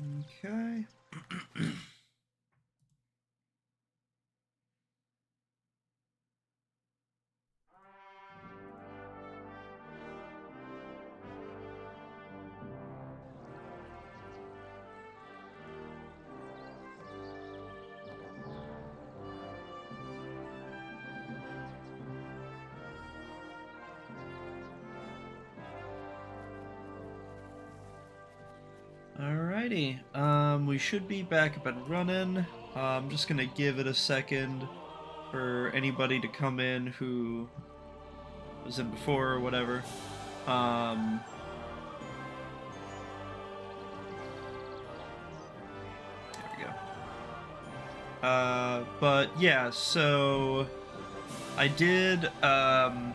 Okay. Alrighty. We should be back up and running. I'm just gonna give it a second for anybody to come in who was in before or whatever. There we go. But yeah, so I did, I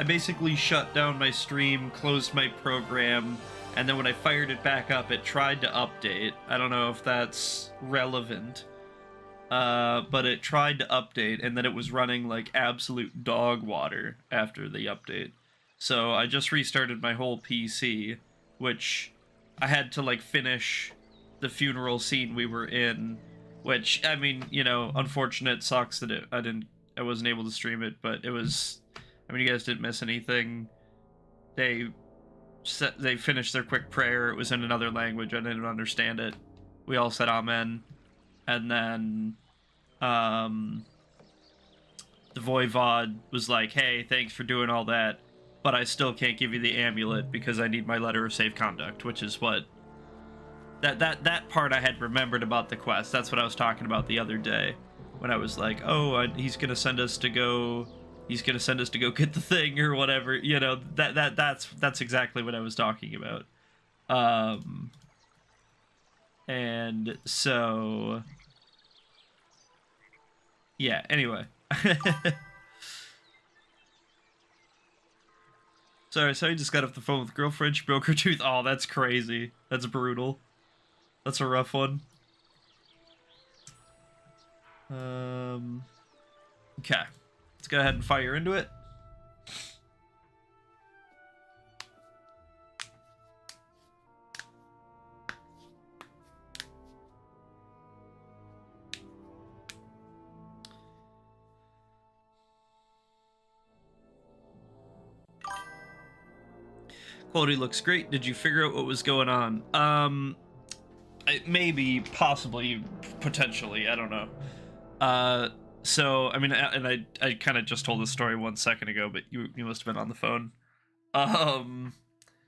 basically shut down my stream, closed my program, and then when I fired it back up, it tried to update. I don't know if that's relevant. But it tried to update, and then it was running like absolute dog water after the update. So I just restarted my whole PC, which I had to like finish the funeral scene we were in, which, I mean, you know, unfortunate, sucks that I wasn't able to stream it, but it was, I mean, you guys didn't miss anything. They finished their quick prayer. It was in another language. I didn't understand it. We all said amen. And then the voivod was like, hey, thanks for doing all that, but I still can't give you the amulet because I need my letter of safe conduct, which is what that part I had remembered about the quest. That's what I was talking about the other day when I was like, oh, he's gonna send us to go get the thing or whatever, you know. That's exactly what I was talking about. And so yeah, anyway. Sorry, so I just got off the phone with girlfriend. She broke her tooth. Oh, that's crazy. That's brutal. That's a rough one. Okay. Let's go ahead and fire into it. Quality looks great. Did you figure out what was going on? Maybe, possibly, potentially. I don't know. So I mean, and I kind of just told this story 1 second ago, but you must have been on the phone.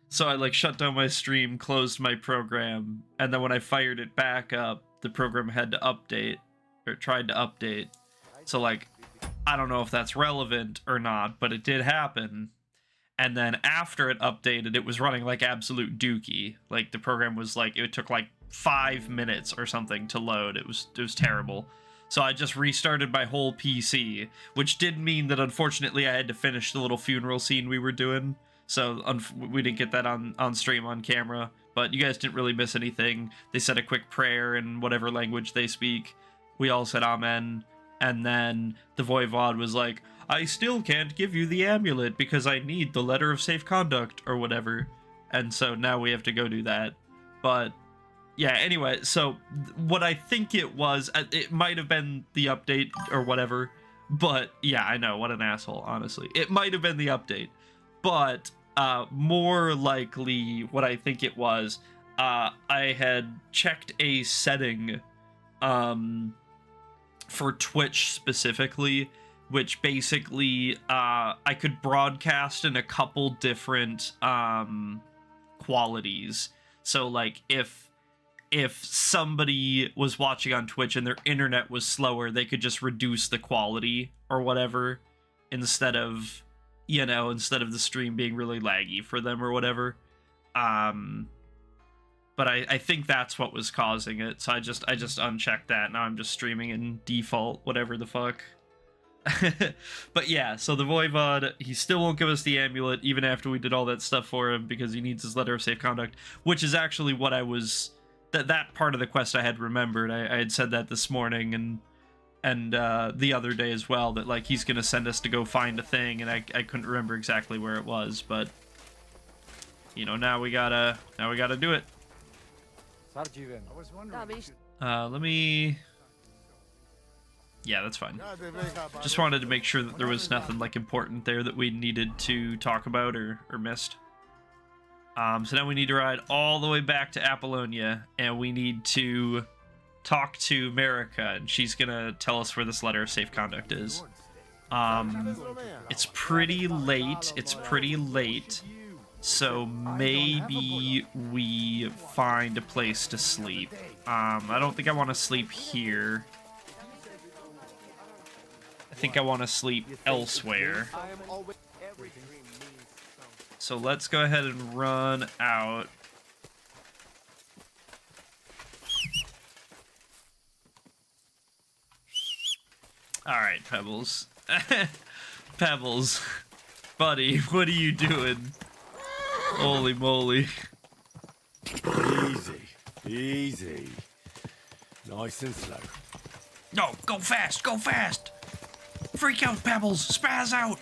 So I like shut down my stream, closed my program, and then when I fired it back up, the program had to update, or tried to update. So like, I don't know if that's relevant or not, but it did happen. And then after it updated, it was running like absolute dookie. Like the program was like, it took like 5 minutes or something to load. It was terrible. So I just restarted my whole PC, which did mean that unfortunately I had to finish the little funeral scene we were doing. So we didn't get that on stream on camera, but you guys didn't really miss anything. They said a quick prayer in whatever language they speak. We all said amen. And then the voivod was like, I still can't give you the amulet because I need the letter of safe conduct or whatever. And so now we have to go do that. But yeah, anyway, so what I think it was, it might have been the update or whatever. But yeah, I know, what an asshole, honestly. It might have been the update. But more likely what I think it was, I had checked a setting for Twitch specifically, which basically I could broadcast in a couple different qualities. So like if somebody was watching on Twitch and their internet was slower, they could just reduce the quality or whatever instead of, you know, instead of the stream being really laggy for them or whatever. But I think that's what was causing it. So I just unchecked that. Now I'm just streaming in default, whatever the fuck. But yeah, so the voivod, he still won't give us the amulet even after we did all that stuff for him because he needs his letter of safe conduct, which is actually what I was, that part of the quest I had remembered. I had said that this morning and the other day as well, that like he's gonna send us to go find a thing, and I couldn't remember exactly where it was, but you know, now we gotta do it. Let me... Yeah, that's fine. Just wanted to make sure that there was nothing like important there that we needed to talk about or missed. So now we need to ride all the way back to Apollonia, and we need to talk to Marika, and she's gonna tell us where this letter of safe conduct is. It's pretty late, so maybe we find a place to sleep. I don't think I want to sleep here. I think I want to sleep elsewhere. So let's go ahead and run out. Alright, Pebbles. Pebbles. Buddy, what are you doing? Holy moly. Easy. Easy. Nice and slow. No, go fast, go fast! Freak out, Pebbles! Spaz out!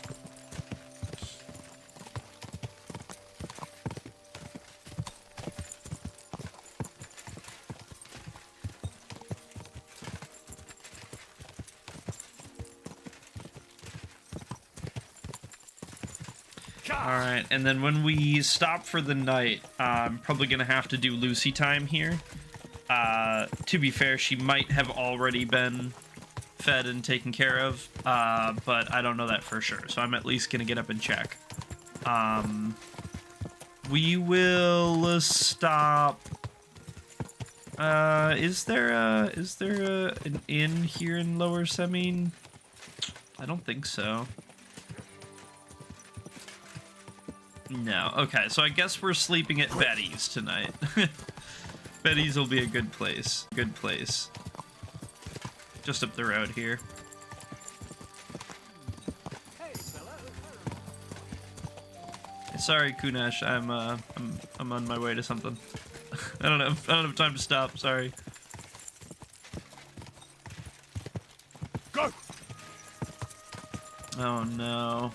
Alright, and then when we stop for the night, I'm probably gonna have to do Lucy time here. To be fair, she might have already been fed and taken care of, but I don't know that for sure, so I'm at least gonna get up and check. We will stop... is there an inn here in Lower Semine? I don't think so. No. Okay, so I guess we're sleeping at Betty's tonight. Betty's will be a good place. Good place. Just up the road here. Sorry, Kunesh. I'm on my way to something. I don't have time to stop. Sorry. Go. Oh no.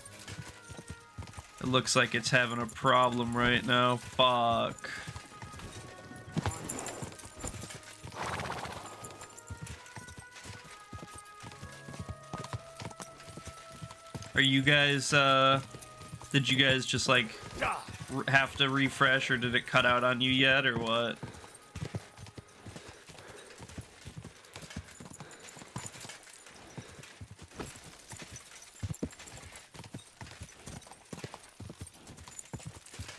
It looks like it's having a problem right now. Fuck. Are you guys, did you guys just, like, have to refresh, or did it cut out on you yet, or what?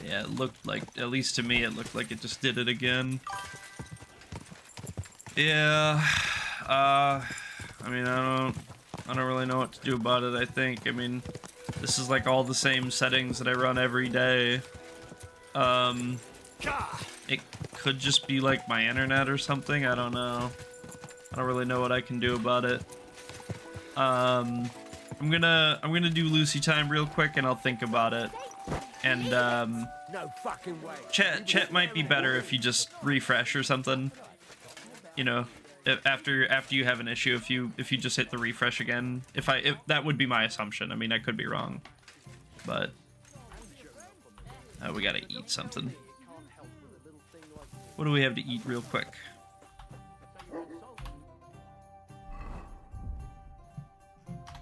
Yeah, it looked like, at least to me, it looked like it just did it again. Yeah, I mean, I don't really know what to do about it, I think. I mean, this is like all the same settings that I run every day. It could just be like my internet or something, I don't know. I don't really know what I can do about it. I'm gonna do Lucy time real quick and I'll think about it. And No fucking way. Chat might be better if you just refresh or something. You know, after you have an issue, if you just hit the refresh again. If that would be my assumption. I mean, I could be wrong, but we gotta eat something. What do we have to eat real quick?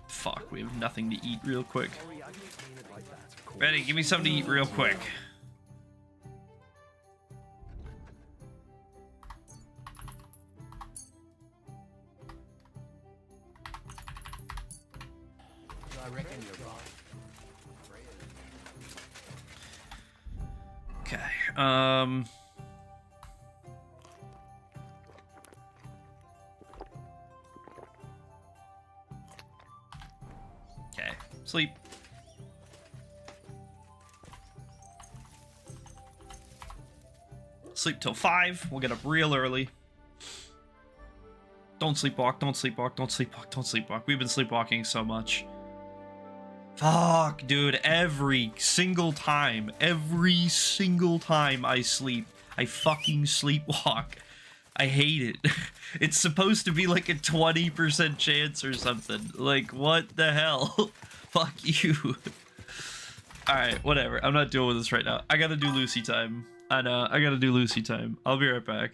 Fuck, we have nothing to eat real quick. Ready, give me something to eat real quick. I reckon you're right. Okay, okay, sleep. Sleep till 5. We'll get up real early. Don't sleepwalk, don't sleepwalk, don't sleepwalk, don't sleepwalk. We've been sleepwalking so much. Fuck, dude, every single time I sleep, I fucking sleepwalk. I hate it. It's supposed to be like a 20% chance or something. Like, what the hell? Fuck you. Alright, whatever. I'm not dealing with this right now. I gotta do Lucy time. I know, I gotta do Lucy time. I'll be right back.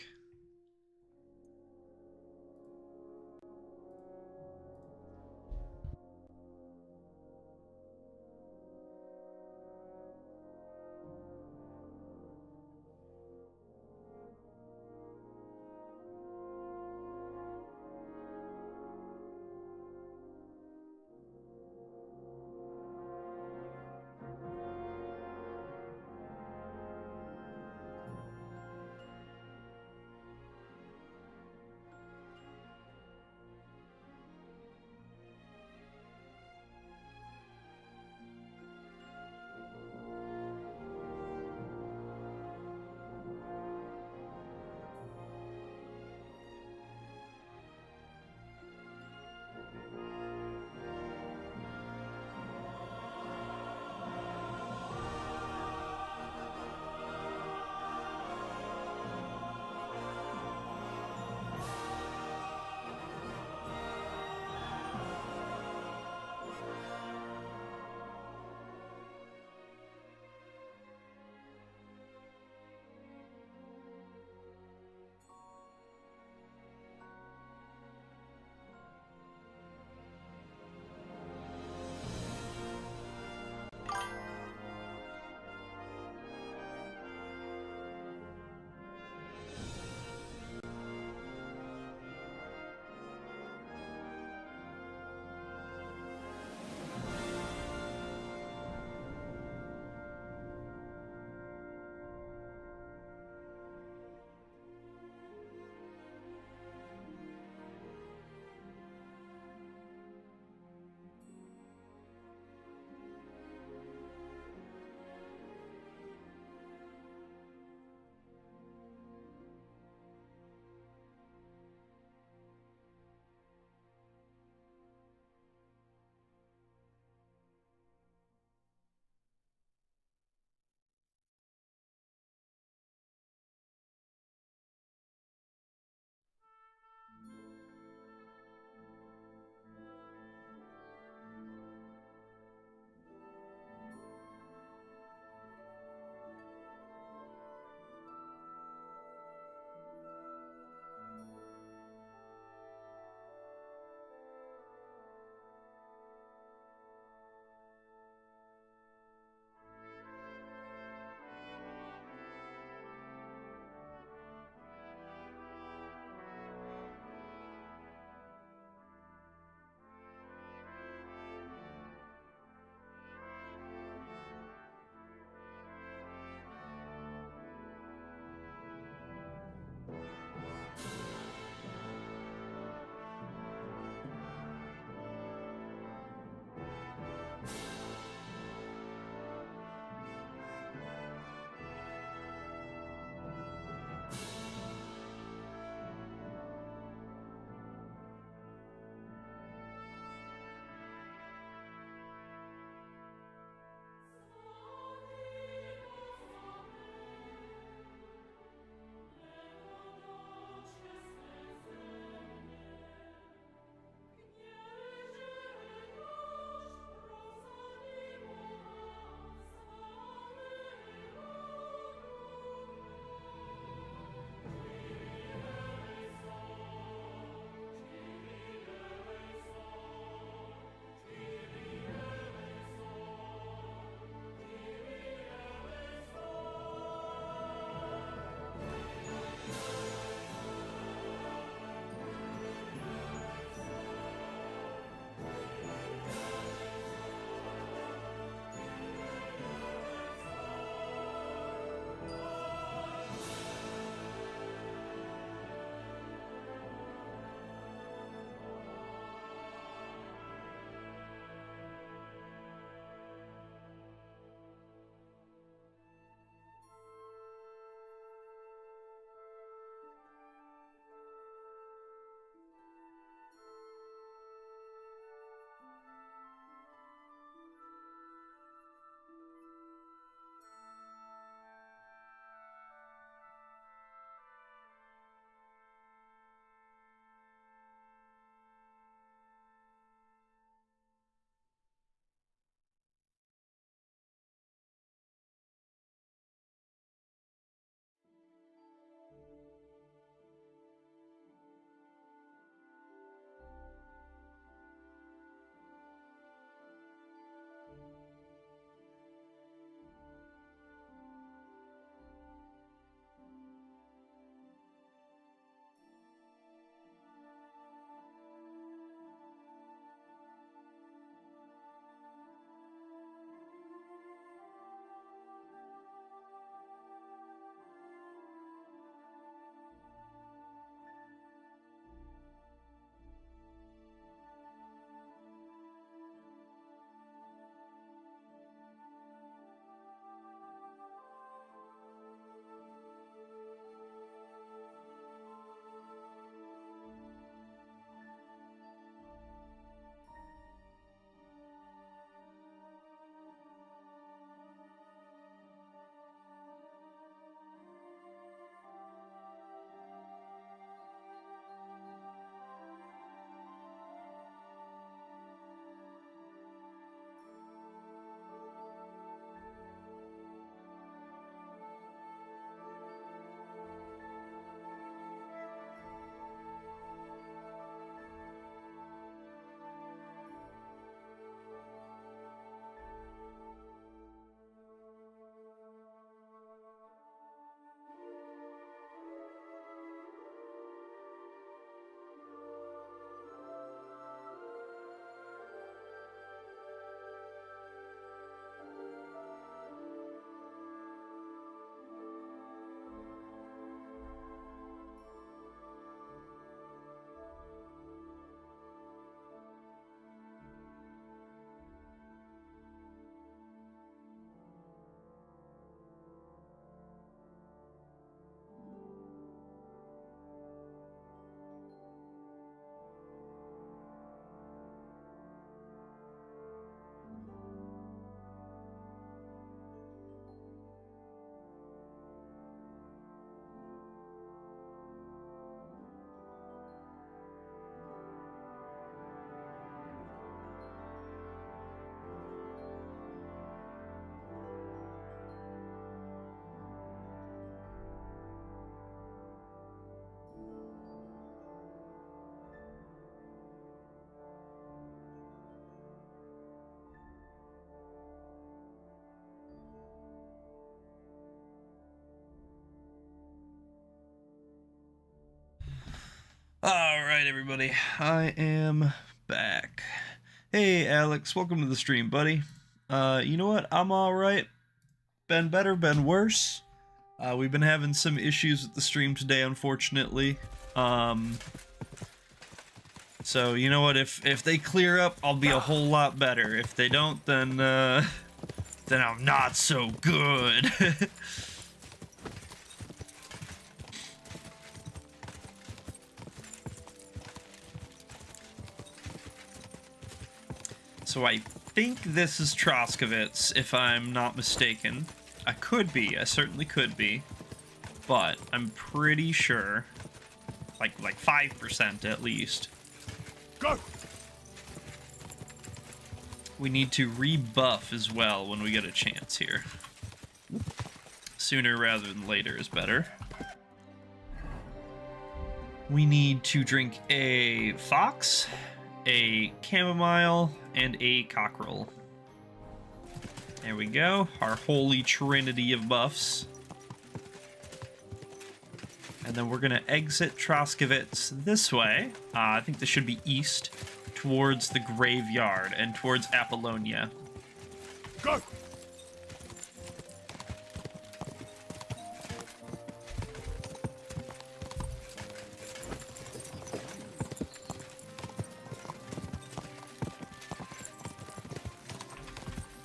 Alright, everybody. I am back. Hey, Alex. Welcome to the stream, buddy. You know what? I'm alright. Been better, been worse. We've been having some issues with the stream today, unfortunately. So, you know what? If they clear up, I'll be a whole lot better. If they don't, then I'm not so good. So I think this is Troskovitz, if I'm not mistaken. I could be, I certainly could be. But I'm pretty sure. Like 5% at least. Go! We need to rebuff as well when we get a chance here. Sooner rather than later is better. We need to drink a fox, a chamomile, and a cockerel. There we go, our holy trinity of buffs. And then we're gonna exit Troskovitz this way. I think this should be east, towards the graveyard and towards Apollonia. Go!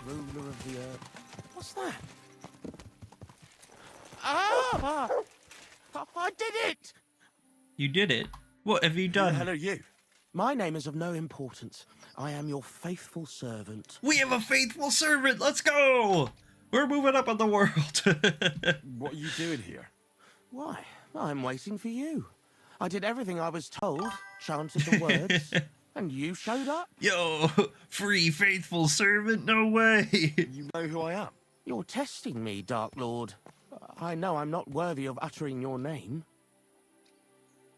Ruler of the earth. What's that? Ah! I did it! You did it. What have you Who the done? hell are you? My name is of no importance. I am your faithful servant. We have a faithful servant. Let's go. We're moving up in the world. What are you doing here? Why, I'm waiting for you. I did everything I was told, chanted the words, and you showed up. Yo, free faithful servant? No way. You know who I am? You're testing me, Dark Lord. I know I'm not worthy of uttering your name.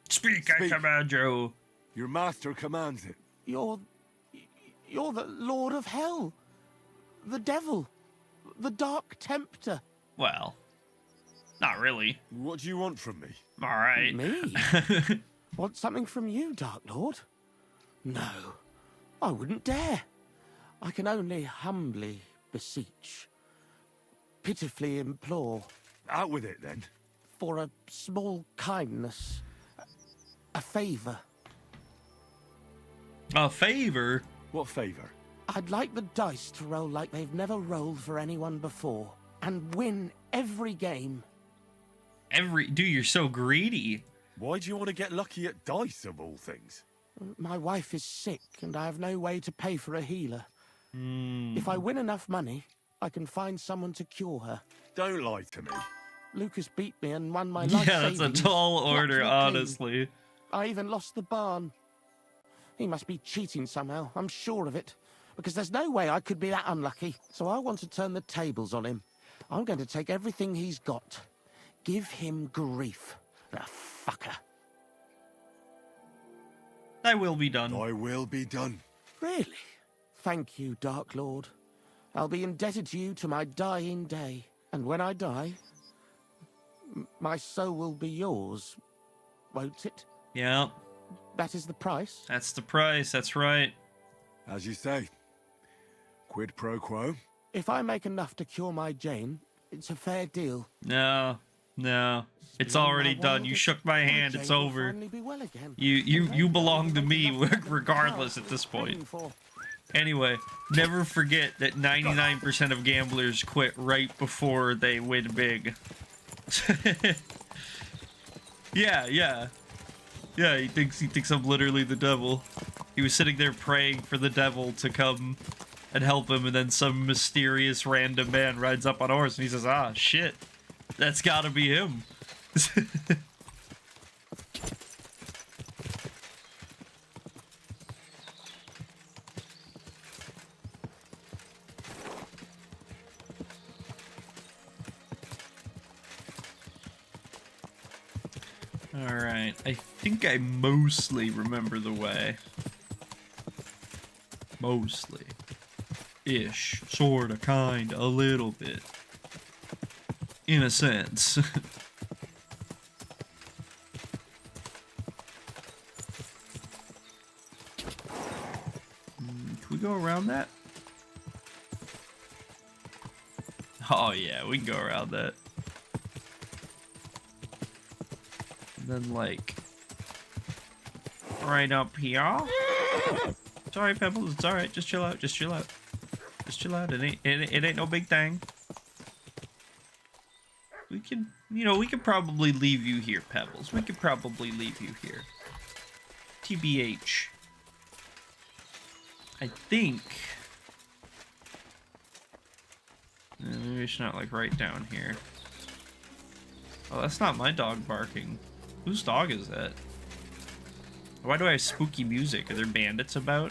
Speak, I Speak. command you. Your master commands it. You're the Lord of Hell. The devil. The Dark Tempter. Well, not really. What do you want from me? All right. Me? Want something from you, Dark Lord? No, I wouldn't dare. I can only humbly beseech, pitifully implore Out with it, then. for a small kindness, a favour. A favor? What favour? I'd like the dice to roll like they've never rolled for anyone before, and win every game. Dude, you're so greedy. Why do you want to get lucky at dice, of all things? My wife is sick, and I have no way to pay for a healer. Hmm. If I win enough money, I can find someone to cure her. Don't lie to me. Lucas beat me and won my life Yeah, that's a savings, tall plucked order, me clean. honestly. I even lost the barn. He must be cheating somehow, I'm sure of it. Because there's no way I could be that unlucky. So I want to turn the tables on him. I'm going to take everything he's got. Give him grief. The fucker. That will be done. I will be done. Really? Thank you, Dark Lord. I'll be indebted to you to my dying day. And when I die, my soul will be yours, won't it? Yeah, That is the price. that's the price. That's right. As you say. Quid pro quo. If I make enough to cure my Jane, it's a fair deal. No, it's Beyond already my done. You wildest, shook my hand. Jane It's will over. finally be well again. You belong to me regardless at this point. Praying for. Anyway, never forget that 99% of gamblers quit right before they win big. Yeah, he thinks I'm literally the devil. He was sitting there praying for the devil to come and help him, and then some mysterious random man rides up on a horse and he says, "Ah, shit. That's gotta be him." Alright, I think I mostly remember the way. Mostly. Ish. Sorta, kinda, a little bit. In a sense. go around that? Oh yeah, we can go around that. And then like right up here. Sorry, Pebbles, it's alright, just chill out, just chill out. Just chill out, it ain't no big thing. We can, you know, we could probably leave you here, Pebbles. We could probably leave you here. TBH. I think... maybe it's not, like, right down here. Oh, that's not my dog barking. Whose dog is that? Why do I have spooky music? Are there bandits about?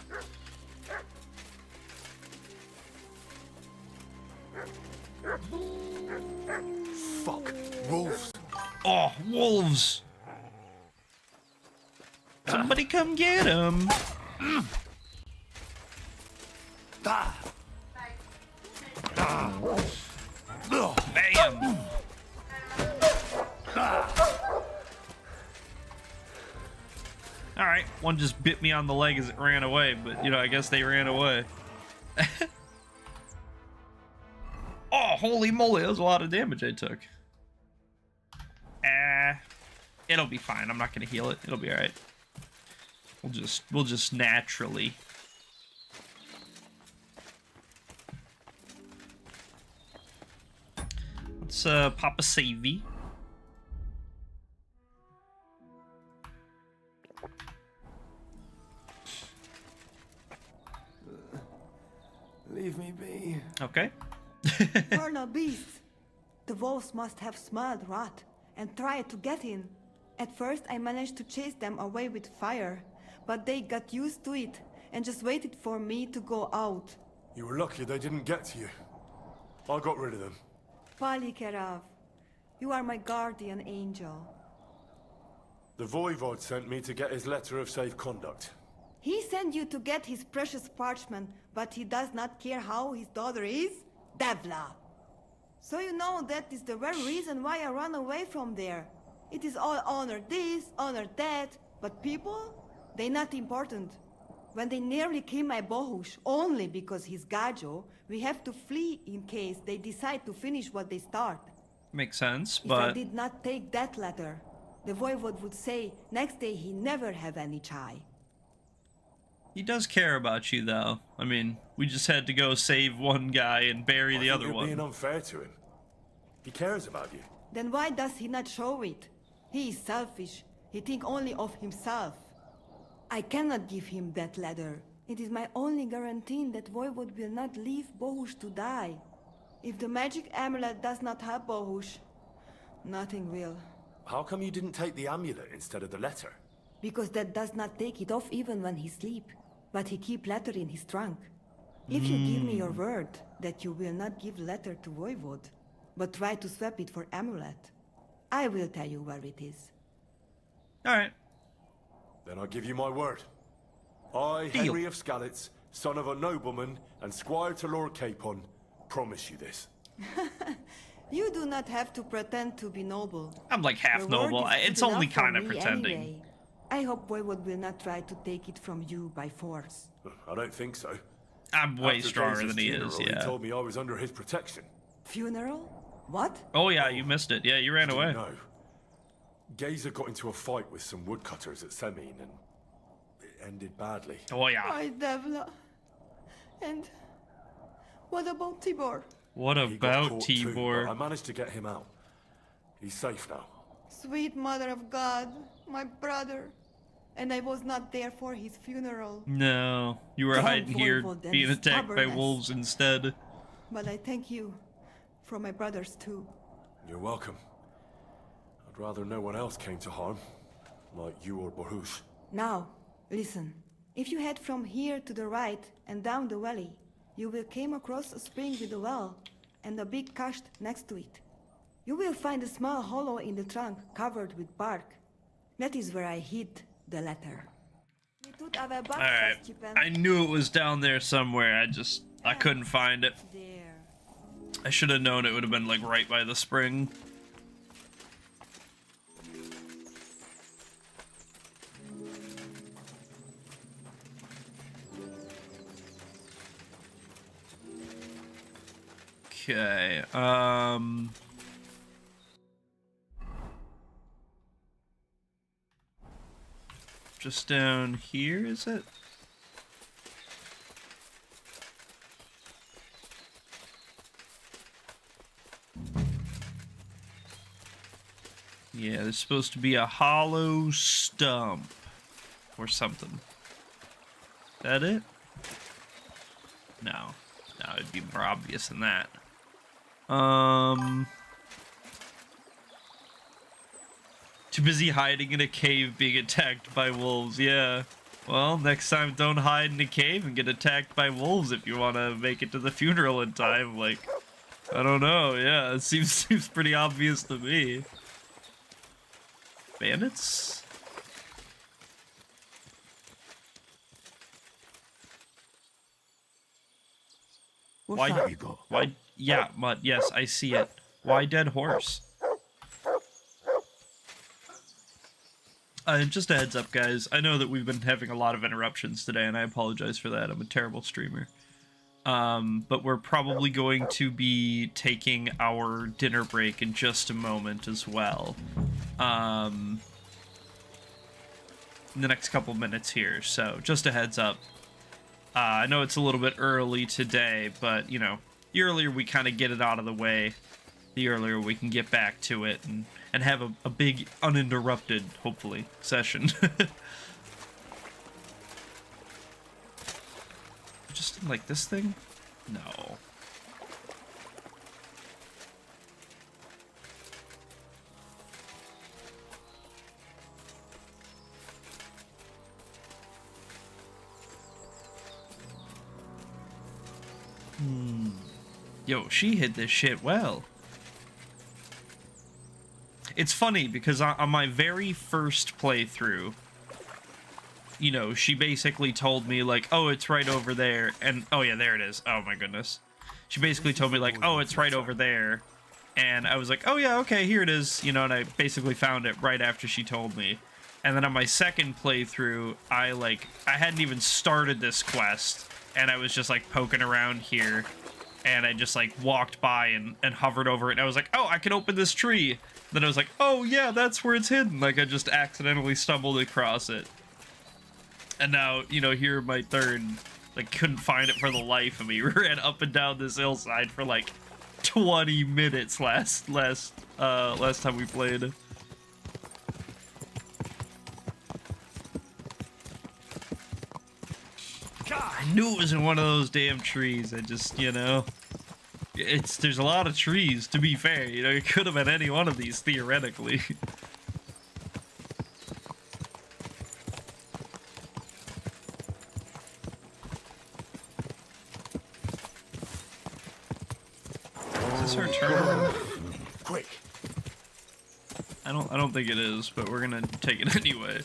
Fuck. Wolves. Oh, wolves! Somebody come get him! Bam! Alright, one just bit me on the leg as it ran away, but, you know, I guess they ran away. Oh, holy moly, that was a lot of damage I took. It'll be fine. I'm not gonna heal it. It'll be alright. We'll just naturally. Let's pop a savey. Leave me be. Okay. Infernal beasts! The wolves must have smelled rot and tried to get in. At first I managed to chase them away with fire, but they got used to it and just waited for me to go out. You were lucky they didn't get to you. I got rid of them. Polycerav, you are my guardian angel. The Voivod sent me to get his letter of safe conduct. He sent you to get his precious parchment, but he does not care how his daughter is? Devla! So you know that is the very reason why I run away from there. It is all honor this, honor that, but people? They not important. When they nearly kill my Bohush, only because he's Gajo, we have to flee in case they decide to finish what they start. Makes sense, If I but did not take that letter, the Voivod would say next day he never have any chai. he does care about you, though. I mean, we just had to go save one guy and bury the other You're being one. unfair to him. He cares about you. Then why does he not show it? He is selfish. He think only of himself. I cannot give him that letter. It is my only guarantee that Voivod will not leave Bohush to die. If the magic amulet does not help Bohush, nothing will. How come you didn't take the amulet instead of the letter? Because that does not take it off even when he sleep. But he keep letter in his trunk. If you give me your word that you will not give letter to Voivod, but try to swap it for amulet, I will tell you where it is. Alright. Then I give you my word. I, Deal. Henry of Skalitz, son of a nobleman and squire to Lord Capon, promise you this. You do not have to pretend to be noble. I'm like half Your word noble. is good It's only enough for kind of me pretending. anyway. I hope Voivod will not try to take it from you by force. I don't think so. I'm way After stronger Gaze's than he funeral, is, He yeah. told me I was under his protection. Funeral? What? Oh yeah, you missed it. Yeah, you ran away. No. Gazer got into a fight with some woodcutters at Semin and it ended badly. Oh yeah. My Devla. And what about Tibor? What He got about caught too, but I Tibor? managed to get him out. He's safe now. Sweet mother of God, my brother. And I was not there for his funeral. No, you were Damn hiding here, Voivod and being his attacked by stubbornness. wolves instead. But I thank you for my brothers too. You're welcome. I'd rather no one else came to harm, like you or Bohush. Now, listen. If you head from here to the right and down the valley, you will come across a spring with a well and a big cache next to it. You will find a small hollow in the trunk covered with bark. That is where I hid the letter. Alright, I knew it was down there somewhere. I couldn't find it. There. I should have known it would have been like right by the spring. Okay. Just down here, is it? Yeah, there's supposed to be a hollow stump or something. Is that it? No. No, it'd be more obvious than that. Too busy hiding in a cave being attacked by wolves, yeah. Well, next time don't hide in a cave and get attacked by wolves if you want to make it to the funeral in time. Like, I don't know, yeah, it seems pretty obvious to me. Bandits? What's that you got? Why? Yeah, Mutt, yes, I see it. Why dead horse? Just a heads up, guys. I know that we've been having a lot of interruptions today, and I apologize for that. I'm a terrible streamer. But we're probably going to be taking our dinner break in just a moment as well. In the next couple minutes here, so just a heads up. I know it's a little bit early today, but, you know, the earlier we kind of get it out of the way, the earlier we can get back to it and have a big, uninterrupted, hopefully, session. Just like this thing? No. Yo, she hid this shit well. It's funny because on my very first playthrough, you know, she basically told me like, oh, it's right over there. And oh yeah, there it is. Oh my goodness. She basically told me like, oh, it's right over there. And I was like, oh yeah, okay, here it is. You know, and I basically found it right after she told me. And then on my second playthrough, I hadn't even started this quest. And I was just like poking around here. And I just like walked by and hovered over it. And I was like, oh, I can open this tree. Then I was like, oh yeah, that's where it's hidden. Like I just accidentally stumbled across it. And now, you know, here my third, like couldn't find it for the life of me. We ran up and down this hillside for like 20 minutes last time we played. I knew it was in one of those damn trees. I just, you know, there's a lot of trees, to be fair. You know, it could have been any one of these, theoretically. Is this our turn? Quick. I don't think it is, but we're gonna take it anyway.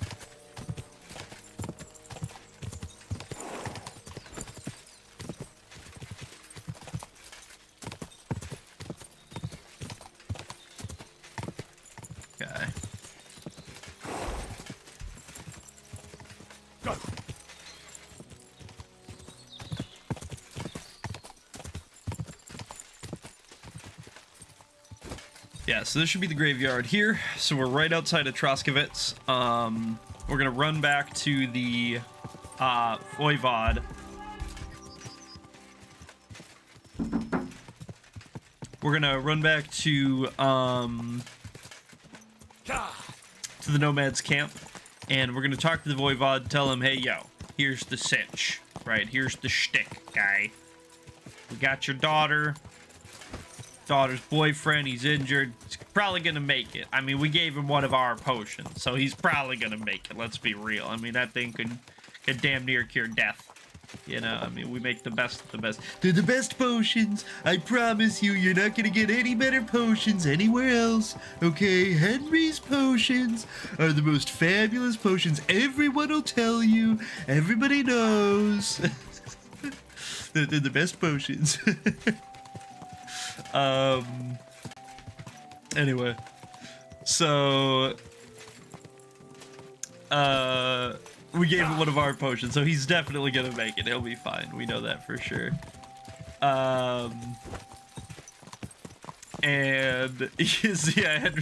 Yeah, so this should be the graveyard here. So we're right outside of Troskovitz. We're gonna run back to the Voivod. We're gonna run back to the Nomad's camp, and we're gonna talk to the Voivod, tell him, hey, yo, here's the sitch, right? Here's the shtick, guy. We got your daughter's boyfriend, he's injured. He's probably gonna make it. I mean, we gave him one of our potions, so he's probably gonna make it, let's be real. I mean, that thing could damn near cure death. You know, I mean, we make the best of the best. They're the best potions. I promise you, you're not gonna get any better potions anywhere else. Okay, Henry's potions are the most fabulous potions. Everyone will tell you. Everybody knows. They're the best potions. Anyway, so we gave him one of our potions, so he's definitely gonna make it. He'll be fine. We know that for sure. And yeah, I had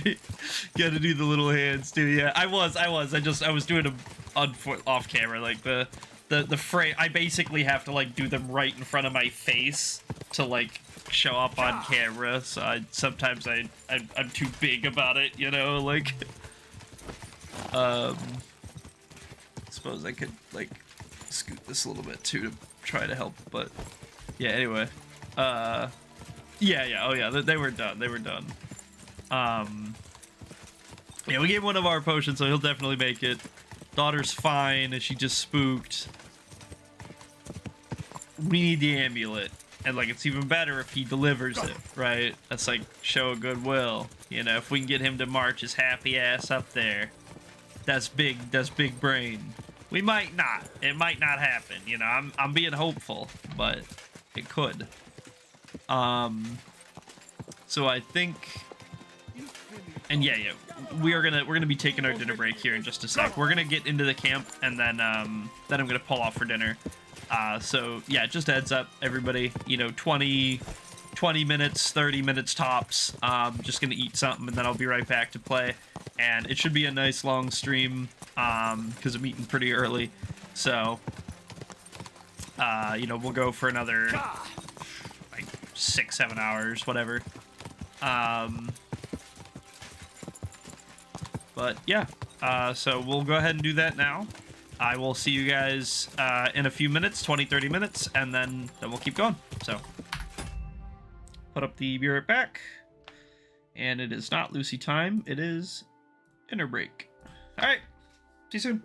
got to do the little hands too. Yeah, I was doing them off camera, like the frame. I basically have to like do them right in front of my face to like show up on camera. So sometimes I'm too big about it, you know, like suppose I could like scoot this a little bit too to try to help, but yeah, anyway. Yeah, oh yeah, they were done. Yeah, we gave one of our potions, so he'll definitely make it. Daughter's fine, she just spooked. We need the amulet, and like it's even better if he delivers it, right? That's like show of goodwill. You know, if we can get him to march his happy ass up there, that's big brain. We might not. It might not happen, you know. I'm being hopeful, but it could. So I think, and yeah, we're gonna be taking our dinner break here in just a sec. We're gonna get into the camp, and then I'm gonna pull off for dinner. So yeah, just heads up, everybody. You know, 20 minutes, 30 minutes tops. Just gonna eat something, and then I'll be right back to play. And it should be a nice long stream, because I'm eating pretty early. So, you know, we'll go for another 6-7 hours, whatever. But yeah, so we'll go ahead and do that now. I will see you guys in a few minutes, 20-30 minutes, and then we'll keep going. So put up the be right back, and it is not Lucy time, it is dinner break. All right, see you soon.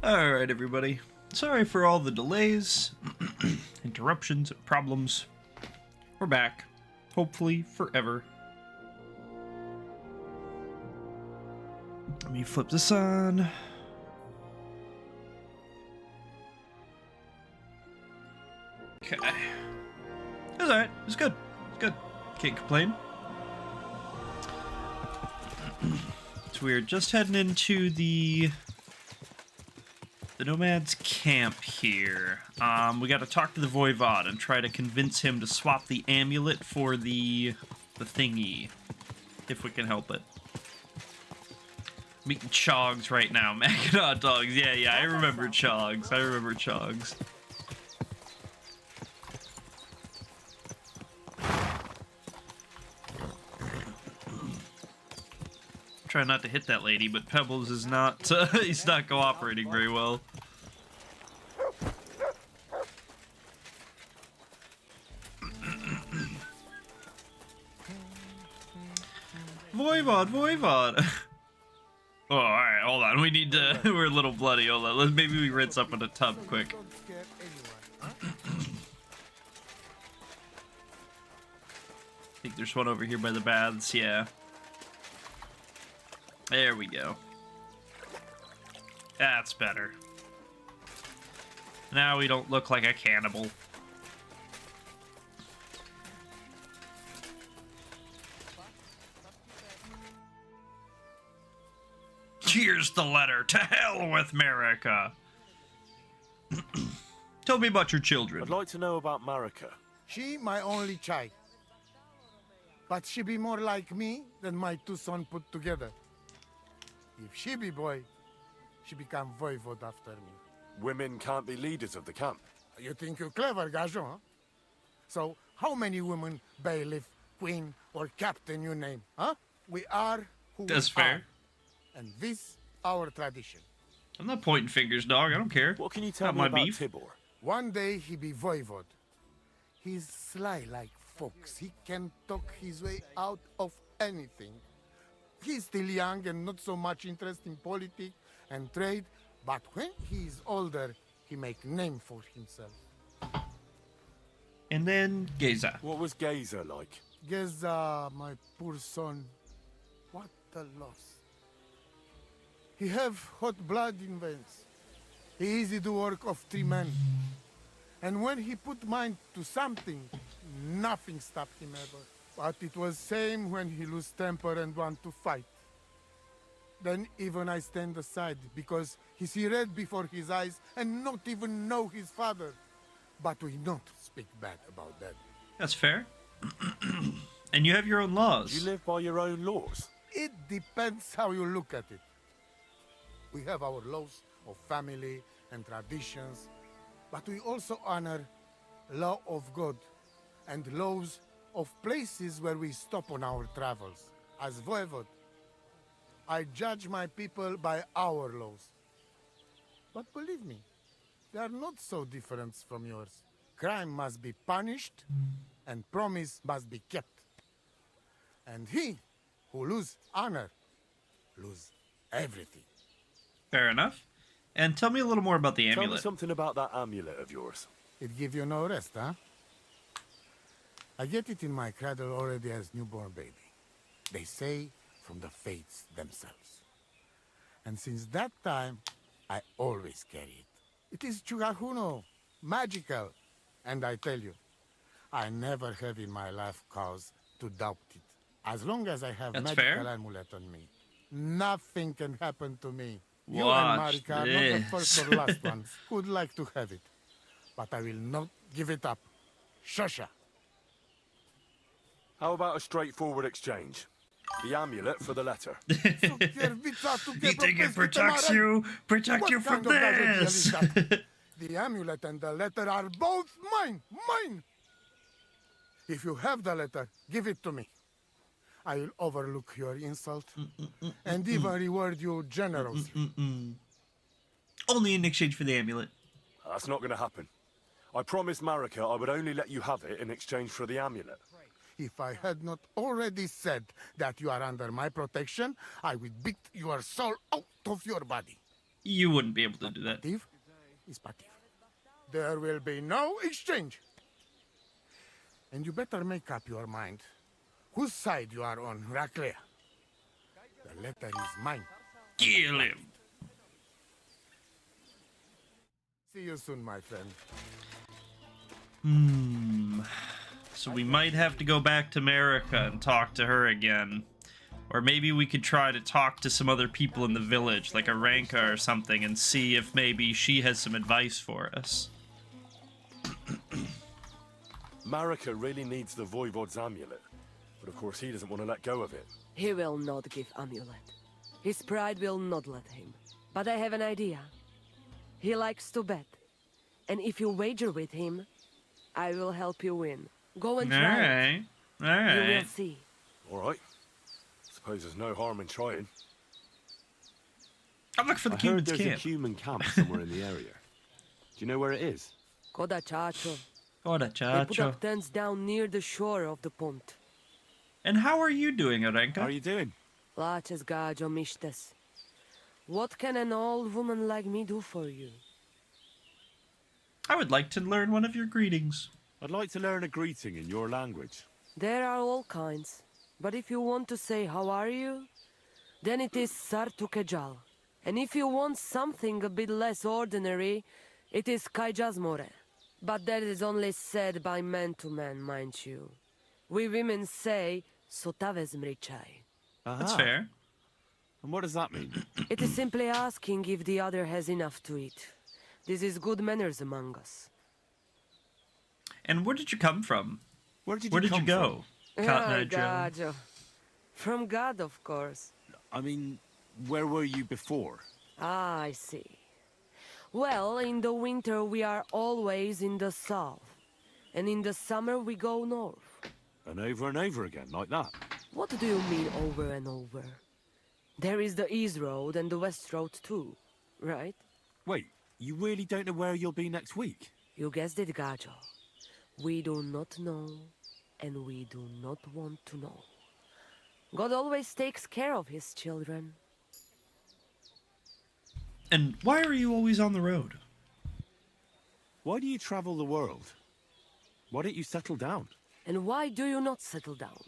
Alright, everybody. Sorry for all the delays, interruptions, and problems. We're back. Hopefully, forever. Let me flip this on. Okay. It was alright. It was good. It's good. Can't complain. So we're just heading into the Nomad's camp here. We gotta talk to the Voivod and try to convince him to swap the amulet for the thingy. If we can help it. I'm eating Chogs right now. Mackinaw dogs. Yeah, I remember Chogs. I remember Chogs. Try not to hit that lady, but Pebbles is not, he's not cooperating very well. Voivod! Oh, alright, hold on, we need to, we're a little bloody, hold on, maybe we rinse up in a tub quick. I think there's one over here by the baths, yeah. There we go. That's better. Now we don't look like a cannibal. Here's the letter. To hell with Marika. Tell me about your children. I'd like to know about Marika. She my only child. But she be more like me than my two sons put together. If she be boy, she become voivode after me. Women can't be leaders of the camp. You think you're clever, Gajon, huh? So, how many women, bailiff, queen, or captain you name, huh? We are who That's we fair. are. And this, our tradition. I'm not pointing fingers, dog. I don't care. What can you tell Not me my about beef. Tibor? One day he be voivode. He's sly like fox. He can talk his way out of anything. He's still young and not so much interested in politics and trade, but when he's older, he make name for himself. And then Geza. What was Gazer like? Geza, my poor son, what a loss. He have hot blood in veins. He easy to work of 3 men. And when he put mind to something, nothing stopped him ever. But it was same when he lose temper and want to fight. Then even I stand aside because he see red before his eyes and not even know his father. But we not speak bad about that. That's fair. And you have your own laws. You live by your own laws. It depends how you look at it. We have our laws of family and traditions, but we also honor law of God and laws of places where we stop on our travels. As voivode, I judge my people by our laws. But believe me, they are not so different from yours. Crime must be punished, and promise must be kept. And he who lose honor, lose everything. Fair enough. And tell me a little more about the Tell me amulet. something about that amulet of yours. It give you no rest, huh? I get it in my cradle already as newborn baby. They say from the fates themselves. And since that time, I always carry it. It is Chugahuno, magical. And I tell you, I never have in my life cause to doubt it. As long as I have That's magical fair. amulet on me, nothing can happen to me. You Watch and Marika are not the this. first or last ones who'd like to have it. But I will not give it up. Shosha. How about a straightforward exchange? The amulet for the letter. You think it protects you? Protect you from this! The amulet and the letter are both mine! Mine! If you have the letter, give it to me. I will overlook your insult and even reward you generously. Only in exchange for the amulet. That's not going to happen. I promised Marika I would only let you have it in exchange for the amulet. If I had not already said that you are under my protection, I would beat your soul out of your body. You wouldn't be able to do that. Pativ is Pativ. There will be no exchange. And you better make up your mind whose side you are on, Raclea. The letter is mine. Kill him. See you soon, my friend. So we might have to go back to Marika and talk to her again. Or maybe we could try to talk to some other people in the village, like Aranka or something, and see if maybe she has some advice for us. Marika really needs the Voivod's amulet, but of course he doesn't want to let go of it. He will not give amulet. His pride will not let him. But I have an idea. He likes to bet. And if you wager with him, I will help you win. Go and try it. Alright. You will Alright. see. All right. Suppose there's no harm in trying. I'll look for the I heard Cuban's there's camp. a human camp somewhere in the area. Do you know where it is? Koda Chacho. Ora, They put chacho. up tents down near the shore of the pond. And how are you doing, Aranka? How are you doing? Laches gajo mishtes. What can an old woman like me do for you? I would like to learn one of your greetings. I'd like to learn a greeting in your language. There are all kinds. But if you want to say how are you, then it is Sartukejal. And if you want something a bit less ordinary, it is Kaijazmore. But that is only said by man to man, mind you. We women say Sotavez mrichai. That's Aha. fair. And what does that mean? It is simply asking if the other has enough to eat. This is good manners among us. And where did you come from? Where did Where you did you come go? Cotton Eye Joe. Gajo. From God, of course. from? I mean, where were you before? Ah, I see. Well, in the winter we are always in the south. And in the summer we go north. And over again, like that. What do you mean over and over? There is the East Road and the West Road too, right? Wait, you really don't know where you'll be next week? You guessed it, Gajo. We do not know, and we do not want to know. God always takes care of his children. And why are you always on the road? Why do you travel the world? Why don't you settle down? And why do you not settle down?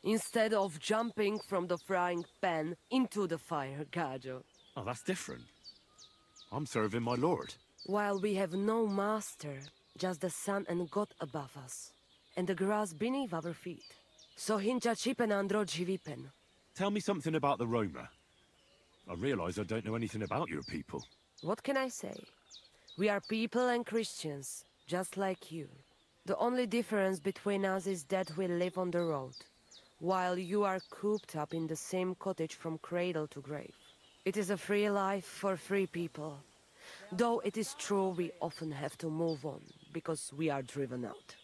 Instead of jumping from the frying pan into the fire, Gajo. Oh, that's different. I'm serving my lord. While we have no master, just the sun and God above us, and the grass beneath our feet. So hincha chipen andro jivipen. Tell me something about the Roma. I realise I don't know anything about your people. What can I say? We are people and Christians, just like you. The only difference between us is that we live on the road, while you are cooped up in the same cottage from cradle to grave. It is a free life for free people. Though it is true we often have to move on, because we are driven out.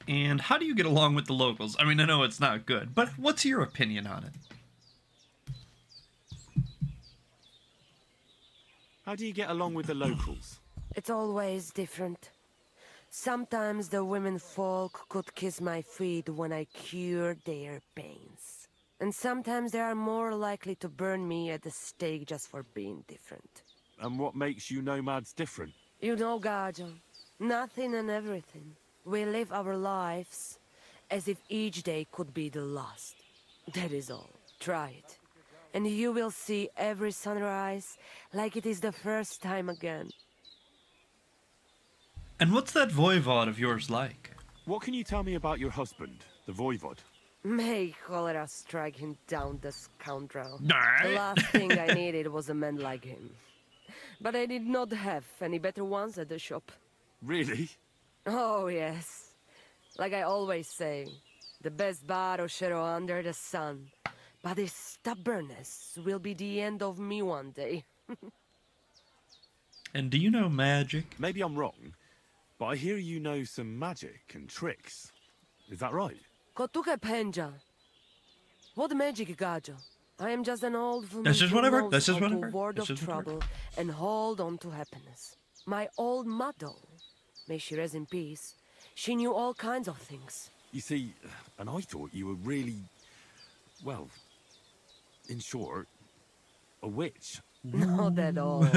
And how do you get along with the locals? I mean, I know it's not good, but what's your opinion on it? How do you get along with the locals? It's always different. Sometimes the women folk could kiss my feet when I cured their pains. And sometimes they are more likely to burn me at the stake just for being different. And what makes you nomads different? You know, Gajo, nothing and everything. We live our lives as if each day could be the last. That is all. Try it. And you will see every sunrise like it is the first time again. And what's that voivod of yours like? What can you tell me about your husband, the Voivod? May cholera strike him down, the scoundrel. The Alright. last thing I needed was a man like him. But I did not have any better ones at the shop. Really? Oh, yes. Like I always say, The best Baroshero under the sun. But his stubbornness will be the end of me one day. And do you know magic? Maybe I'm wrong, but I hear you know some magic and tricks. Is that right? Kotuke Penja. What magic, Gajo? I am just an old woman That's just who what I've heard. knows That's just how what to I've heard. ward That's off just what I've heard. trouble and hold on to happiness. My old mother, may she rest in peace, she knew all kinds of things. You see, and I thought you were really, well, in short, a witch. Not at all.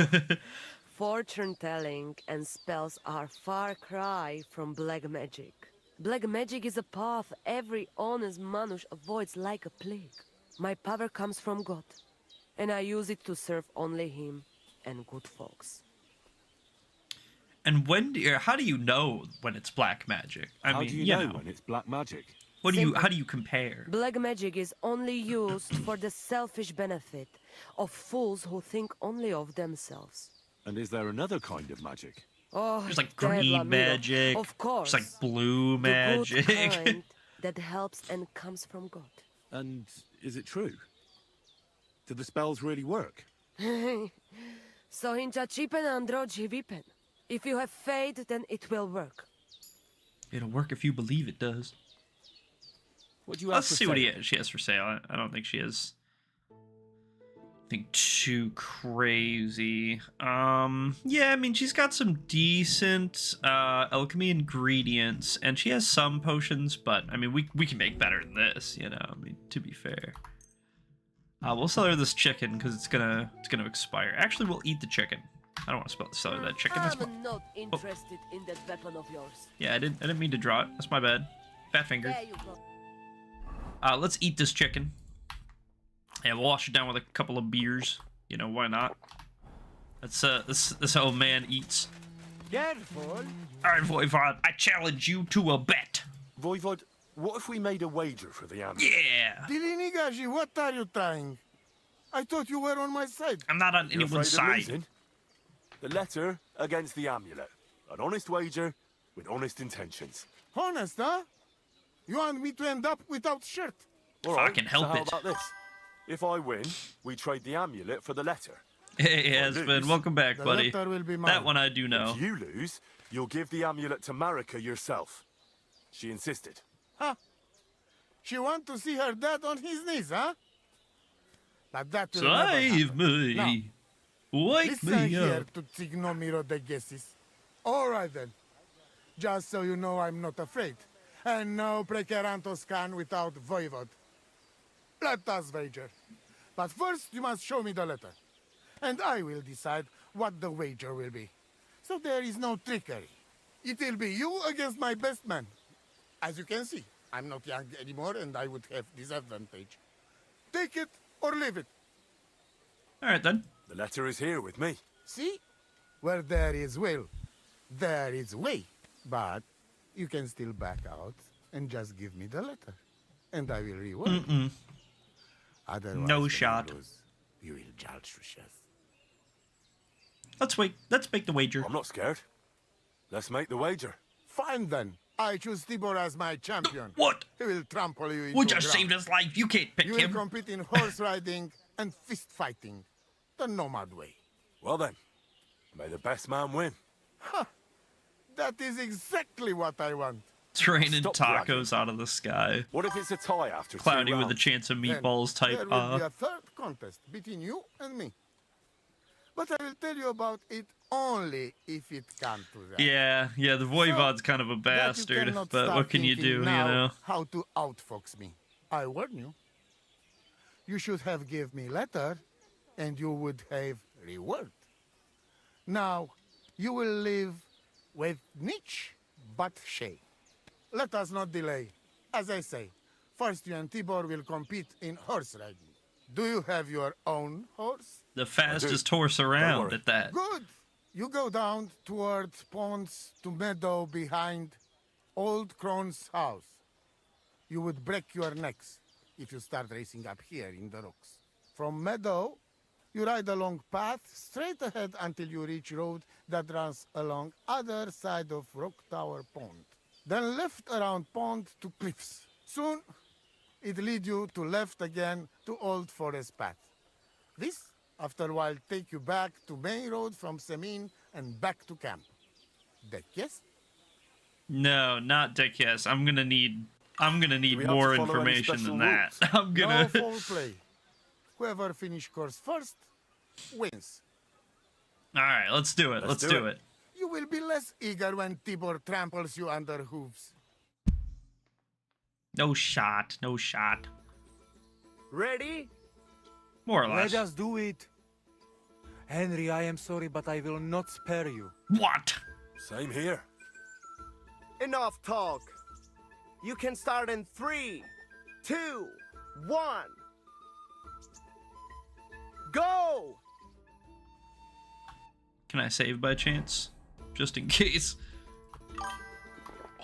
Fortune-telling and spells are far cry from black magic. Black magic is a path every honest Manush avoids like a plague. My power comes from God, and I use it to serve only Him and good folks. And how do you know when it's black magic? I How mean, do you know when it's black magic? how do you compare? Black magic is only used for the selfish benefit of fools who think only of themselves. And is there another kind of magic? Oh, There's like Devla green Miro, magic. Of course. There's like blue magic. The good kind that helps and comes from God. And is it true? Do the spells really work? So hincha chipen androji vipen. If you have faith, then it will work. It'll work if you believe it does. What do you have Let's to see say? what she has for sale. I don't think she has anything too crazy. Yeah, I mean, she's got some decent alchemy ingredients, and she has some potions, but I mean, we can make better than this, you know. I mean, to be fair. We'll sell her this chicken because it's gonna expire. Actually, we'll eat the chicken. I don't want to sell her that chicken. That's I'm not interested in that weapon of yours. yeah, I didn't mean to draw it. That's my bad. Fat finger. There you go. Let's eat this chicken. Yeah, we'll wash it down with a couple of beers. You know, why not? That's this how a man eats. Careful. Alright, Voivod, I challenge you to a bet. Voivod, what if we made a wager for the amulet? Yeah! Dilinigaji, what are you trying? I thought you were on my side. I'm not on You're anyone's afraid of side. losing? The letter against the amulet. An honest wager with honest intentions. Honest, huh? You want me to end up without shirt? All I right, can help so how it. about this? If I win, we trade the amulet for the letter. Hey, Aspen, welcome back, The buddy. letter will be mine. That one I do know. If you lose, you'll give the amulet to Marika yourself. She insisted. She want to see her dad on his knees, huh? But that will never Save happen. me! Now, Wake listen me here up! to Tignomiro de Gessis. All right then. Just so you know I'm not afraid. And no Prekerantos can without Voivod. Let us wager. But first you must show me the letter. And I will decide what the wager will be. So there is no trickery. It will be you against my best man. As you can see, I'm not young anymore and I would have disadvantage. Take it or leave it. Alright then. The letter is here with me. See? Where there is will, there is way. But you can still back out and just give me the letter. And I will reward you. Otherwise, No when you shot. lose, you will judge Rushes. Let's make the wager. I'm not scared. Let's make the wager. Fine then. I choose Tibor as my champion. What? He will trample you into We just ground. saved his life. You can't pick You will him. compete in horse riding and fist fighting. The nomad way. Well then, may the best man win. That is exactly what I want. It's raining Stop tacos bragging. out of the sky. What if it's a tie after Cloudy two with a rounds? chance of Then meatballs type. There will be a third contest between you and me. But I will tell you about it only if it comes to that. Yeah, the Voivod's kind of a That you bastard, cannot but start what can you thinking do, you now know? How to outfox me. I warn you. You should have give me letter, and you would have reward. Now, you will live with niche but shame. Let us not delay. As I say, first you and Tibor will compete in horse riding. Do you have your own horse? The fastest horse around worry. at that. Good. You go down toward ponds to meadow behind Old Crone's house. You would break your necks if you start racing up here in the rocks. From meadow, you ride along path straight ahead until you reach road that runs along other side of Rock Tower Pond. Then left around pond to cliffs. Soon, it lead you to left again to Old Forest Path. This, after a while, take you back to main road from Semin and back to camp. Deck, yes? No, not Dick. Yes, I'm gonna need we have to more follow any information special than that. rules? I'm gonna. No foul play. Whoever finish course first wins. All right, let's do it. Let's do it. You will be less eager when Tibor tramples you under hooves. No shot. No shot. Ready? More or less. Let us do it. Henry, I am sorry, but I will not spare you. What? Same here. Enough talk. You can start in 3, 2, 1. Go! Can I save by chance? Just in case.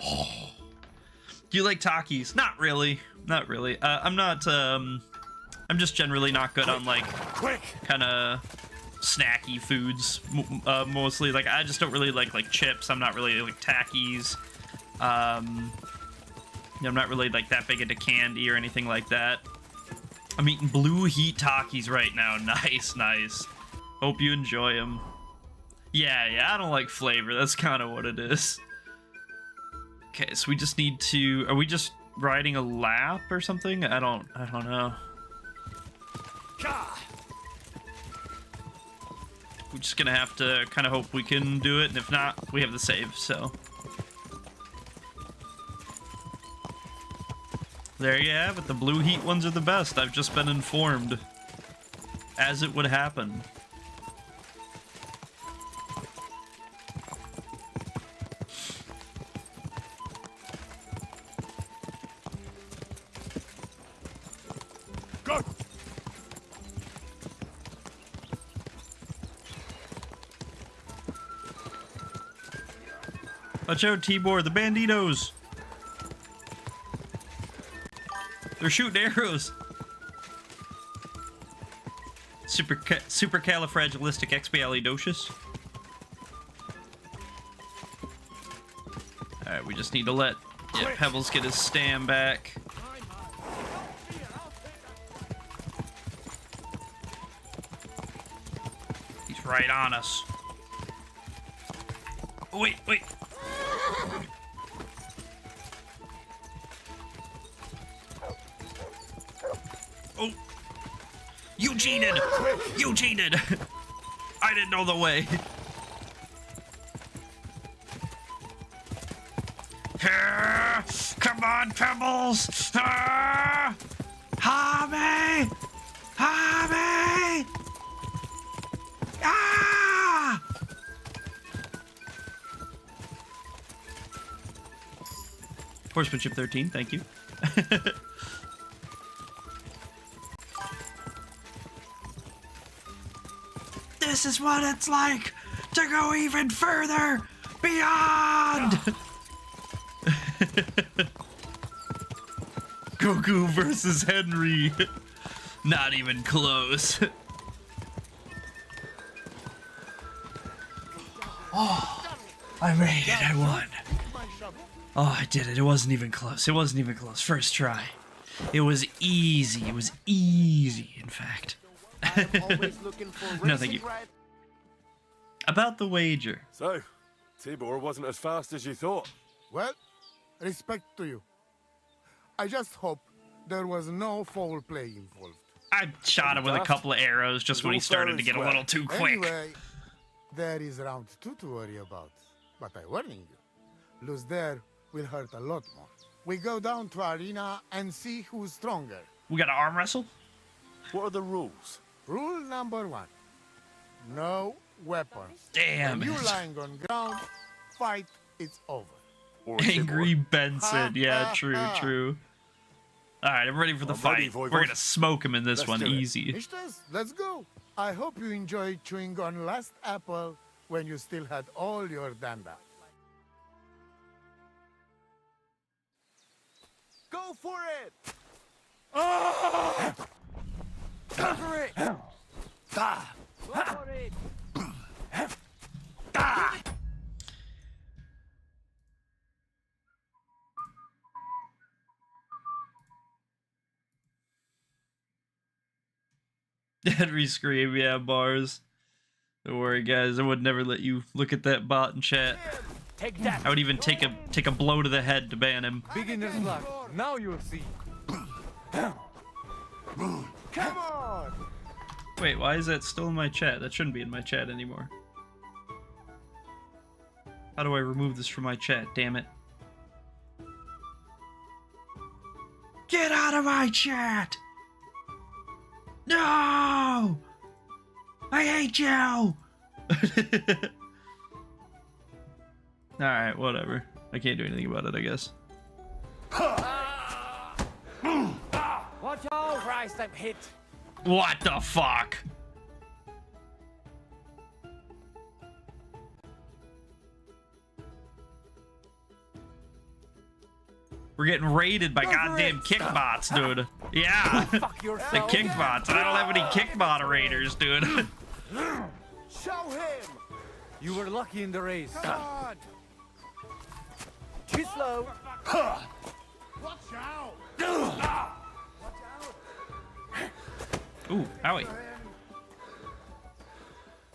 Oh. Do you like Takis? Not really. Not really. I'm not, I'm just generally not good on, like, kind of snacky foods, mostly. Like, I just don't really like chips. I'm not really, like, Takis. I'm not really, like, that big into candy or anything like that. I'm eating Blue Heat Takis right now. Nice, nice. Hope you enjoy them. Yeah, I don't like flavor. That's kind of what it is. Okay, so we just need to... Are we just riding a lap or something? I don't know. We're just gonna have to kind of hope we can do it, and if not, we have the save, so... There you have it. The Blue Heat ones are the best. I've just been informed. As it would happen. Go! Watch out, Tibor, the banditos! They're shooting arrows! Supercalifragilisticexpialidocious. Alright, we just need to let Pebbles get his stam back. He's right on us. Oh, wait. Oh. You cheated! You cheated! I didn't know the way. Come on, Pebbles! Hobby! Hobby! Ah! Horsemanship 13, thank you. This is what it's like to go even further beyond! Goku versus Henry. Not even close. Oh, I made it, I won. Oh, I did it. It wasn't even close. It wasn't even close. First try. It was easy. It was easy, in fact. No, thank you. About the wager. So, Tibor wasn't as fast as you thought. Well, respect to you. I just hope there was no foul play involved. I shot him with a couple of arrows just when he started to get a little too quick. Anyway, there is round 2 to worry about. But I'm warning you, lose there will hurt a lot more. We go down to arena and see who's stronger. We got to arm wrestle? What are the rules? Rule number 1, no weapons. Damn when it. you lying on ground, fight, it's over. Or Angry Tibor? Benson. Yeah, true. Alright, I'm ready for the I'm fight. ready, Voivod. We're gonna smoke him in this Let's one, do it. easy. Mistress, let's go. I hope you enjoyed chewing on last apple when you still had all your danda. Go for it! Go for it! Go for it! Henry scream, yeah, bars. Don't worry, guys. I would never let you look at that bot in chat. Take that. I would even take a blow to the head to ban him. Beginner's luck. Now you'll see. Come on! Wait, why is that still in my chat? That shouldn't be in my chat anymore. How do I remove this from my chat? Damn it. Get out of my chat! No! I hate you! Alright, whatever. I can't do anything about it, I guess. Watch out! Christ, I'm hit. What the fuck? We're getting raided by goddamn kickbots, dude. Yeah. Fuck The yourself. kickbots. And I don't have any kick moderators, dude. Show him! You were lucky in the race. Come on! Too slow. Watch out! Ooh, owie.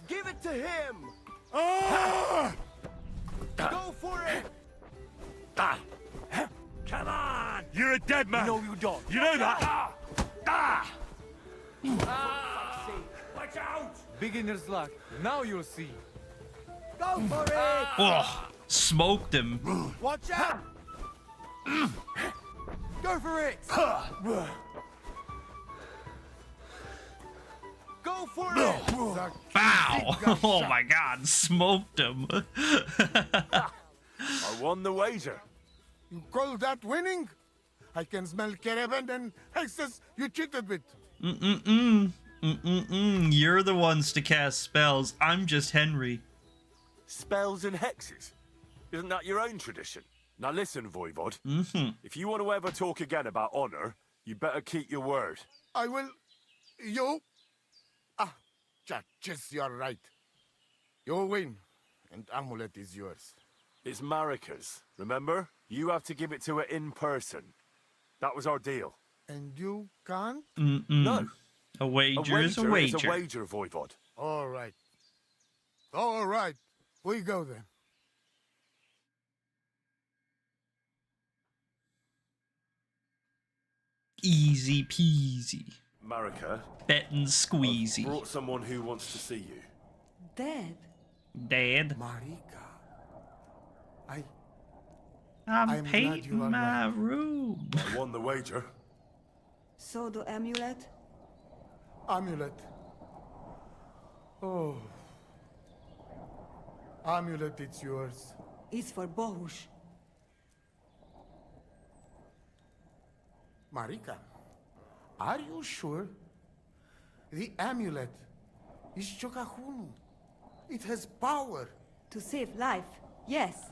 Give it to him! Go for it! Come on! You're a dead man! No, you don't. You know that? Watch out! Beginner's luck. Now you'll see. Go for it! Oh, smoked him. Watch out! Go for it! Go for it! Bow. Oh my god, smoked him. I won the wager. You call that winning? I can smell caravan and hexes you cheated with. You're the ones to cast spells. I'm just Henry. Spells and hexes. Isn't that your own tradition? Now listen, Voivod. If you want to ever talk again about honor, you better keep your word. I will... You... Just you're right. You win, and amulet is yours. It's Marika's, remember? You have to give it to her in person. That was our deal. And you can't? No. A wager is a wager. Is a wager, Voivod. All right. All right. We go then. Easy peasy. Marika, Bettin' squeezy. brought someone who wants to see you. Dad, Dad, Marika. I'm I'm glad painting you are my right. room. I won the wager. so the amulet? Amulet. Oh. Amulet, it's yours. Is for Bohush. Marika, are you sure? The amulet is Chokahunu. It has power. To save life, yes.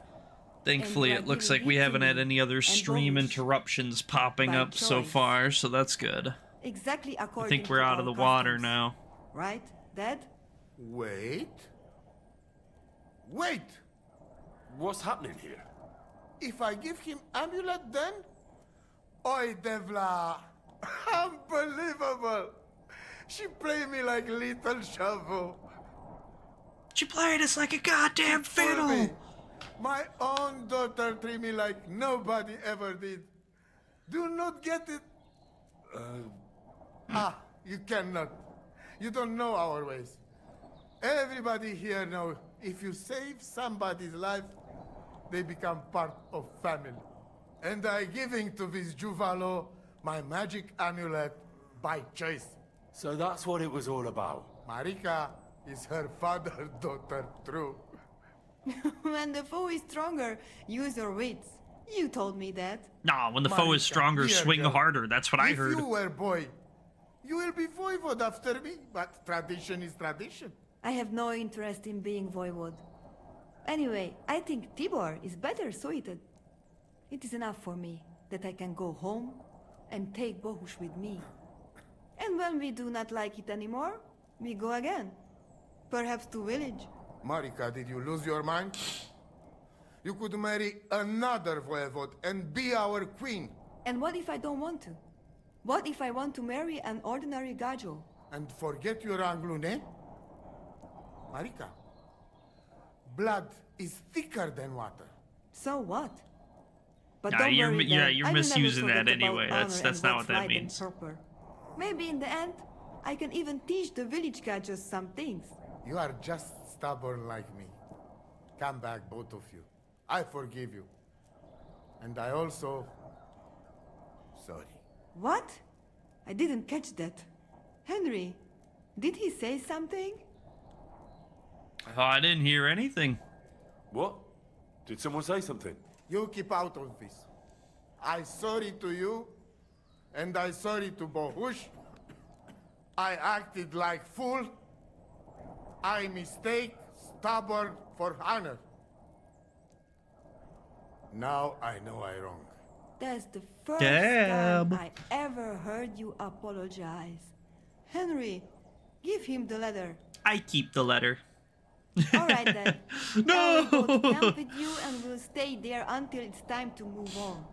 Thankfully, And it looks giving like we it to haven't had me any other and stream Bohush interruptions popping by up so choice. far, so that's good. Exactly I according think we're to out of our the water customs. now. Right, Dad? Wait. Wait! What's happening here? If I give him amulet then? Oi, Devla! Unbelievable! She played me like little shovel. She played us like a goddamn For fiddle! me. My own daughter treat me like nobody ever did. Do not get it. You cannot. You don't know our ways. Everybody here know if you save somebody's life, they become part of family. And I giving to this Juvalo my magic amulet by choice. So that's what it was all about. Marika is her father's daughter, true. When the foe is stronger, use your wits. You told me that. Nah, when the foe is Marika, stronger, dear swing girl, harder. That's what I if heard. you were boy, you will be voivod after me, but tradition is tradition. I have no interest in being voivod. Anyway, I think Tibor is better suited. It is enough for me that I can go home and take Bohush with me. And when we do not like it anymore, we go again. Perhaps to village. Marika, did you lose your mind? You could marry another voivod and be our queen. And what if I don't want to? What if I want to marry an ordinary Gajo? and forget your Anglo name? Marika, blood is thicker than water. So what? But Nah, don't you're worry, yeah, Dad. you're I will never misusing that forget about anyway. That's honor and not what what's that right and means. proper. Maybe in the end, I can even teach the village catchers some things. You are just stubborn like me. Come back, both of you. I forgive you. And I also... sorry. What? I didn't catch that. Henry, did he say something? Oh, I didn't hear anything. What? Did someone say something? You keep out of this. I sorry to you, and I sorry to Bohush. I acted like fool. I mistake, stubborn for honor. Now I know I wrong. That's the first Damn. time I ever heard you apologize. Henry, give him the letter. I keep the letter. All right then. No! I will go to camp with you and we'll stay there until it's time to move on.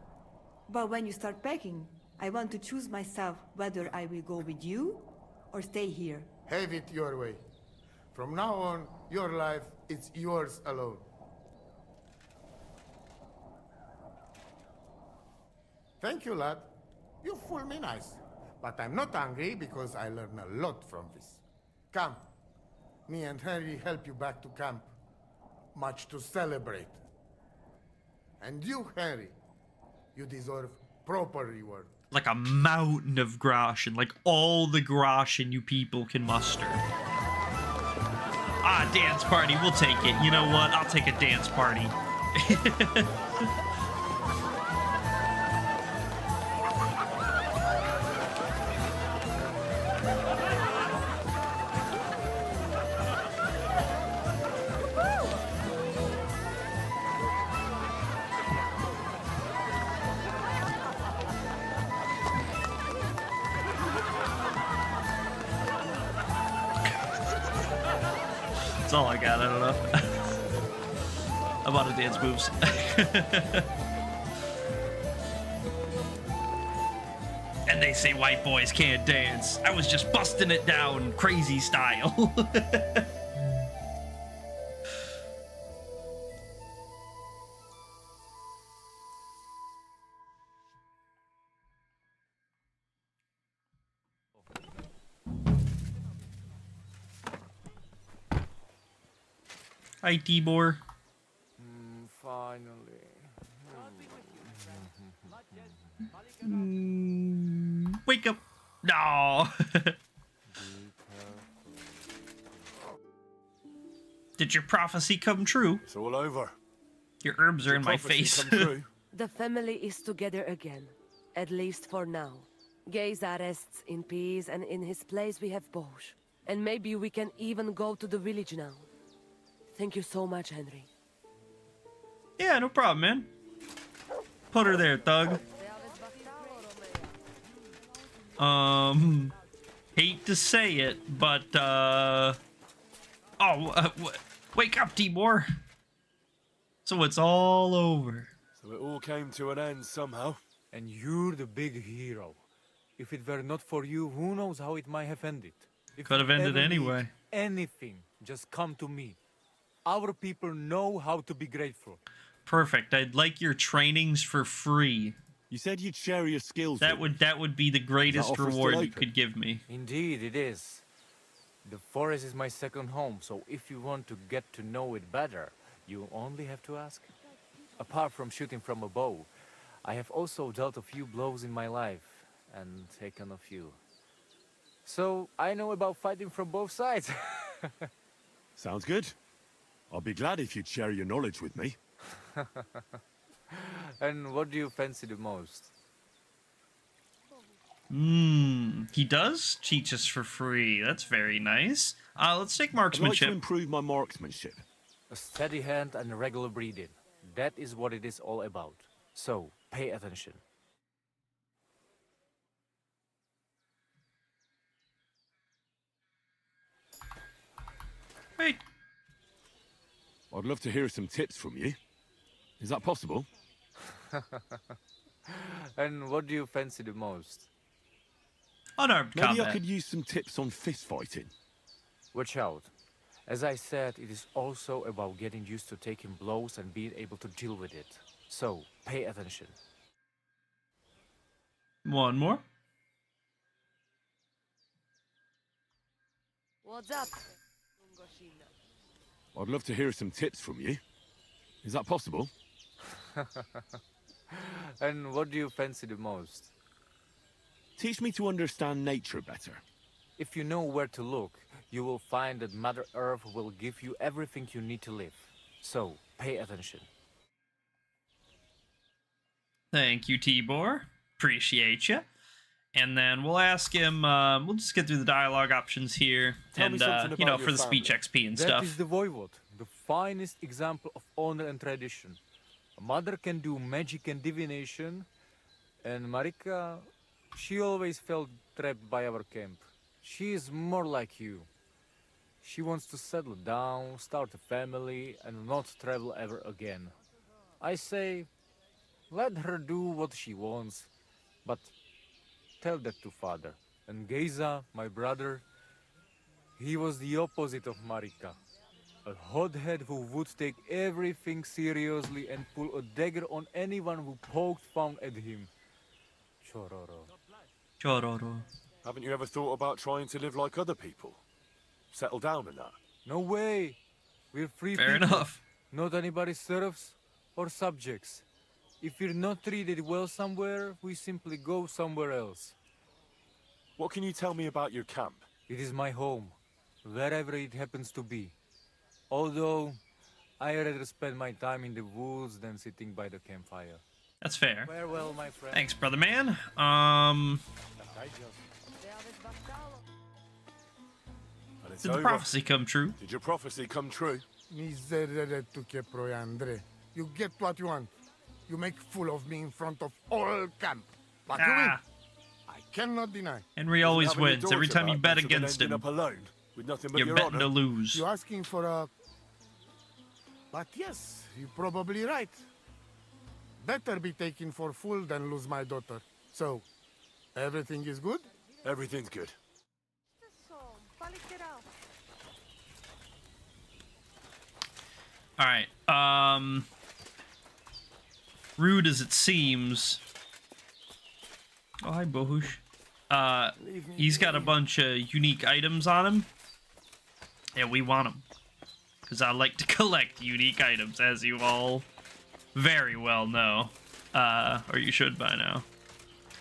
But when you start packing, I want to choose myself whether I will go with you or stay here. Have it your way. From now on, your life is yours alone. Thank you, lad. You fool me nice. But I'm not angry because I learned a lot from this. Come. Me and Henry help you back to camp. Much to celebrate. And you, Henry, you deserve proper reward. Like a mountain of Groshen, like all the Groshen you people can muster. Ah, dance party, we'll take it. You know what? I'll take a dance party. That's all I got, I don't know. I'm out of dance moves. And they say white boys can't dance. I was just busting it down crazy style. Hi, Tibor. Finally. Wake up. No. Did your prophecy come true? It's all over. Your herbs are in my Prophecy face. come true. The family is together again, at least for now. Geza rests in peace, and in his place we have Bosch. And maybe we can even go to the village now. Thank you so much, Henry. Yeah, no problem, man. Put her there, thug. Hate to say it, but, wake up, Tibor. So it's all over. So it all came to an end somehow. And you're the big hero. If it were not for you, who knows how it might have ended. If Could have you ended ever need anyway. Anything, just come to me. Our people know how to be grateful. Perfect. I'd like your trainings for free. You said you'd share your skills. That would be the greatest offer still reward you open? could give me. Indeed, it is. The forest is my second home, so if you want to get to know it better, you only have to ask. Apart from shooting from a bow, I have also dealt a few blows in my life, and taken a few. So, I know about fighting from both sides. Sounds good. I'll be glad if you'd share your knowledge with me. And what do you fancy the most? He does teach us for free. That's very nice. Let's take I'd like marksmanship. to improve my marksmanship. A steady hand and a regular breathing. That is what it is all about. So, pay attention. Wait, I'd love to hear some tips from you. Is that possible? And what do you fancy the most? Unarmed Maybe combat. I could use some tips on fist fighting. Watch out. As I said, it is also about getting used to taking blows and being able to deal with it. So, pay attention. One more. What's up? I'd love to hear some tips from you. Is that possible? And what do you fancy the most? Teach me to understand nature better. If you know where to look, you will find that Mother Earth will give you everything you need to live. So, pay attention. Thank you, Tibor. Appreciate you. And then we'll ask him, we'll just get through the dialogue options here. Tell me and, something you know, about for your the speech XP and That stuff. is the Voivod, the finest example of honor and tradition. A mother can do magic and divination, and Marika, she always felt trapped by our camp. She is more like you. She wants to settle down, start a family, and not travel ever again. I say, let her do what she wants, but tell that to father. And Geza, my brother, he was the opposite of Marika. A hothead who would take everything seriously and pull a dagger on anyone who poked fun at him. Chororo. Chororo. Haven't you ever thought about trying to live like other people? Settle down in that? No way! We're free Fair people. enough. Not anybody's serfs or subjects. If we're not treated well somewhere, we simply go somewhere else. What can you tell me about your camp? It is my home, wherever it happens to be. Although, I rather spend my time in the woods than sitting by the campfire. That's fair. Farewell, my friend. Thanks, brother man. And it's Did the over. prophecy come true? Did your prophecy come true? Miserere tu che proiandre. You get what you want. You make fool of me in front of all camp. But you win. Ah, I cannot deny. Henry always Having your wins. Every daughter time you back bet better than against ending him, up alone with nothing but you're your betting honor. to lose. You're asking for a... But yes, you're probably right. Better be taken for fool than lose my daughter. So, everything is good? Everything's good. All right. Rude as it seems. Oh, hi, Bohush. He's got a bunch of unique items on him. And we want them. Because I like to collect unique items, as you all very well know. Or you should by now.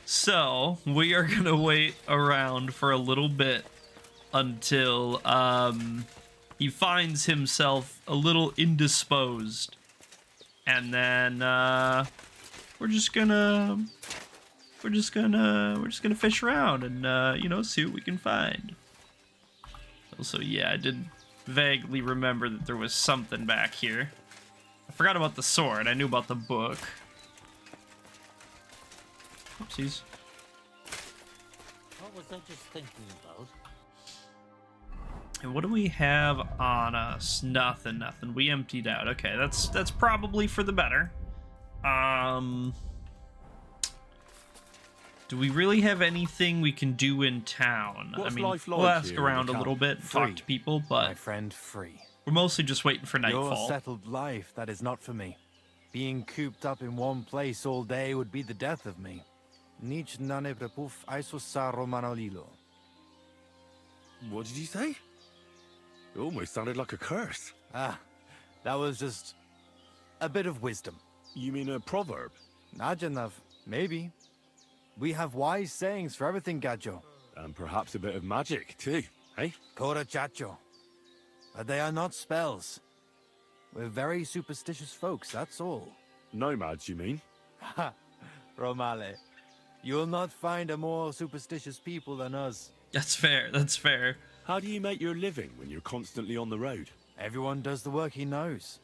So, we are going to wait around for a little bit until he finds himself a little indisposed. And then we're just gonna fish around and you know, see what we can find. Also, yeah, I did vaguely remember that there was something back here. I forgot about the sword. I knew about the book. Oopsies. What was I just thinking about? And what do we have on us? Nothing, nothing. We emptied out. Okay, that's probably for the better. Do we really have anything we can do in town? What's I mean, life like we'll ask here in around the a little camp? bit, and Free, talk to people, my but friend, free. we're mostly just waiting for Your nightfall. settled life, that is not for me. Being cooped up in one place all day would be the death of me. Nic nane prepuf aisos romanolilo. What did you say? It almost sounded like a curse. Ah, that was just a bit of wisdom. You mean a proverb? Najanav, maybe. We have wise sayings for everything, Gajo. And perhaps a bit of magic, too, eh? Kora chacho. But they are not spells. We're very superstitious folks, that's all. Nomads, you mean? Ha! Romale. You'll not find a more superstitious people than us. That's fair, that's fair. How do you make your living when you're constantly on the road? Everyone does the work he knows.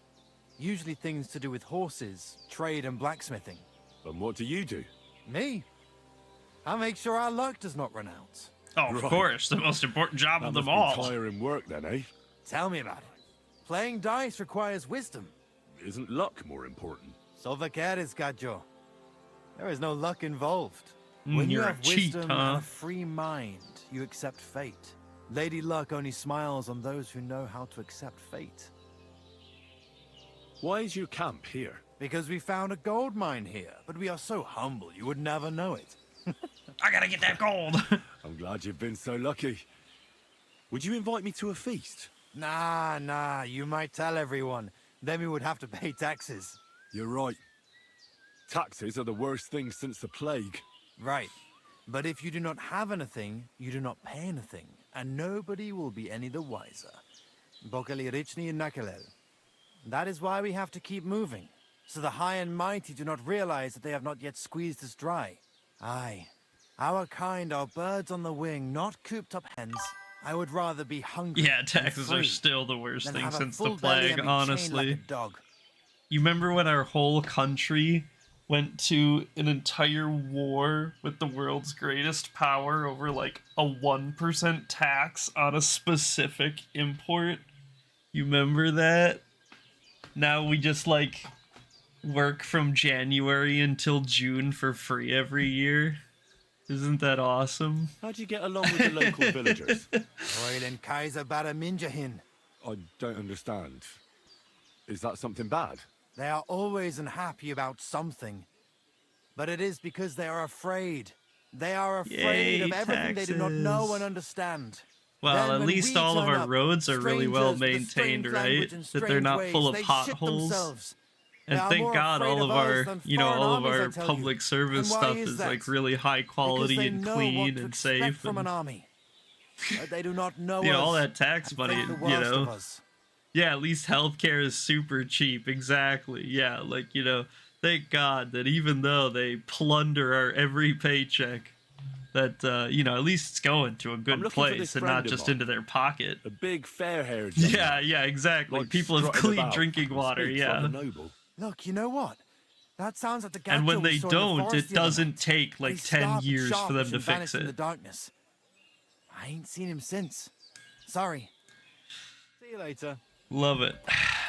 Usually things to do with horses, trade and blacksmithing. And what do you do? Me? I make sure our luck does not run out. Oh, of Right. course, the most important job That of them must be all. tiring work then, eh? Tell me about it. Playing dice requires wisdom. Isn't luck more important? Solva queres, Gajo. There is no luck involved. When you You're a have cheat, wisdom huh? and a free mind, you accept fate. Lady Luck only smiles on those who know how to accept fate. Why is your camp here? Because we found a gold mine here, but we are so humble you would never know it. I gotta get that gold. I'm glad you've been so lucky. Would you invite me to a feast? Nah, you might tell everyone. Then we would have to pay taxes. You're right. Taxes are the worst thing since the plague. Right. But if you do not have anything, you do not pay anything, and nobody will be any the wiser. Bokali Richni Nakalel. That is why we have to keep moving, so the high and mighty do not realize that they have not yet squeezed us dry. Aye. Our kind are birds on the wing, not cooped up hens. I would rather be hungry. Yeah, and taxes are free still the worst than thing have a since the full belly plague, and be chained honestly. like a dog. You remember when our whole country went to an entire war with the world's greatest power over like a 1% tax on a specific import? You remember that? Now we just like work from January until June for free every year. Isn't that awesome? How do you get along with the local villagers? Royal and Kaiser Baraminjahin. I don't understand. Is that something bad? They are always unhappy about something. But it is because they are afraid. They are afraid Yay, of everything they do not know taxes. and understand. Well, Then at when least we all of turn our up, roads are really well strangers with a strange maintained, right? language and That they're strange not full of ways, they shit potholes. themselves. And They are thank more God afraid all of of us our, than you know, foreign all of armies, I our tell you. public service And why stuff is is that? like really high Because quality they and know clean what to and expect safe. from an And, army. But they do not know you know, all us that tax and money, think the you worst of know. us. Yeah, at least healthcare is super cheap. Exactly. Yeah, like, you know, thank God that even though they plunder our every paycheck, that, you know, at least it's going to a good looking for place this and friend not of just mine. into their pocket. A big fair-haired Yeah, exactly. Like People have strutting clean about drinking and water, speaks yeah. like a noble. Look, you know what? That sounds like the And when Gato we they saw in the don't, forest it the other doesn't night. take like He 10 stopped years for sharpish them to and vanished fix in the it. darkness. I ain't seen him since. Sorry. See you later. Love it.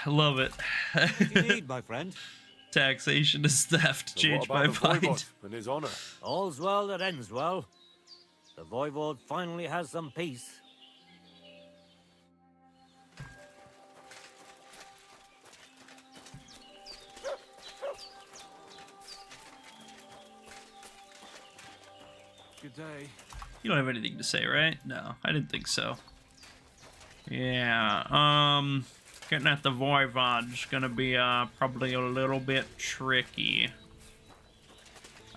Love it. What do you need, my friend? Taxation is theft. So Change what my about the mind. Voivod and his honor? All's well that ends well. The Voivod finally has some peace. Good day. You don't have anything to say, right? No, I didn't think so. Yeah, getting at the Voivod's gonna be, probably a little bit tricky.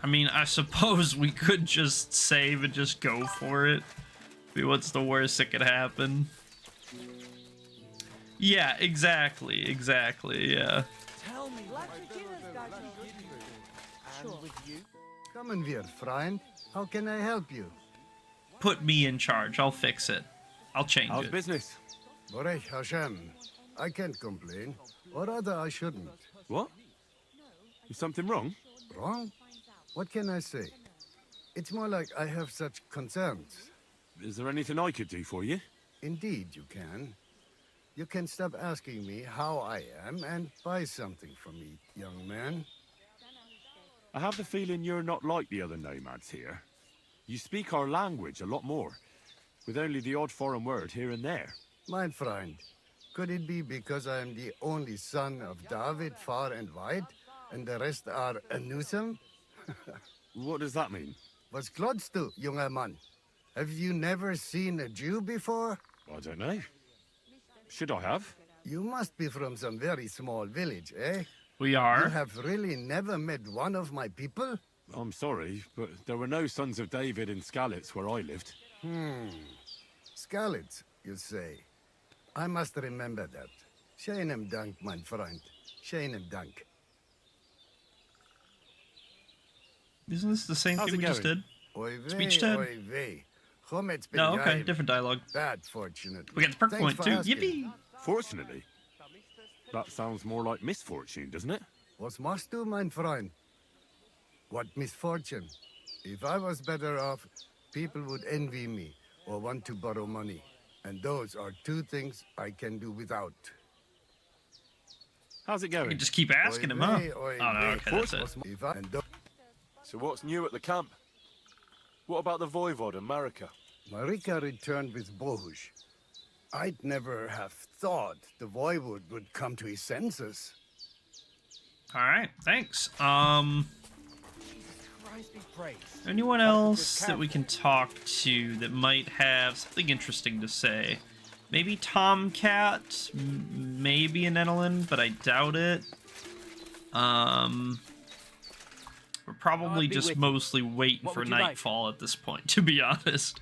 I mean, I suppose we could just save and just go for it. I mean, what's the worst that could happen? Yeah, exactly, yeah. Tell me. Sure. Come here, friend. How can I help you? Put me in charge, I'll fix it. I'll change How's it. business? Borech Hashem. I can't complain. Or rather, I shouldn't. What? Is something wrong? Wrong? What can I say? It's more like I have such concerns. Is there anything I could do for you? Indeed, you can. You can stop asking me how I am and buy something from me, young man. I have the feeling you're not like the other nomads here. You speak our language a lot more, with only the odd foreign word here and there. My friend, could it be because I am the only son of David far and wide, and the rest are Anusam? What does that mean? Was klotst du, junger Mann? Have you never seen a Jew before? I don't know. Should I have? You must be from some very small village, eh? We You are. have really never met one of my people? I'm sorry, but there were no sons of David in Skalitz where I lived. Skalitz, you say? I must remember that. Sheinem Dank, mein Freund. Sheinem Dank. Isn't this the same How's thing it we just going? did? Oy vey, Speech time. oy vey. Chometz No, okay, bin different dialogue. Bad, fortunately. We got the perk Thanks point for too. asking. Yippee! Fortunately. That sounds more like misfortune, doesn't it? Was machst du, mein Freund? What misfortune? If I was better off, people would envy me or want to borrow money. And those are two things I can do without. How's it You going? can just keep asking him, huh? Oy Oh no, vey. okay, that's it. Was- if I- and tho- So what's new at the camp? What about the Voivod and Marika? Marika returned with Bohuj. I'd never have thought the Voivod would come to his senses. Alright, thanks. Christ be praised. Anyone else that we can talk to that might have something interesting to say? Maybe Tomcat, maybe an Enelin, but I doubt it. We're probably just mostly waiting for nightfall at this point, to be honest.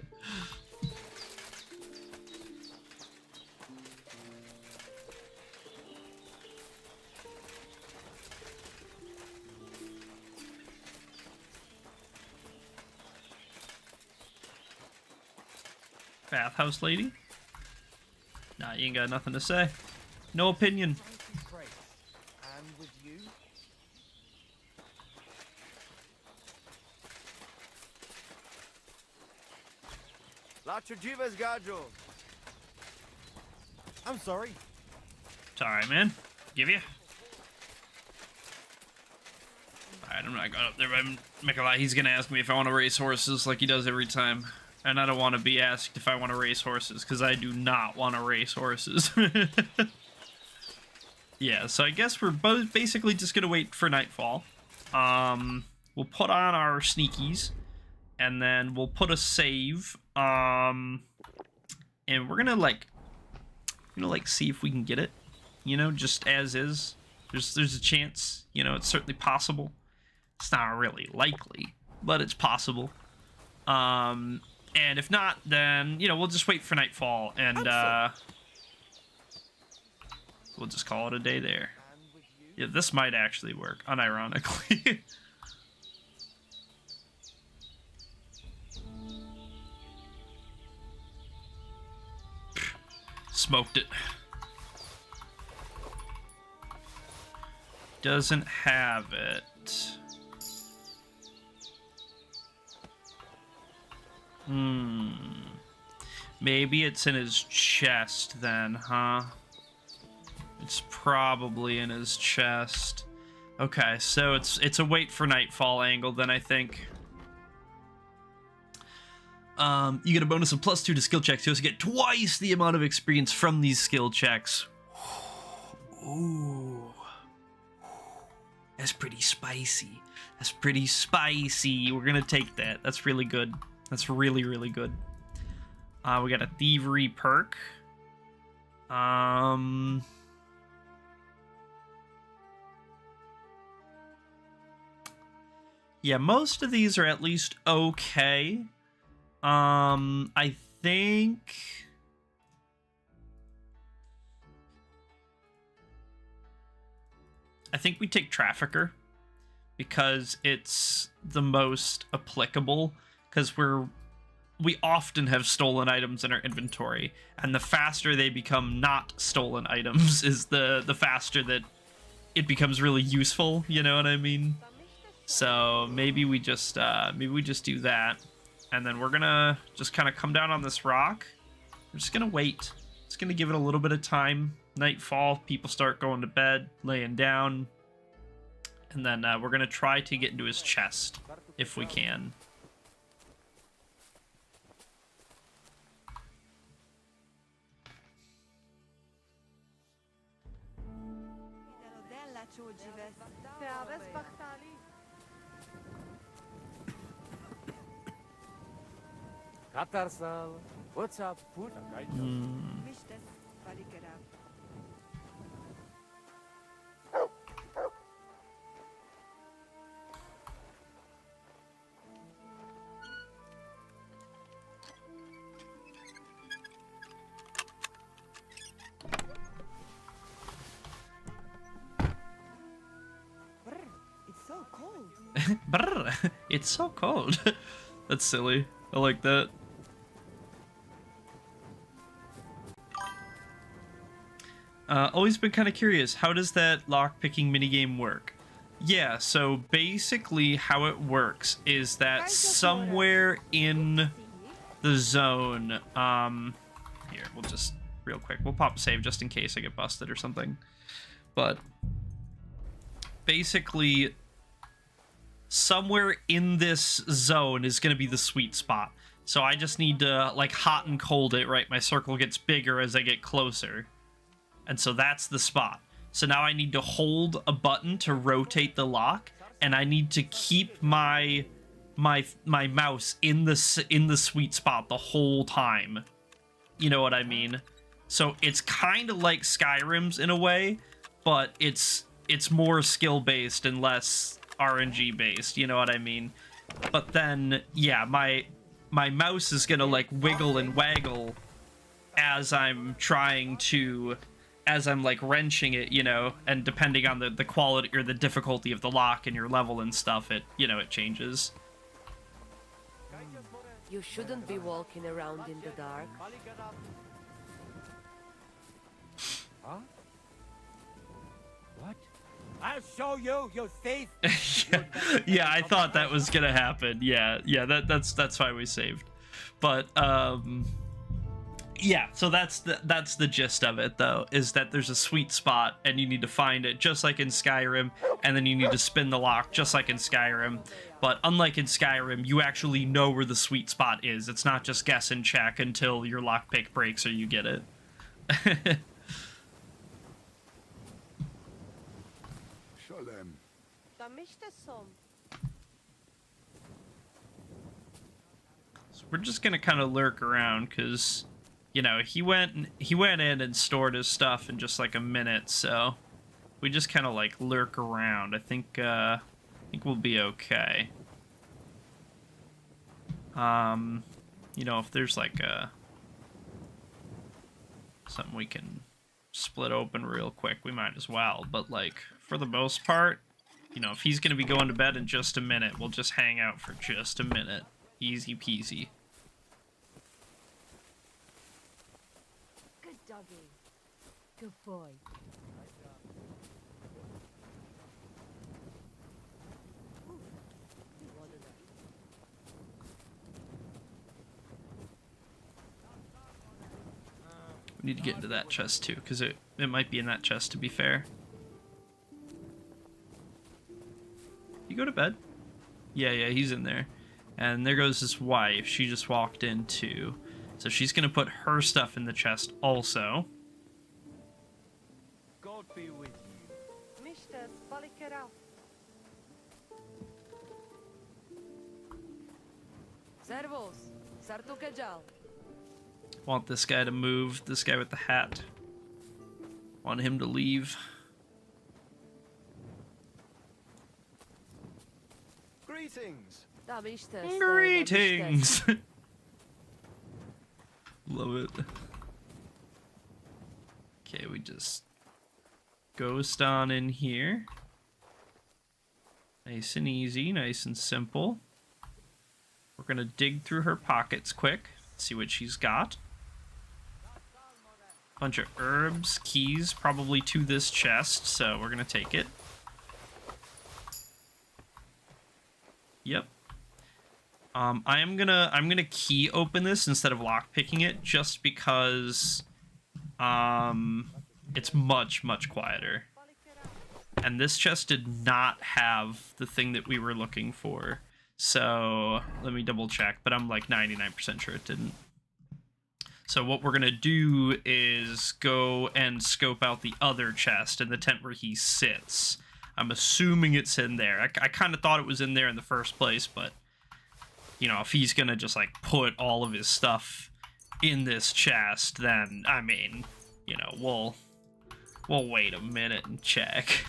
Bathhouse lady? Nah, you ain't got nothing to say. No opinion. And with you? Latrajivas Gajo. I'm sorry. It's alright, man. Give you. Alright, I'm not going up there, but Mikolai, he's gonna ask me if I want to race horses like he does every time. And I don't want to be asked if I want to race horses, because I do not want to race horses. Yeah, so I guess we're both basically just going to wait for nightfall. We'll put on our sneakies, and then we'll put a save. And we're going to, see if we can get it. You know, just as is. There's a chance. You know, it's certainly possible. It's not really likely, but it's possible. And if not, then, you know, we'll just wait for nightfall, and, we'll just call it a day there. Yeah, this might actually work, unironically. Smoked it. Doesn't have it. Maybe it's in his chest then, huh? It's probably in his chest. Okay, so it's a wait for nightfall angle then, I think. You get a bonus of +2 to skill checks. You also get twice the amount of experience from these skill checks. Ooh. That's pretty spicy. That's pretty spicy. We're gonna take that. That's really good. That's really, really good. We got a thievery perk. Yeah, most of these are at least okay. I think we take Trafficker because it's the most applicable, because we often have stolen items in our inventory, and the faster they become not stolen items is the faster that it becomes really useful, you know what I mean? So maybe we just do that, and then we're gonna just kind of come down on this rock. We're just gonna wait. Just gonna give it a little bit of time. Nightfall, people start going to bed, laying down, and then we're gonna try to get into his chest if we can. Katarsal, what's up? Put It's so cold. Brr, it's so cold. That's silly. I like that. Always been kind of curious, how does that lockpicking minigame work? Yeah, so basically how it works is that somewhere in the zone, here, we'll just, real quick, we'll pop save just in case I get busted or something. But basically, somewhere in this zone is going to be the sweet spot. So I just need to, like, hot and cold it, right? My circle gets bigger as I get closer. And so that's the spot. So now I need to hold a button to rotate the lock, and I need to keep my mouse in the sweet spot the whole time. You know what I mean? So it's kind of like Skyrim's in a way, but it's more skill-based and less RNG-based, you know what I mean? But then, yeah, my mouse is gonna, like, wiggle and waggle as I'm trying to... as I'm, like, wrenching it, you know, and depending on the quality or the difficulty of the lock and your level and stuff, it, you know, it changes. You shouldn't be walking around in the dark. Huh? What? I'll show you, you thief! Yeah, I thought that was gonna happen. Yeah, that's why we saved. But, yeah, so that's the gist of it, though, is that there's a sweet spot, and you need to find it, just like in Skyrim, and then you need to spin the lock, just like in Skyrim. But unlike in Skyrim, you actually know where the sweet spot is. It's not just guess and check until your lockpick breaks or you get it. Shalem. So we're just gonna kind of lurk around, because... you know, he went in and stored his stuff in just like a minute, so we just kind of like lurk around. I think we'll be okay. You know, if there's like something we can split open real quick, we might as well. But like for the most part, you know, if he's gonna be going to bed in just a minute, we'll just hang out for just a minute. Easy peasy. Doggy. Good boy. We need to get into that chest too, because it might be in that chest, to be fair. You go to bed? Yeah, he's in there. And there goes his wife. She just walked in too. So she's gonna put her stuff in the chest also. God be with you. Servus, Sartukejal. Want this guy to move, this guy with the hat. Want him to leave. Greetings. Greetings. Love it. Okay, we just ghost on in here. Nice and easy, nice and simple. We're gonna dig through her pockets quick, see what she's got. Bunch of herbs, keys, probably to this chest, so we're gonna take it. Yep. I'm gonna key open this instead of lock picking it, just because it's much quieter. And this chest did not have the thing that we were looking for. So let me double check, but I'm like 99% sure it didn't. So what we're gonna do is go and scope out the other chest in the tent where he sits. I'm assuming it's in there. I kind of thought it was in there in the first place, but you know, if he's gonna just like put all of his stuff in this chest, then I mean, you know, we'll wait a minute and check.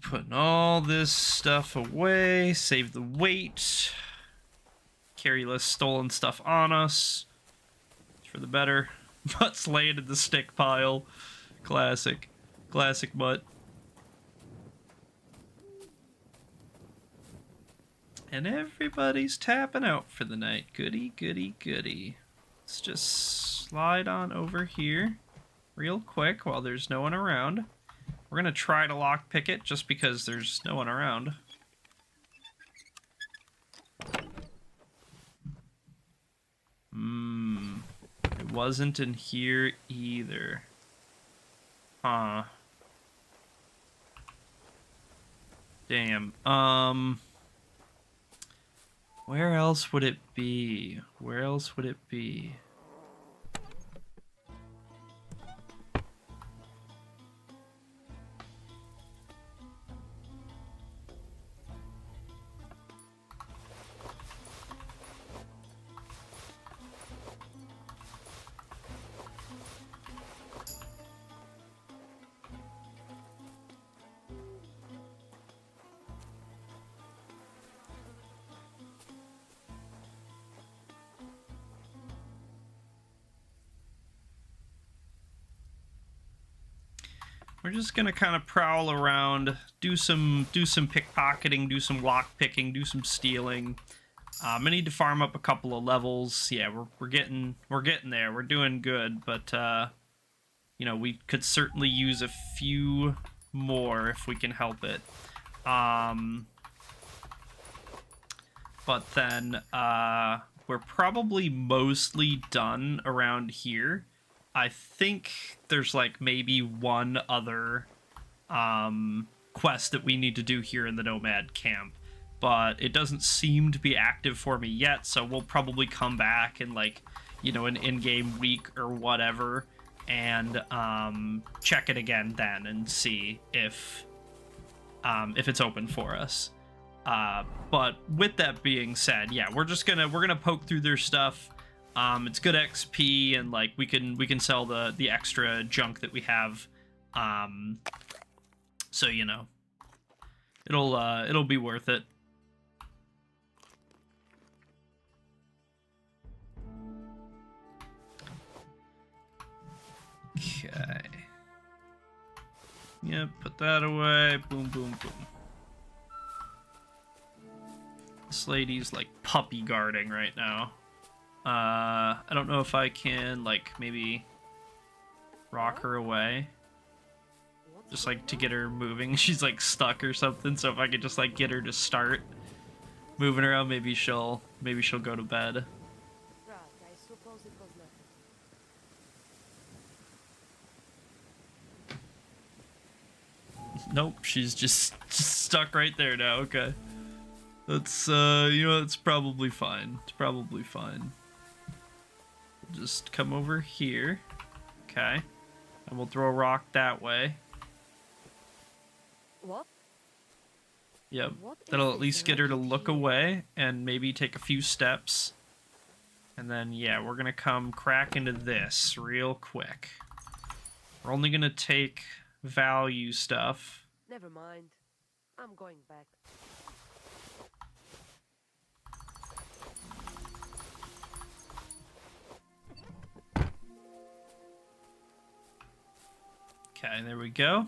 Putting all this stuff away, save the weight, carry less stolen stuff on us. It's for the better. Mutt's laying in the stick pile. Classic. Classic Mutt. And everybody's tapping out for the night. Goody, goody, goody. Let's just slide on over here real quick while there's no one around. We're gonna try to lockpick it just because there's no one around. It wasn't in here either. Huh. Damn. Where else would it be? Where else would it be? We're just gonna kind of prowl around, do some pickpocketing, do some lockpicking, do some stealing. I need to farm up a couple of levels. Yeah, we're getting there. We're doing good, but you know, we could certainly use a few more if we can help it. But then we're probably mostly done around here. I think there's like maybe one other quest that we need to do here in the Nomad camp, but it doesn't seem to be active for me yet, so we'll probably come back in like, you know, an in-game week or whatever and check it again then and see if it's open for us. But with that being said, yeah, we're gonna poke through their stuff. It's good XP, and like we can sell the extra junk that we have. So you know, it'll be worth it. Okay. Yeah, put that away. Boom, boom, boom. This lady's like puppy guarding right now. I don't know if I can, like, maybe rock her away. Just, like, to get her moving. She's, like, stuck or something, so if I could just, like, get her to start moving around, maybe she'll go to bed. Nope, she's just stuck right there now, okay. That's, you know, it's probably fine. It's probably fine. Just come over here. Okay. And we'll throw a rock that way. What? Yep. That'll at least get her to look away and maybe take a few steps. And then, yeah, we're gonna come crack into this real quick. We're only gonna take value stuff. Never mind. I'm going back. Okay, there we go.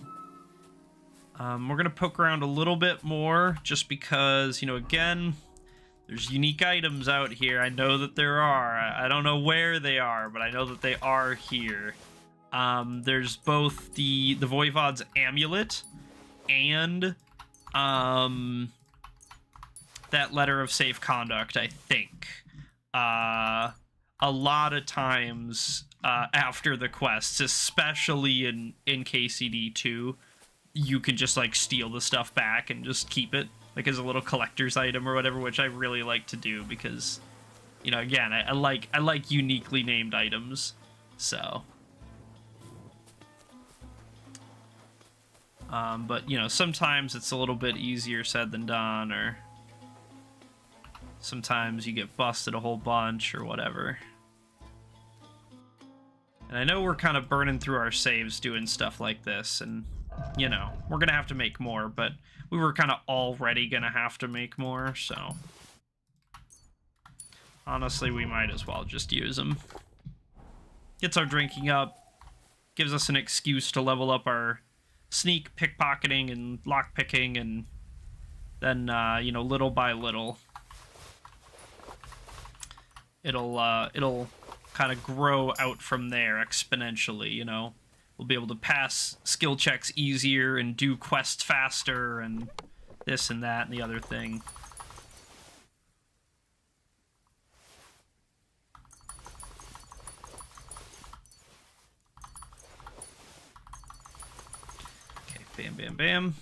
We're going to poke around a little bit more just because, you know, again, there's unique items out here. I know that there are. I don't know where they are, but I know that they are here. There's both the Voivod's Amulet and that Letter of Safe Conduct, I think. A lot of times after the quests, especially in KCD2, you can just like steal the stuff back and just keep it like as a little collector's item or whatever, which I really like to do because, you know, again, I like uniquely named items. So but you know, sometimes it's a little bit easier said than done, or sometimes you get busted a whole bunch or whatever. And I know we're kind of burning through our saves doing stuff like this, and, you know, we're going to have to make more, but we were kind of already going to have to make more, so honestly, we might as well just use them. Gets our drinking up, gives us an excuse to level up our sneak, pickpocketing, and lockpicking, and then, you know, little by little, it'll kind of grow out from there exponentially, you know. We'll be able to pass skill checks easier and do quests faster and this and that and the other thing. Okay, bam, bam, bam.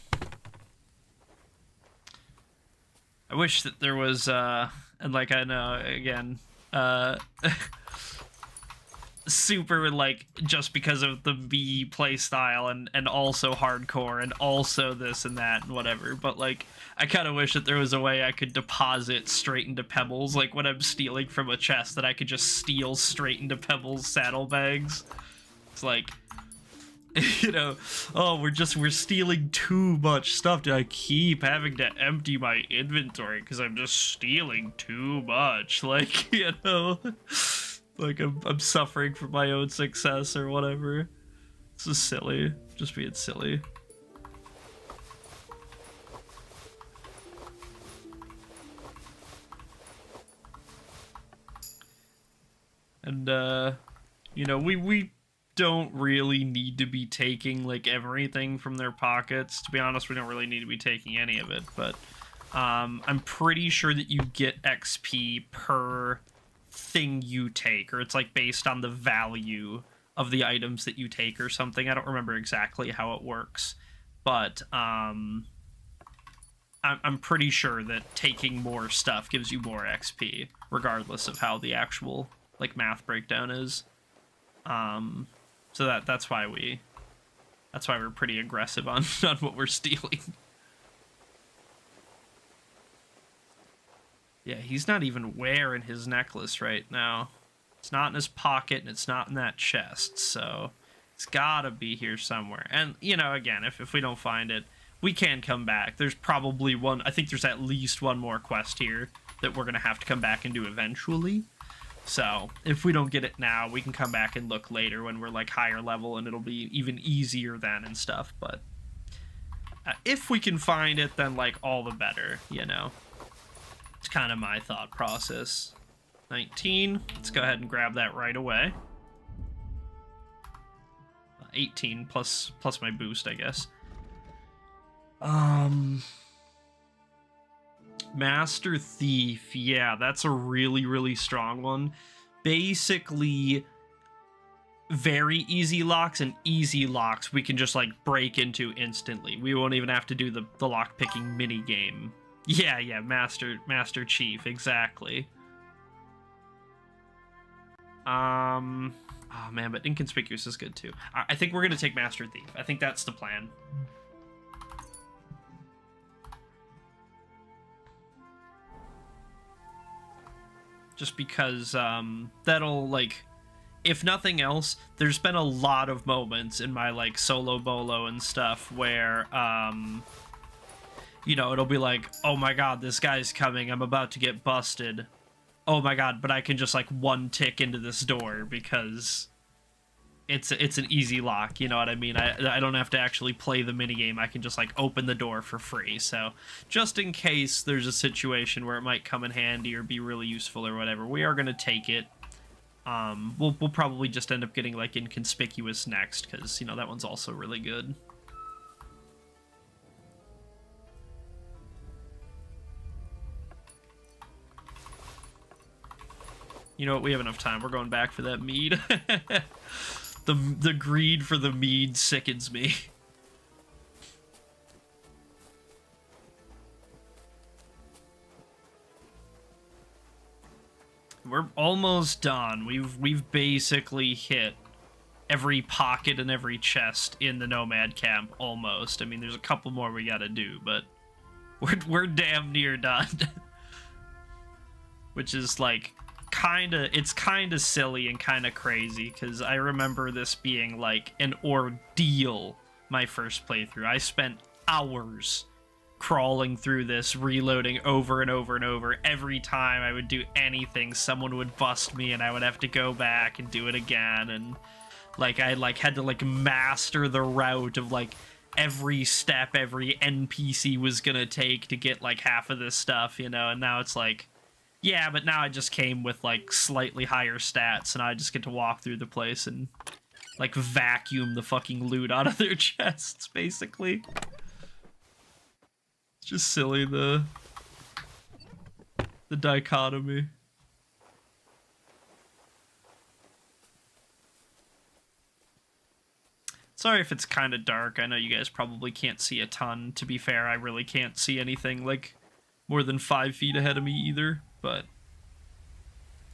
I wish that there was, and like I know, again, super, like, just because of the B playstyle and also hardcore and also this and that and whatever, but like, I kind of wish that there was a way I could deposit straight into Pebbles, like when I'm stealing from a chest, that I could just steal straight into Pebbles saddlebags. It's like, you know, oh, we're stealing too much stuff. I keep having to empty my inventory because I'm just stealing too much. Like, you know, like I'm suffering from my own success or whatever. This is silly. Just being silly. And, you know, we don't really need to be taking, like, everything from their pockets. To be honest, we don't really need to be taking any of it, but I'm pretty sure that you get XP per thing you take, or it's, like, based on the value of the items that you take or something. I don't remember exactly how it works, but I'm pretty sure that taking more stuff gives you more XP, regardless of how the actual, like, math breakdown is. So that's why we're pretty aggressive on what we're stealing. Yeah, he's not even wearing his necklace right now. It's not in his pocket and it's not in that chest, so it's gotta be here somewhere. And, you know, again, if we don't find it, we can come back. There's probably one, I think there's at least one more quest here that we're gonna have to come back and do eventually. So, if we don't get it now, we can come back and look later when we're, like, higher level, and it'll be even easier then and stuff, but if we can find it, then, like, all the better, you know? It's kind of my thought process. 19, let's go ahead and grab that right away. 18 plus my boost, I guess. Master Thief, yeah, that's a really, really strong one. Basically, very easy locks and easy locks we can just, like, break into instantly. We won't even have to do the lock-picking mini-game. Yeah, Master Chief, exactly. Oh man, but Inconspicuous is good too. I think we're gonna take Master Thief. I think that's the plan. Just because that'll, like, if nothing else, there's been a lot of moments in my, like, solo bolo and stuff where you know, it'll be like, oh my god, this guy's coming, I'm about to get busted. Oh my god, but I can just, like, one tick into this door because it's an easy lock, you know what I mean? I don't have to actually play the minigame, I can just, like, open the door for free. So, just in case there's a situation where it might come in handy or be really useful or whatever, we are going to take it. We'll probably just end up getting, like, Inconspicuous next, because, you know, that one's also really good. You know what, we have enough time. We're going back for that mead. The greed for the mead sickens me. We're almost done. We've basically hit every pocket and every chest in the Nomad camp, almost. I mean, there's a couple more we gotta do, but we're damn near done. Which is, like, it's kind of silly and kind of crazy, because I remember this being, like, an ordeal my first playthrough. I spent hours crawling through this, reloading over and over and over. Every time I would do anything, someone would bust me and I would have to go back and do it again. And, like, I, like, had to, like, master the route of, like, every step every NPC was gonna take to get, like, half of this stuff, you know? And now it's like, Yeah, but now I just came with, like, slightly higher stats, and I just get to walk through the place and, like, vacuum the fucking loot out of their chests, basically. It's just silly, the dichotomy. Sorry if it's kind of dark. I know you guys probably can't see a ton. To be fair, I really can't see anything, like, more than 5 feet ahead of me either. But,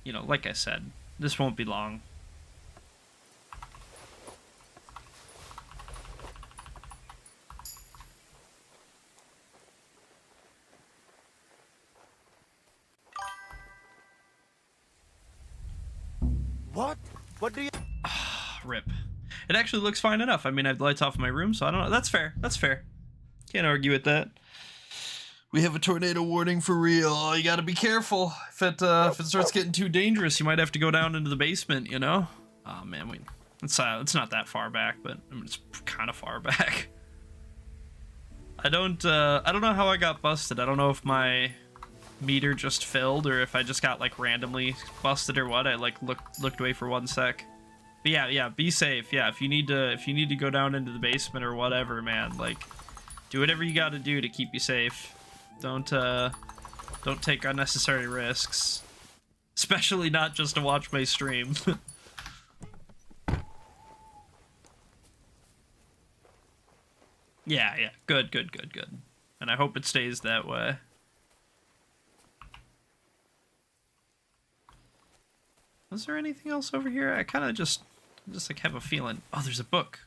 you know, like I said, this won't be long. What? What do you... Rip. It actually looks fine enough. I mean, I have the lights off in my room, so I don't know. That's fair. That's fair. Can't argue with that. We have a tornado warning for real. Oh, you gotta be careful. If it starts getting too dangerous, you might have to go down into the basement, you know? Oh, man, it's not that far back, but I mean, it's kind of far back. I don't know how I got busted. I don't know if my meter just filled or if I just got, like, randomly busted or what. I, like, looked away for 1 sec. But yeah, be safe. Yeah, if you need to go down into the basement or whatever, man, like, do whatever you gotta do to keep you safe. Don't take unnecessary risks. Especially not just to watch my stream. Yeah, good. And I hope it stays that way. Was there anything else over here? I kind of just like have a feeling. Oh, there's a book.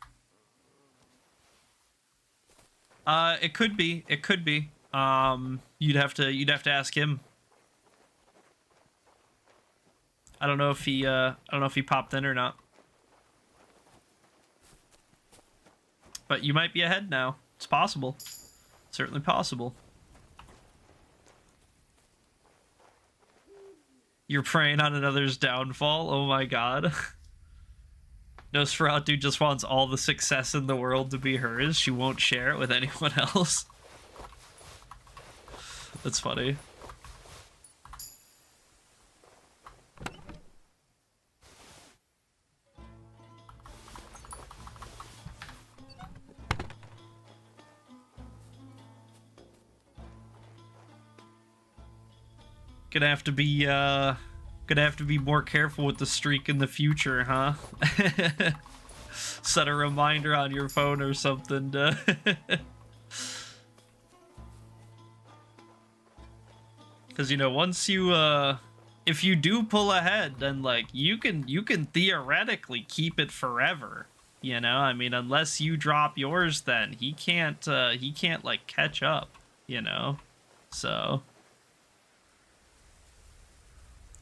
It could be. You'd have to ask him. I don't know if he popped in or not. But you might be ahead now. It's possible. Certainly possible. You're preying on another's downfall? Oh my god. Nosferatu just wants all the success in the world to be hers. She won't share it with anyone else. That's funny. Gonna have to be more careful with the streak in the future, huh? Set a reminder on your phone or something to because, you know, once you if you do pull ahead, then, like, you can theoretically keep it forever, you know? I mean, unless you drop yours, then he can't like catch up, you know? So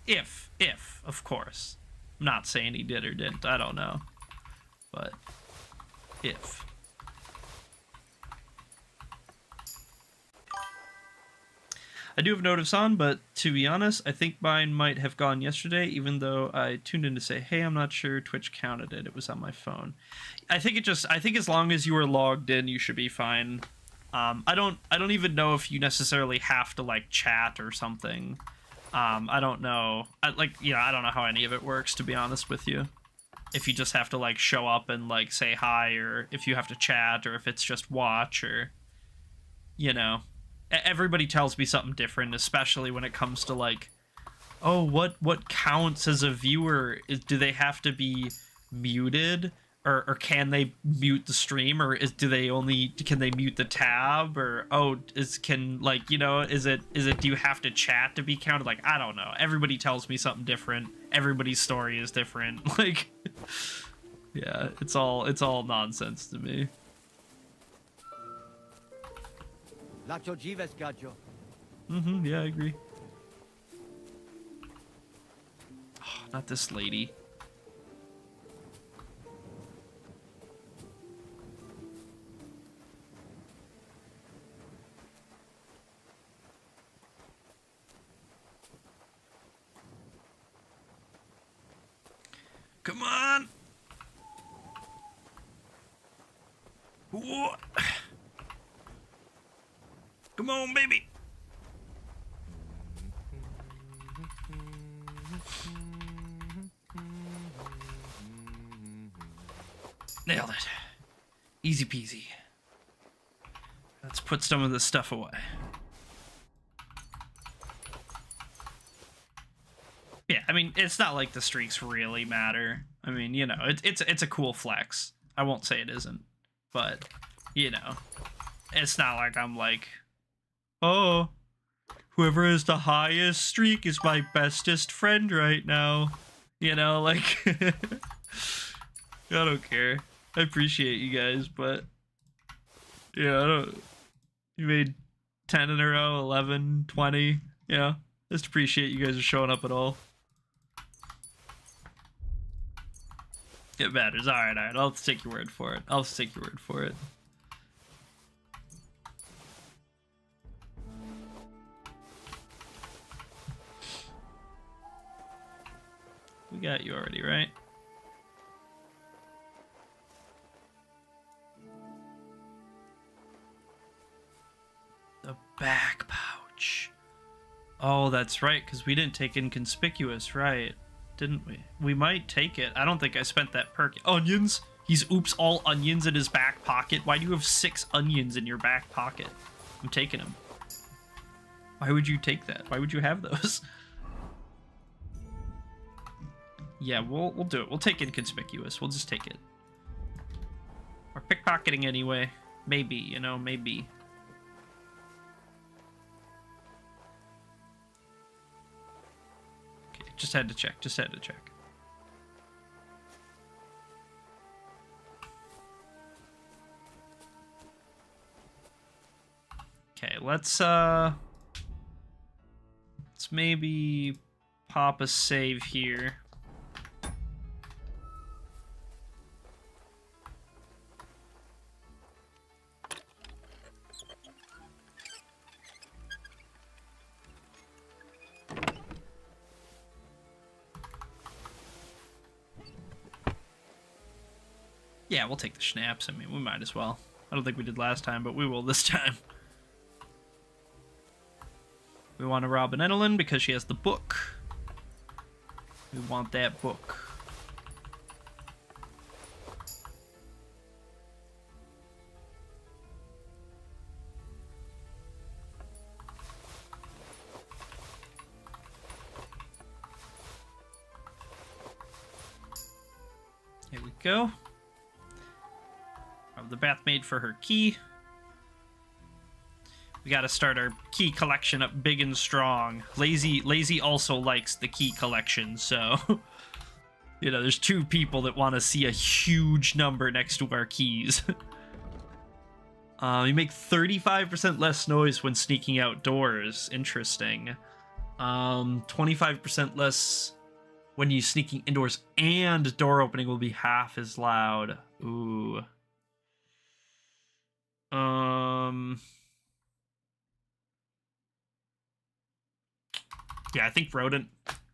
if of course, I'm not saying he did or didn't, I don't know, but if. I do have notice on, but to be honest, I think mine might have gone yesterday, even though I tuned in to say, hey, I'm not sure Twitch counted it. It was on my phone. I think as long as you were logged in, you should be fine. I don't even know if you necessarily have to, like, chat or something. I don't know. I don't know how any of it works, to be honest with you. If you just have to, like, show up and, like, say hi, or if you have to chat, or if it's just watch, or, you know. Everybody tells me something different, especially when it comes to, like, oh, what counts as a viewer? Do they have to be muted, or can they mute the stream, or can they mute the tab, or do you have to chat to be counted? Like, I don't know. Everybody tells me something different. Everybody's story is different. Like, yeah, it's all nonsense to me. Yeah, I agree. Oh, not this lady. Come on! What? Come on, baby! Nailed it. Easy peasy. Let's put some of this stuff away. Yeah, I mean, it's not like the streaks really matter. I mean, you know, it's a cool flex. I won't say it isn't, but, you know, it's not like I'm like, oh, whoever has the highest streak is my bestest friend right now. You know, like, I don't care. I appreciate you guys, but, yeah, I don't, you made 10 in a row, 11, 20, you know, just appreciate you guys are showing up at all. It matters. Alright, I'll take your word for it. I'll take your word for it. We got you already, right? The back pouch. Oh, that's right, because we didn't take Inconspicuous, right? Didn't we? We might take it. I don't think I spent that perk. Onions? He's oops all onions in his back pocket. Why do you have 6 onions in your back pocket? I'm taking them. Why would you take that? Why would you have those? Yeah, we'll do it. We'll take Inconspicuous. We'll just take it. We're pickpocketing anyway. Maybe, you know, maybe. Okay, just had to check. Just had to check. Okay, let's maybe pop a save here. Yeah, we'll take the schnapps. I mean, we might as well. I don't think we did last time, but we will this time. We want to rob an Enelin because she has the book. We want that book. Here we go. The Bathmaid for her key. We gotta start our key collection up big and strong. Lazy also likes the key collection, so you know, there's 2 people that want to see a huge number next to our keys. You make 35% less noise when sneaking outdoors. Interesting. 25% less when you sneaking indoors, and door opening will be half as loud. Ooh. Yeah, I think rodent.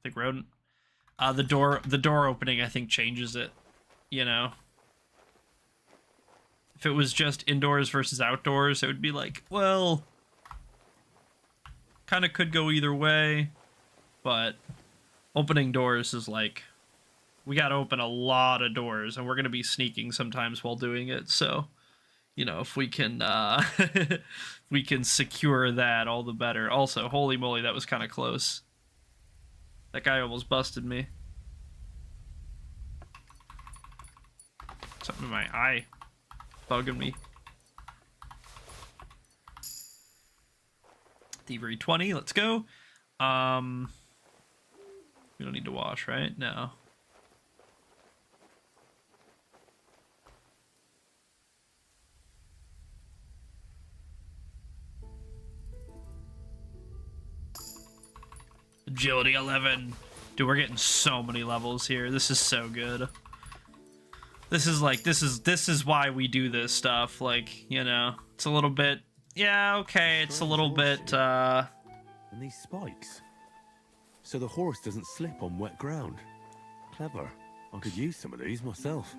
The door opening, I think, changes it. You know, if it was just indoors versus outdoors, it would be like, well, kind of could go either way, but opening doors is like, we got to open a lot of doors, and we're gonna be sneaking sometimes while doing it, so. You know, if we can we can secure that, all the better. Also, holy moly, that was kind of close. That guy almost busted me. Something in my eye bugging me. Thievery 20, let's go. We don't need to wash, right? No. Agility 11. Dude, we're getting so many levels here. This is so good. This is like, this is why we do this stuff. Like, you know, it's a little bit, yeah, okay, it's a little bit, And these spikes. So the horse doesn't slip on wet ground. Clever. I could use some of these myself.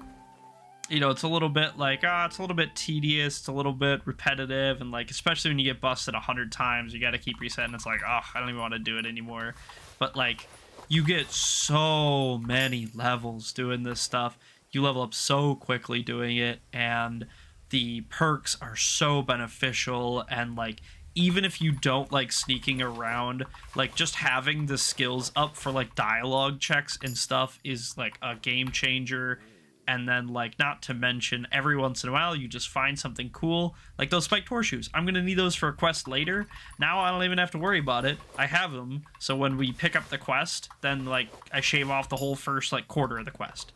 You know, it's a little bit like, it's a little bit tedious, it's a little bit repetitive, and like, especially when you get busted 100 times, you gotta keep resetting. It's like, I don't even want to do it anymore. But like, you get so many levels doing this stuff. You level up so quickly doing it, and the perks are so beneficial, and like even if you don't like sneaking around, like just having the skills up for like dialogue checks and stuff is like a game changer. And then, like, not to mention, every once in a while, you just find something cool. Like those spiked horseshoes. I'm going to need those for a quest later. Now I don't even have to worry about it. I have them. So when we pick up the quest, then, like, I shave off the whole first, like, quarter of the quest.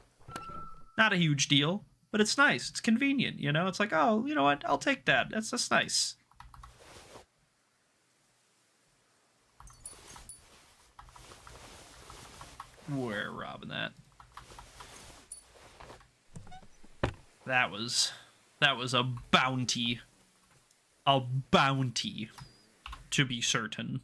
Not a huge deal, but it's nice. It's convenient, you know? It's like, oh, you know what? I'll take that. That's nice. We're robbing that. That was a bounty. A bounty, to be certain.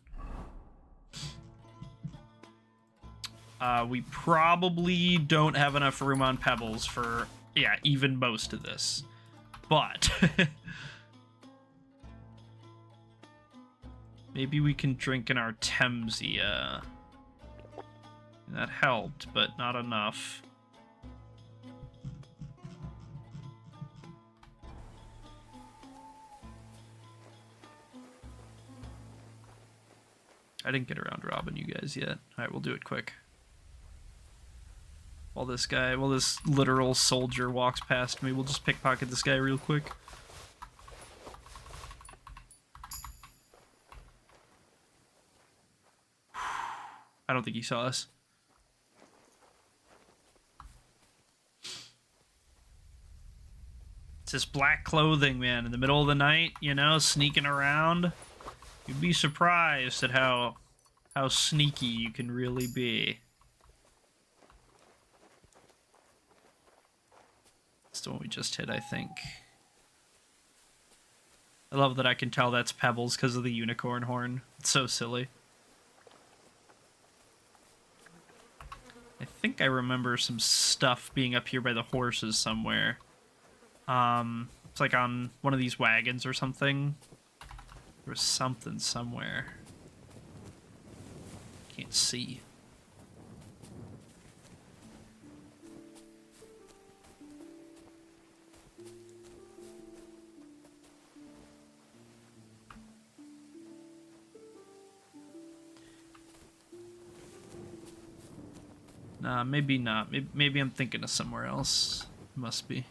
We probably don't have enough room on Pebbles for, yeah, even most of this. But maybe we can drink in our Temsia. That helped, but not enough. I didn't get around to robbing you guys yet. Alright, we'll do it quick. While this literal soldier walks past me, we'll just pickpocket this guy real quick. I don't think he saw us. It's this black clothing, man, in the middle of the night, you know, sneaking around. You'd be surprised at how sneaky you can really be. That's the one we just hit, I think. I love that I can tell that's Pebbles because of the unicorn horn. It's so silly. I think I remember some stuff being up here by the horses somewhere. It's like on one of these wagons or something. There was something somewhere. Can't see. Nah, maybe not. Maybe I'm thinking of somewhere else. Must be.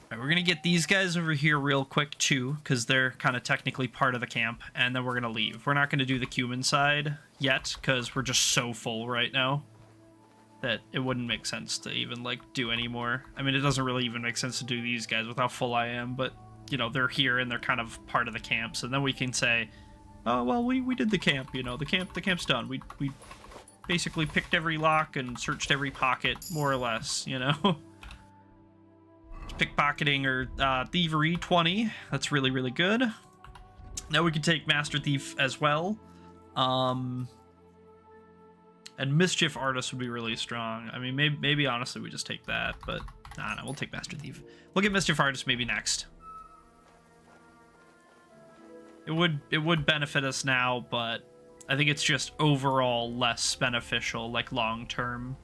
Alright, we're gonna get these guys over here real quick too, because they're kind of technically part of the camp, and then we're gonna leave. We're not gonna do the cumin side yet, because we're just so full right now that it wouldn't make sense to even like do any more. I mean, it doesn't really even make sense to do these guys with how full I am, but you know, they're here and they're kind of part of the camp, so then we can say, oh well, we did the camp, you know, the camp's done. We basically picked every lock and searched every pocket, more or less, you know. Pickpocketing or thievery 20. That's really, really good. Now we can take Master Thief as well. And Mischief Artist would be really strong. I mean, maybe honestly we just take that, but nah, no, we'll take Master Thief. We'll get Mischief Artist maybe next. It would benefit us now, but I think it's just overall less beneficial, like long term.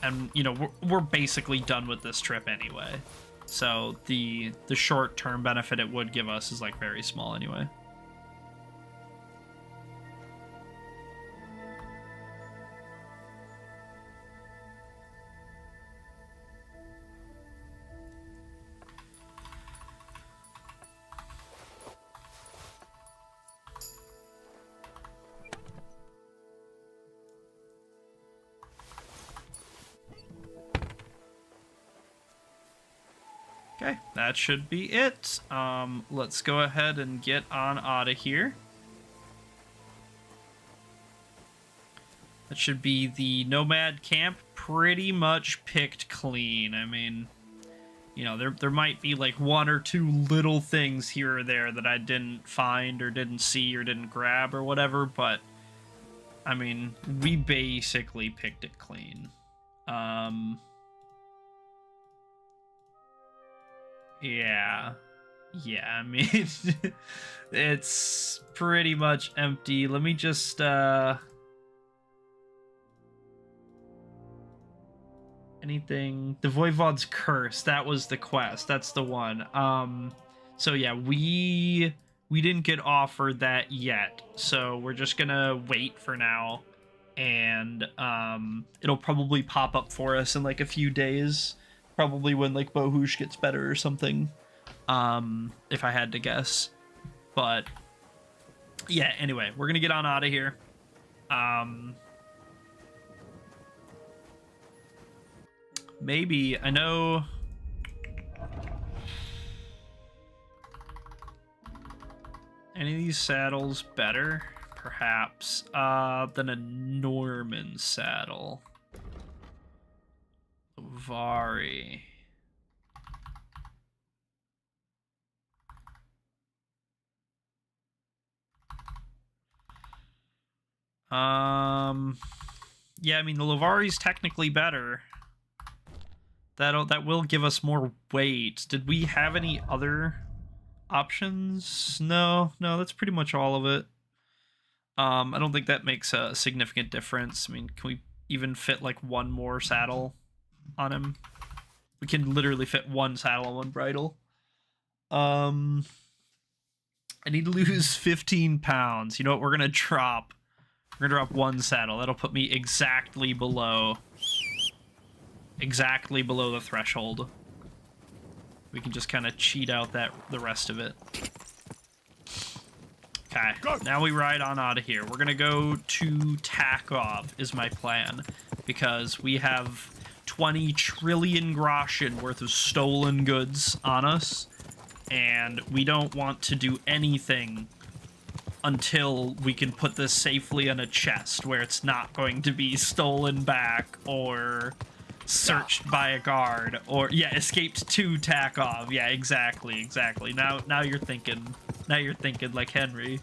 And, you know, we're basically done with this trip anyway. So the short-term benefit it would give us is, like, very small anyway. Okay, that should be it. Let's go ahead and get on out of here. That should be the Nomad camp pretty much picked clean. I mean, you know, there might be like one or two little things here or there that I didn't find or didn't see or didn't grab or whatever, but I mean, we basically picked it clean. Yeah, I mean, it's pretty much empty. Let me just, Anything? The Voivod's Curse. That was the quest. That's the one. So yeah, we didn't get offered that yet. So we're just gonna wait for now. And it'll probably pop up for us in like a few days. Probably when like Bohush gets better or something. If I had to guess. But yeah, anyway, we're gonna get on out of here. Maybe, I know... Any of these saddles better? Perhaps, than a Norman saddle. Vari. Yeah, I mean, the Lavari's technically better. That will give us more weight. Did we have any other options? No, that's pretty much all of it. I don't think that makes a significant difference. I mean, can we even fit like one more saddle on him? We can literally fit one saddle on one bridle. I need to lose 15 pounds. You know what? We're gonna drop one saddle. That'll put me exactly below the threshold. We can just kind of cheat out the rest of it. Okay, now we ride on out of here. We're gonna go to Takov is my plan, because we have 20 trillion groschen worth of stolen goods on us, and we don't want to do anything until we can put this safely in a chest where it's not going to be stolen back or searched by a guard, or escaped to Takov. Yeah, exactly. Now you're thinking like Henry.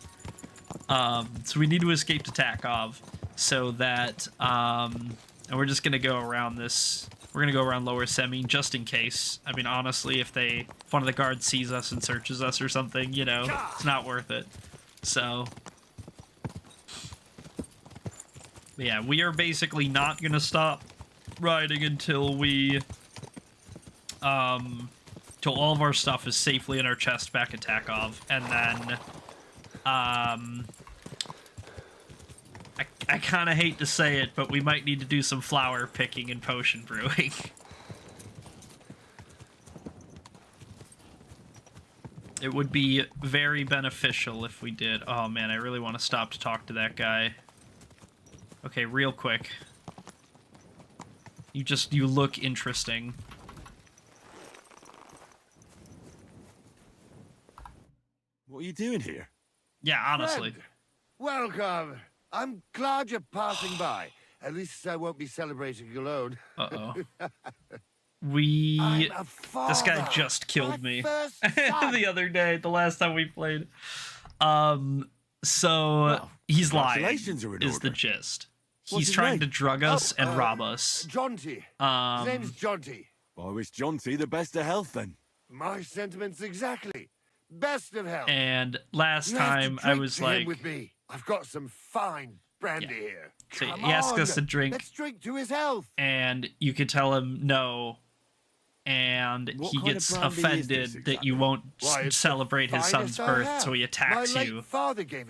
So we need to escape to Takov so that and we're just gonna go around this. We're gonna go around Lower Semi just in case. I mean, honestly, if one of the guards sees us and searches us or something, you know, it's not worth it. So yeah, we are basically not gonna stop riding until till all of our stuff is safely in our chest back at Takov, and then I kind of hate to say it, but we might need to do some flower picking and potion brewing. It would be very beneficial if we did. Oh man, I really want to stop to talk to that guy. Okay, real quick. You look interesting. What are you doing here? Yeah, honestly. Friend, welcome. I'm glad you're passing by. At least I won't be celebrating alone. Uh-oh. This guy just killed me the other day, the last time we played. So he's lying, is the gist. He's trying to drug us and rob us. Jonty. His name's Jonty. I wish Jonty the best of health then. My sentiments exactly. Best of health. And last time I was like, with me. I've got some fine brandy here. So he asked us to drink. Let's drink to his health. And you could tell him no. And he gets offended that you won't celebrate his son's birth, so he attacks you.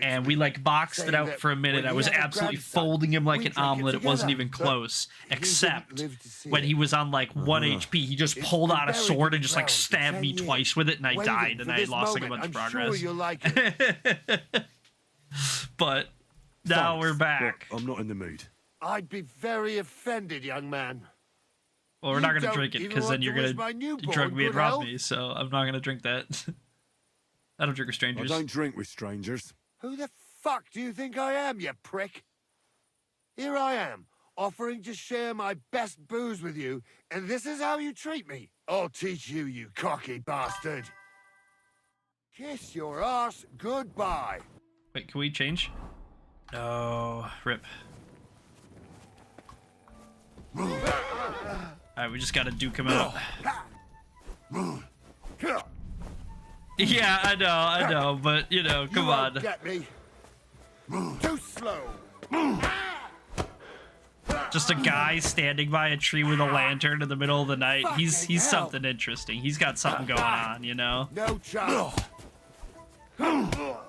And we like boxed it out for a minute. I was absolutely folding him like an omelet. It wasn't even close. Except when he was on like 1 HP, he just pulled out a sword and just like stabbed me twice with it, and I died, and I lost like a bunch of progress. But now we're back. I'm not in the mood. I'd be very offended, young man. Well, we're not going to drink it, because then you're going to drug me and rob me, so I'm not going to drink that. I don't drink with strangers. I don't drink with strangers. Who the fuck do you think I am, you prick? Here I am, offering to share my best booze with you, and this is how you treat me. I'll teach you, you cocky bastard. Kiss your ass goodbye. Wait, can we change? No, rip. Alright, we just gotta duke him out. Yeah, I know, but, you know, come on. Get me. Too slow. Just a guy standing by a tree with a lantern in the middle of the night. He's hell. something interesting. He's got something going on, you know? No chance. I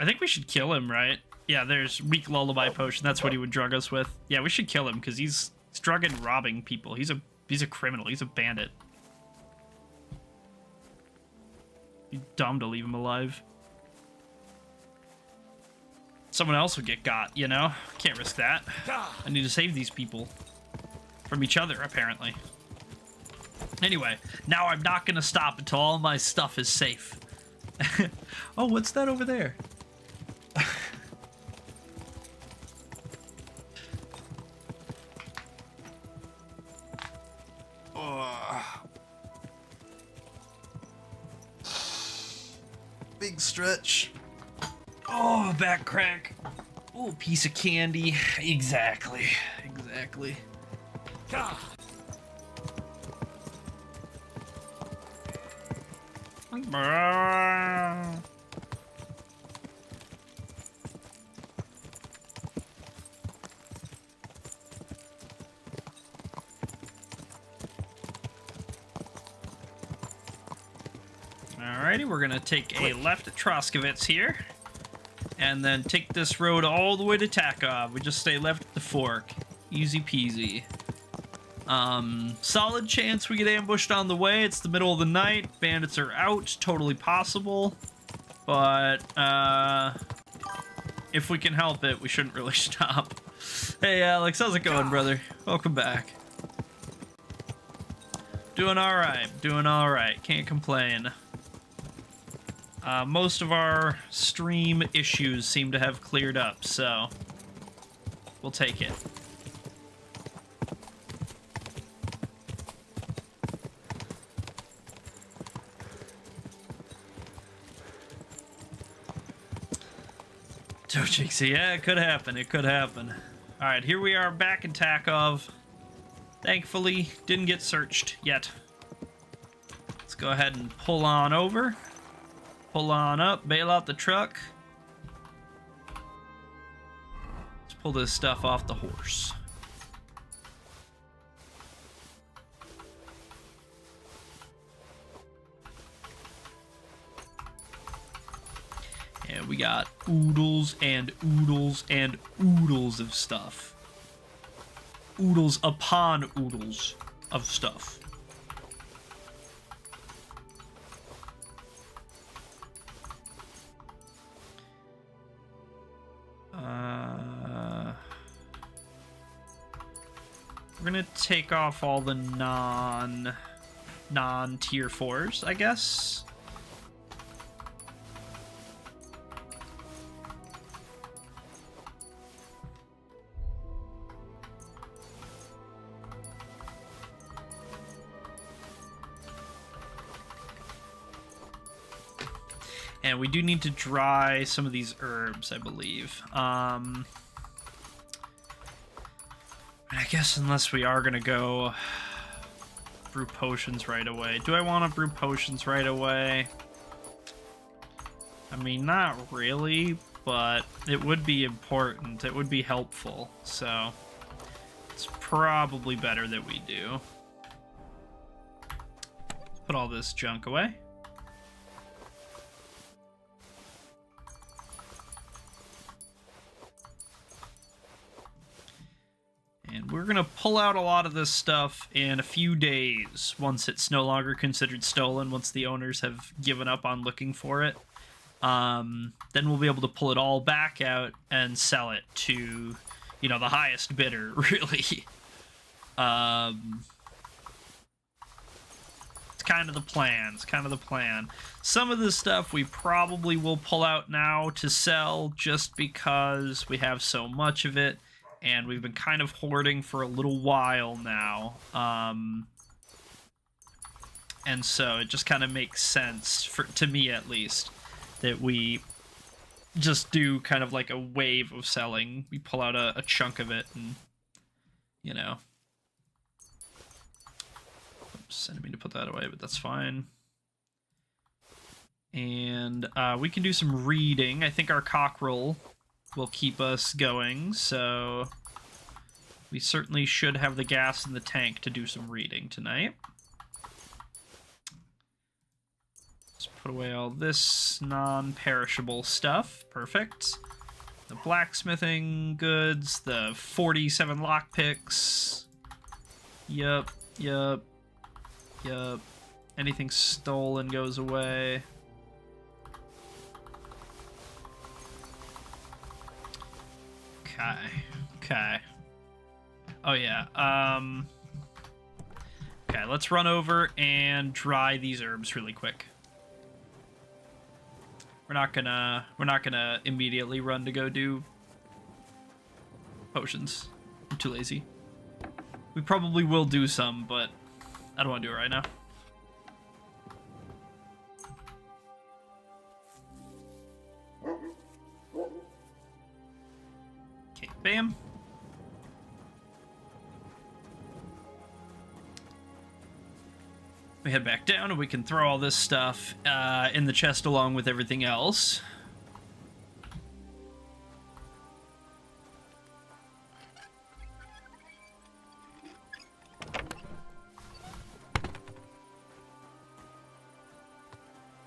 think we should kill him, right? Yeah, there's weak lullaby potion. That's what he would drug us with. Yeah, we should kill him because he's drugging and robbing people. He's a criminal. He's a bandit. Be dumb to leave him alive. Someone else would get got, you know? Can't risk that. I need to save these people from each other, apparently. Anyway, now I'm not gonna stop until all my stuff is safe. Oh, what's that over there? Big stretch. Oh, back crack. Oh, piece of candy. Exactly. Exactly. Alrighty, we're gonna take a left at Troskovitz here, and then take this road all the way to Takov. We just stay left at the fork. Easy peasy. Solid chance we get ambushed on the way. It's the middle of the night. Bandits are out. Totally possible. But, if we can help it, we shouldn't really stop. Hey, Alex, how's it going, brother? Welcome back. Doing alright. Doing alright. Can't complain. Most of our stream issues seem to have cleared up, so we'll take it. Jinxie, yeah, it could happen. It could happen. All right, here we are back in Takov. Thankfully, didn't get searched yet. Let's go ahead and pull on over. Pull on up, bail out the truck. Let's pull this stuff off the horse. And we got oodles and oodles and oodles of stuff. Oodles upon oodles of stuff. We're gonna take off all the non-tier 4s, I guess. And we do need to dry some of these herbs, I believe. I guess unless we are gonna go brew potions right away. Do I want to brew potions right away? I mean, not really, but it would be important. It would be helpful. So it's probably better that we do. Put all this junk away. And we're going to pull out a lot of this stuff in a few days, once it's no longer considered stolen, once the owners have given up on looking for it. Then we'll be able to pull it all back out and sell it to, you know, the highest bidder, really. It's kind of the plan. It's kind of the plan. Some of this stuff we probably will pull out now to sell just because we have so much of it. And we've been kind of hoarding for a little while now. And so it just kind of makes sense, to me at least, that we just do kind of like a wave of selling. We pull out a chunk of it and, you know. Oops, I didn't mean to put that away, but that's fine. And we can do some reading. I think our cockerel will keep us going, so we certainly should have the gas in the tank to do some reading tonight. Let's put away all this non-perishable stuff. Perfect. The blacksmithing goods, the 47 lockpicks. Yup. Anything stolen goes away. Okay. Oh yeah. Okay, let's run over and dry these herbs really quick. We're not gonna immediately run to go do potions. I'm too lazy. We probably will do some, but I don't want to do it right now. Okay, bam. We head back down and we can throw all this stuff in the chest along with everything else.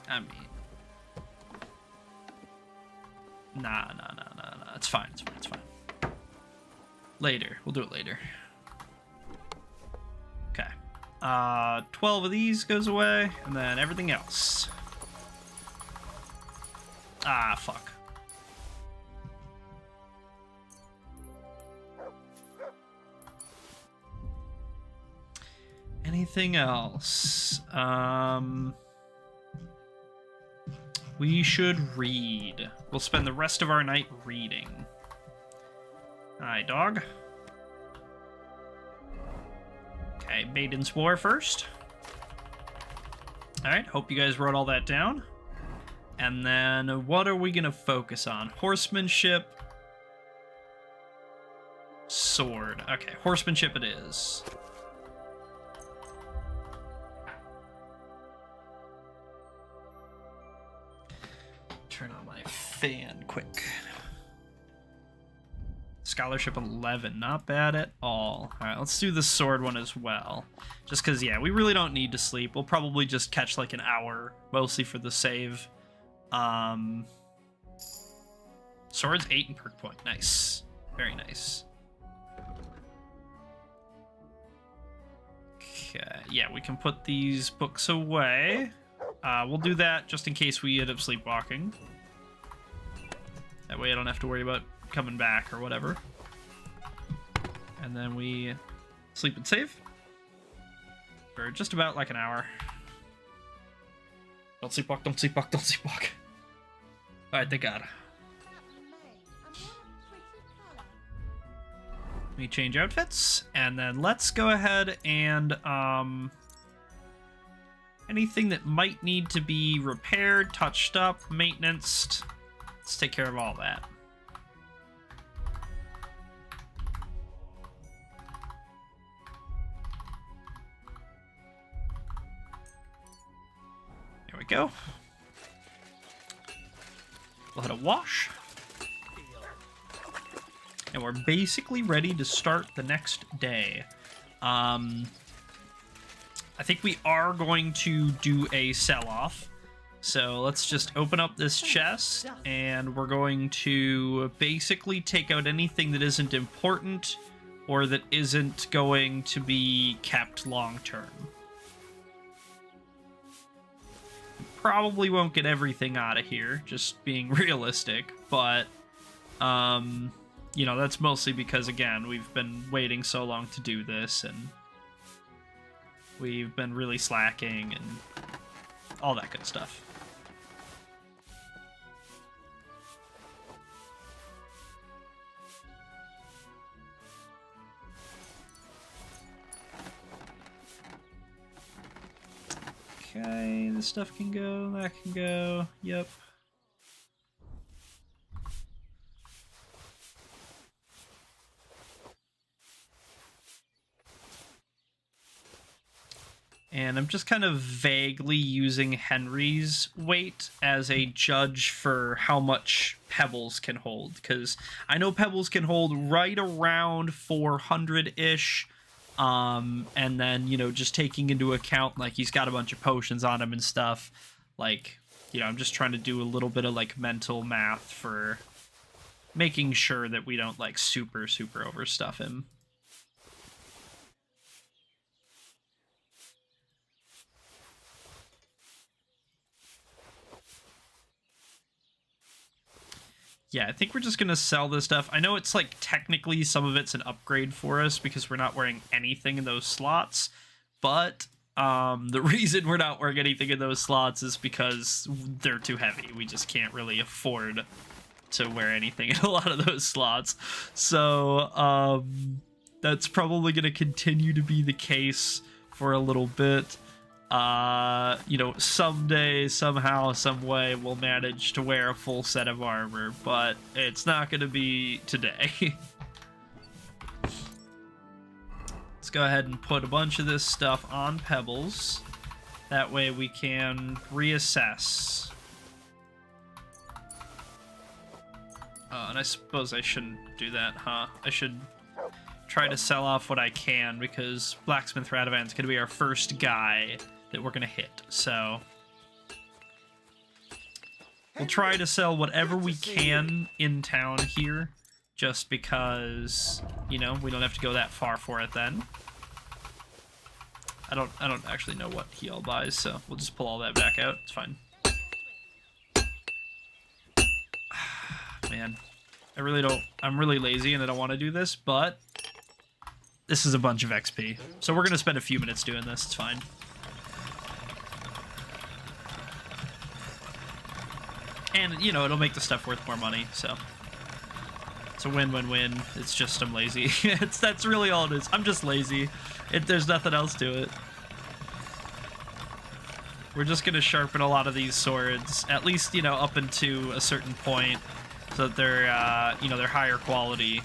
I mean... Nah. It's fine. Later. We'll do it later. Okay. 12 of these goes away, and then everything else. Ah, fuck. Anything else? We should read. We'll spend the rest of our night reading. Hi, dog. Okay, Maiden's War first. Alright, hope you guys wrote all that down. And then, what are we gonna focus on? Horsemanship. Sword. Okay, horsemanship it is. Turn on my fan quick. Scholarship 11, not bad at all. Alright, let's do the sword one as well. Just because, yeah, we really don't need to sleep. We'll probably just catch like an hour, mostly for the save. Sword's 8 in perk point. Nice. Very nice. Okay, yeah, we can put these books away. We'll do that just in case we end up sleepwalking. That way I don't have to worry about coming back or whatever. And then we sleep and save for just about like an hour. Don't sleepwalk, don't sleepwalk, don't sleepwalk. Alright, thank God. Let me change outfits, and then let's go ahead and anything that might need to be repaired, touched up, maintenanced, let's take care of all that. There we go. We'll hit a wash. And we're basically ready to start the next day. I think we are going to do a sell-off. So let's just open up this chest, and we're going to basically take out anything that isn't important or that isn't going to be kept long-term. Probably won't get everything out of here, just being realistic, but, you know, that's mostly because, again, we've been waiting so long to do this, and we've been really slacking, and all that good stuff. Okay, this stuff can go, that can go, yep. And I'm just kind of vaguely using Henry's weight as a judge for how much Pebbles can hold, because I know Pebbles can hold right around 400-ish, and then, you know, just taking into account, like, he's got a bunch of potions on him and stuff, like, you know, I'm just trying to do a little bit of, like, mental math for making sure that we don't, like, super overstuff him. Yeah, I think we're just going to sell this stuff. I know it's, like, technically some of it's an upgrade for us because we're not wearing anything in those slots, but the reason we're not wearing anything in those slots is because they're too heavy. We just can't really afford to wear anything in a lot of those slots. So, that's probably going to continue to be the case for a little bit. You know, someday, somehow, some way, we'll manage to wear a full set of armor, but it's not going to be today. Let's go ahead and put a bunch of this stuff on Pebbles. That way we can reassess. And I suppose I shouldn't do that, huh? I should try to sell off what I can, because Blacksmith Radovan's going to be our first guy that we're going to hit, so we'll try to sell whatever we can in town here, just because, you know, we don't have to go that far for it then. I don't actually know what he all buys, so we'll just pull all that back out. It's fine. Man, I'm really lazy and I don't want to do this, but this is a bunch of XP. So we're going to spend a few minutes doing this. It's fine. And, you know, it'll make the stuff worth more money, so it's a win-win-win. It's just I'm lazy. That's really all it is. I'm just lazy. There's nothing else to it. We're just going to sharpen a lot of these swords, at least, you know, up into a certain point, so that they're, you know, they're higher quality.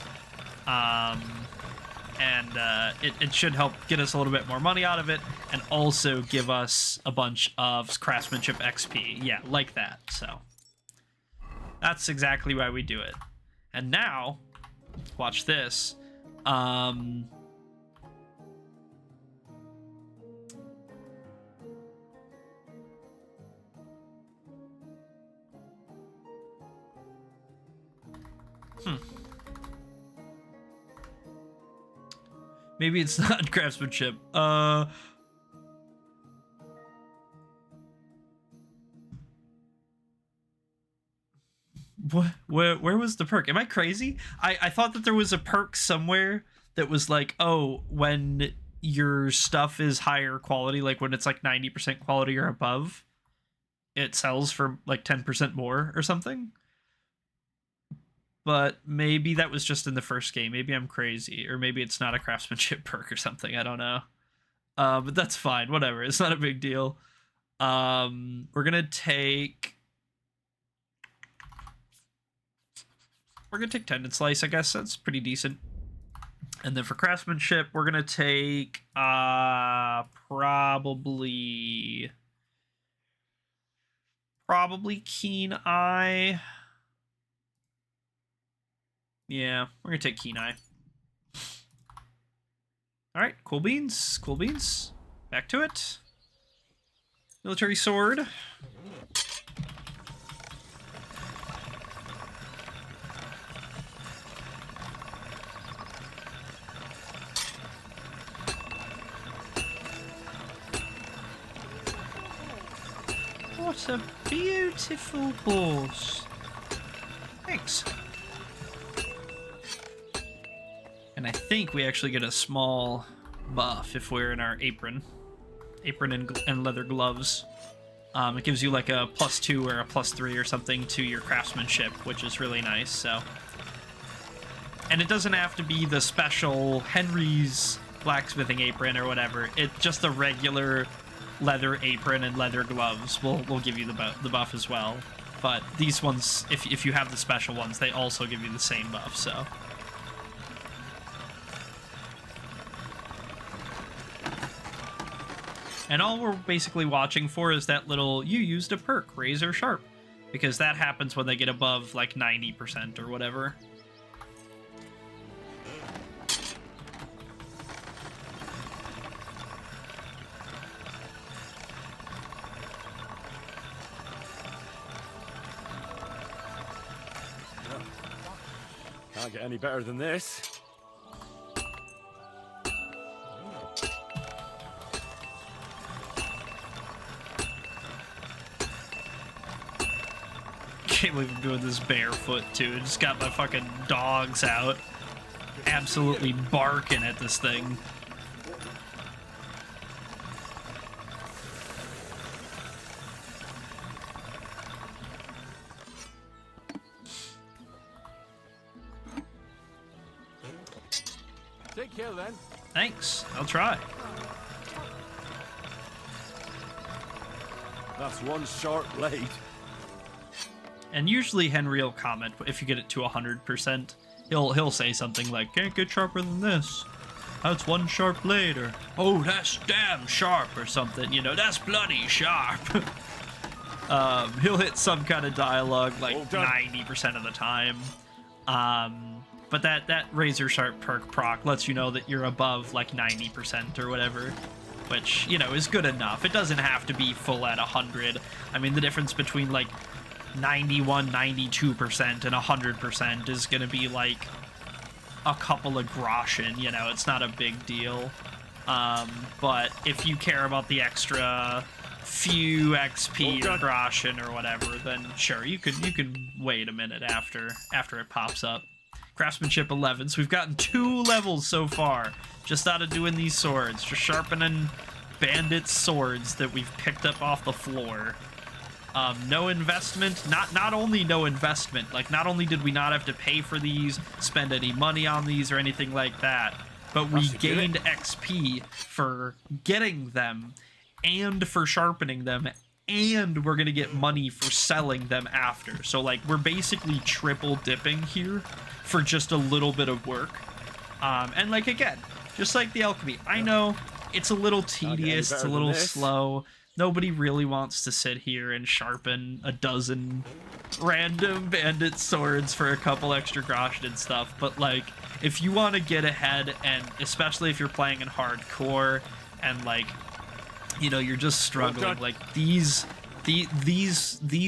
It should help get us a little bit more money out of it, and also give us a bunch of craftsmanship XP. Yeah, like that, so that's exactly why we do it. And now, watch this. Maybe it's not craftsmanship. Where was the perk? Am I crazy? I thought that there was a perk somewhere that was like, oh, when your stuff is higher quality, like when it's like 90% quality or above, it sells for like 10% more or something. But maybe that was just in the first game. Maybe I'm crazy, or maybe it's not a craftsmanship perk or something. I don't know. But that's fine. Whatever. It's not a big deal. We're gonna take 10 and slice, I guess. That's pretty decent. And then for craftsmanship, we're gonna take probably Keen Eye. Yeah, we're gonna take Keen Eye. Alright, cool beans. Cool beans. Back to it. Military sword. What a beautiful horse. Thanks. And I think we actually get a small buff if we're in our apron and leather gloves. It gives you like a +2 or a +3 or something to your craftsmanship, which is really nice. So, and it doesn't have to be the special Henry's blacksmithing apron or whatever. It's just a regular leather apron and leather gloves will give you the buff as well. But these ones, if you have the special ones, they also give you the same buff. So. And all we're basically watching for is that little, you used a perk, Razor Sharp. Because that happens when they get above, like, 90% or whatever. Can't get any better than this. Can't believe I'm doing this barefoot too. Just got my fucking dogs out, absolutely barking at this thing. Take care then. Thanks, I'll try. That's one sharp blade. And usually Henry will comment if you get it to 100%. He'll say something like, "Can't get sharper than this. That's one sharp blade," or "Oh, that's damn sharp," or something. You know, "That's bloody sharp." He'll hit some kind of dialogue like 90% of the time. But that Razor Sharp perk proc lets you know that you're above like 90% or whatever, which, you know, is good enough. It doesn't have to be full at 100. I mean, the difference between like 91, 92% and 100% is going to be like a couple of groschen, you know, it's not a big deal. But if you care about the extra few XP or groschen or whatever, then sure, you can wait a minute after it pops up. Craftsmanship 11, so we've gotten 2 levels so far, just out of doing these swords, just sharpening bandit swords that we've picked up off the floor. No investment, not only no investment, like not only did we not have to pay for these, spend any money on these or anything like that, but we gained XP for getting them and for sharpening them, and we're gonna get money for selling them after. So like we're basically triple dipping here for just a little bit of work. And like again, just like the alchemy, I know it's a little tedious, it's a little slow. Nobody really wants to sit here and sharpen a dozen random bandit swords for a couple extra groschen and stuff, but like, if you want to get ahead, and especially if you're playing in hardcore, and like, you know, you're just struggling, like these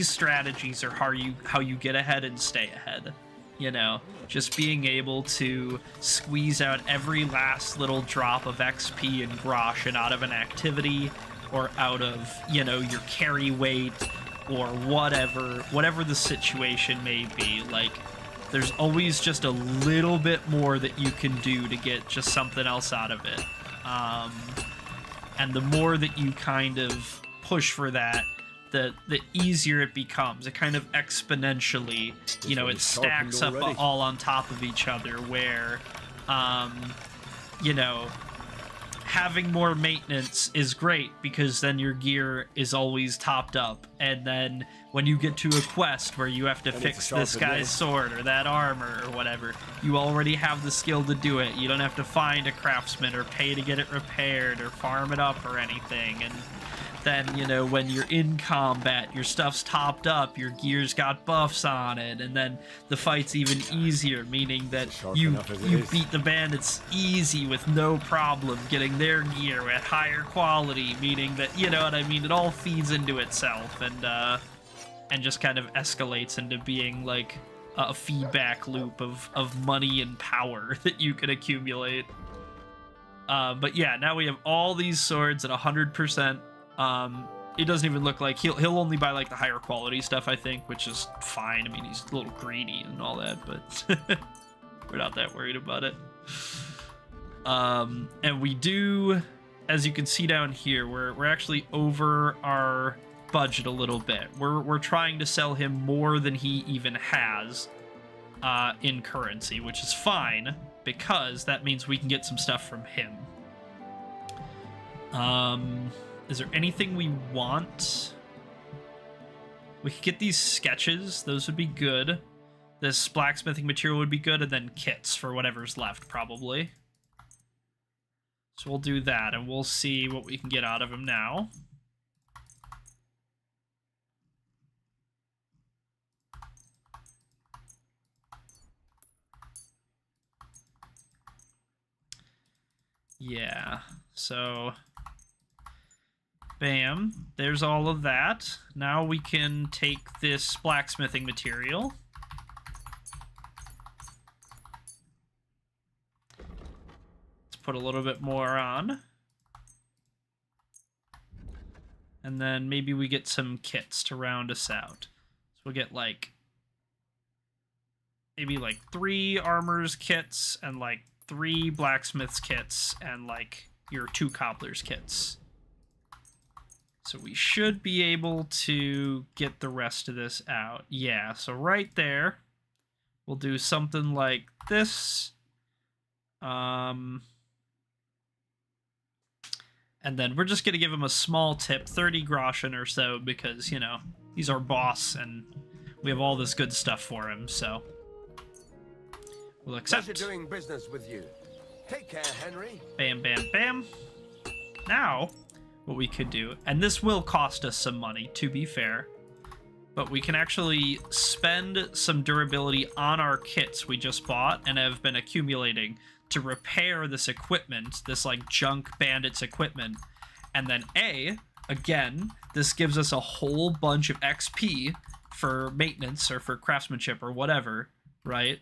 strategies are how you get ahead and stay ahead. You know, just being able to squeeze out every last little drop of XP and groschen out of an activity, or out of, you know, your carry weight, or whatever the situation may be. Like, there's always just a little bit more that you can do to get just something else out of it. And the more that you kind of push for that, the easier it becomes. It kind of exponentially, you know, it stacks up all on top of each other, where, you know, having more maintenance is great, because then your gear is always topped up, and then when you get to a quest where you have to fix this guy's sword or that armor or whatever, you already have the skill to do it. You don't have to find a craftsman or pay to get it repaired or farm it up or anything. And then, you know, when you're in combat, your stuff's topped up, your gear's got buffs on it, and then the fight's even easier, meaning that you beat the bandits easy with no problem, getting their gear at higher quality, meaning that, you know what I mean, it all feeds into itself, and just kind of escalates into being like a feedback loop of money and power that you can accumulate. But yeah, now we have all these swords at 100%. It doesn't even look like he'll only buy like the higher quality stuff, I think, which is fine. I mean, he's a little greedy and all that, but we're not that worried about it. And we do, as you can see down here, we're actually over our budget a little bit. We're trying to sell him more than he even has in currency, which is fine, because that means we can get some stuff from him. Is there anything we want? We could get these sketches. Those would be good. This blacksmithing material would be good, and then kits for whatever's left, probably. So we'll do that, and we'll see what we can get out of him now. Yeah, so bam, there's all of that. Now we can take this blacksmithing material. Let's put a little bit more on. And then maybe we get some kits to round us out. So we'll get like maybe like 3 armor's kits and like 3 blacksmith's kits and like your 2 cobbler's kits. So we should be able to get the rest of this out. Yeah, so right there, we'll do something like this. And then we're just going to give him a small tip, 30 groschen or so, because, you know, he's our boss and we have all this good stuff for him, so we'll accept. Pleasure doing business with you. Take care, Henry. Bam, bam, bam. Now, what we could do, and this will cost us some money, to be fair, but we can actually spend some durability on our kits we just bought and have been accumulating to repair this equipment, this like junk bandits equipment, and then again, this gives us a whole bunch of XP for maintenance or for craftsmanship or whatever, right?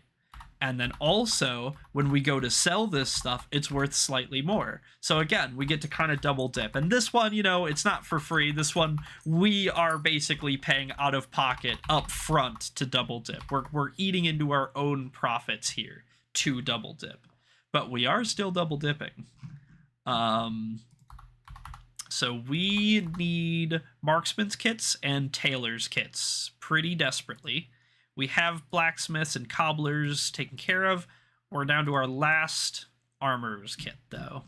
And then also, when we go to sell this stuff, it's worth slightly more. So again, we get to kind of double dip. And this one, you know, it's not for free. This one, we are basically paying out of pocket up front to double dip. We're eating into our own profits here to double dip. But we are still double dipping. So we need marksman's kits and tailor's kits pretty desperately. We have blacksmiths and cobblers taken care of. We're down to our last armorer's kit, though.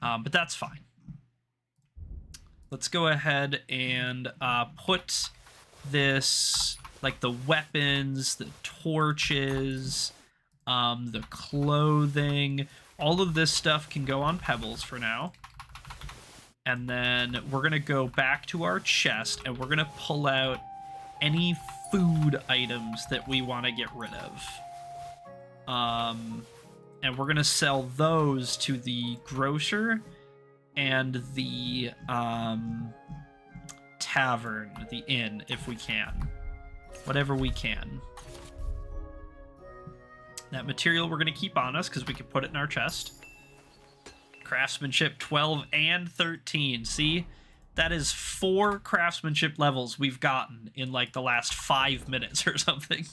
But that's fine. Let's go ahead and put this, like the weapons, the torches, the clothing, all of this stuff can go on pebbles for now. And then we're going to go back to our chest and we're going to pull out any food items that we want to get rid of. And we're going to sell those to the grocer and the tavern, the inn, if we can. Whatever we can. That material we're going to keep on us because we can put it in our chest. Craftsmanship 12 and 13. See? That is 4 craftsmanship levels we've gotten in like the last 5 minutes or something.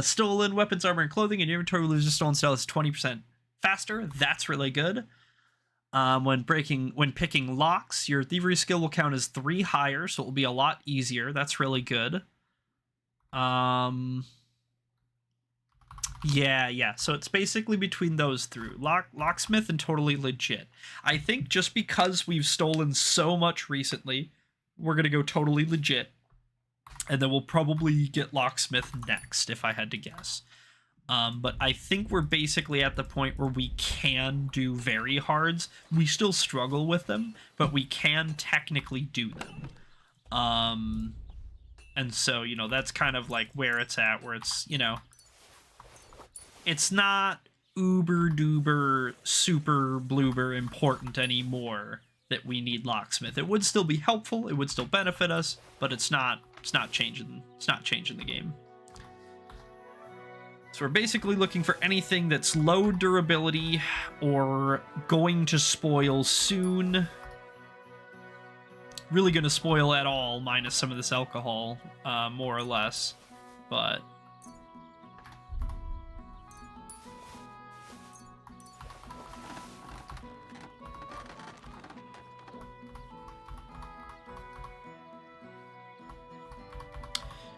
Stolen weapons, armor, and clothing, and your inventory will lose a stolen status 20% faster. That's really good. When picking locks, your thievery skill will count as 3 higher, so it will be a lot easier. That's really good. Yeah. So it's basically between those three. Locksmith and totally legit. I think just because we've stolen so much recently, we're going to go totally legit. And then we'll probably get locksmith next, if I had to guess. But I think we're basically at the point where we can do very hards. We still struggle with them, but we can technically do them. And so, you know, that's kind of like where it's at, where it's, you know, it's not uber duper super bloober important anymore that we need locksmith. It would still be helpful, it would still benefit us, but it's not changing the game. So we're basically looking for anything that's low durability or going to spoil soon. Really gonna spoil at all, minus some of this alcohol, more or less, but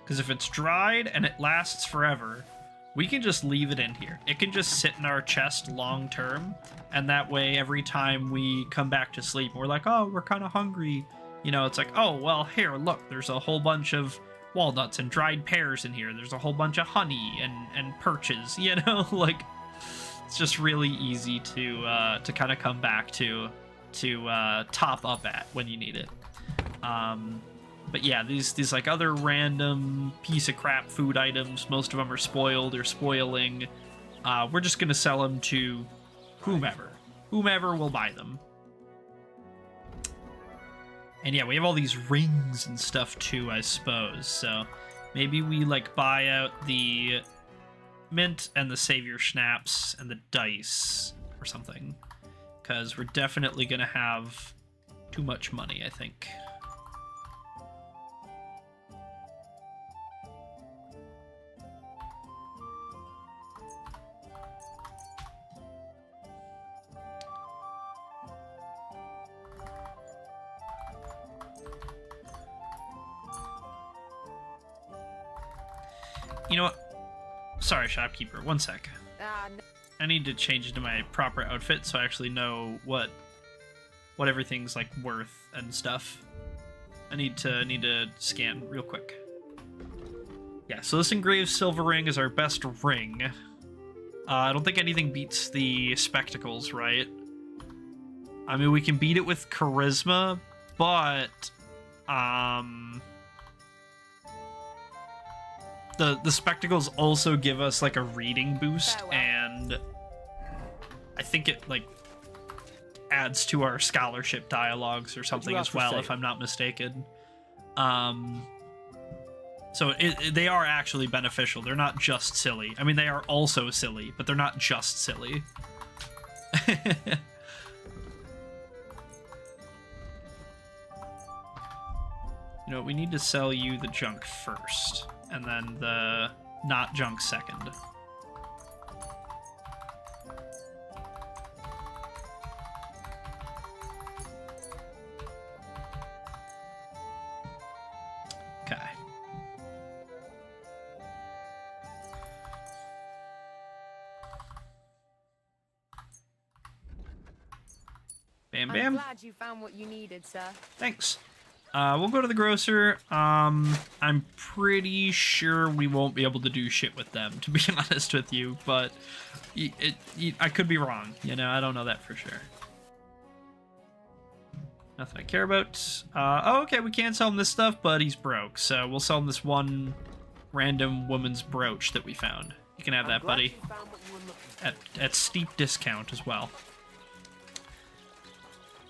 because if it's dried and it lasts forever, we can just leave it in here. It can just sit in our chest long term, and that way every time we come back to sleep, we're like, oh, we're kind of hungry. You know, it's like, oh, well, here, look, there's a whole bunch of walnuts and dried pears in here. There's a whole bunch of honey and perches, you know? Like, It's just really easy to kind of come back to top up at when you need it. But yeah, these like other random piece of crap food items, most of them are spoiled or spoiling. We're just gonna sell them to whomever will buy them. And yeah, we have all these rings and stuff too, I suppose. So maybe we like buy out the mint and the savior schnapps and the dice or something, because we're definitely gonna have too much money, I think. You know what? Sorry, shopkeeper. One sec. I need to change into my proper outfit so I actually know what everything's like worth and stuff. I need to scan real quick. Yeah, so this engraved silver ring is our best ring. I don't think anything beats the spectacles, right? I mean, we can beat it with charisma, but the spectacles also give us like a reading boost, and I think it like adds to our scholarship dialogues or something as well, if I'm not mistaken. So they are actually beneficial. They're not just silly. I mean, they are also silly, but they're not just silly. You know, we need to sell you the junk first, and then the not junk second. Okay. Bam, bam. I'm glad you found what you needed, sir. Thanks. We'll go to the grocer. I'm pretty sure we won't be able to do shit with them, to be honest with you, but I could be wrong. You know, I don't know that for sure. Nothing I care about. Oh, okay, we can't sell him this stuff, but he's broke, so we'll sell him this one random woman's brooch that we found. You can have that, buddy. At steep discount as well.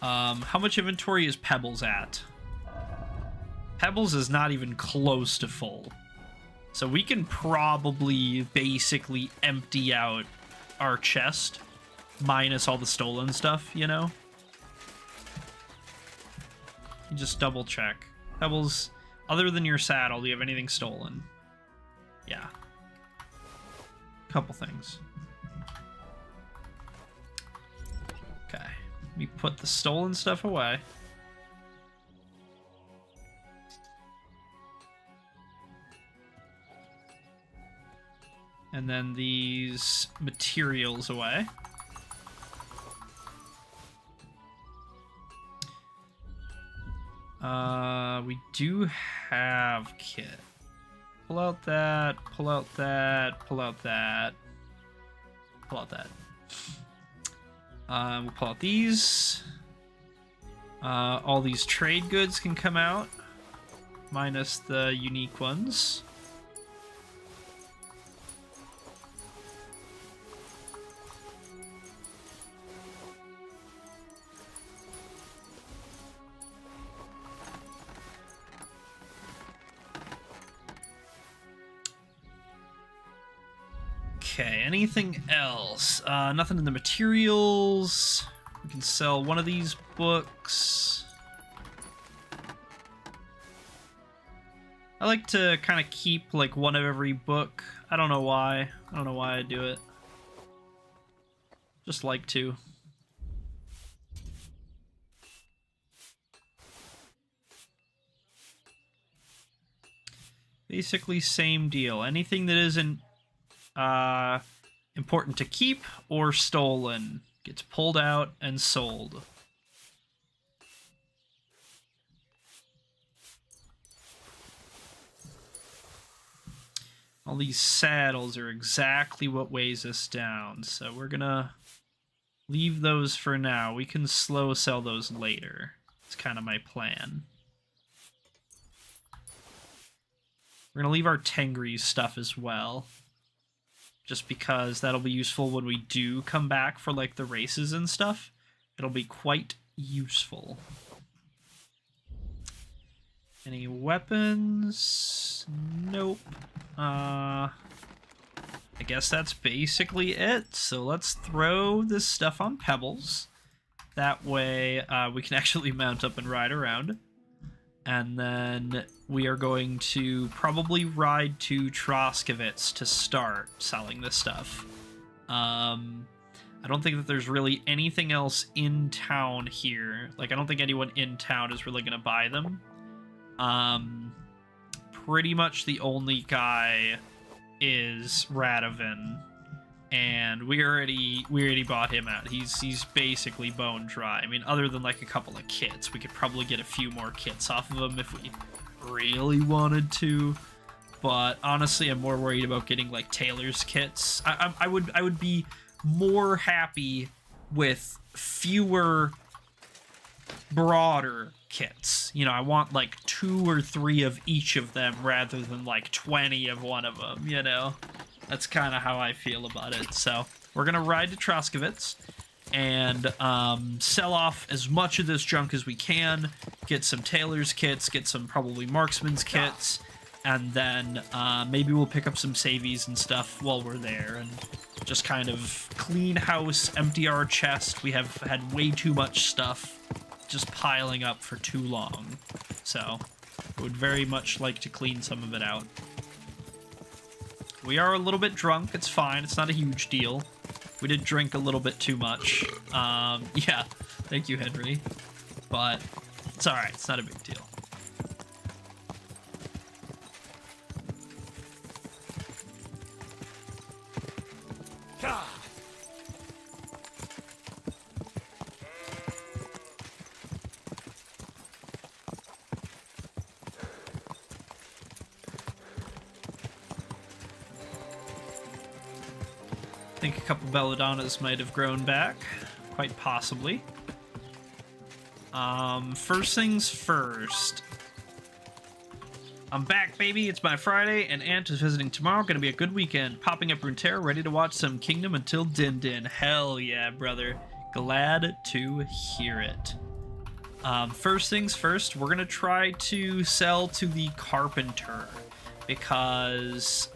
How much inventory is Pebbles at? Pebbles is not even close to full. So we can probably basically empty out our chest, minus all the stolen stuff, you know? You just double check. Pebbles, other than your saddle, do you have anything stolen? Yeah. Couple things. Okay. We put the stolen stuff away. And then these materials away. We do have kit. Pull out that, pull out that, pull out that, pull out that. We'll pull out these. All these trade goods can come out, minus the unique ones. Okay, anything else? Nothing in the materials. We can sell one of these books. I like to kind of keep like one of every book. I don't know why. I don't know why I do it. Just like to. Basically same deal. Anything that isn't important to keep or stolen gets pulled out and sold. All these saddles are exactly what weighs us down, so we're gonna leave those for now. We can slow sell those later. It's kind of my plan. We're gonna leave our Tengri stuff as well, just because that'll be useful when we do come back for like the races and stuff. It'll be quite useful. Any weapons? Nope. I guess that's basically it. So let's throw this stuff on pebbles. That way we can actually mount up and ride around. And then we are going to probably ride to Troskovitz to start selling this stuff. I don't think that there's really anything else in town here. Like, I don't think anyone in town is really going to buy them. Pretty much the only guy is Radovan, and we already bought him out. He's basically bone dry. I mean, other than like a couple of kits, we could probably get a few more kits off of him if we really wanted to. But honestly, I'm more worried about getting like Taylor's kits. I would be more happy with fewer, broader kits. You know, I want like 2 or 3 of each of them rather than like 20 of one of them, you know? That's kind of how I feel about it. So we're going to ride to Troskovitz and sell off as much of this junk as we can, get some Taylor's kits, get some probably Marksman's kits, and then maybe we'll pick up some savies and stuff while we're there and just kind of clean house, empty our chest. We have had way too much stuff just piling up for too long, so I would very much like to clean some of it out. We are a little bit drunk. It's fine. It's not a huge deal. We did drink a little bit too much. Yeah, thank you, Henry. But it's all right. It's not a big deal. I think a couple Belladonnas might have grown back, quite possibly. First things first. I'm back, baby. It's my Friday, and Aunt is visiting tomorrow. Gonna be a good weekend. Popping up Runeterra, ready to watch some Kingdom until Din Din. Hell yeah, brother. Glad to hear it. First things first, we're gonna try to sell to the Carpenter, because,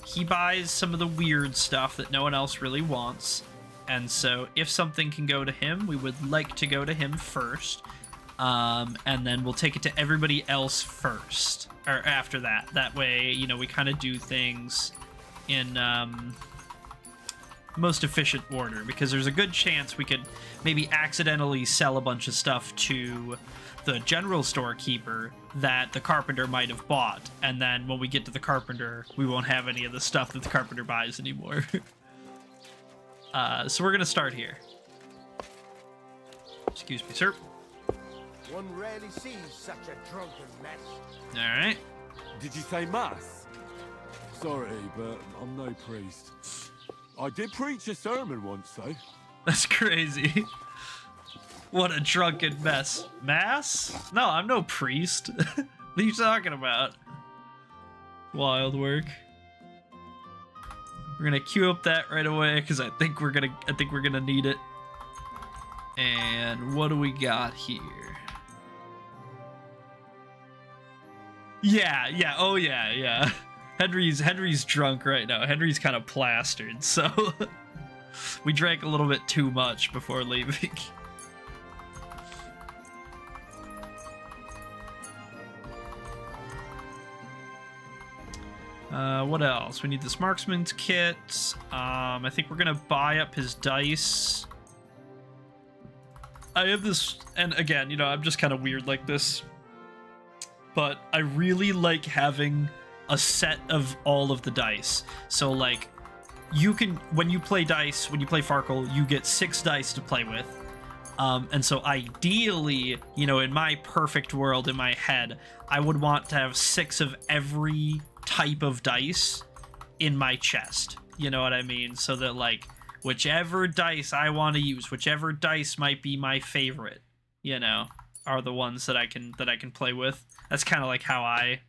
he buys some of the weird stuff that no one else really wants, and so if something can go to him, we would like to go to him first, and then we'll take it to everybody else first, or after that. That way, you know, we kind of do things in most efficient order, because there's a good chance we could maybe accidentally sell a bunch of stuff to the general storekeeper that the Carpenter might have bought, and then when we get to the Carpenter, we won't have any of the stuff that the Carpenter buys anymore. So we're gonna start here. Excuse me, sir. One rarely sees such a drunken mess. All right. Did you say mass? Sorry, but I'm no priest. I did preach a sermon once, though. That's crazy. What a drunken mess. Mass? No, I'm no priest. What are you talking about? Wild work. We're gonna queue up that right away because I think we're gonna need it. And what do we got here? Yeah, oh yeah. Henry's drunk right now. Henry's kind of plastered, so we drank a little bit too much before leaving. What else? We need this Marksman's kit. I think we're gonna buy up his dice. I have this, and again, you know, I'm just kind of weird like this, but I really like having a set of all of the dice. So, like, you can, when you play dice, when you play Farkle, you get 6 dice to play with. And so ideally, you know, in my perfect world, in my head, I would want to have 6 of every type of dice in my chest. You know what I mean? So that, like, whichever dice I want to use, whichever dice might be my favorite, you know, are the ones that I can play with. That's kind of like how I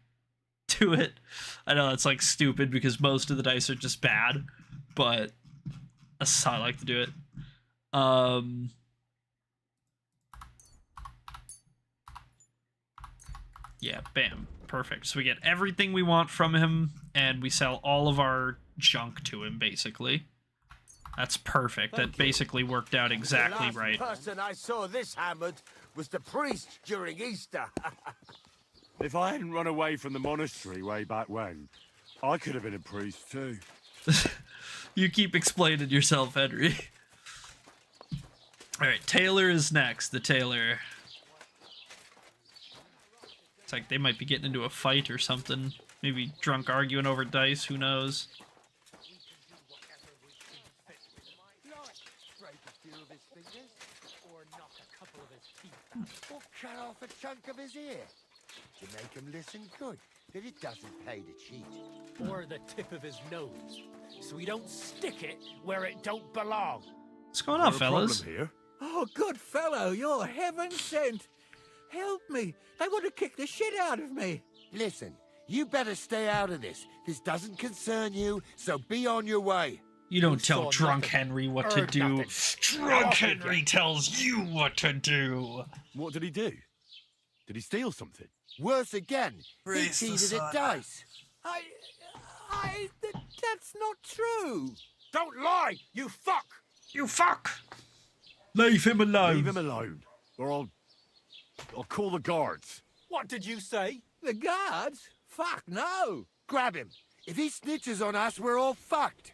do it. I know that's like stupid because most of the dice are just bad, but that's how I like to do it. Yeah, bam. Perfect. So we get everything we want from him, and we sell all of our junk to him, basically. That's perfect. That basically worked out exactly right. The last person I saw this hammered was the priest during Easter. If I hadn't run away from the monastery way back when, I could have been a priest too. You keep explaining yourself, Henry. Alright, Taylor is next. The Taylor. It's like they might be getting into a fight or something. Maybe drunk arguing over dice, who knows? Or cut off a chunk of his ear to make him listen good, that it doesn't pay to cheat. Or the tip of his nose, so he don't stick it where it don't belong. What's going on, fellas? Here? Oh, good fellow, you're heaven sent. Help me. They want to kick the shit out of me. Listen, you better stay out of this. This doesn't concern you, so be on your way. You don't tell Drunk Henry what to do. Drunk Henry tells you what to do. What did he do? Did he steal something? Worse again, he cheated at dice. That's not true. Don't lie, you fuck! You fuck! Leave him alone. Leave him alone, or I'll call the guards. What did you say? The guards? Fuck no. Grab him. If he snitches on us, we're all fucked.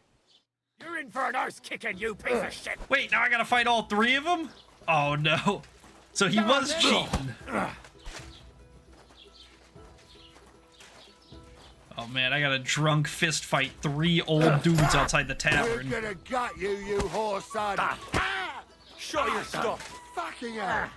You're in for an arse kicking, you piece of shit. Wait, now I gotta fight all three of them? Oh no. So he was cheating. Oh man, I gotta drunk fist fight 3 old dudes outside the tavern. We're gonna gut you, you whore son. Show your stuff. Fucking hell.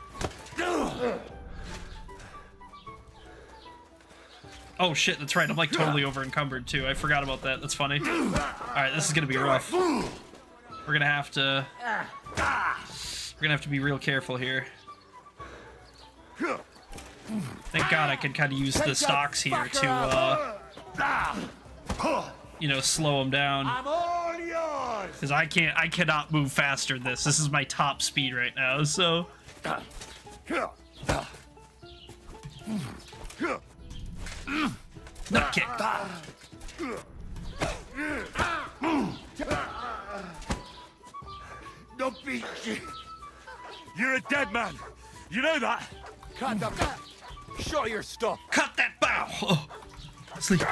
Oh shit, that's right. I'm like totally over encumbered too. I forgot about that. That's funny. Alright, this is gonna be rough. We're gonna have to be real careful here. Thank God I can kind of use the stocks here to you know, slow them down. I'm all yours. Because I cannot move faster than this. This is my top speed right now, so. Nut kick. Don't be shit. You're a dead man. You know that? Cut the back. Show your stuff. Cut that bow. Oh. Sleep. Take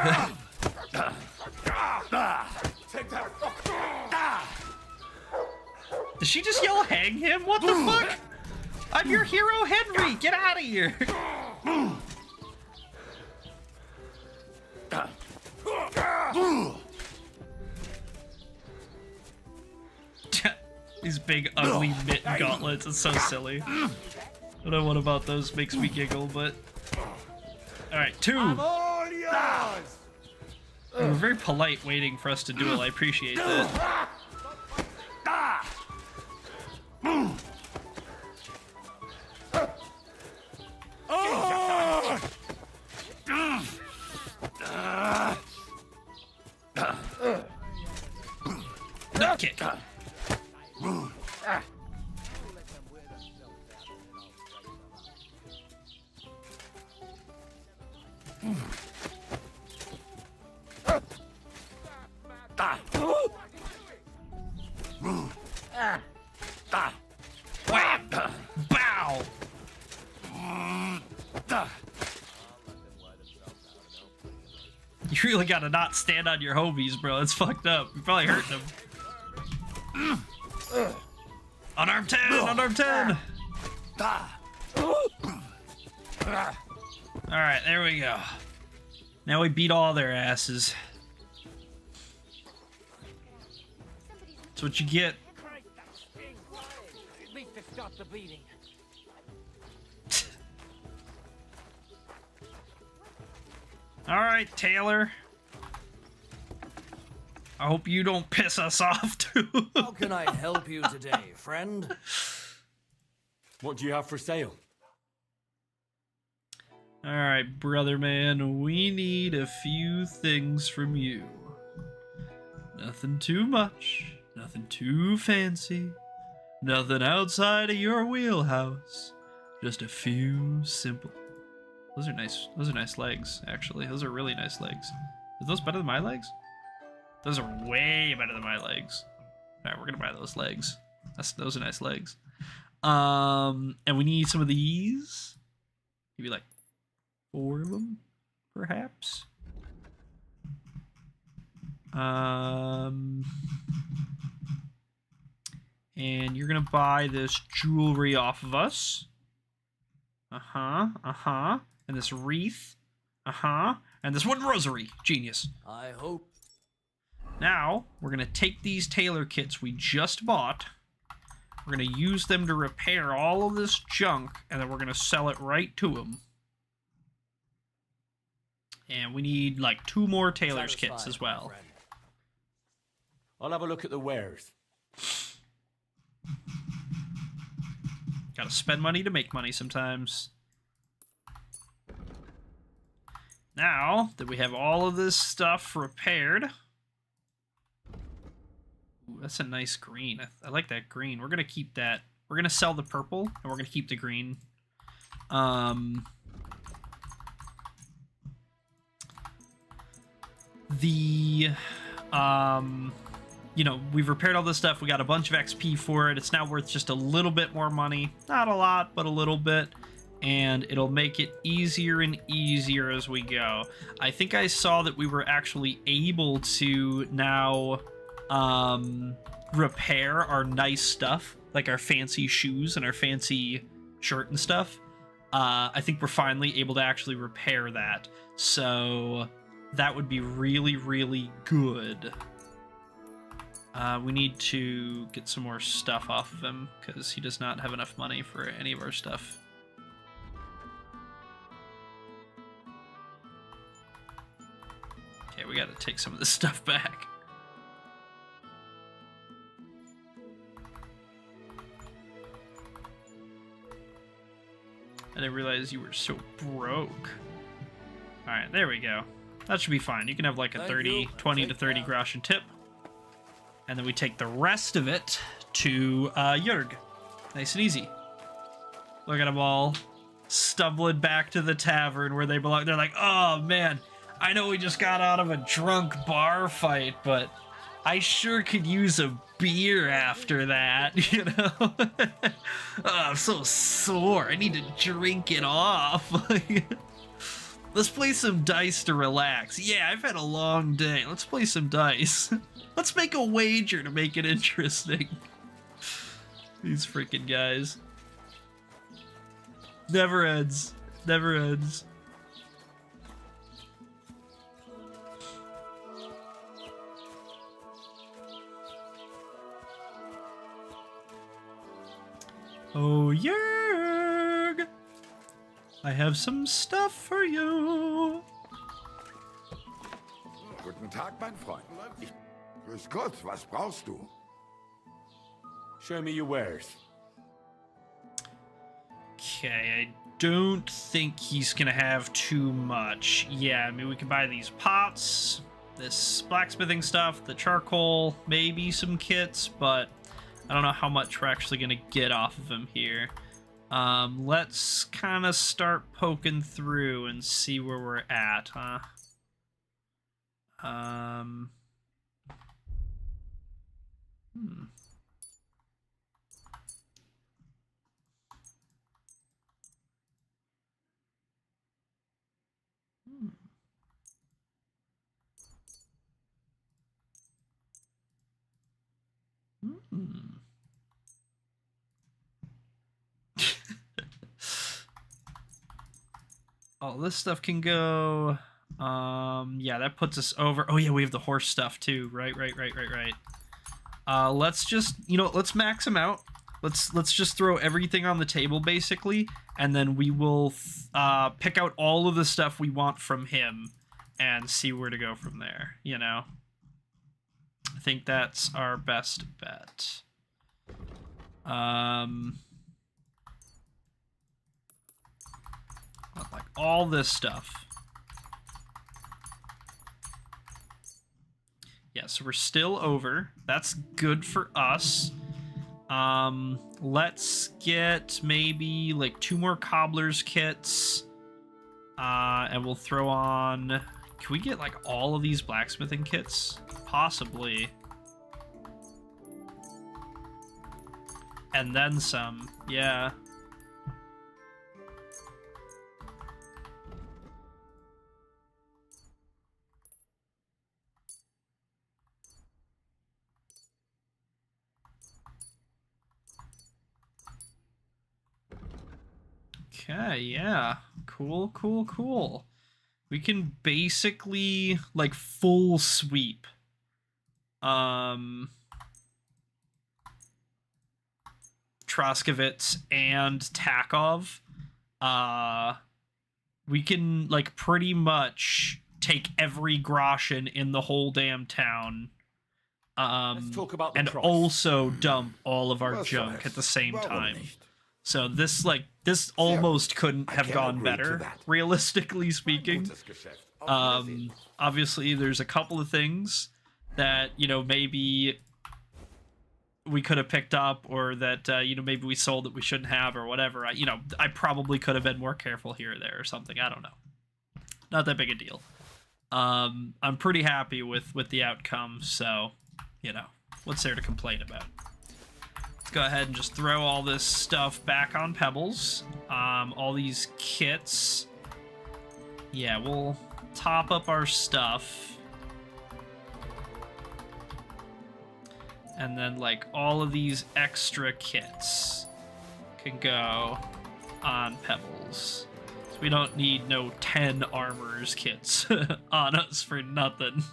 that. Did she just yell hang him? What the fuck? I'm your hero, Henry. Get out of here. These big, ugly mitten gauntlets. It's so silly. I don't know what about those makes me giggle, but... Alright, 2. I'm all yours. You were very polite waiting for us to duel. I appreciate that. Nut kick. Wham! Bow! You really gotta not stand on your homies, bro. It's fucked up. You're probably hurting them. Unarmed 10! Unarmed 10! Alright, there we go. Now we beat all their asses. That's what you get. At least it stopped the bleeding. Alright, Taylor. I hope you don't piss us off too. How can I help you today, friend? What do you have for sale? Alright, brother man, we need a few things from you. Nothing too much, nothing too fancy, nothing outside of your wheelhouse. Just a few simple. Those are nice legs, actually. Those are really nice legs. Are those better than my legs? Those are way better than my legs. Alright, we're gonna buy those legs. Those are nice legs. And we need some of these. Maybe like 4 of them, perhaps. And you're gonna buy this jewelry off of us. And this wreath. And this wooden rosary. Genius. I hope. Now, we're gonna take these tailor kits we just bought. We're gonna use them to repair all of this junk, and then we're gonna sell it right to them. And we need like 2 more tailor's kits as well. I'll have a look at the wares. Gotta spend money to make money sometimes. Now that we have all of this stuff repaired. Ooh, that's a nice green. I like that green. We're gonna keep that. We're gonna sell the purple, and we're gonna keep the green. You know, we've repaired all this stuff. We got a bunch of XP for it. It's now worth just a little bit more money. Not a lot, but a little bit. And it'll make it easier and easier as we go. I think I saw that we were actually able to now repair our nice stuff, like our fancy shoes and our fancy shirt and stuff. I think we're finally able to actually repair that. So that would be really, really good. We need to get some more stuff off of him, because he does not have enough money for any of our stuff. Okay, we gotta take some of this stuff back. I didn't realize you were so broke. Alright, there we go. That should be fine. You can have like a 20 to 30 groschen tip. And then we take the rest of it to Jörg. Nice and easy. Look at them all stumbling back to the tavern where they belong. They're like, oh man, I know we just got out of a drunk bar fight, but I sure could use a beer after that, you know? Oh, I'm so sore. I need to drink it off. Let's play some dice to relax. Yeah, I've had a long day. Let's play some dice. Let's make a wager to make it interesting. These freaking guys. Never ends. Never ends. Oh, Jörg! I have some stuff for you. Guten Tag, mein Freund. Grüß Gott, was brauchst du? Show me your wares. Okay, I don't think he's gonna have too much. Yeah, I mean, we can buy these pots, this blacksmithing stuff, the charcoal, maybe some kits, but I don't know how much we're actually gonna get off of him here. Let's kind of start poking through and see where we're at, huh? All this stuff can go. Yeah, that puts us over. Oh yeah, we have the horse stuff too. Right. Let's just, let's max him out. Let's just throw everything on the table basically, and then we will pick out all of the stuff we want from him and see where to go from there, think that's our best bet. Like all this stuff. Yeah, so we're still over. That's good for us. Let's get maybe like 2 more cobbler's kits. And we'll throw on... Can we get like all of these blacksmithing kits? Possibly. And then some. Yeah. Okay, yeah. Cool, cool, cool. We can basically, like, full sweep. Troskovitz and Takov. We can, like, pretty much take every groschen in the whole damn town. Let's talk about the and price. also dump all of our Well, junk Celeste, at the same well time. managed. So this almost couldn't have can gone agree to better, that. realistically speaking. Obviously there's a couple of things that, you know, maybe we could have picked up, or that, you know, maybe we sold that we shouldn't have, or whatever. I probably could have been more careful here or there or something. I don't know. Not that big a deal. I'm pretty happy with the outcome, so, you know, what's there to complain about? Let's go ahead and just throw all this stuff back on Pebbles. All these kits. Yeah, we'll top up our stuff. And then, like, all of these extra kits can go on Pebbles. So we don't need no 10 armorers kits on us for nothing.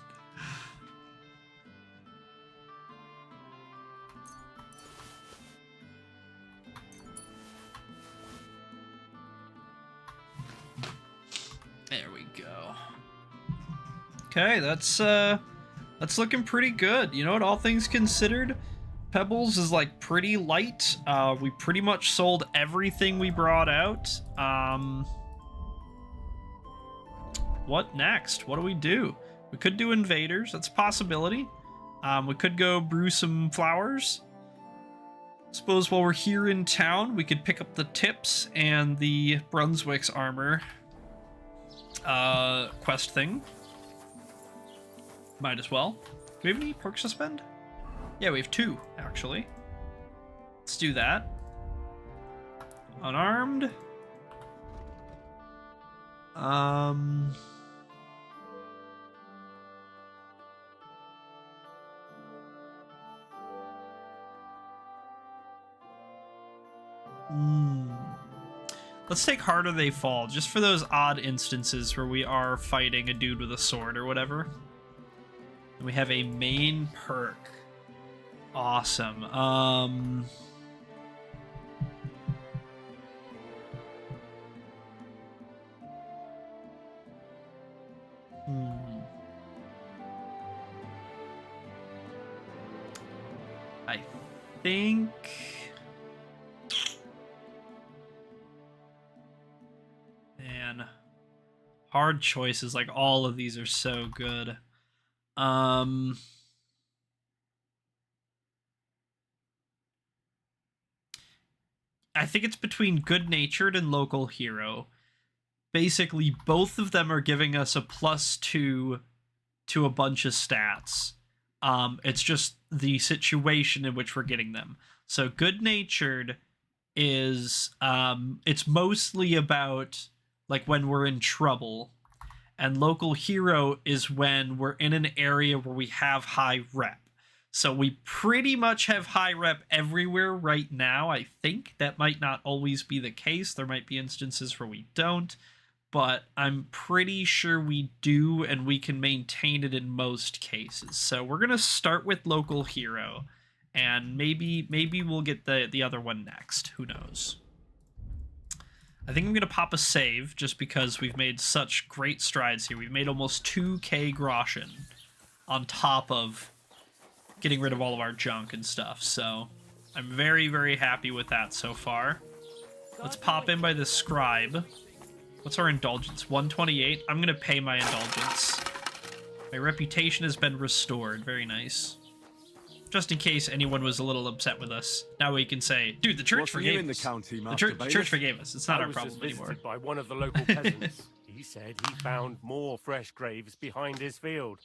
There we go. Okay, that's looking pretty good. You know what, all things considered, Pebbles is like pretty light. We pretty much sold everything we brought out. What next? What do we do? We could do invaders, that's a possibility. We could go brew some flowers. Suppose while we're here in town, we could pick up the tips and the Brunswick's armor quest thing. Might as well. Do we have any perks to spend? Yeah, we have 2, actually. Let's do that. Unarmed. Let's take Harder They Fall, just for those odd instances where we are fighting a dude with a sword or whatever. And we have a main perk. Awesome. I think... Man. Hard choices, like all of these are so good. I think it's between Good-Natured and Local Hero. Basically, both of them are giving us a +2 to a bunch of stats. It's just the situation in which we're getting them. So Good-Natured is, it's mostly about, like, when we're in trouble. And Local Hero is when we're in an area where we have high rep. So we pretty much have high rep everywhere right now. I think that might not always be the case. There might be instances where we don't. But I'm pretty sure we do, and we can maintain it in most cases. So we're going to start with Local Hero. And maybe we'll get the other one next. Who knows? I think I'm going to pop a save, just because we've made such great strides here. We've made almost 2k groschen on top of getting rid of all of our junk and stuff, so I'm very, very happy with that so far. Let's pop in by the scribe. What's our indulgence? 128. I'm gonna pay my indulgence. My reputation has been restored. Very nice. Just in case anyone was a little upset with us, now we can say, dude, the church forgave us. The church forgave us. It's not our problem anymore. Visited by one of the local peasants. He said he found more fresh graves behind his field,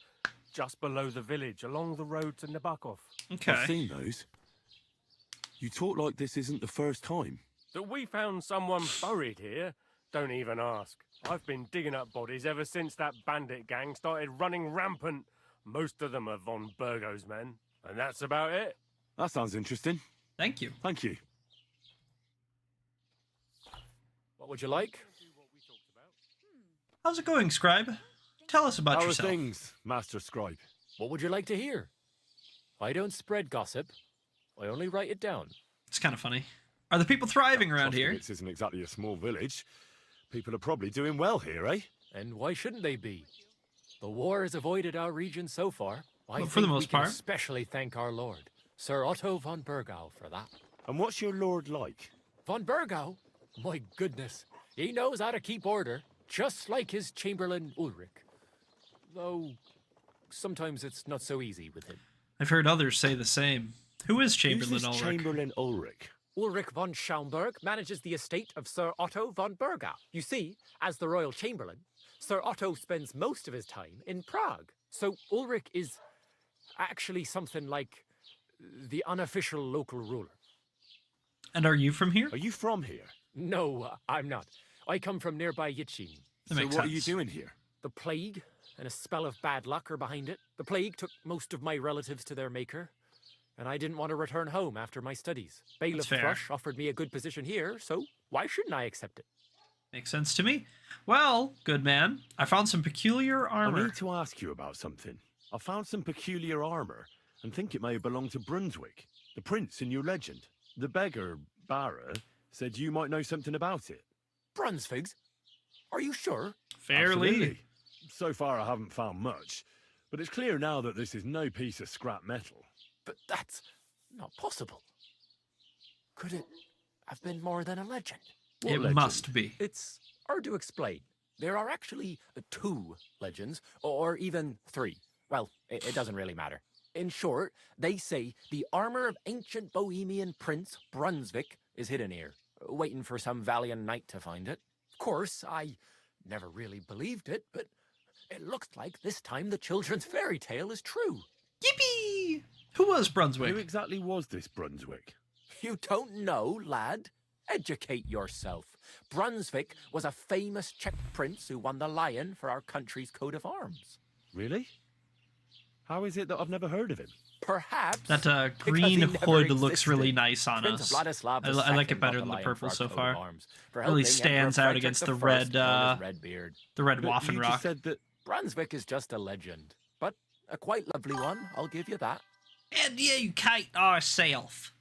just below the village, along the road to Nabokov. Okay. I've seen those. You talk like this isn't the first time. That we found someone buried here? Don't even ask. I've been digging up bodies ever since that bandit gang started running rampant. Most of them are von Burgo's men. And that's about it. That sounds interesting. Thank you. Thank you. What would you like? How's it going, Scribe? Tell us about How yourself. are things, Master Scribe? What would you like to hear? I don't spread gossip. I only write it down. It's kind of funny. Are the people thriving around here? This isn't exactly a small village. People are probably doing well here, eh? And why shouldn't they be? The war has avoided our region so far. I for the think most we can part. especially thank our lord, Sir Otto von Burgau, for that. And what's your lord like? Von Burgau? My goodness. He knows how to keep order, just like his Chamberlain Ulrich. Though, sometimes it's not so easy with him. I've heard others say the same. Who is Chamberlain Who's this Ulrich? Chamberlain Ulrich? Ulrich von Schaumburg manages the estate of Sir Otto von Burgau. You see, as the royal chamberlain, Sir Otto spends most of his time in Prague. So Ulrich is actually something like the unofficial local ruler. And are you from here? Are you from here? No, I'm not. I come from nearby Yitchin. That So makes what are you sense. doing here? The plague and a spell of bad luck are behind it. The plague took most of my relatives to their maker, and I didn't want to return home after my studies. Bailiff fair. Thrush offered me a good position here, so why shouldn't I accept it? Makes sense to me. Well, good man. I found some peculiar I armor. need to ask you about something. I found some peculiar armor and think it may belong to Brunswick, the prince in your legend. The beggar, Barra, said you might know something about it. Brunswigs? Are you sure? Fairly. Absolutely. So far I haven't found much, but it's clear now that this is no piece of scrap metal. But that's not possible. Could it have been more than a legend? What It legend? must be. It's hard to explain. There are actually 2 legends, or even 3. Well, it doesn't really matter. In short, they say the armor of ancient Bohemian prince Brunswick is hidden here, waiting for some valiant knight to find it. Of course, I never really believed it, but it looks like this time the children's fairy tale is true. Yippee! Who was Brunswick? Who exactly was this Brunswick? You don't know, lad? Educate yourself. Brunswick was a famous Czech prince who won the lion for our country's coat of arms. Really? How is it that I've never heard of him? Perhaps That because green he never hood looks existed. really nice on Prince us. Vladislav I like II it better won than the lion purple for our so coat far. of arms, for Really helping stands Emperor out Frederick against the I red, known as Redbeard. the red But you Waffenrock. just said that... Brunswick is just a legend, but a quite lovely one, I'll give you that. And you kite ourself.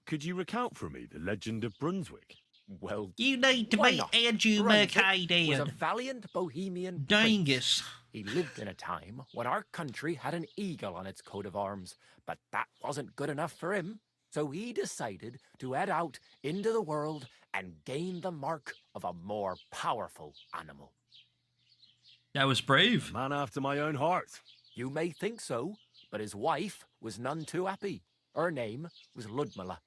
Could you recount for me the legend of Brunswick? Well, You need to why meet not? Andrew Brunswick was a Mercader. valiant Bohemian Dangus. prince. He lived in a time when our country had an eagle on its coat of arms, but that wasn't good enough for him. So he decided to head out into the world and gain the mark of a more powerful animal. That was brave. Man after my own heart. You may think so, but his wife was none too happy. Her name was Ludmilla,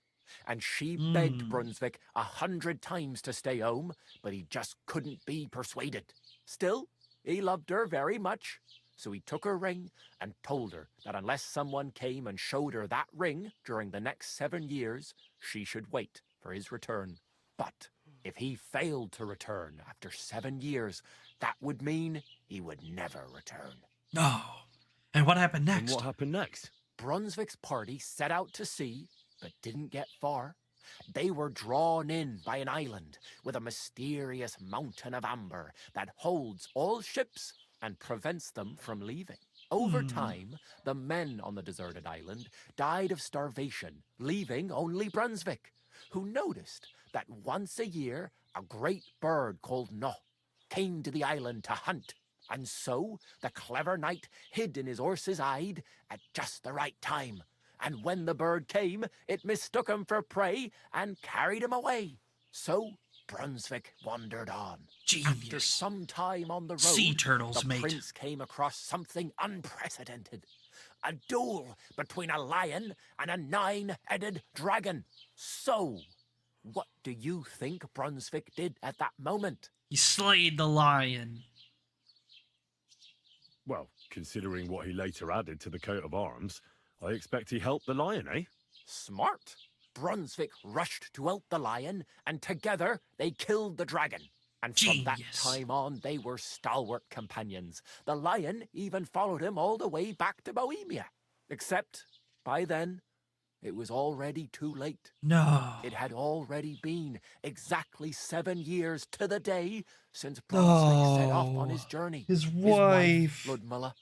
and she begged Brunswick 100 times to stay home, but he just couldn't be persuaded. Still, he loved her very much, so he took her ring and told her that unless someone came and showed her that ring during the next 7 years, she should wait for his return. But if he failed to return after 7 years, that would mean he would never return. No. And what happened And next? what happened next? Brunswick's party set out to sea, but didn't get far. They were drawn in by an island with a mysterious mountain of amber that holds all ships and prevents them from leaving. Over time, the men on the deserted island died of starvation, leaving only Brunswick, who noticed that once a year a great bird called No came to the island to hunt And so the clever knight hid in his horse's hide at just the right time. And when the bird came, it mistook him for prey and carried him away. So Brunswick wandered on. After some time on the road, Sea turtles, the mate. prince came across something unprecedented. A duel between a lion and a 9-headed dragon. So, what do you think Brunswick did at that moment? He slayed the lion. Well, considering what he later added to the coat of arms, I expect he helped the lion, eh? Smart. Brunswick rushed to help the lion, and together they killed the dragon. And from that time on, they were stalwart companions. The lion even followed him all the way back to Bohemia. Except, by then, it was already too late. No. It had already been exactly 7 years to the day since Brunswick set off on his journey. His wife. Ludmilla,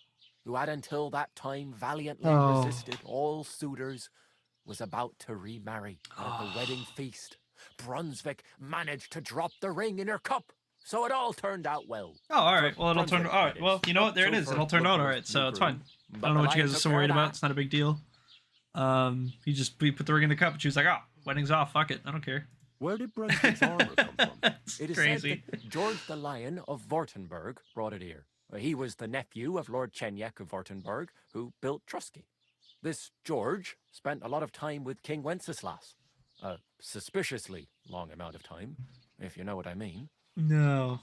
who had until that time valiantly resisted all suitors, was about to remarry. At the wedding feast, Brunswick managed to drop the ring in her cup. So it all turned out well. Oh, all right. Well, it'll turn. All right. Well, you know what? There it is. It all turned out all right. So it's fine. I don't know what you guys are so worried about. It's not a big deal. He put the ring in the cup, and she was like, "Oh, wedding's off. Fuck it. I don't care." Where did Brunswick's armor come from? It is crazy. said that George the Lion of Württemberg brought it here. He was the nephew of Lord Chenyak of Württemberg, who built Trusky. This George spent a lot of time with King Wenceslas. A suspiciously long amount of time, if you know what I mean. No.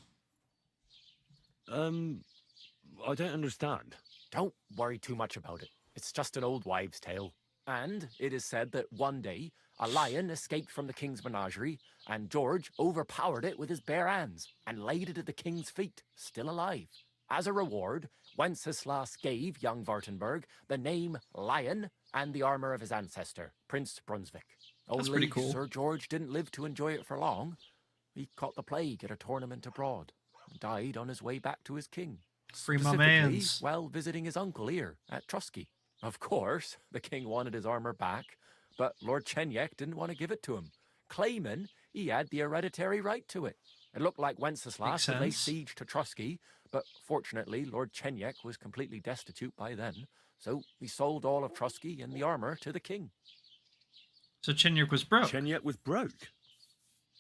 I don't understand. Don't worry too much about it. It's just an old wives' tale. And it is said that one day, a lion escaped from the king's menagerie, and George overpowered it with his bare hands and laid it at the king's feet, still alive. As a reward, Wenceslas gave young Württemberg the name Lion and the armor of his ancestor, Prince Brunswick. That's Only pretty cool. Sir George didn't live to enjoy it for long. He caught the plague at a tournament abroad and died on his way back to his king. Free my Specifically, mans. while visiting his uncle here at Trusky. Of course, the king wanted his armor back, but Lord Chenyak didn't want to give it to him, claiming he had the hereditary right to it. It looked like Wenceslas would lay sense. siege to Trusky, but fortunately Lord Chenyak was completely destitute by then, so he sold all of Trusky and the armor to the king. So Chenyak was broke. Chenyak was broke.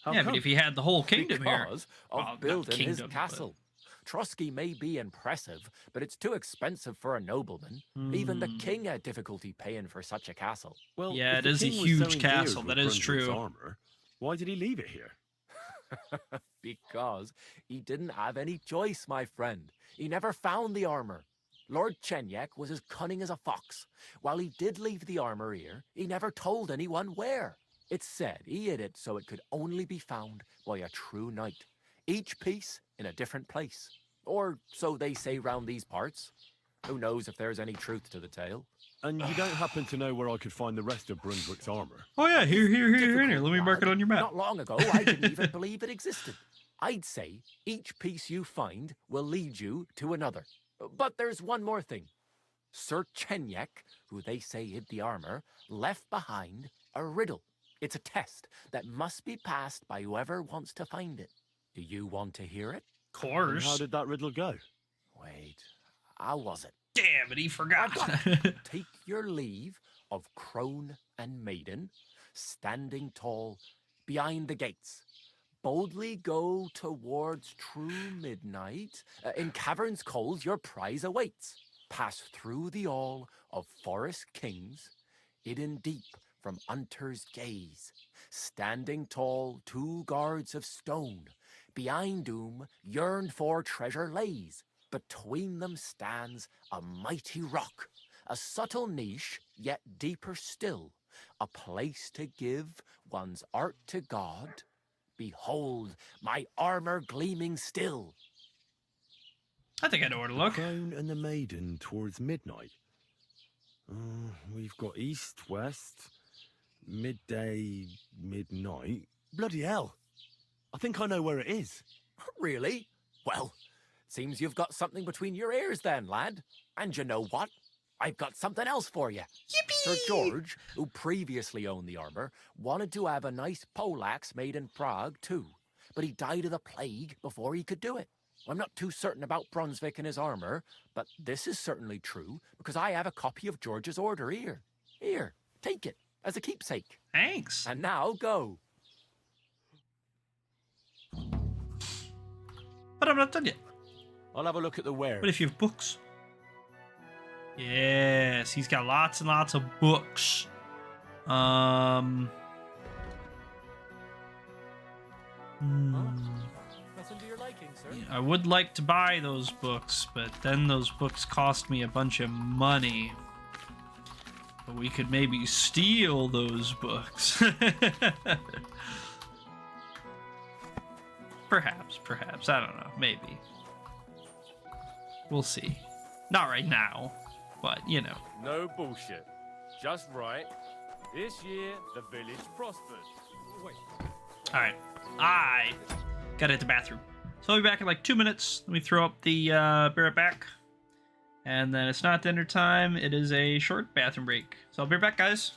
How Yeah, come? but if he had the whole kingdom here, Because well, of not building his kingdom, but- castle. Trusky may be impressive, but it's too expensive for a nobleman. Even the king had difficulty paying for such a castle. Well, Yeah, if it the is a king was so huge endeared castle, with that is Brunswick's true. Armor, why did he leave it here? Because he didn't have any choice, my friend. He never found the armor. Lord Chenyak was as cunning as a fox. While he did leave the armor here, he never told anyone where. It's said he hid it so it could only be found by a true knight. Each piece in a different place. Or so they say round these parts. Who knows if there's any truth to the tale? And you don't happen to know where I could find the rest of Brunswick's armor? Oh yeah, here. Let me mark it on your map. Not long ago, I didn't even believe it existed. I'd say each piece you find will lead you to another. But there's one more thing. Sir Chenyak, who they say hid the armor, left behind a riddle. It's a test that must be passed by whoever wants to find it. Do you want to hear it? Of And course. how did that riddle go? Wait, how was it? Damn it, he forgot. Take your leave of crone and maiden, standing tall behind the gates. Boldly go towards true midnight. In caverns cold your prize awaits. Pass through the all of forest kings, hidden deep from hunter's gaze. Standing tall, 2 guards of stone, behind whom yearned for treasure lays. Between them stands a mighty rock, a subtle niche, yet deeper still, a place to give one's art to God. Behold, my armor gleaming still. I think I know where to look. Crone and the maiden towards midnight. We've got east, west, midday, midnight. Bloody hell. I think I know where it is. Really? Well, seems you've got something between your ears then, lad. And you know what? I've got something else for you. Yippee! Sir George, who previously owned the armor, wanted to have a nice poleaxe made in Prague too, but he died of the plague before he could do it. I'm not too certain about Brunswick and his armor, but this is certainly true because I have a copy of George's order here. Here, take it as a keepsake. Thanks. And now go. But I'm not done yet. I'll have a look at the wares. What if you have books? Yes, he's got lots and lots of books. Nothing to your liking, sir. I would like to buy those books, but then those books cost me a bunch of money. But we could maybe steal those books. Perhaps. I don't know. Maybe. We'll see. Not right now, but you know. No bullshit. Just right. This year, the village prospered. Wait. Alright. I gotta hit the bathroom. So I'll be back in like 2 minutes. Let me throw up the be right back. And then it's not dinner time, it is a short bathroom break. So I'll be right back, guys.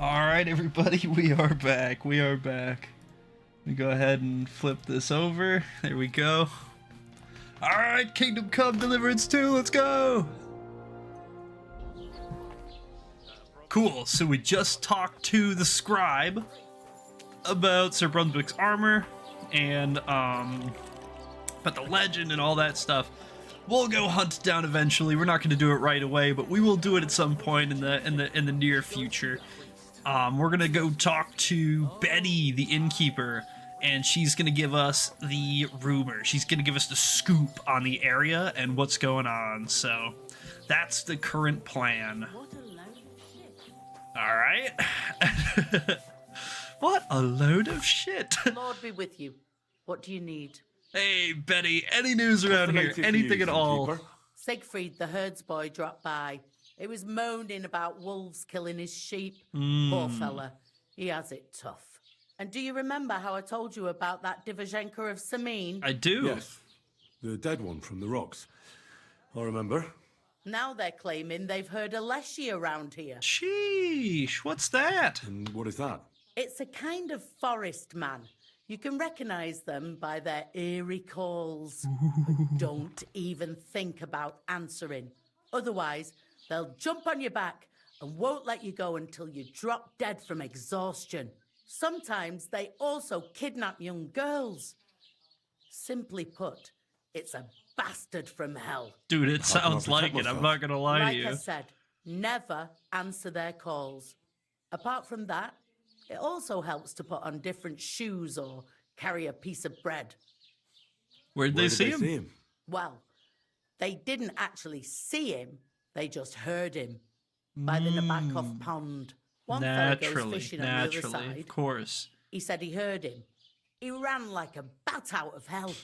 Alright, everybody, we are back. We are back. Let me go ahead and flip this over. There we go. Alright, Kingdom Come Deliverance 2, let's go! Cool, so we just talked to the scribe about Sir Brunswick's armor and about the legend and all that stuff. We'll go hunt it down eventually. We're not going to do it right away, but we will do it at some point in the near future. We're gonna go talk to Betty, the innkeeper, and she's gonna give us the rumor. She's gonna give us the scoop on the area and what's going on. So that's the current plan. All right. What a load of shit. Lord be with you. What do you need? Hey, Betty, any news around here? Anything at all? Siegfried, the herds boy, dropped by. He was moaning about wolves killing his sheep. Mm. Poor fella. He has it tough. And do you remember how I told you about that Divizhenko of Samin? I do. Yes. The dead one from the rocks. I remember. Now they're claiming they've heard a leshy around here. Sheesh, what's that? And what is that? It's a kind of forest man. You can recognize them by their eerie calls. But don't even think about answering. Otherwise, they'll jump on your back and won't let you go until you drop dead from exhaustion. Sometimes they also kidnap young girls. Simply put, it's a bastard from hell. Dude, it sounds like it. I'm not gonna lie to you. Like I said, never answer their calls. Apart from that, it also helps to put on different shoes or carry a piece of bread. Where'd they see him? Well, they didn't actually see him. They just heard him by the Nabokov pond. One fella goes fishing on the other side. Of course. He said he heard him. He ran like a bat out of hell.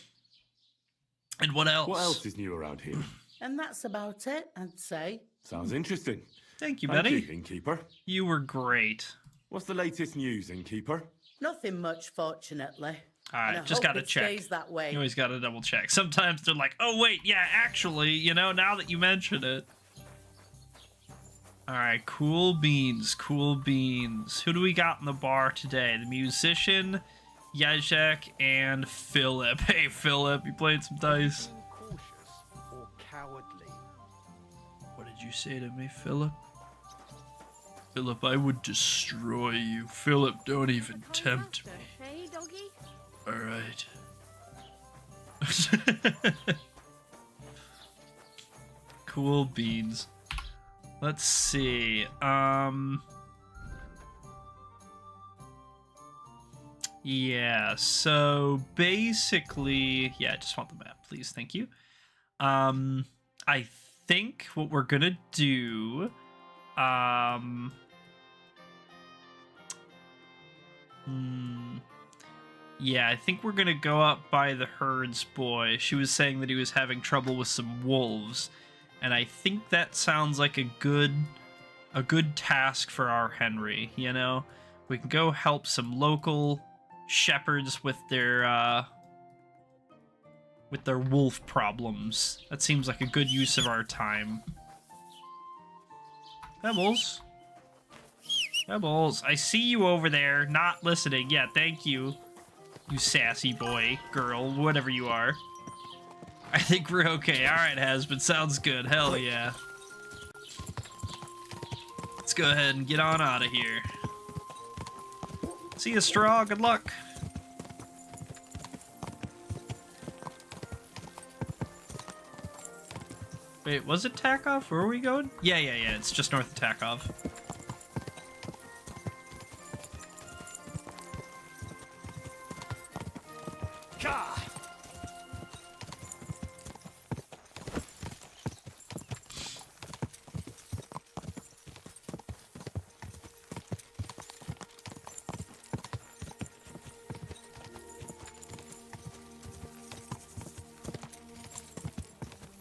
And what else? What else is new around here? And that's about it, I'd say. Sounds interesting. Thank you, Thank Betty. you, innkeeper. You were great. What's the latest news, innkeeper? Nothing much, fortunately. All right, And I just hope gotta it check. stays that way. You always gotta double check. Sometimes they're like, oh wait, yeah, actually, you know, now that you mention it. All right, cool beans, cool beans. Who do we got in the bar today? The musician, Jacek, and Philip. Hey, Philip, you playing some dice? Or cowardly. What did you say to me, Philip? Philip, I would destroy you. Philip, don't even tempt me. Hey, doggy? All right. Cool beans. Let's see. Yeah, so basically, yeah, I just want the map, please. Thank you. I think what we're gonna do, yeah, I think we're gonna go up by the herds boy. She was saying that he was having trouble with some wolves, and I think that sounds like a good task for our Henry. You know, we can go help some local shepherds with their wolf problems. That seems like a good use of our time. Pebbles. Pebbles, I see you over there, not listening. Yeah, thank you. You sassy boy, girl, whatever you are. I think we're okay. Alright, Hasbin, sounds good. Hell yeah. Let's go ahead and get on out of here. See you, Straw. Good luck. Wait, was it Takov? Where are we going? Yeah. It's just north of Takov.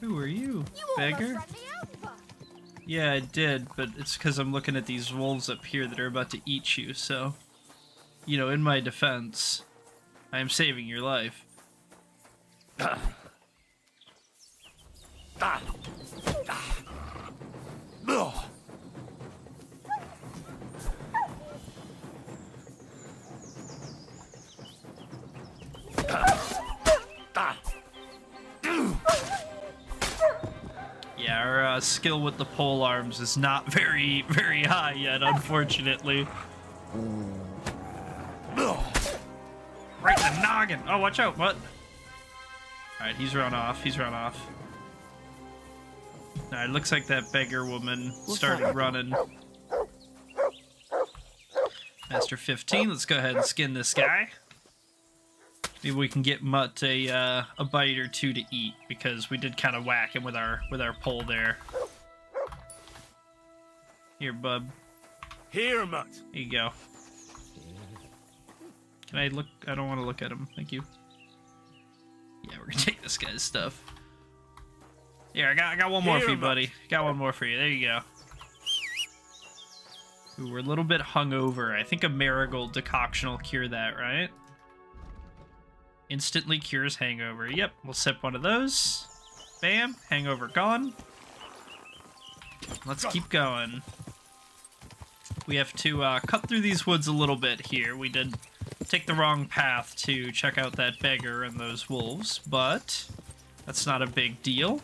Who are you, beggar? Yeah, I did, but it's because I'm looking at these wolves up here that are about to eat you, so... You know, in my defense, I am saving your life. skill with the pole arms is not very, very high yet, unfortunately. Right in the noggin. Oh, watch out, what? Alright, he's run off. He's run off. Alright, looks like that beggar woman started running. Master 15, let's go ahead and skin this guy. Maybe we can get Mutt a bite or two to eat, because we did kind of whack him with our pole there. Here, bub. Here, Mutt. Here you go. Can I look? I don't want to look at him. Thank you. Yeah, we're gonna take this guy's stuff. Here, I got one more for you, buddy. Got one more for you. There you go. Ooh, we're a little bit hungover. I think a marigold decoction will cure that, right? Instantly cures hangover. Yep, we'll sip one of those. Bam, hangover gone. Let's keep going. We have to cut through these woods a little bit here. We did take the wrong path to check out that beggar and those wolves, but that's not a big deal.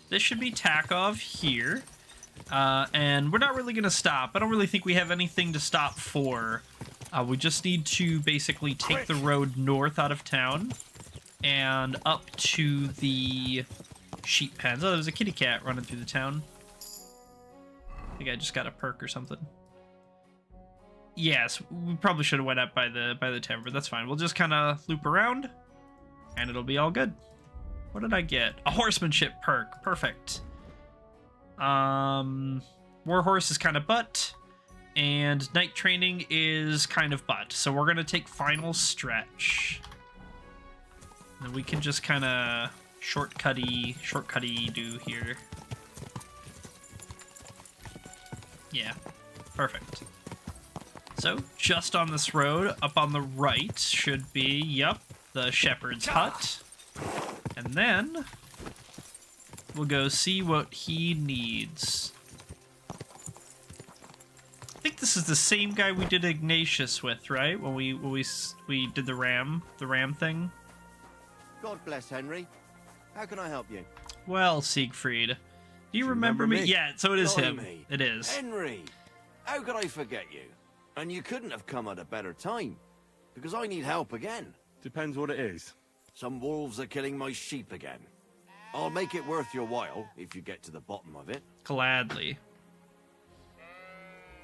This should be Takov here. And we're not really going to stop. I don't really think we have anything to stop for. We just need to basically take the road north out of town and up to the sheep pens. Oh, there's a kitty cat running through the town. I think I just got a perk or something. Yes, we probably should have went up by the tavern, but that's fine. We'll just kind of loop around, and it'll be all good. What did I get? A horsemanship perk. Perfect. Warhorse is kind of butt, and night training is kind of butt. So we're gonna take final stretch. And we can just kind of shortcutty do here. Yeah, perfect. So just on this road, up on the right should be, yep, the shepherd's hut, and then we'll go see what he needs. I think this is the same guy we did Ignatius with, right? When we did the ram thing. God bless Henry. How can I help you? Well, Siegfried, do you remember me? Yeah, so it is him. Blimey. It is. Henry, how could I forget you? And you couldn't have come at a better time, because I need help again. Depends what it is. Some wolves are killing my sheep again. I'll make it worth your while if you get to the bottom of it. Gladly.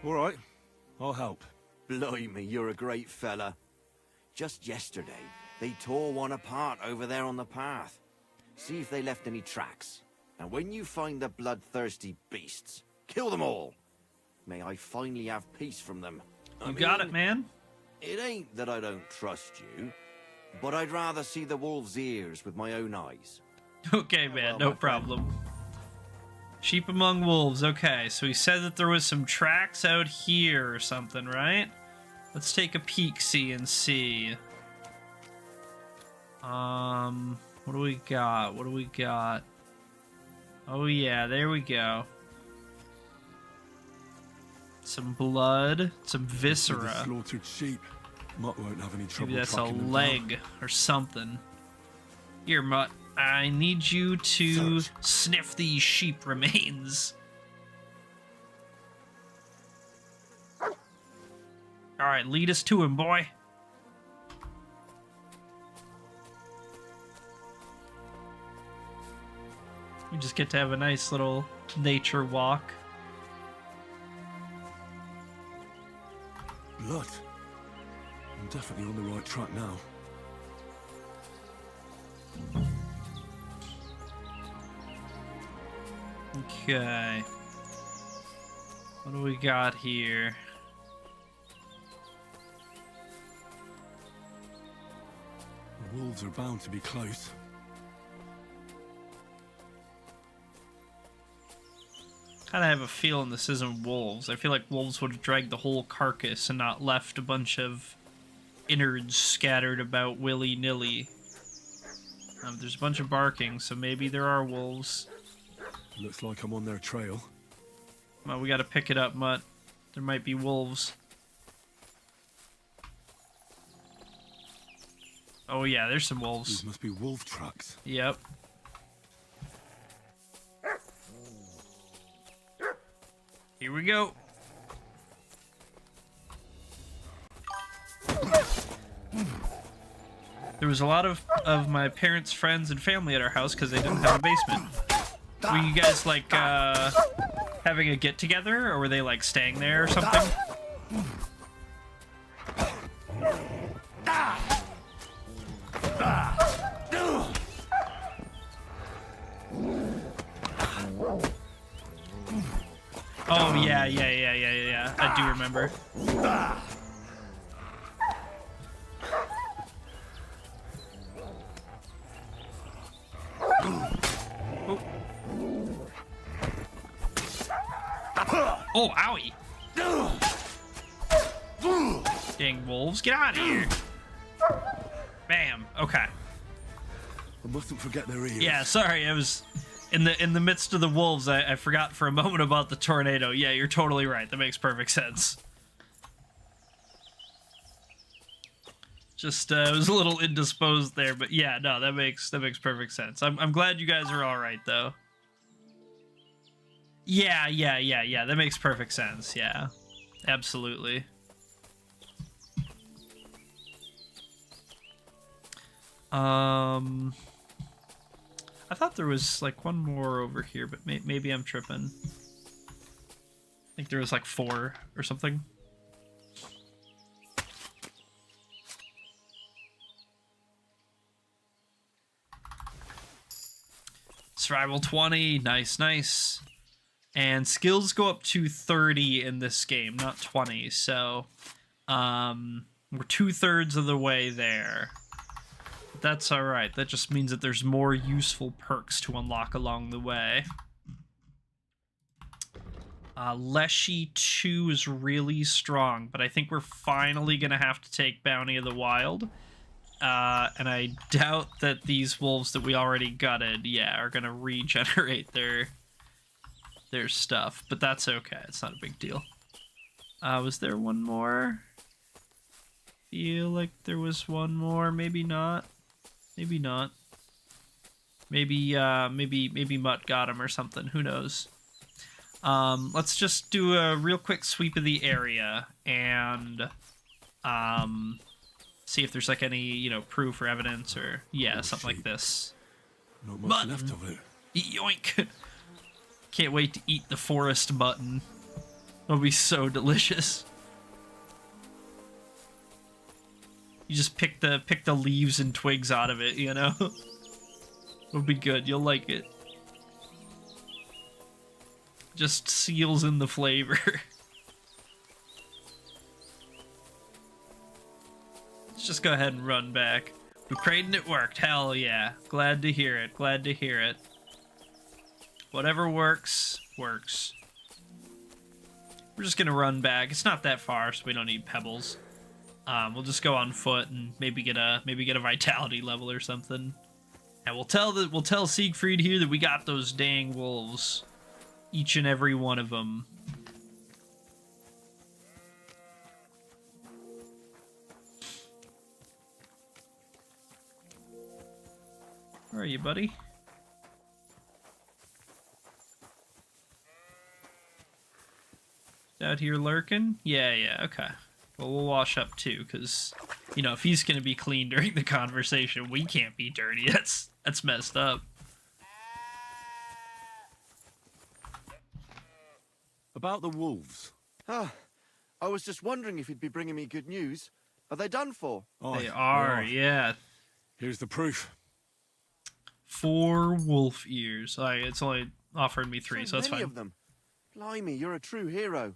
All right, I'll help. Blimey, you're a great fella. Just yesterday, they tore one apart over there on the path. See if they left any tracks. And when you find the bloodthirsty beasts, kill them all. May I finally have peace from them. You got it, man. It ain't that I don't trust you, but I'd rather see the wolf's ears with my own eyes. Okay, man, no problem. Sheep among wolves. Okay, so he said that there was some tracks out here or something, right? Let's take a peek-see and see. What do we got? What do we got? Oh yeah, there we go. Some blood, some viscera. Slaughtered sheep. Mutt won't have any trouble. Maybe that's a tracking them leg down. or something. Here, Mutt. I need you to sniff these sheep remains. Alright, lead us to him, boy. We just get to have a nice little nature walk. Blood. I'm definitely on the right track now. Okay. What do we got here? The wolves are bound to be close. Kind of have a feeling this isn't wolves. I feel like wolves would have dragged the whole carcass and not left a bunch of innards scattered about willy-nilly. There's a bunch of barking, so maybe there are wolves. Looks like I'm on their trail. Well, we gotta pick it up, Mutt. There might be wolves. Oh yeah, there's some wolves. These must be wolf tracks. Yep. Here we go. There was a lot of my parents' friends and family at our house because they didn't have a basement. Were you guys like having a get together, or were they like staying there or something? Oh yeah. I do remember. Oh, owie. Dang wolves, get out of here. Bam. Okay. I mustn't forget their ears. Yeah, sorry, I was in the midst of the wolves. I forgot for a moment about the tornado. Yeah, you're totally right. That makes perfect sense. Just was a little indisposed there, but yeah, no, that makes perfect sense. I'm glad you guys are all right though. Yeah. That makes perfect sense. Yeah, absolutely. I thought there was like one more over here, but maybe I'm tripping. I think there was like 4 or something. Survival 20, nice. And skills go up to 30 in this game, not 20. So, we're 2/3 of the way there. But that's all right. That just means that there's more useful perks to unlock along the way. Leshy 2 is really strong, but I think we're finally gonna have to take Bounty of the Wild. And I doubt that these wolves that we already gutted, are gonna regenerate their stuff, but that's okay. It's not a big deal. Was there one more? Feel like there was one more. Maybe not. Maybe not. Maybe Mutt got him or something. Who knows? Let's just do a real quick sweep of the area and see if there's like any, proof or evidence or something like this. Not much left of it. Yoink! Can't wait to eat the forest mutton. It'll be so delicious. You just pick the leaves and twigs out of it, It'll be good. You'll like it. Just seals in the flavor. Let's just go ahead and run back. We prayed and it worked. Hell yeah. Glad to hear it. Glad to hear it. Whatever works, works. We're just gonna run back. It's not that far, so we don't need pebbles. We'll just go on foot and maybe get a vitality level or something. And we'll tell Siegfried here that we got those dang wolves. Each and every one of them. Where are you, buddy? Out here lurking? Yeah, okay. Well, we'll wash up too, because, if he's gonna be clean during the conversation, we can't be dirty. That's messed up. About the wolves. I was just wondering if you'd be bringing me good news. Are they done for? They are, yeah. Here's the proof. 4 wolf ears. It's only offered me 3, so that's fine. Many of them. Blimey, you're a true hero.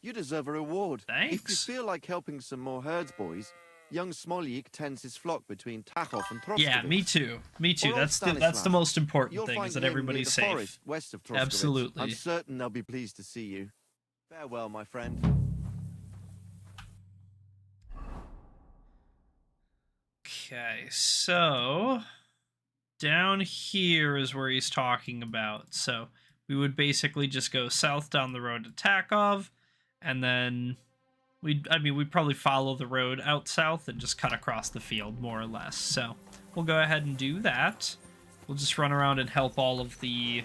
You deserve a reward. Thanks. If you feel like helping some more herds, boys, young Smoljik tends his flock between Tachov and Troskowitz. Yeah, me too. That's the most important thing, is that everybody's safe. Forest, west of Troskowitz. Absolutely. I'm certain they'll be pleased to see you. Farewell, my friend. Okay, so down here is where he's talking about. So we would basically just go south down the road to Takov, and then we'd probably follow the road out south and just cut across the field, more or less. So we'll go ahead and do that. We'll just run around and help all of the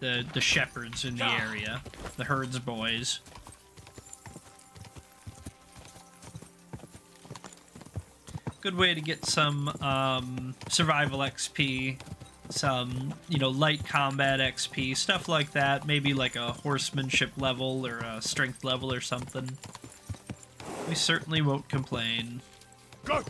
the shepherds in the area, the herds boys. Good way to get some survival XP, some, you know, light combat XP, stuff like that. Maybe like a horsemanship level or a strength level or something. We certainly won't complain. Go!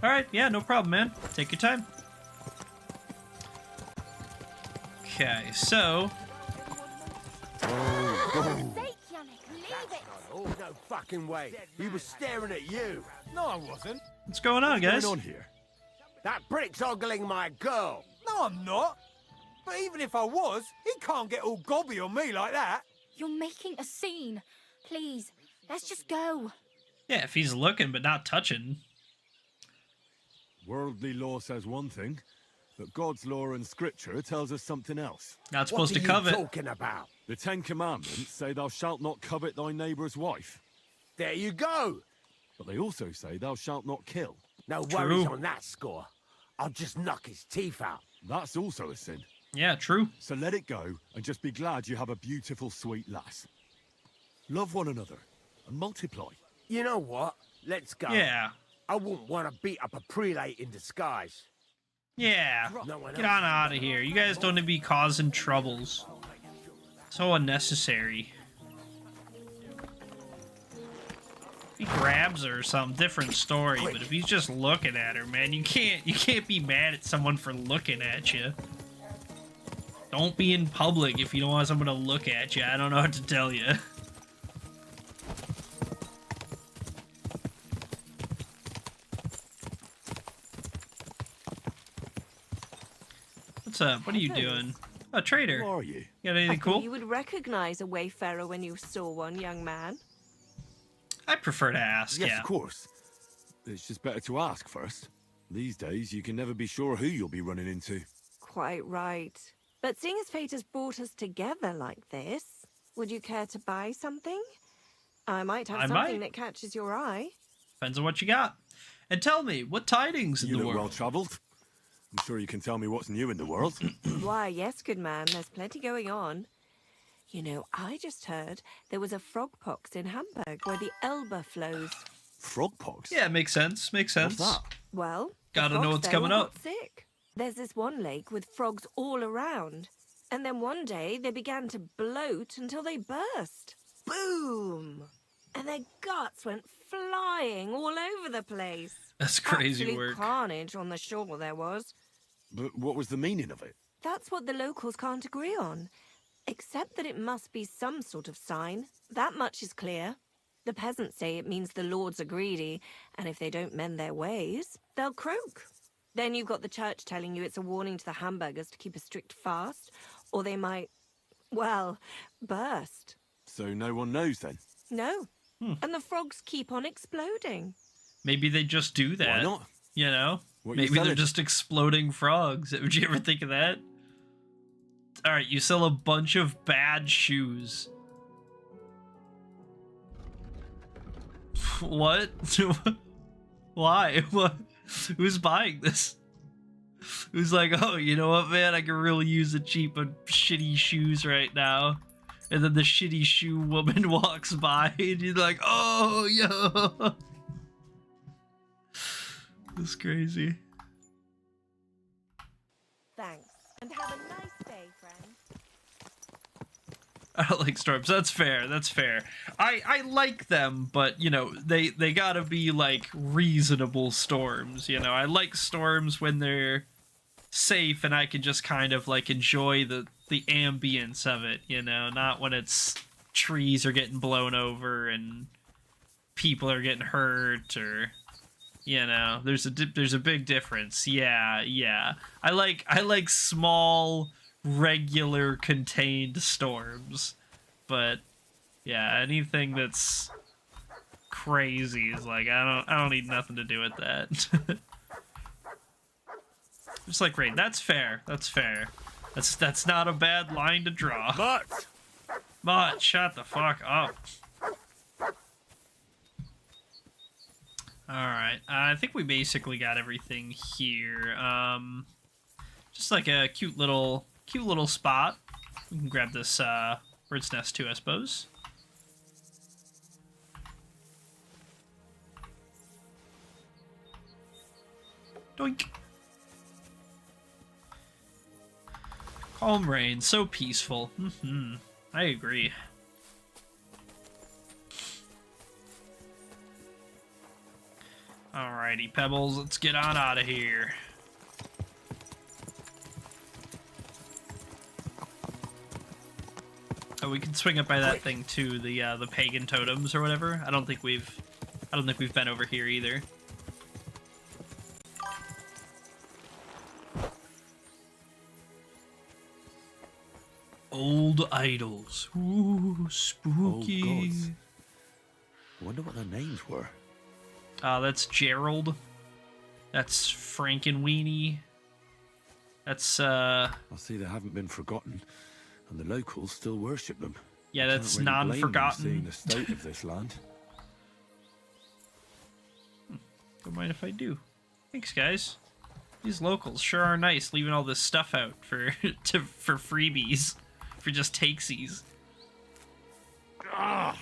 Alright, yeah, no problem, man. Take your time. Okay, so... Oh, no fucking way. He was staring at you. No, I wasn't. What's going on, guys? What's going on here? That prick's ogling my girl. No, I'm not. But even if I was, he can't get all gobby on me like that. You're making a scene. Please, let's just go. Yeah, if he's looking but not touching. Worldly law says one thing, but God's law and scripture tells us something else. Not supposed to covet. What are you talking about? The Ten Commandments say thou shalt not covet thy neighbour's wife. There you go. But they also say thou shalt not kill. No worries on that score. I'll just knock his teeth out. That's also a sin. Yeah, true. So let it go and just be glad you have a beautiful, sweet lass. Love one another and multiply. You know what? Let's go. Yeah. I wouldn't want to beat up a prelate in disguise. Yeah. Get on out of here. You guys don't need to be causing troubles. So unnecessary. If he grabs her or some different story, but if he's just looking at her, man, you can't be mad at someone for looking at you. Don't be in public if you don't want someone to look at you. I don't know what to tell you. What's up? What are you doing? A trader. Who are you? Got anything cool? You would recognize a wayfarer when you saw one, young man. I prefer to ask, Yes, yeah. of course. It's just better to ask first. These days, you can never be sure who you'll be running into. Quite right. But seeing as fate has brought us together like this, would you care to buy something? I might have something that catches your eye. Depends on what you got. And tell me, what tidings in You the look world? well-travelled. I'm sure you can tell me what's new in the world. Why, yes, good man, there's plenty going on. You know, I just heard there was a frog pox in Hamburg where the Elbe flows. Frog pox? Yeah, makes sense. Makes sense. What's that? Well, Gotta the know frogs what's there coming all up. got sick. There's this one lake with frogs all around. And then one day they began to bloat until they burst. Boom! And their guts went flying all over the place. That's crazy Absolute work. carnage on the shore there was. But what was the meaning of it? That's what the locals can't agree on. Except that it must be some sort of sign. That much is clear. The peasants say it means the lords are greedy, and if they don't mend their ways, they'll croak. Then you've got the church telling you it's a warning to the hamburgers to keep a strict fast, or they might, well, burst. So no one knows then? No. And the frogs keep on exploding. Maybe they just do that. Why not? You know? What you Maybe they're selling? just exploding frogs. Would you ever think of that? Alright, you sell a bunch of bad shoes. What? Why? What? Who's buying this? Who's like, oh, you know what, man? I could really use a cheap of shitty shoes right now. And then the shitty shoe woman walks by and you're like, oh, yo. That's crazy. Thanks. And have a nice day, friend. I don't like storms. That's fair. That's fair. I like them, but you know, they gotta be like reasonable storms. You know, I like storms when they're safe and I can just kind of like enjoy the ambience of it. You know, not when it's trees are getting blown over and people are getting hurt or. You know, there's a big difference. Yeah. I like small, regular, contained storms, but yeah, anything that's crazy is like I don't need nothing to do with that. Just like rain. That's fair. That's fair. That's not a bad line to draw. Mutt, shut the fuck up. Alright, I think we basically got everything here. Just like a cute little spot. We can grab this bird's nest too, I suppose. Doink. Calm rain, so peaceful. I agree. Alrighty, Pebbles, let's get on out of here. Oh, we can swing up by that thing too, the pagan totems or whatever. I don't think we've been over here either. Old idols. Ooh, spooky. Oh, gods. I wonder what their names were. That's Gerald. That's Frankenweenie. That's, I see they haven't been forgotten, and the locals still worship them. Yeah, that's Can't really blame them, non-forgotten. seeing the state of this land. Don't mind if I do. Thanks, guys. These locals sure are nice, leaving all this stuff out for for freebies, for just takesies. Ah,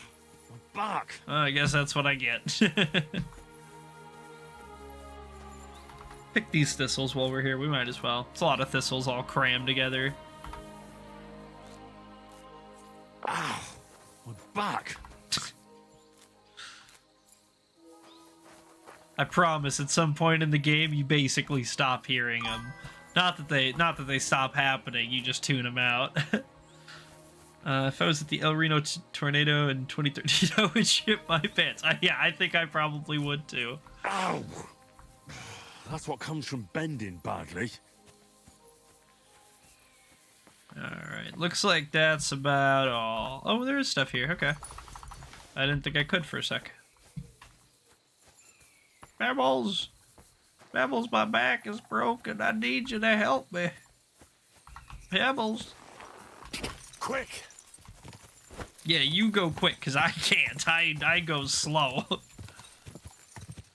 my back. I guess that's what I get. Pick these thistles while we're here. We might as well. It's a lot of thistles all crammed together. Ow, my back. I promise, at some point in the game, you basically stop hearing them. Not that they stop happening. You just tune them out. If I was at the El Reno tornado in 2013, I would shit my pants. Yeah, I think I probably would too. Ow! That's what comes from bending badly. Alright, looks like that's about all. Oh, there is stuff here. Okay. I didn't think I could for a sec. Pebbles! Pebbles, my back is broken. I need you to help me. Pebbles! Quick! Yeah, you go quick, because I can't. I go slow.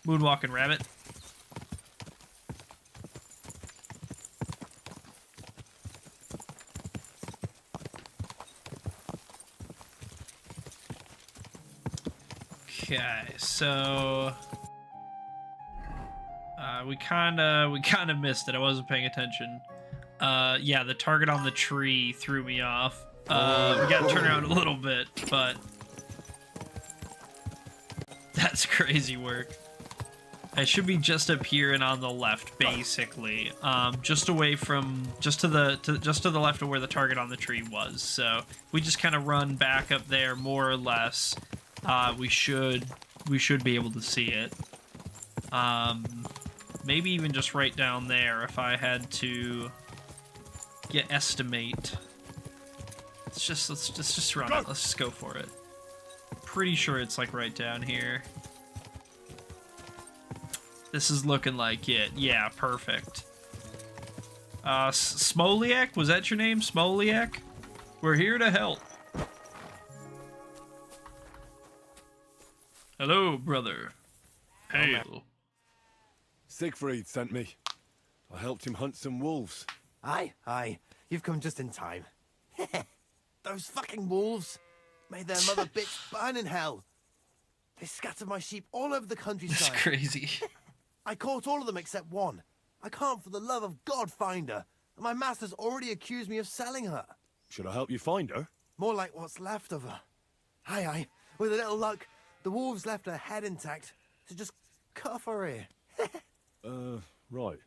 Moonwalking rabbit. Okay, so we kind of missed it. I wasn't paying attention. Yeah, the target on the tree threw me off. We gotta turn around a little bit, but that's crazy work. I should be just up here and on the left, basically. Just away from, just to the left of where the target on the tree was. So we just kind of run back up there, more or less. We should be able to see it. Maybe even just right down there if I had to estimate. Let's just run it. Let's just go for it. Pretty sure it's like right down here. This is looking like it. Yeah, perfect. Smoliak, was that your name? Smoliak? We're here to help. Hello, brother. Hail. Siegfried sent me. I helped him hunt some wolves. Aye. You've come just in time. Those fucking wolves made their mother bitch burn in hell. They scattered my sheep all over the countryside. That's crazy. I caught all of them except one. I can't for the love of God find her. And my master's already accused me of selling her. Should I help you find her? More like what's left of her. Aye. With a little luck, the wolves left her head intact. So just cut off her ear. Right.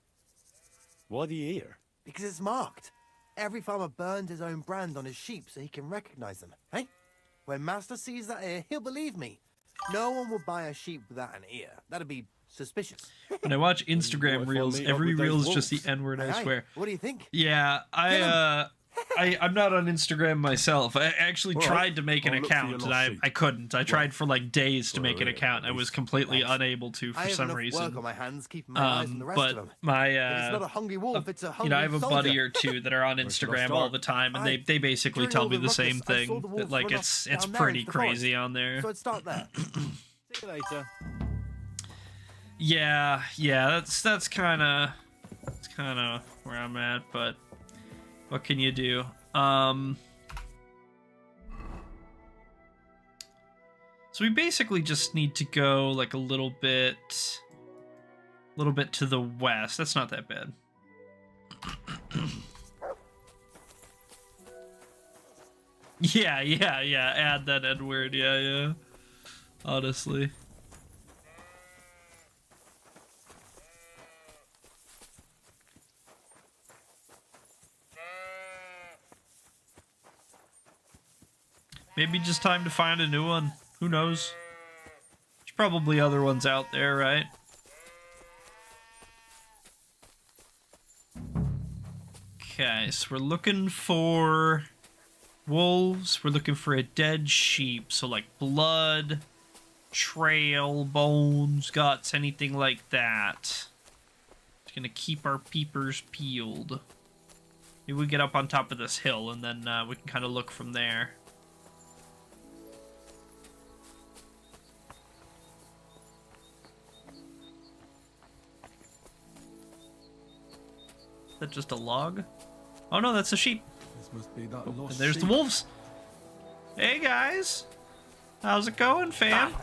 Why the ear? Because it's marked. Every farmer burns his own brand on his sheep so he can recognize them. Hey? When Master sees that ear, he'll believe me. No one will buy a sheep without an ear. That'd be suspicious. When I watch Instagram reels, every reel is just the N-word, I swear. What do you think? Yeah, I'm not on Instagram myself. I actually tried to make an account, and I couldn't. I tried for like days to make an account. I was completely unable to for some reason. Work on my hands, keeping my eyes on the rest of them. My it's not a hungry wolf, it's a hungry I have a soldier. buddy or two that are on Instagram all the time, and they basically tell me the same thing. That like it's pretty crazy on there. So I'd start there. See you later. Yeah, that's kind of where I'm at, but what can you do? So we basically just need to go like a little bit to the west. That's not that bad. Yeah. Add that N word. Yeah. Honestly. Maybe just time to find a new one. Who knows? There's probably other ones out there, right? Okay, so we're looking for wolves. We're looking for a dead sheep. So like blood, trail, bones, guts, anything like that. It's gonna keep our peepers peeled. Maybe we get up on top of this hill and then we can kind of look from there. Is that just a log? Oh no, that's a sheep. This must be that And lost there's the sheep. wolves. Hey guys, how's it going, fam?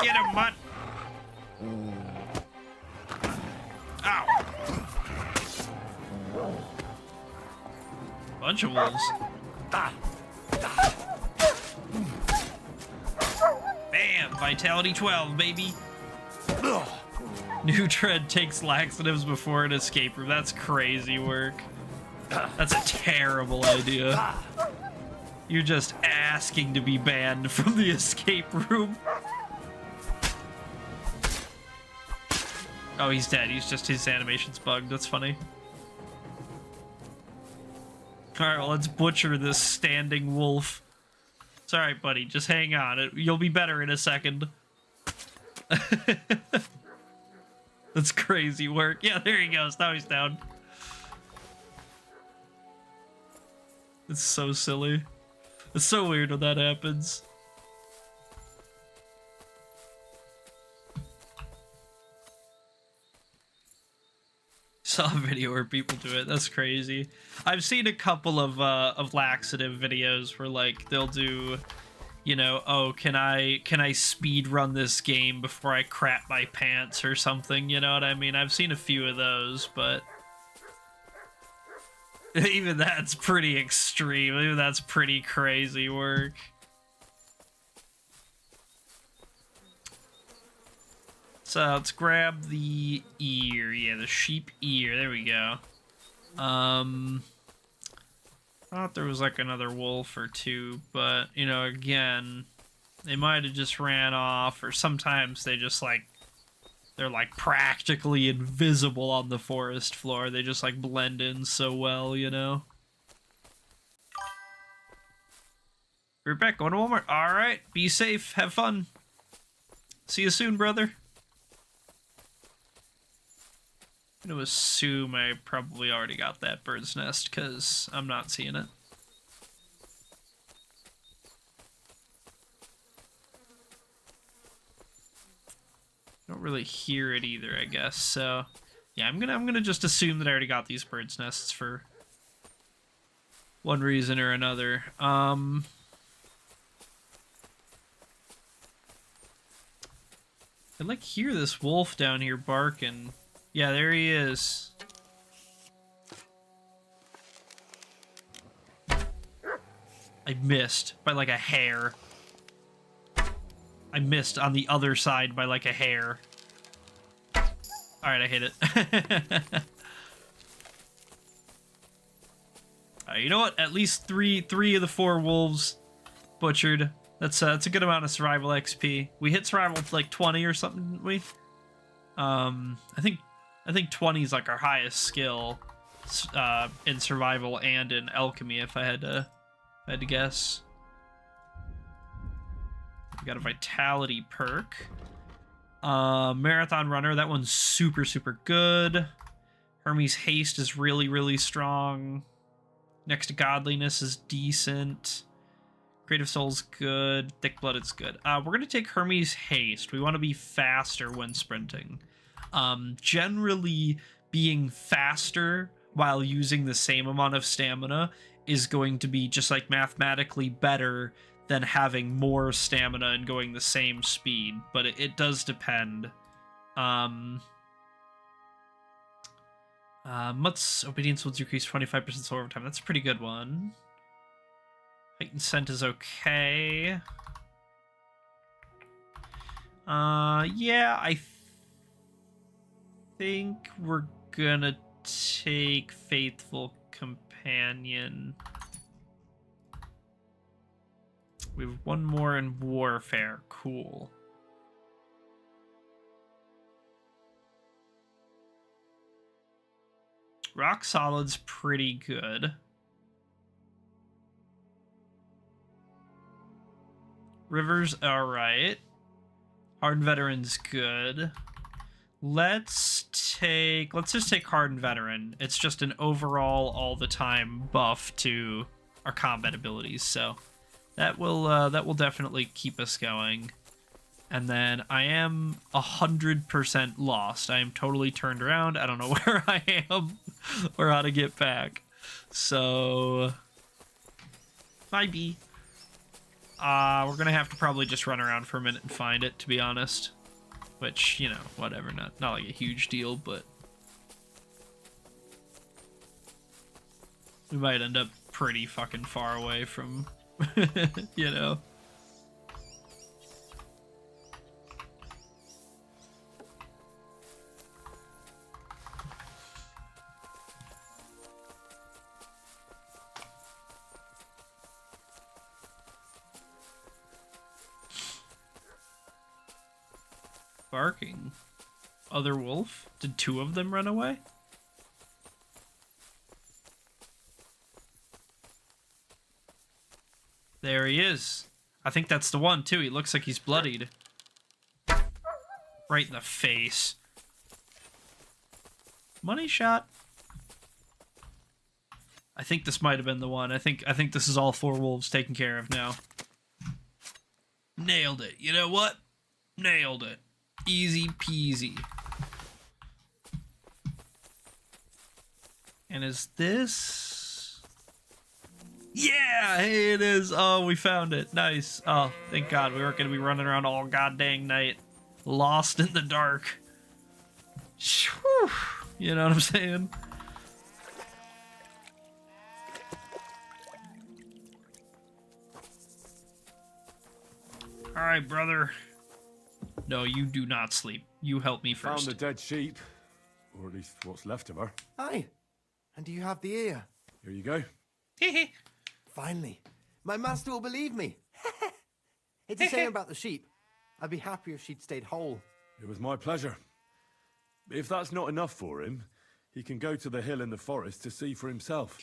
Get him, mutt. Ow. Bunch of wolves. Bam! Vitality 12, baby. New tread takes laxatives before an escape room. That's crazy work. That's a terrible idea. You're just asking to be banned from the escape room. Oh, he's dead. He's just, his animation's bugged. That's funny. Alright, well, let's butcher this standing wolf. It's alright, buddy. Just hang on. You'll be better in a second. That's crazy work. Yeah, there he goes. Now he's down. It's so silly. It's so weird when that happens. Saw a video where people do it. That's crazy. I've seen a couple of laxative videos where like they'll do, you know, oh, can I speed run this game before I crap my pants or something? You know what I mean? I've seen a few of those, but even that's pretty extreme. Even that's pretty crazy work. So let's grab the ear. Yeah, the sheep ear. There we go. I thought there was like another wolf or two, but you know, again, they might have just ran off, or sometimes they just like, they're like practically invisible on the forest floor. They just like blend in so well, you know? We're back, going to Walmart. Alright, be safe, have fun. See you soon, brother. I'm gonna assume I probably already got that bird's nest, because I'm not seeing it. I don't really hear it either, I guess. So, yeah, I'm gonna just assume that I already got these bird's nests for one reason or another. I like hear this wolf down here barking. Yeah, there he is. I missed by like a hair. I missed on the other side by like a hair. Alright, I hit it. Alright, you know what? At least three of the 4 wolves butchered. That's a good amount of survival XP. We hit survival like 20 or something, didn't we? I think 20 is like our highest skill in survival and in alchemy, if I had to guess. We got a vitality perk. Marathon runner, that one's super good. Hermes haste is really strong. Next to godliness is decent. Creative Soul's good. Thick Blooded's good. We're going to take Hermes Haste. We want to be faster when sprinting. Generally, being faster while using the same amount of stamina is going to be just like mathematically better than having more stamina and going the same speed. But it does depend. Mutt's obedience will decrease 25% slower over time. That's a pretty good one. Heightened scent is okay. Yeah, I think we're gonna take Faithful Companion. We have one more in Warfare. Cool. Rock Solid's pretty good. River's alright. Hardened Veteran's good. Let's just take Hardened Veteran. It's just an overall all the time buff to our combat abilities, so that will definitely keep us going. And then I am 100% lost. I am totally turned around. I don't know where I am or how to get back. So bye bee. We're gonna have to probably just run around for a minute and find it, to be honest. Which, you know, whatever, not like a huge deal, but we might end up pretty fucking far away from, you know. Barking. Other wolf? Did two of them run away? There he is. I think that's the one too. He looks like he's bloodied. Right in the face. Money shot. I think this might have been the one. I think this is all 4 wolves taken care of now. Nailed it. You know what? Nailed it. Easy peasy. And is this... Yeah, hey, it is. Oh, we found it. Nice. Oh, thank God. We weren't going to be running around all goddamn night. Lost in the dark. Whew. You know what I'm saying? All right, brother. No, you do not sleep. You help me first. Found the dead sheep. Or at least what's left of her. Aye. And do you have the ear? Here you go. Finally. My master will believe me. It's a shame about the sheep. I'd be happier if she'd stayed whole. It was my pleasure. If that's not enough for him, he can go to the hill in the forest to see for himself.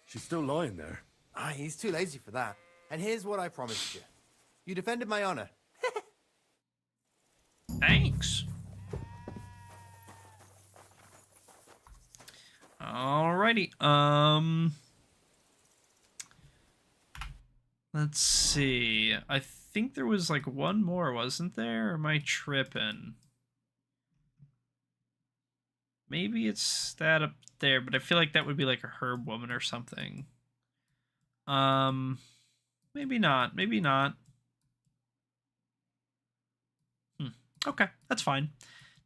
She's still lying there. Aye, he's too lazy for that. And here's what I promised you. You defended my honor. Thanks. Alrighty. Let's see. I think there was like one more, wasn't there? Or am I tripping? Maybe it's that up there, but I feel like that would be like a herb woman or something. Maybe not. Maybe not. Okay, that's fine.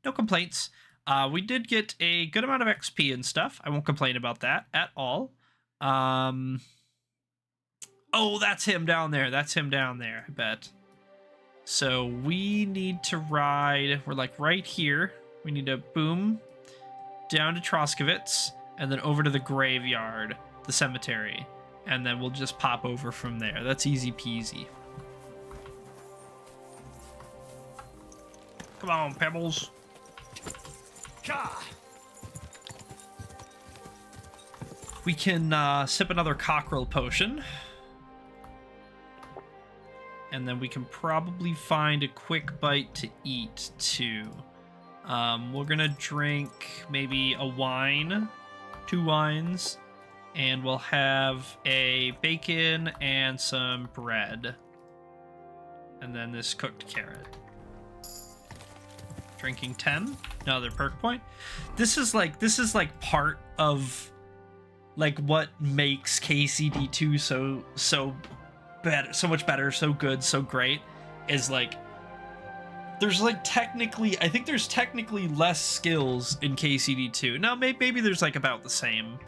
No complaints. We did get a good amount of XP and stuff. I won't complain about that at all. Oh, that's him down there. That's him down there, I bet. So we need to ride. We're like right here. We need to boom down to Troskovitz and then over to the graveyard, the cemetery. And then we'll just pop over from there. That's easy peasy. Come on, Pebbles. We can sip another cockerel potion. And then we can probably find a quick bite to eat, too. We're gonna drink maybe a wine, 2 wines, And we'll have a bacon and some bread. And then this cooked carrot. Drinking 10, another perk point. This is like part of like what makes KCD2 so better, so much better, so good, so great, is like there's like technically, I think there's technically less skills in KCD2. Now maybe there's like about the same,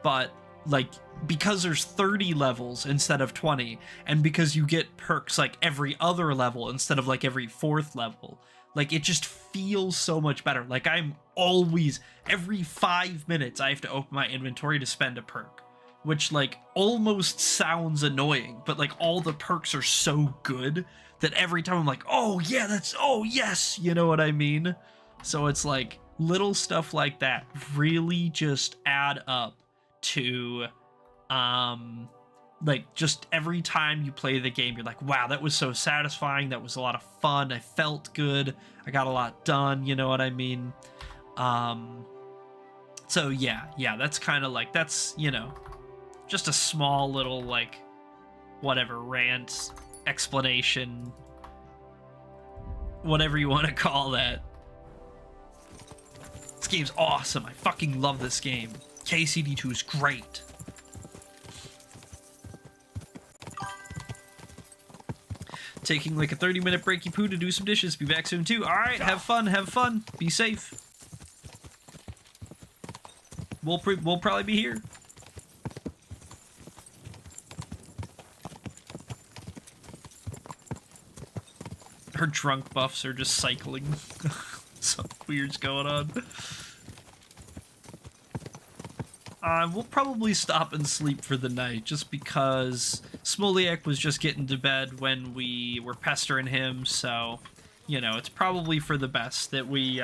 but like because there's 30 levels instead of 20, and because you get perks like every other level instead of like every 4th level, like it just feels so much better. Like I'm always, every 5 minutes I have to open my inventory to spend a perk, which like almost sounds annoying, but like all the perks are so good that every time I'm like, oh yeah, oh yes, you know what I mean? So it's like little stuff like that really just add up to like just every time you play the game, you're like, wow, that was so satisfying. That was a lot of fun. I felt good. I got a lot done. You know what I mean? So yeah, that's kind of like, that's, you know, just a small little like, whatever, rant, explanation, whatever you want to call that. This game's awesome. I fucking love this game. KCD2 is great. Taking like a 30-minute breaky poo to do some dishes. Be back soon too. All right, have fun. Be safe. We'll probably be here. Her drunk buffs are just cycling. Something weird's going on. We'll probably stop and sleep for the night, just because Smoliak was just getting to bed when we were pestering him, so, you know, it's probably for the best that we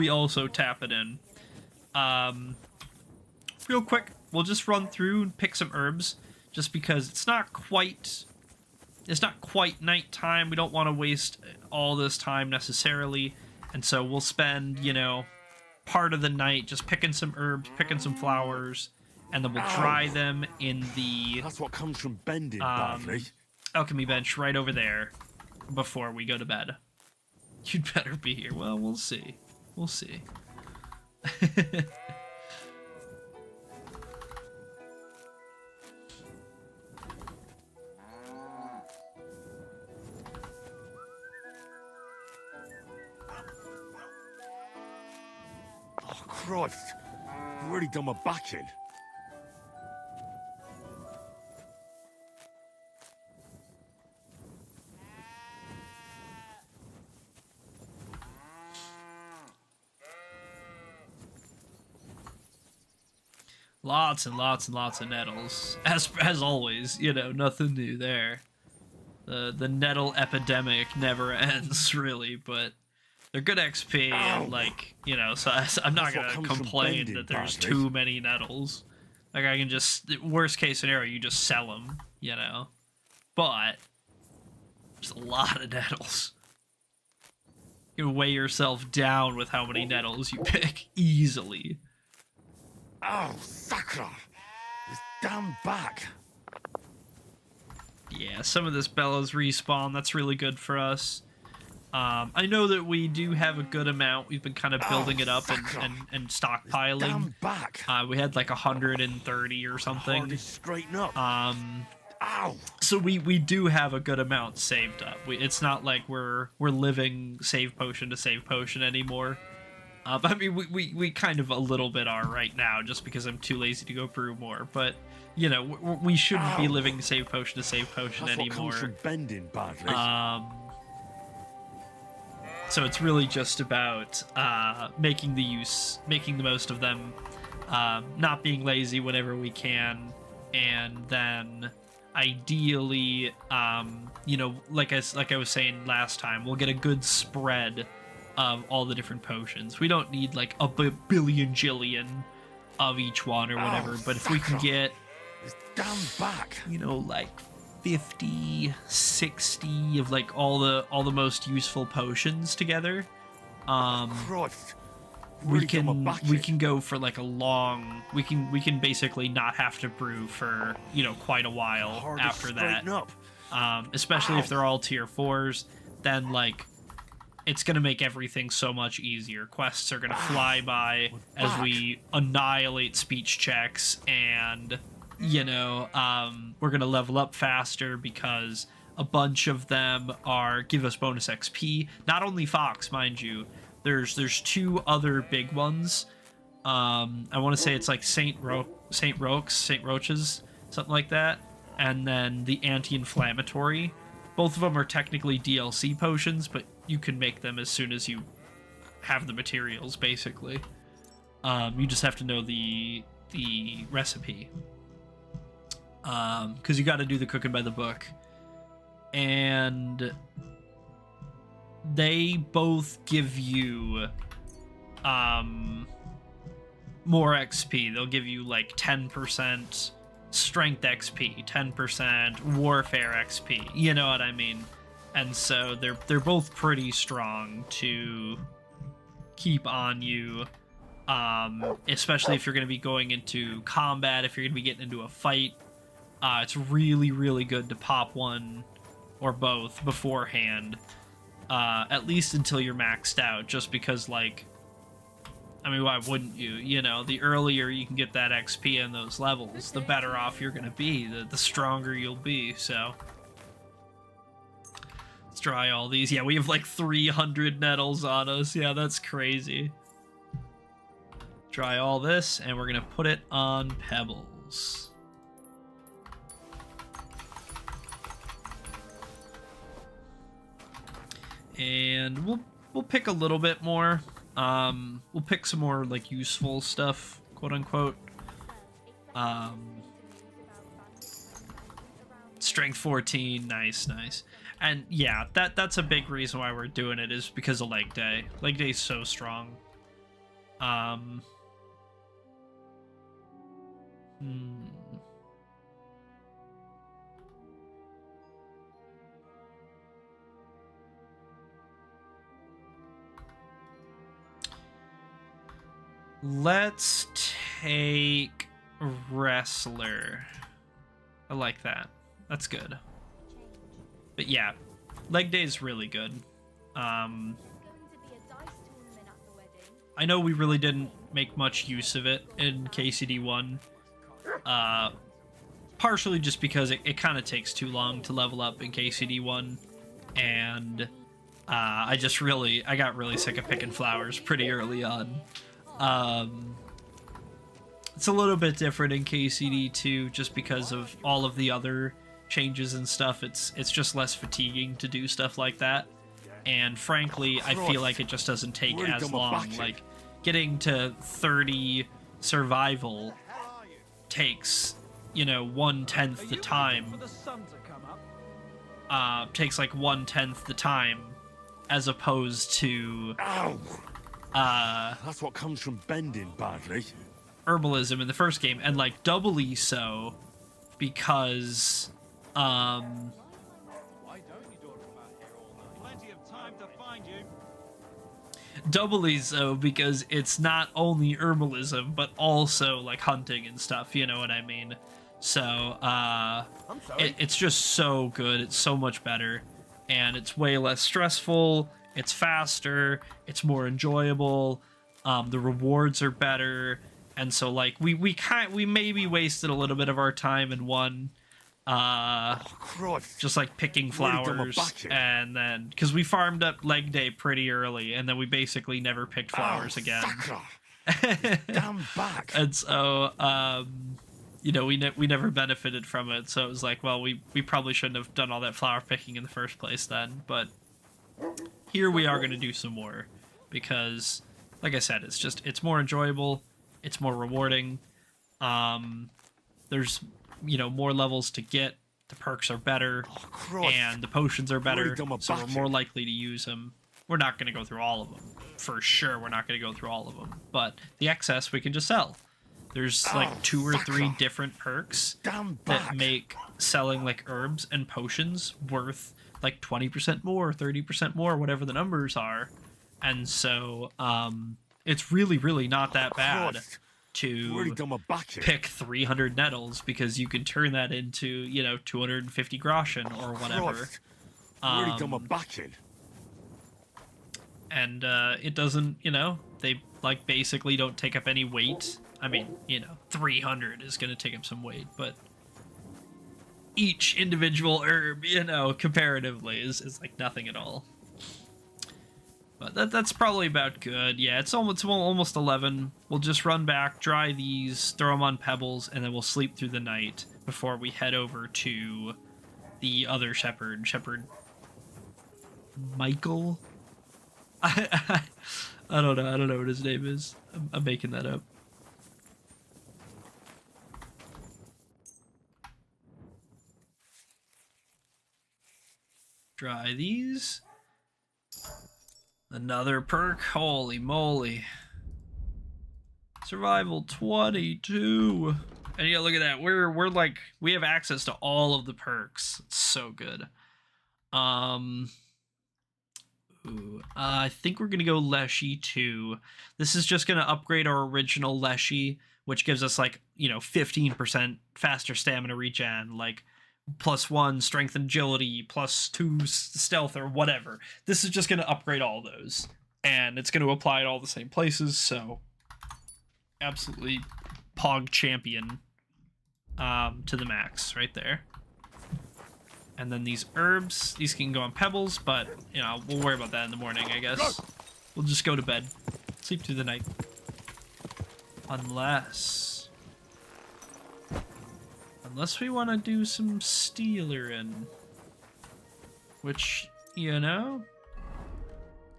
also tap it in. Real quick, we'll just run through and pick some herbs, just because it's not quite nighttime. We don't want to waste all this time necessarily, and so we'll spend, you know, part of the night just picking some herbs, picking some flowers, and then we'll dry them in the That's what comes from bending badly. alchemy bench right over there before we go to bed. You'd better be here. Well, we'll see. We'll see. Oh, Christ. I've already done my back in. Lots and lots and lots of nettles. As always, you know, nothing new there. The nettle epidemic never ends, really, but they're good XP, and, like, you know, so I'm not gonna complain that there's too many nettles. Like, I can just, worst case scenario, you just sell them, you know? But, there's a lot of nettles. You can weigh yourself down with how many nettles you pick, easily. Oh, Sakra! This damn back! Yeah, some of this Bellows respawn, that's really good for us. I know that we do have a good amount. We've been kind of building it up and stockpiling. We had like 130 or something. Straighten up. So we do have a good amount saved up. It's not like we're living save potion to save potion anymore. But I mean, we kind of a little bit are right now, just because I'm too lazy to go brew more. But, you know, we shouldn't be living save potion to save potion That's anymore. What comes from bending badly. So it's really just about making the most of them, not being lazy whenever we can, and then ideally, you know, like I was saying last time, we'll get a good spread of all the different potions. We don't need like a billion jillion of each one or whatever, but if we can get, damn back, you know, like 50, 60 of like all the most useful potions together, Christ, we can go for like a long. We can basically not have to brew for quite a while after that. Especially if they're all tier 4s, then like it's gonna make everything so much easier. Quests are gonna fly by as we annihilate speech checks, and we're gonna level up faster because a bunch of them give us bonus XP. Not only Fox, mind you. There's 2 other big ones. I want to say it's like Saint Roches, something like that. And then the anti-inflammatory. Both of them are technically DLC potions, but you can make them as soon as you have the materials, basically. You just have to know the recipe. Because you got to do the cooking by the book. And they both give you more XP. They'll give you like 10% strength XP, 10% warfare XP. You know what I mean? And so they're both pretty strong to keep on you, especially if you're going to be going into combat, if you're going to be getting into a fight. It's really, really good to pop one or both beforehand, at least until you're maxed out, just because, like, I mean, why wouldn't you? The earlier you can get that XP in those levels, the better off you're going to be, the stronger you'll be, so. Let's try all these. Yeah, we have like 300 nettles on us. Yeah, that's crazy. Try all this, and we're going to put it on pebbles. And we'll pick a little bit more. We'll pick some more like useful stuff, quote unquote. Strength 14, nice. And yeah, that's a big reason why we're doing it, is because of Leg Day. Leg Day is so strong. Let's take Wrestler. I like that. That's good. But yeah, Leg Day is really good. I know we really didn't make much use of it in KCD1. Partially just because it kind of takes too long to level up in KCD1. And I got really sick of picking flowers pretty early on. It's a little bit different in KCD2 just because of all of the other changes and stuff. It's just less fatiguing to do stuff like that, and frankly I feel like it just doesn't take as long. Like getting to 30 survival takes 1/10 the time. Takes like 1/10 the time as opposed to that's what comes from bending badly. Herbalism in the first game, and like doubly so because doubly so because it's not only herbalism but also like hunting and stuff, you know what I mean? So it's just so good. It's so much better, and it's way less stressful. It's faster, it's more enjoyable, the rewards are better, and so like we maybe wasted a little bit of our time in one, just like picking flowers, and then because we farmed up Leg Day pretty early, and then we basically never picked flowers again. Damn back. And so we never benefited from it, so it was like, well, we probably shouldn't have done all that flower picking in the first place then, but here we are going to do some more because, like I said, it's more enjoyable, it's more rewarding. There's more levels to get, the perks are better, and the potions are better, so we're more likely to use them. We're not going to go through all of them, for sure. We're not going to go through all of them, but the excess we can just sell. There's like 2 or 3 different perks that make selling like herbs and potions worth like 20% more, 30% more, whatever the numbers are. And so It's really, really not that bad Christ. to Really done my back here. pick 300 nettles, because you can turn that into, you know, 250 groschen or whatever. Christ. Really done my back in. And it doesn't, you know, they like basically don't take up any weight. I mean, you know, 300 is going to take up some weight, but each individual herb, you know, comparatively is like nothing at all. But that's probably about good. Yeah, it's almost 11. We'll just run back, dry these, throw them on pebbles, and then we'll sleep through the night before we head over to the other shepherd, Shepherd Michael. I don't know. I don't know what his name is. I'm making that up. Try these. Another perk. Holy moly. Survival 22. And yeah, look at that. We're like, we have access to all of the perks. It's so good. I think we're gonna go Leshy 2. This is just gonna upgrade our original Leshy, which gives us like, you know, 15% faster stamina regen, like +1 strength and agility, +2 stealth or whatever. This is just gonna upgrade all those, and it's gonna apply at all the same places. So absolutely Pog champion to the max right there. And then these herbs, these can go on pebbles, but, you know, we'll worry about that in the morning, I guess. We'll just go to bed. Sleep through the night. Unless we want to do some stealerin'. Which, you know,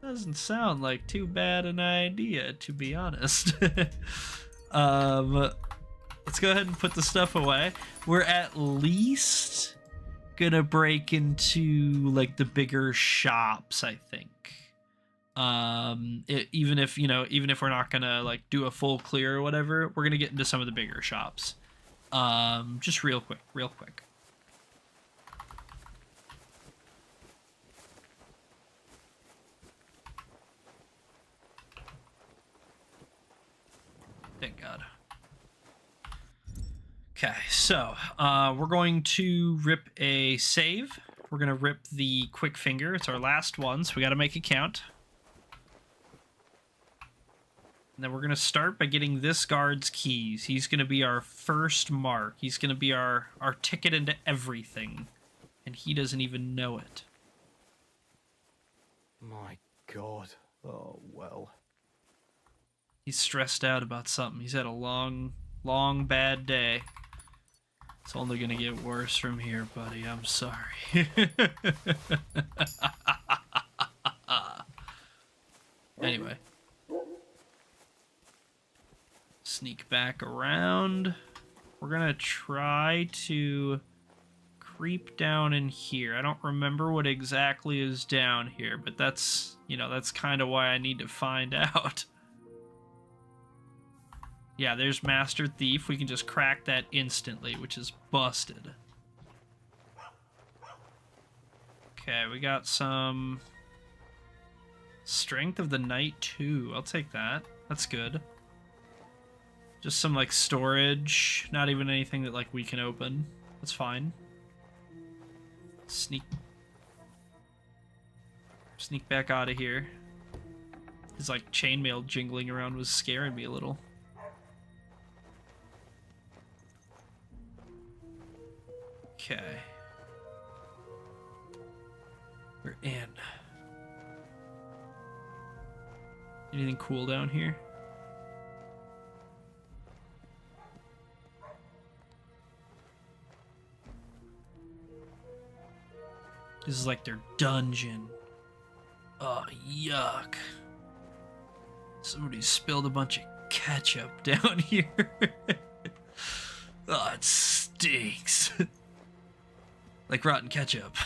doesn't sound like too bad an idea, to be honest. Let's go ahead and put the stuff away. We're at least gonna break into like the bigger shops, I think. Even if, you know, even if we're not gonna like do a full clear or whatever, we're gonna get into some of the bigger shops. Just real quick. Thank God. Okay, so we're going to rip a save. We're going to rip the quick finger. It's our last one, so we got to make it count. And then we're going to start by getting this guard's keys. He's going to be our first mark. He's going to be our ticket into everything. And he doesn't even know it. My God. Oh, well. He's stressed out about something. He's had a long bad day. It's only gonna get worse from here, buddy. I'm sorry. Anyway. Sneak back around. We're gonna try to creep down in here. I don't remember what exactly is down here, but that's, you know, that's kind of why I need to find out. Yeah, there's Master Thief. We can just crack that instantly, which is busted. Okay, we got some Strength of the Night 2. I'll take that. That's good. Just some, like, storage. Not even anything that, like, we can open. That's fine. Sneak back out of here. His, like, chainmail jingling around was scaring me a little. Okay. We're in. Anything cool down here? This is like their dungeon. Oh, yuck. Somebody spilled a bunch of ketchup down here. Oh, it stinks. Like rotten ketchup.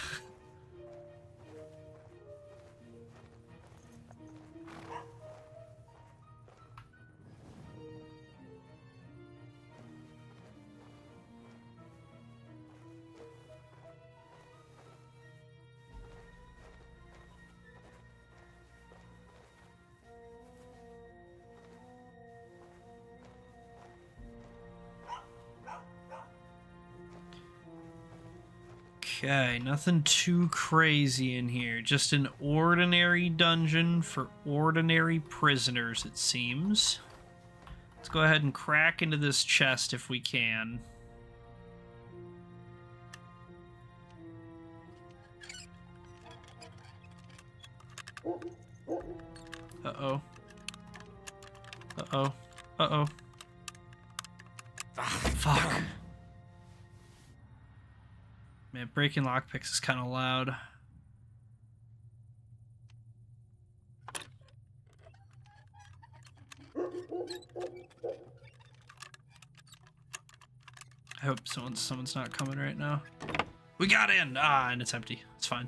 Okay, nothing too crazy in here. Just an ordinary dungeon for ordinary prisoners, it seems. Let's go ahead and crack into this chest if we can. Uh-oh. Uh-oh. Uh-oh. Fuck. Man, breaking lockpicks is kind of loud. I hope someone's not coming right now. We got in! Ah, and it's empty. It's fine.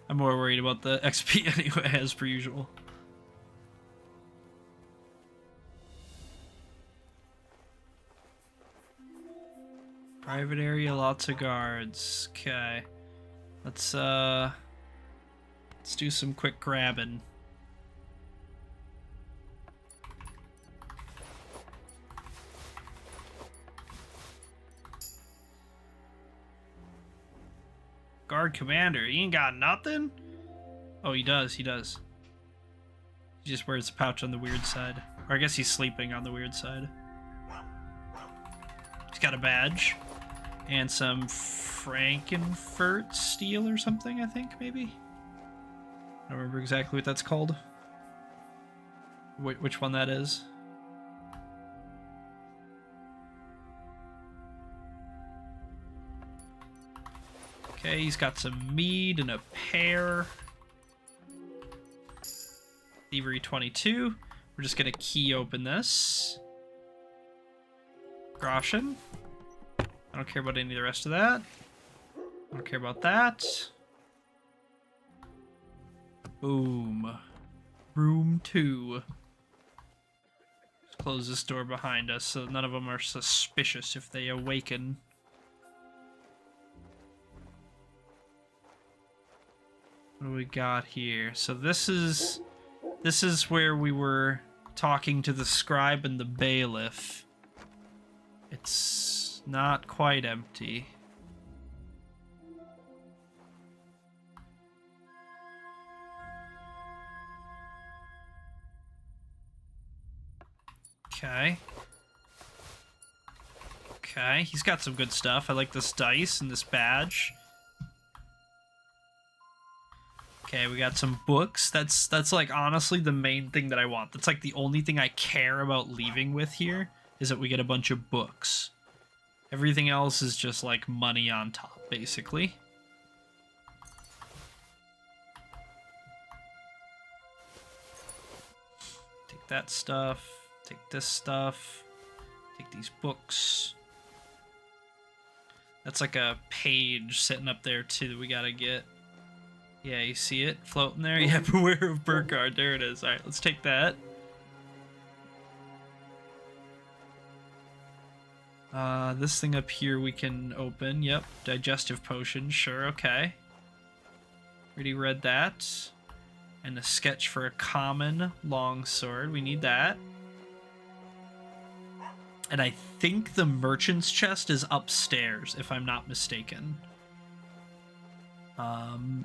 I'm more worried about the XP anyway, as per usual. Private area, lots of guards. Okay. Let's do some quick grabbing. Guard commander, he ain't got nothing? Oh, he does, he does. He just wears a pouch on the weird side. Or I guess he's sleeping on the weird side. He's got a badge. And some Frankenfurt steel or something, I think, maybe? I don't remember exactly what that's called. Which one that is. Okay, he's got some mead and a pear. Thievery 22. We're just gonna key open this. Groschen. I don't care about any of the rest of that. I don't care about that. Boom. Room 2. Let's close this door behind us so none of them are suspicious if they awaken. What do we got here? So this is where we were talking to the scribe and the bailiff. It's not quite empty. Okay. Okay, he's got some good stuff. I like this dice and this badge. Okay, we got some books. That's like honestly the main thing that I want. That's like the only thing I care about leaving with here is that we get a bunch of books. Everything else is just like money on top, basically. Take that stuff. Take this stuff. Take these books. That's like a page sitting up there too that we gotta get. Yeah, you see it floating there? Yeah, beware of Burkhardt. There it is. Alright, let's take that. This thing up here we can open. Yep, digestive potion. Sure, okay. Already read that. And a sketch for a common longsword. We need that. And I think the merchant's chest is upstairs, if I'm not mistaken.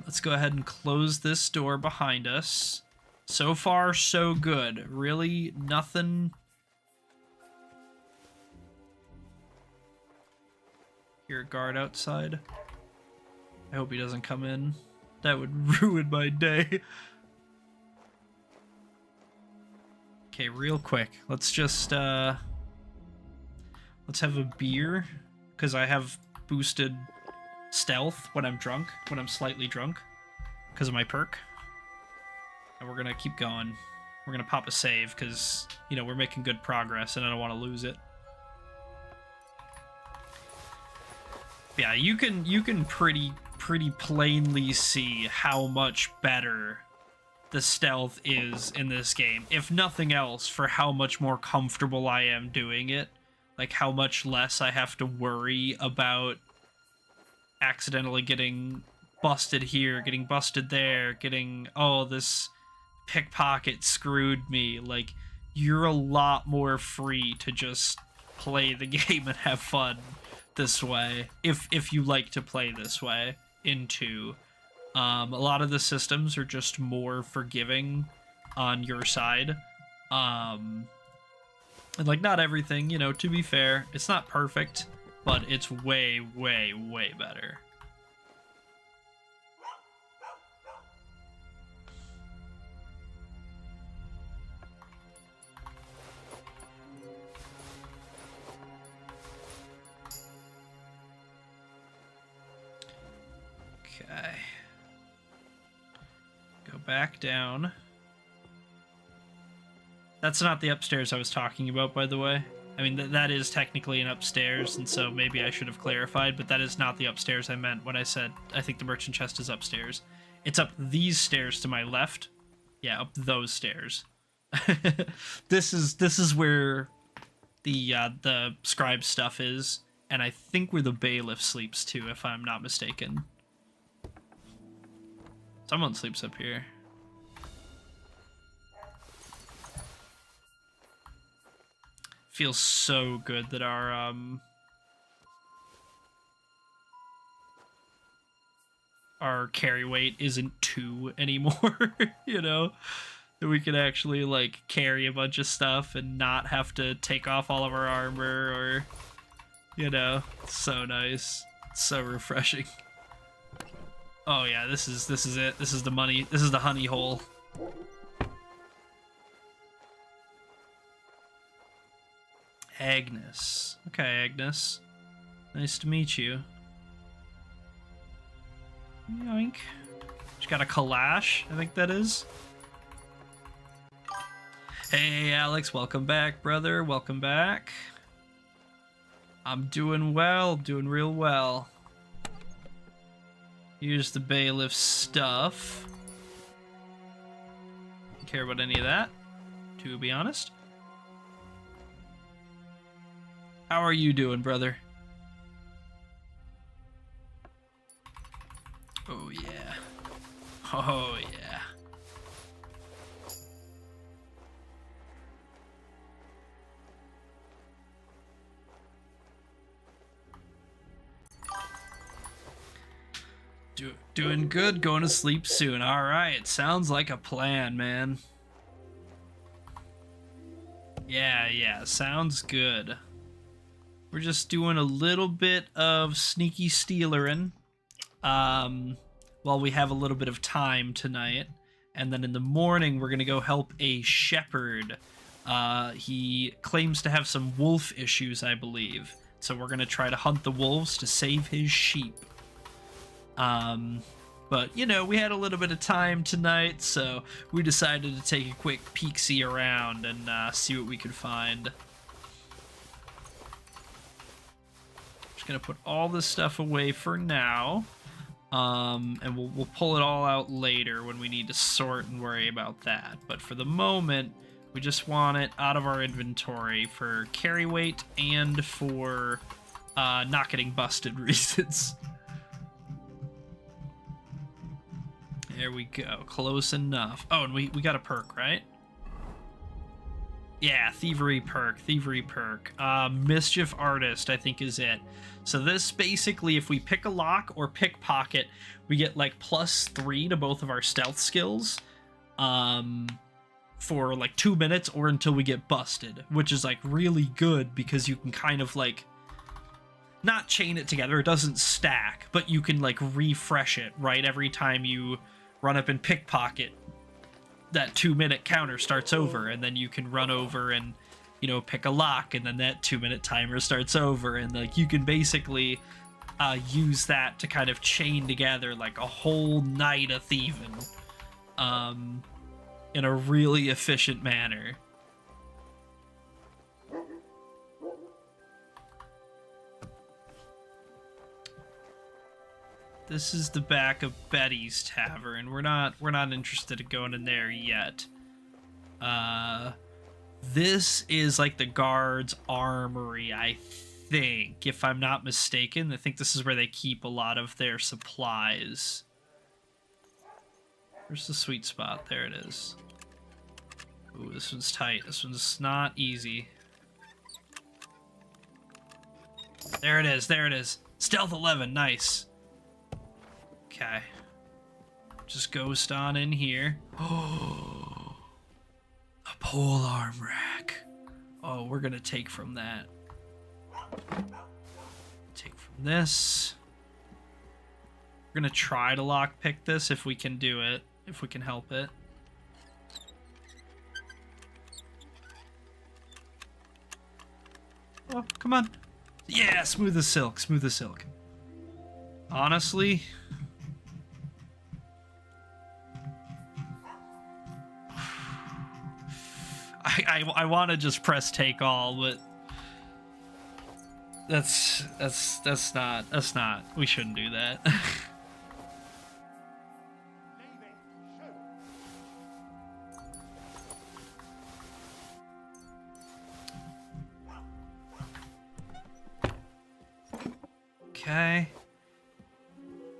Let's go ahead and close this door behind us. So far, so good. Really, nothing... Hear a guard outside. I hope he doesn't come in. That would ruin my day. Okay, real quick. Let's just, let's have a beer. Because I have boosted stealth when I'm drunk. When I'm slightly drunk. Because of my perk. And we're gonna keep going. We're gonna pop a save because, you know, we're making good progress and I don't want to lose it. Yeah, you can pretty plainly see how much better the stealth is in this game. If nothing else, for how much more comfortable I am doing it. Like how much less I have to worry about accidentally getting busted here, getting busted there, getting, oh, this pickpocket screwed me. Like, you're a lot more free to just play the game and have fun this way, if you like to play this way in 2. A lot of the systems are just more forgiving on your side. And like, not everything, you know, to be fair, it's not perfect, but it's way, way, way better. Okay. Go back down. That's not the upstairs I was talking about, by the way. I mean, that is technically an upstairs, and so maybe I should have clarified, but that is not the upstairs I meant when I said I think the merchant chest is upstairs. It's up these stairs to my left. Yeah, up those stairs. This is where the scribe stuff is, and I think where the bailiff sleeps too, if I'm not mistaken. Someone sleeps up here. Feels so good that our carry weight isn't 2 anymore, you know? That we can actually, like, carry a bunch of stuff and not have to take off all of our armor or, you know, it's so nice. It's so refreshing. Oh yeah, this is it. This is the money. This is the honey hole. Agnes. Okay, Agnes. Nice to meet you. Yoink. She's got a calash, I think that is. Hey, Alex, welcome back, brother. Welcome back. I'm doing well, doing real well. Here's the bailiff stuff. Don't care about any of that, to be honest. How are you doing, brother? Oh, yeah. Oh, yeah. Doing good, going to sleep soon. All right, sounds like a plan, man. Yeah, sounds good. We're just doing a little bit of sneaky stealerin', while we have a little bit of time tonight. And then in the morning, we're gonna go help a shepherd. He claims to have some wolf issues, I believe. So we're gonna try to hunt the wolves to save his sheep. But, you know, we had a little bit of time tonight, so we decided to take a quick peek-see around and see what we could find. Just gonna put all this stuff away for now, and we'll pull it all out later when we need to sort and worry about that. But for the moment, we just want it out of our inventory for carry weight and for not getting busted reasons. There we go. Close enough. Oh, and we got a perk, right? Yeah, thievery perk. Mischief artist, I think, is it. So this basically, if we pick a lock or pickpocket, we get like +3 to both of our stealth skills for like 2 minutes or until we get busted, which is like really good because you can kind of like not chain it together. It doesn't stack, but you can like refresh it, right? Every time you run up and pickpocket, that 2-minute counter starts over, and then you can run over and, you know, pick a lock, and then that 2-minute timer starts over, and like you can basically use that to kind of chain together like a whole night of thieving in a really efficient manner. This is the back of Betty's Tavern. We're not interested in going in there yet. This is like the guard's armory, I think, if I'm not mistaken. I think this is where they keep a lot of their supplies. Where's the sweet spot? There it is. Ooh, this one's tight. This one's not easy. There it is. There it is. Stealth 11. Nice. Okay. Just ghost on in here. Oh, a pole arm rack. Oh, we're gonna take from that. Take from this. We're gonna try to lockpick this if we can do it, if we can help it. Oh, come on. Yeah, smooth as silk, smooth as silk. Honestly, I want to just press take all, but that's not. We shouldn't do that. Okay.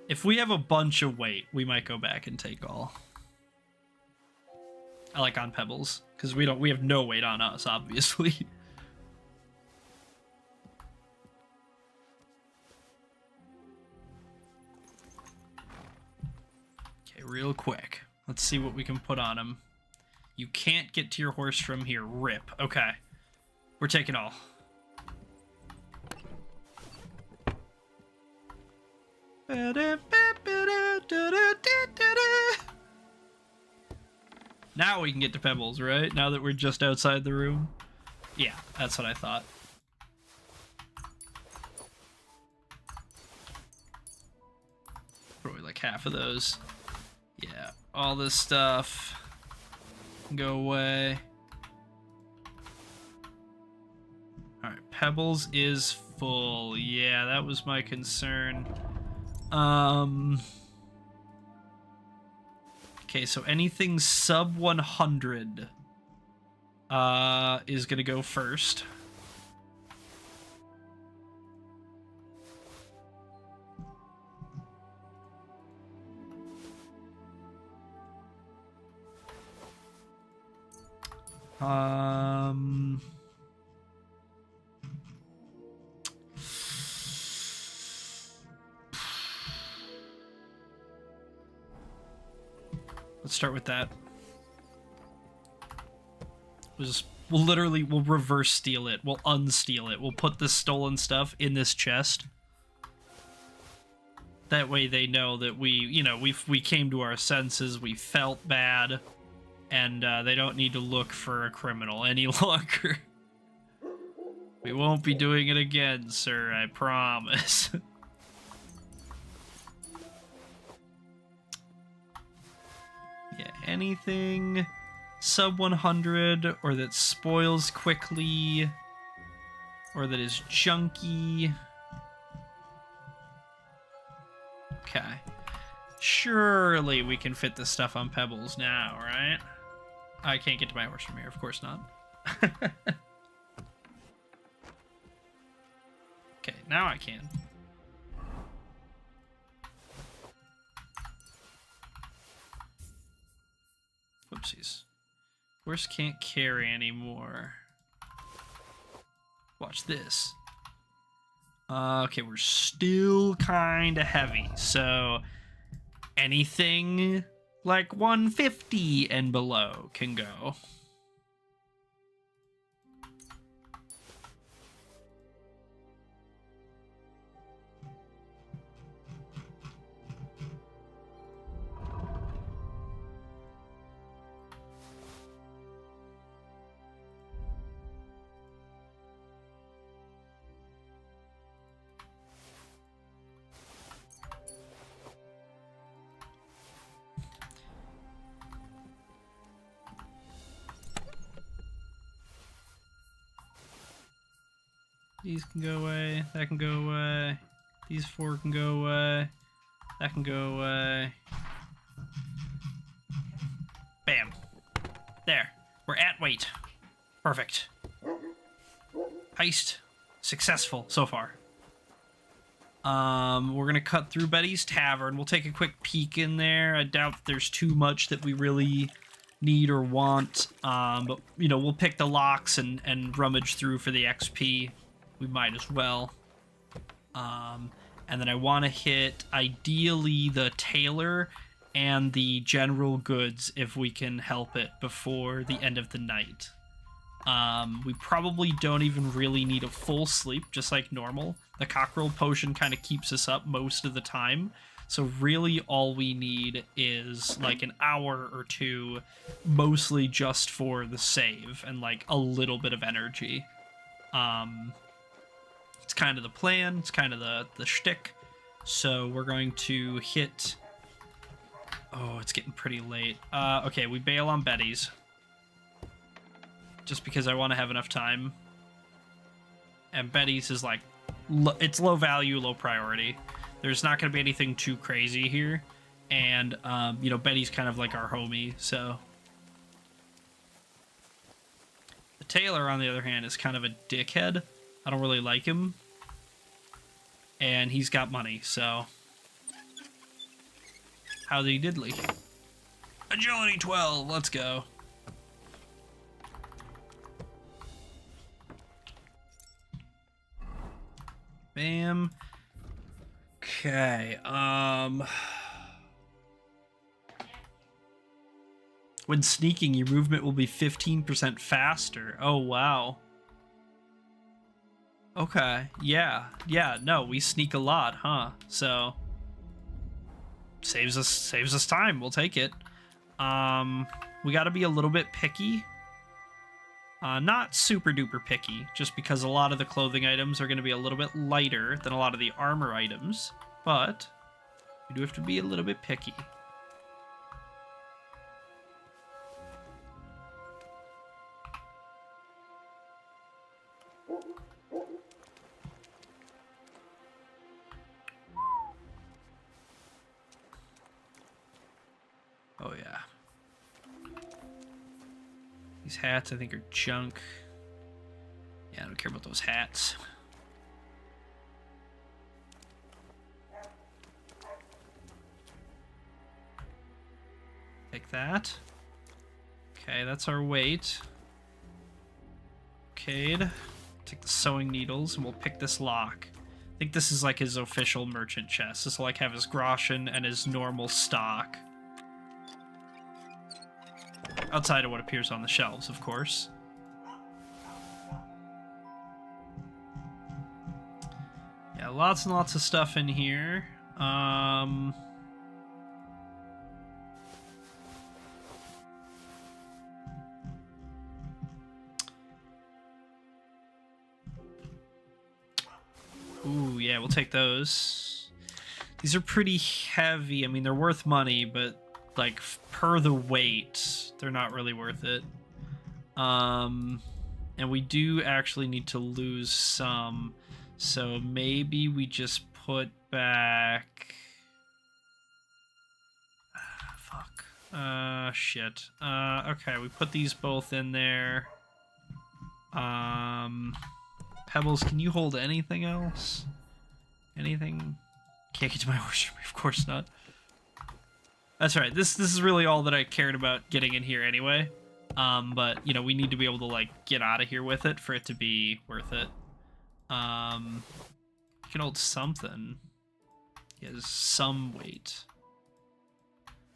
If we have a bunch of weight, we might go back and take all. I like on Pebbles, because we have no weight on us, obviously. Okay, real quick. Let's see what we can put on him. You can't get to your horse from here. Rip. Okay. We're taking all. Now we can get to Pebbles, right? Now that we're just outside the room? Yeah, that's what I thought. Probably like half of those. Yeah, all this stuff can go away. Alright, Pebbles is full. Yeah, that was my concern. Okay, so anything sub 100 is gonna go first. Let's start with that. We'll reverse steal it. We'll unsteal it. We'll put the stolen stuff in this chest. That way they know that we came to our senses, we felt bad, and they don't need to look for a criminal any longer. We won't be doing it again, sir, I promise. Yeah, anything sub 100 or that spoils quickly or that is junky. Okay. Surely we can fit this stuff on Pebbles now, right? I can't get to my horse from here, of course not. Okay, now I can. Whoopsies. Horse can't carry anymore. Watch this. Okay, we're still kind of heavy, so anything like 150 and below can go. These can go away, that can go away, these four can go away, that can go away. Bam. There. We're at weight. Perfect. Heist. Successful so far. We're gonna cut through Betty's Tavern. We'll take a quick peek in there. I doubt there's too much that we really need or want. But, we'll pick the locks and rummage through for the XP. We might as well. And then I want to hit, ideally, the tailor and the general goods if we can help it before the end of the night. We probably don't even really need a full sleep, just like normal. The cockerel potion kind of keeps us up most of the time. So really all we need is like an hour or two, mostly just for the save and like a little bit of energy. It's kind of the plan, it's kind of the shtick. So we're going to hit... Oh, it's getting pretty late. Okay, we bail on Betty's. Just because I want to have enough time. And Betty's is like... It's low value, low priority. There's not going to be anything too crazy here. And, you know, Betty's kind of like our homie, so... The tailor, on the other hand, is kind of a dickhead. I don't really like him. And he's got money, so... Howdy diddly. Agility 12, let's go. Bam. Okay, when sneaking, your movement will be 15% faster. Oh, wow. Okay, yeah, no, we sneak a lot, huh? So... Saves us time. We'll take it. We got to be a little bit picky. Not super duper picky, just because a lot of the clothing items are going to be a little bit lighter than a lot of the armor items, but we do have to be a little bit picky. Oh, yeah. These hats, I think, are junk. Yeah, I don't care about those hats. Take that. Okay, that's our weight. Cade. Take the sewing needles, and we'll pick this lock. I think this is like his official merchant chest. This will like have his groschen and his normal stock. Outside of what appears on the shelves, of course. Yeah, lots and lots of stuff in here. Ooh, yeah, we'll take those. These are pretty heavy. I mean, they're worth money, but like per the weight, they're not really worth it. And we do actually need to lose some, so maybe we just put back... fuck. Shit. Okay, we put these both in there. Pebbles, can you hold anything else? Anything? Can't get to my horse, of course not. That's right. This is really all that I cared about getting in here anyway. But you know, we need to be able to like get out of here with it for it to be worth it. You can hold something. He has some weight.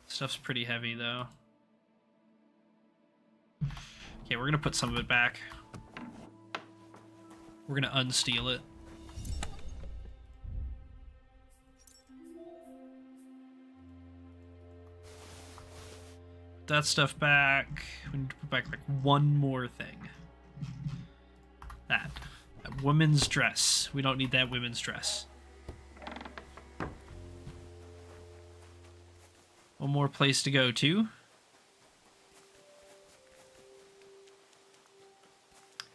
Stuff's pretty heavy though. Okay, we're gonna put some of it back. We're gonna unsteal it. That stuff back. We need to put back like one more thing. That women's dress. We don't need that women's dress. One more place to go to.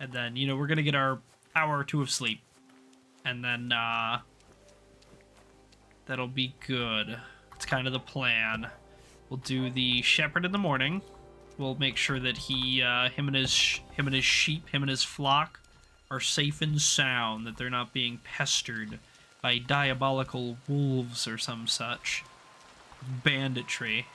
And then, you know, we're gonna get our hour or two of sleep. And then, that'll be good. It's kind of the plan. We'll do the shepherd in the morning. We'll make sure that him and his sheep, him and his flock, are safe and sound. That they're not being pestered by diabolical wolves or some such banditry.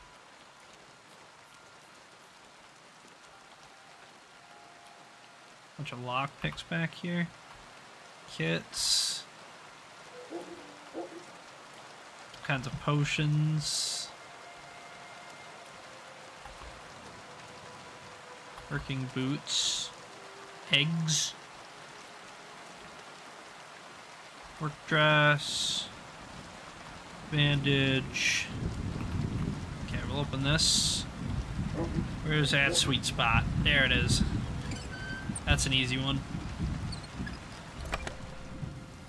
Bunch of lockpicks back here. Kits. kinds of potions. Working boots. Eggs. Work dress. Bandage. Okay, we'll open this. Where's that sweet spot? There it is. That's an easy one.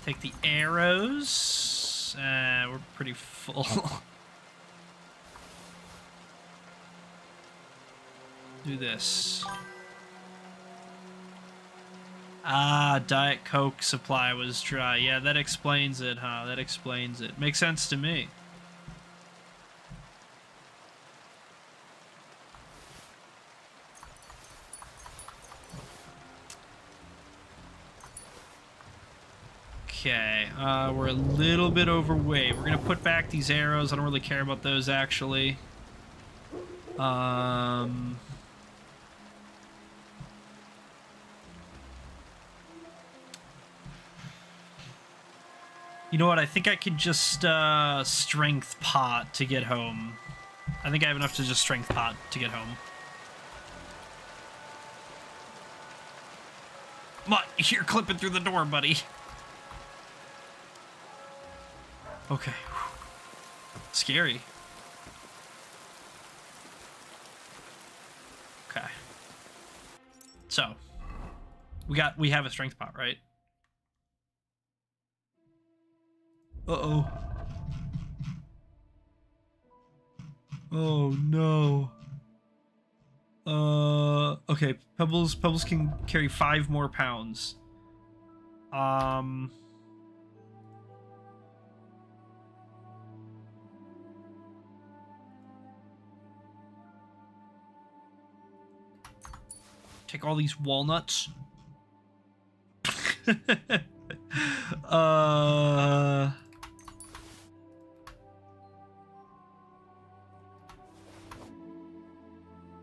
Take the arrows. We're pretty full. Do this. Ah, Diet Coke supply was dry. Yeah, that explains it, huh? That explains it. Makes sense to me. Okay, we're a little bit overweight. We're gonna put back these arrows. I don't really care about those, actually. You know what? I think I could just strength pot to get home. I think I have enough to just strength pot to get home. What? You're clipping through the door, buddy. Okay. Scary. Okay. So, we have a strength pot, right? Uh-oh. Oh no. Okay, Pebbles can carry 5 more pounds. Take all these walnuts.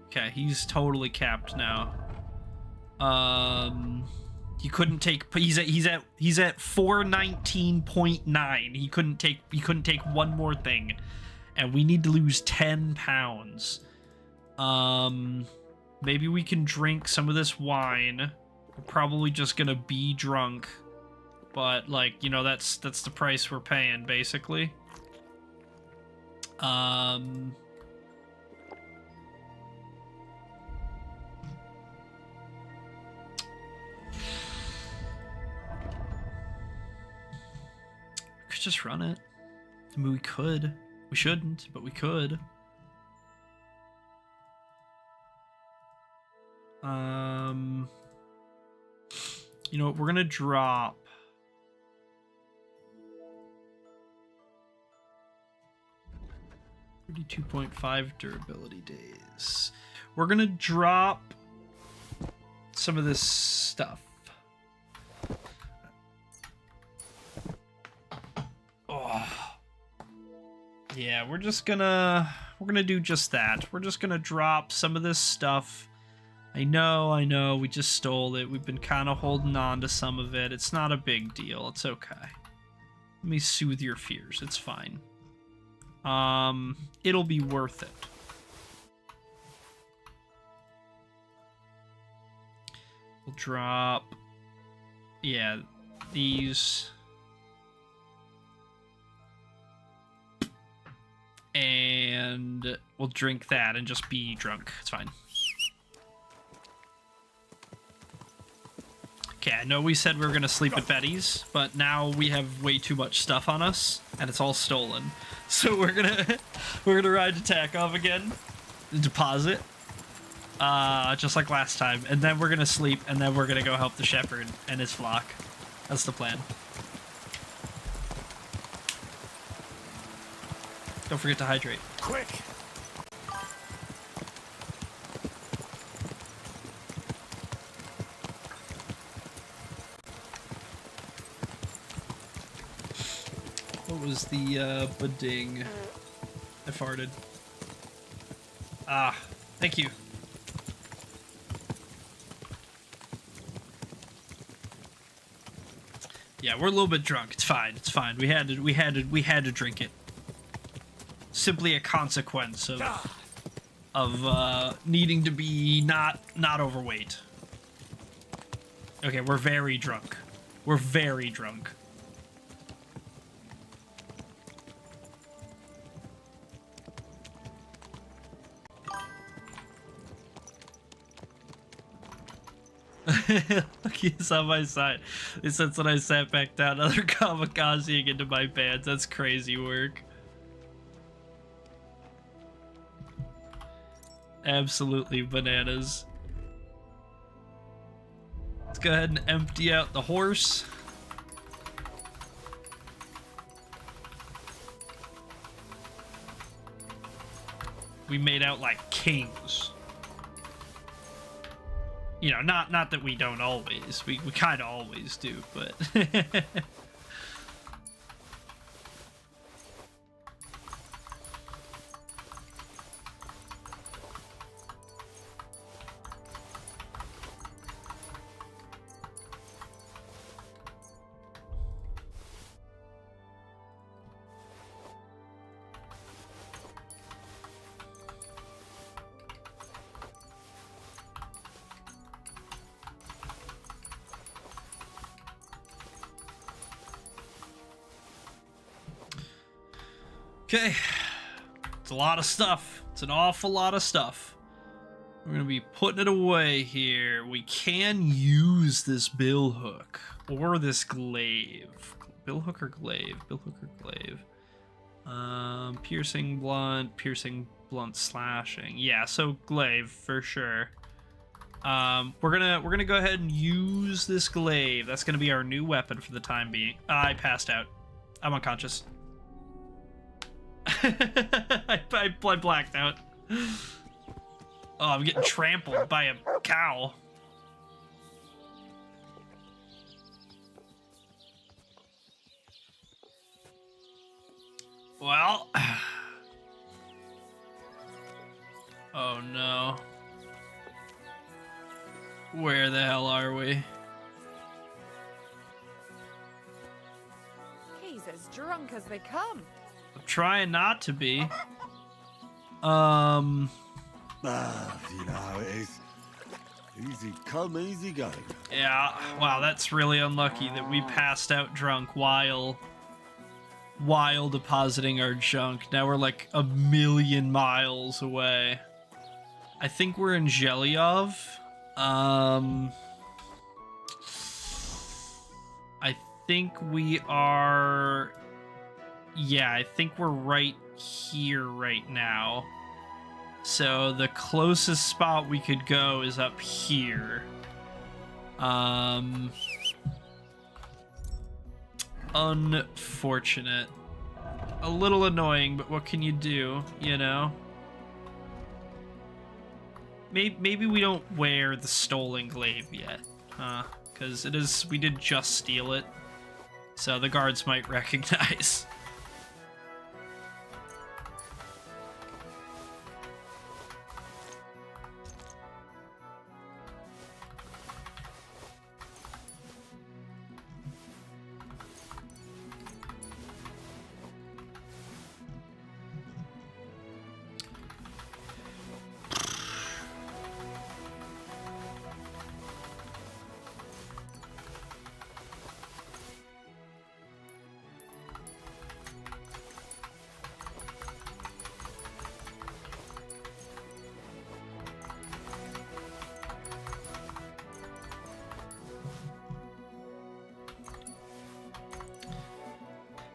Okay, he's totally capped now. He couldn't take. He's at 419.9. He couldn't take one more thing, and we need to lose 10 pounds. Maybe we can drink some of this wine. We're probably just gonna be drunk, but like, you know, that's the price we're paying, basically. We could just run it. I mean, we could. We shouldn't, but we could. You know what, we're gonna drop 32.5 durability days. We're gonna drop some of this stuff. Oh. Yeah, we're gonna do just that. We're just gonna drop some of this stuff. I know, we just stole it. We've been kind of holding on to some of it. It's not a big deal. It's okay. Let me soothe your fears. It's fine. It'll be worth it. We'll drop, yeah, these. And we'll drink that and just be drunk. It's fine. Okay, I know we said we were gonna sleep at Betty's, but now we have way too much stuff on us, and it's all stolen. So we're gonna ride to Takov again, deposit, just like last time, and then we're gonna sleep, and then we're gonna go help the shepherd and his flock. That's the plan. Don't forget to hydrate. Quick! What was the pudding? I farted. Ah, thank you. Yeah, we're a little bit drunk. It's fine. It's fine. We had to drink it. simply a consequence of needing to be not overweight. Okay, we're very drunk. We're very drunk. Look, he's on my side. It says when I sat back down, another kamikaze into my pants. That's crazy work. Absolutely bananas. Let's go ahead and empty out the horse. We made out like kings. You know, not that we don't always. We kind of always do, but... Okay, it's a lot of stuff. It's an awful lot of stuff. We're gonna be putting it away here. We can use this bill hook or this glaive. Bill hook or glaive? Bill hook or glaive? Piercing blunt, slashing. Yeah, so glaive for sure. We're gonna go ahead and use this glaive. That's gonna be our new weapon for the time being. I passed out. I'm unconscious. I blacked out. Oh, I'm getting trampled by a cow. Well. Oh no. Where the hell are we? He's as drunk as they come. I'm trying not to be. You know how it is. Easy come, easy go. Yeah, wow, that's really unlucky that we passed out drunk while depositing our junk. Now we're like 1,000,000 miles away. I think we're in Zhelyov. I think we are... Yeah, I think we're right here right now. So the closest spot we could go is up here. Unfortunate. A little annoying, but what can you do, you know? Maybe we don't wear the stolen glaive yet, huh? Because we did just steal it. So the guards might recognize.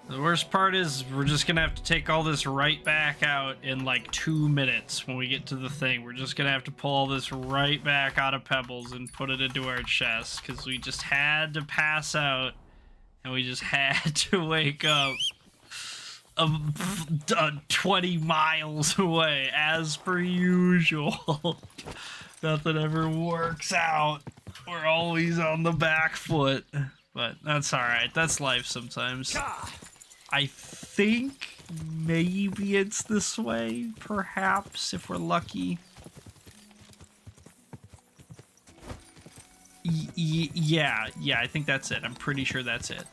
The worst part is we're just gonna have to take all this right back out in like 2 minutes when we get to the thing. We're just gonna have to pull all this right back out of Pebbles and put it into our chest because we just had to pass out and we just had to wake up 20 miles away as per usual. Nothing ever works out. We're always on the back foot, but that's all right. That's life sometimes. I think maybe it's this way, perhaps, if we're lucky. Yeah, I think that's it. I'm pretty sure that's it.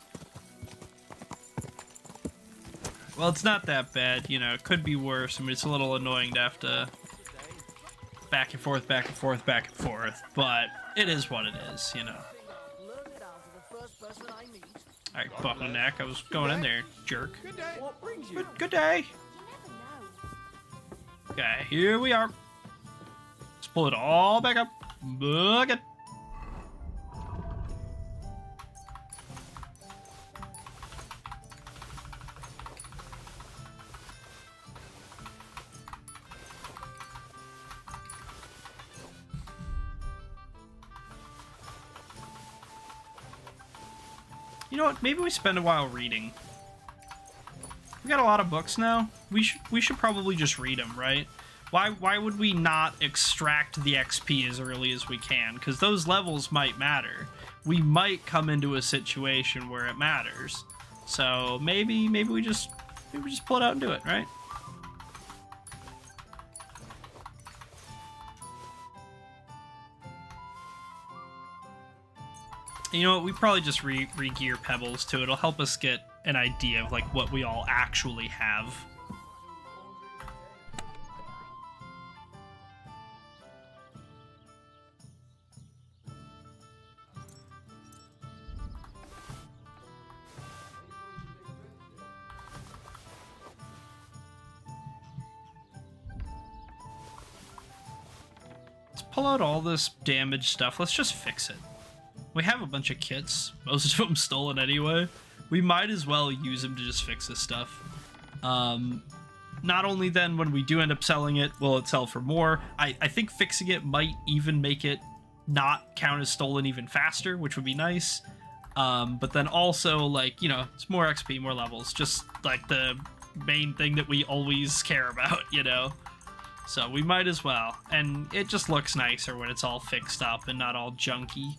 Well, it's not that bad, you know, it could be worse. I mean, it's a little annoying to have to back and forth, back and forth, back and forth, but it is what it is, you know. Alright, bottleneck, I was going in there, jerk. Good day. Okay, here we are. Let's pull it all back up. Look at. You know what? Maybe we spend a while reading. We got a lot of books now. We should probably just read them, right? Why would we not extract the XP as early as we can? Because those levels might matter. We might come into a situation where it matters. So maybe we just pull it out and do it, right? You know what, we probably just re-gear Pebbles too. It'll help us get an idea of like what we all actually have. Let's pull out all this damaged stuff. Let's just fix it. We have a bunch of kits, most of them stolen anyway. We might as well use them to just fix this stuff. Not only then, when we do end up selling it, will it sell for more? I think fixing it might even make it not count as stolen even faster, which would be nice. But then also, like, you know, it's more XP, more levels. Just, like, the main thing that we always care about, you know? So we might as well. And it just looks nicer when it's all fixed up and not all junky.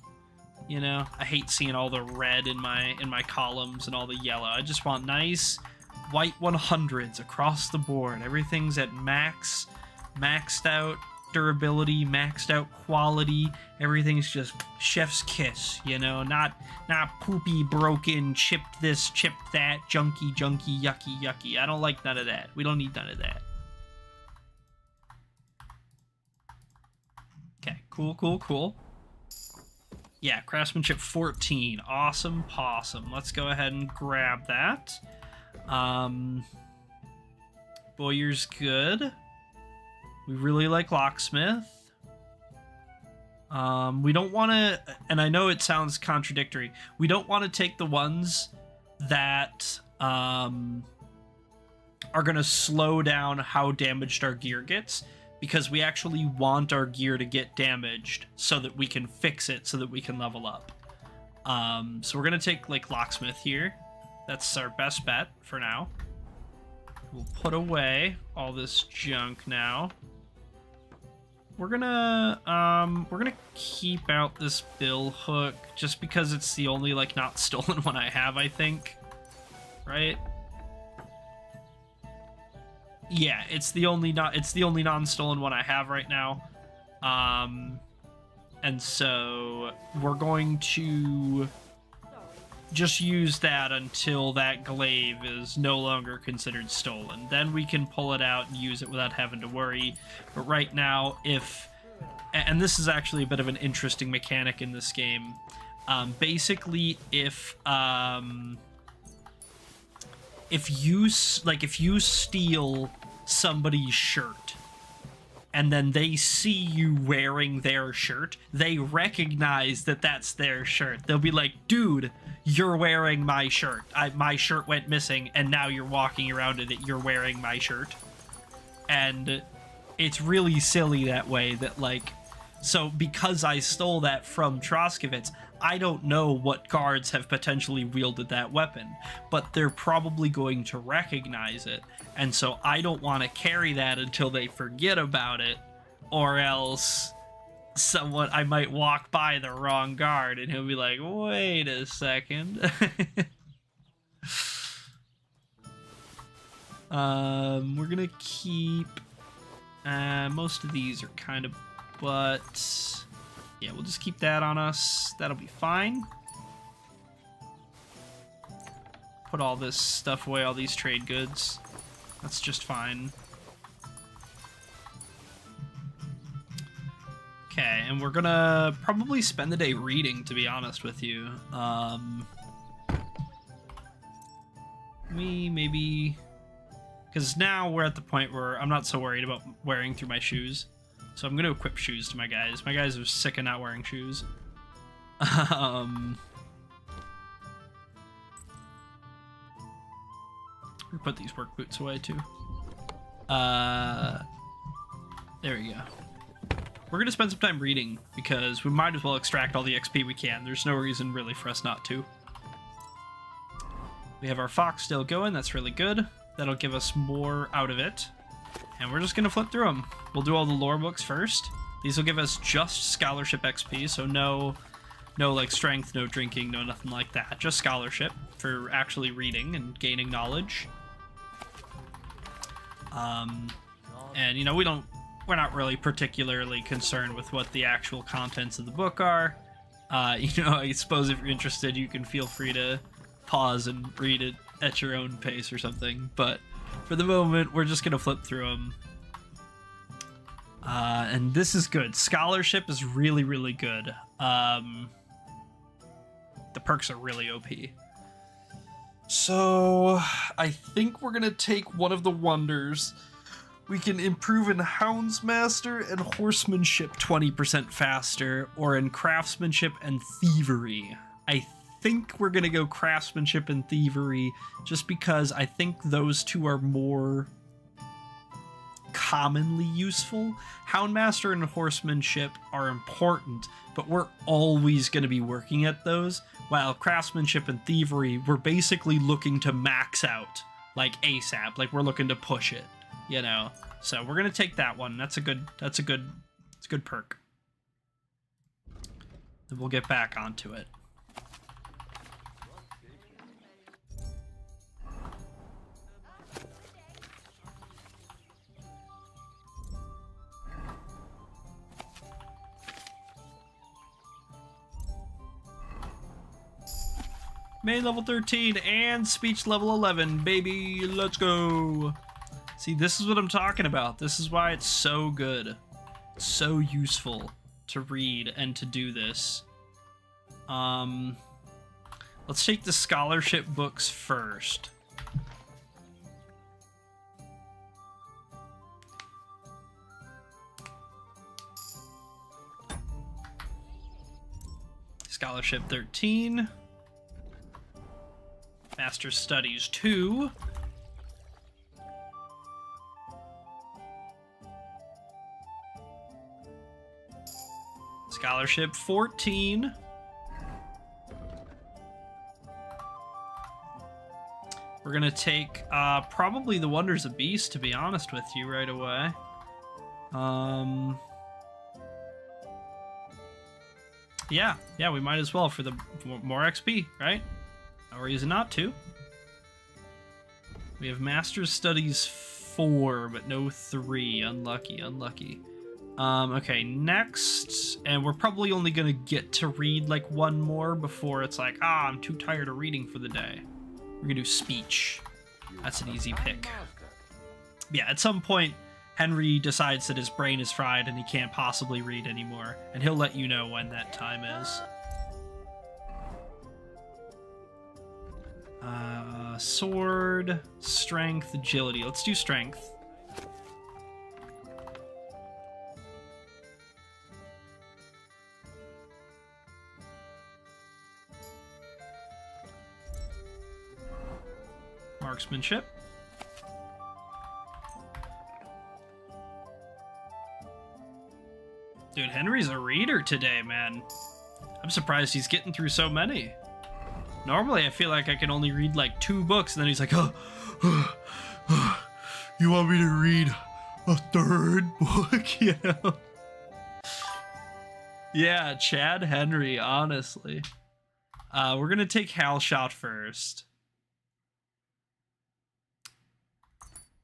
You know, I hate seeing all the red in my columns and all the yellow. I just want nice white 100s across the board. Everything's at maxed out durability, maxed out quality. Everything's just chef's kiss, you know, not poopy, broken, chipped this, chipped that, junky, yucky. I don't like none of that. We don't need none of that. Okay, cool. Yeah, craftsmanship 14. Awesome possum. Let's go ahead and grab that. Bowyer's good. We really like locksmith. We don't want to, and I know it sounds contradictory, we don't want to take the ones that are going to slow down how damaged our gear gets, because we actually want our gear to get damaged so that we can fix it, so that we can level up. So we're going to take, like, locksmith here. That's our best bet for now. We'll put away all this junk now. We're gonna keep out this bill hook just because it's the only, like, not stolen one I have, I think. Right? Yeah, it's the only non-stolen one I have right now. And so we're going to just use that until that glaive is no longer considered stolen. Then we can pull it out and use it without having to worry. But right now, and this is actually a bit of an interesting mechanic in this game, basically if you steal somebody's shirt and then they see you wearing their shirt, they recognize that that's their shirt. They'll be like, dude, you're wearing my shirt. My shirt went missing and now you're walking around in it. You're wearing my shirt. And it's really silly that way, that, like, so because I stole that from Troskowitz, I don't know what guards have potentially wielded that weapon, but they're probably going to recognize it, and so I don't want to carry that until they forget about it, or else I might walk by the wrong guard and he'll be like, wait a second. We're gonna keep most of these are kind of, but yeah, we'll just keep that on us. That'll be fine. put all this stuff away, all these trade goods. That's just fine. Okay, and we're gonna probably spend the day reading, to be honest with you. Maybe... Because now we're at the point where I'm not so worried about wearing through my shoes. So I'm gonna equip shoes to my guys. My guys are sick of not wearing shoes. We put these work boots away too. There we go. We're gonna spend some time reading because we might as well extract all the XP we can. There's no reason really for us not to. We have our fox still going. That's really good. That'll give us more out of it. And we're just gonna flip through them. We'll do all the lore books first. These will give us just scholarship XP, so no like strength, no drinking, no nothing like that. Just scholarship for actually reading and gaining knowledge. And you know, we're not really particularly concerned with what the actual contents of the book are. You know, I suppose if you're interested, you can feel free to pause and read it at your own pace or something. But for the moment, we're just gonna flip through them. And this is good. Scholarship is really, really good. The perks are really OP. So I think we're gonna take one of the wonders. We can improve in Houndsmaster and Horsemanship 20% faster, or in Craftsmanship and Thievery. I think we're gonna go Craftsmanship and Thievery just because I think those two are more commonly useful. Houndmaster and Horsemanship are important, but we're always going to be working at those, while Craftsmanship and Thievery, we're basically looking to max out, like ASAP, like we're looking to push it, you know? So we're going to take that one. It's a good perk. Then we'll get back onto it. Main level 13 and speech level 11, baby. Let's go. See, this is what I'm talking about. This is why it's so good. It's so useful to read and to do this. Let's take the scholarship books first. Scholarship 13. Master Studies 2. Scholarship 14. We're gonna take probably the Wonders of Beast, to be honest with you, right away. Yeah, we might as well for the more XP, right? No reason not to. We have Master's Studies 4, but no 3. Unlucky. Okay, next, and we're probably only gonna get to read like one more before it's like, I'm too tired of reading for the day. We're gonna do speech. That's an easy pick. Yeah, at some point, Henry decides that his brain is fried and he can't possibly read anymore, and he'll let you know when that time is. Sword, strength, agility. Let's do strength. Marksmanship. Dude, Henry's a reader today, man. I'm surprised he's getting through so many. Normally, I feel like I can only read like 2 books, and then he's like, you want me to read a 3rd book? You know? Yeah, Chad Henry, honestly. We're gonna take Halshot first.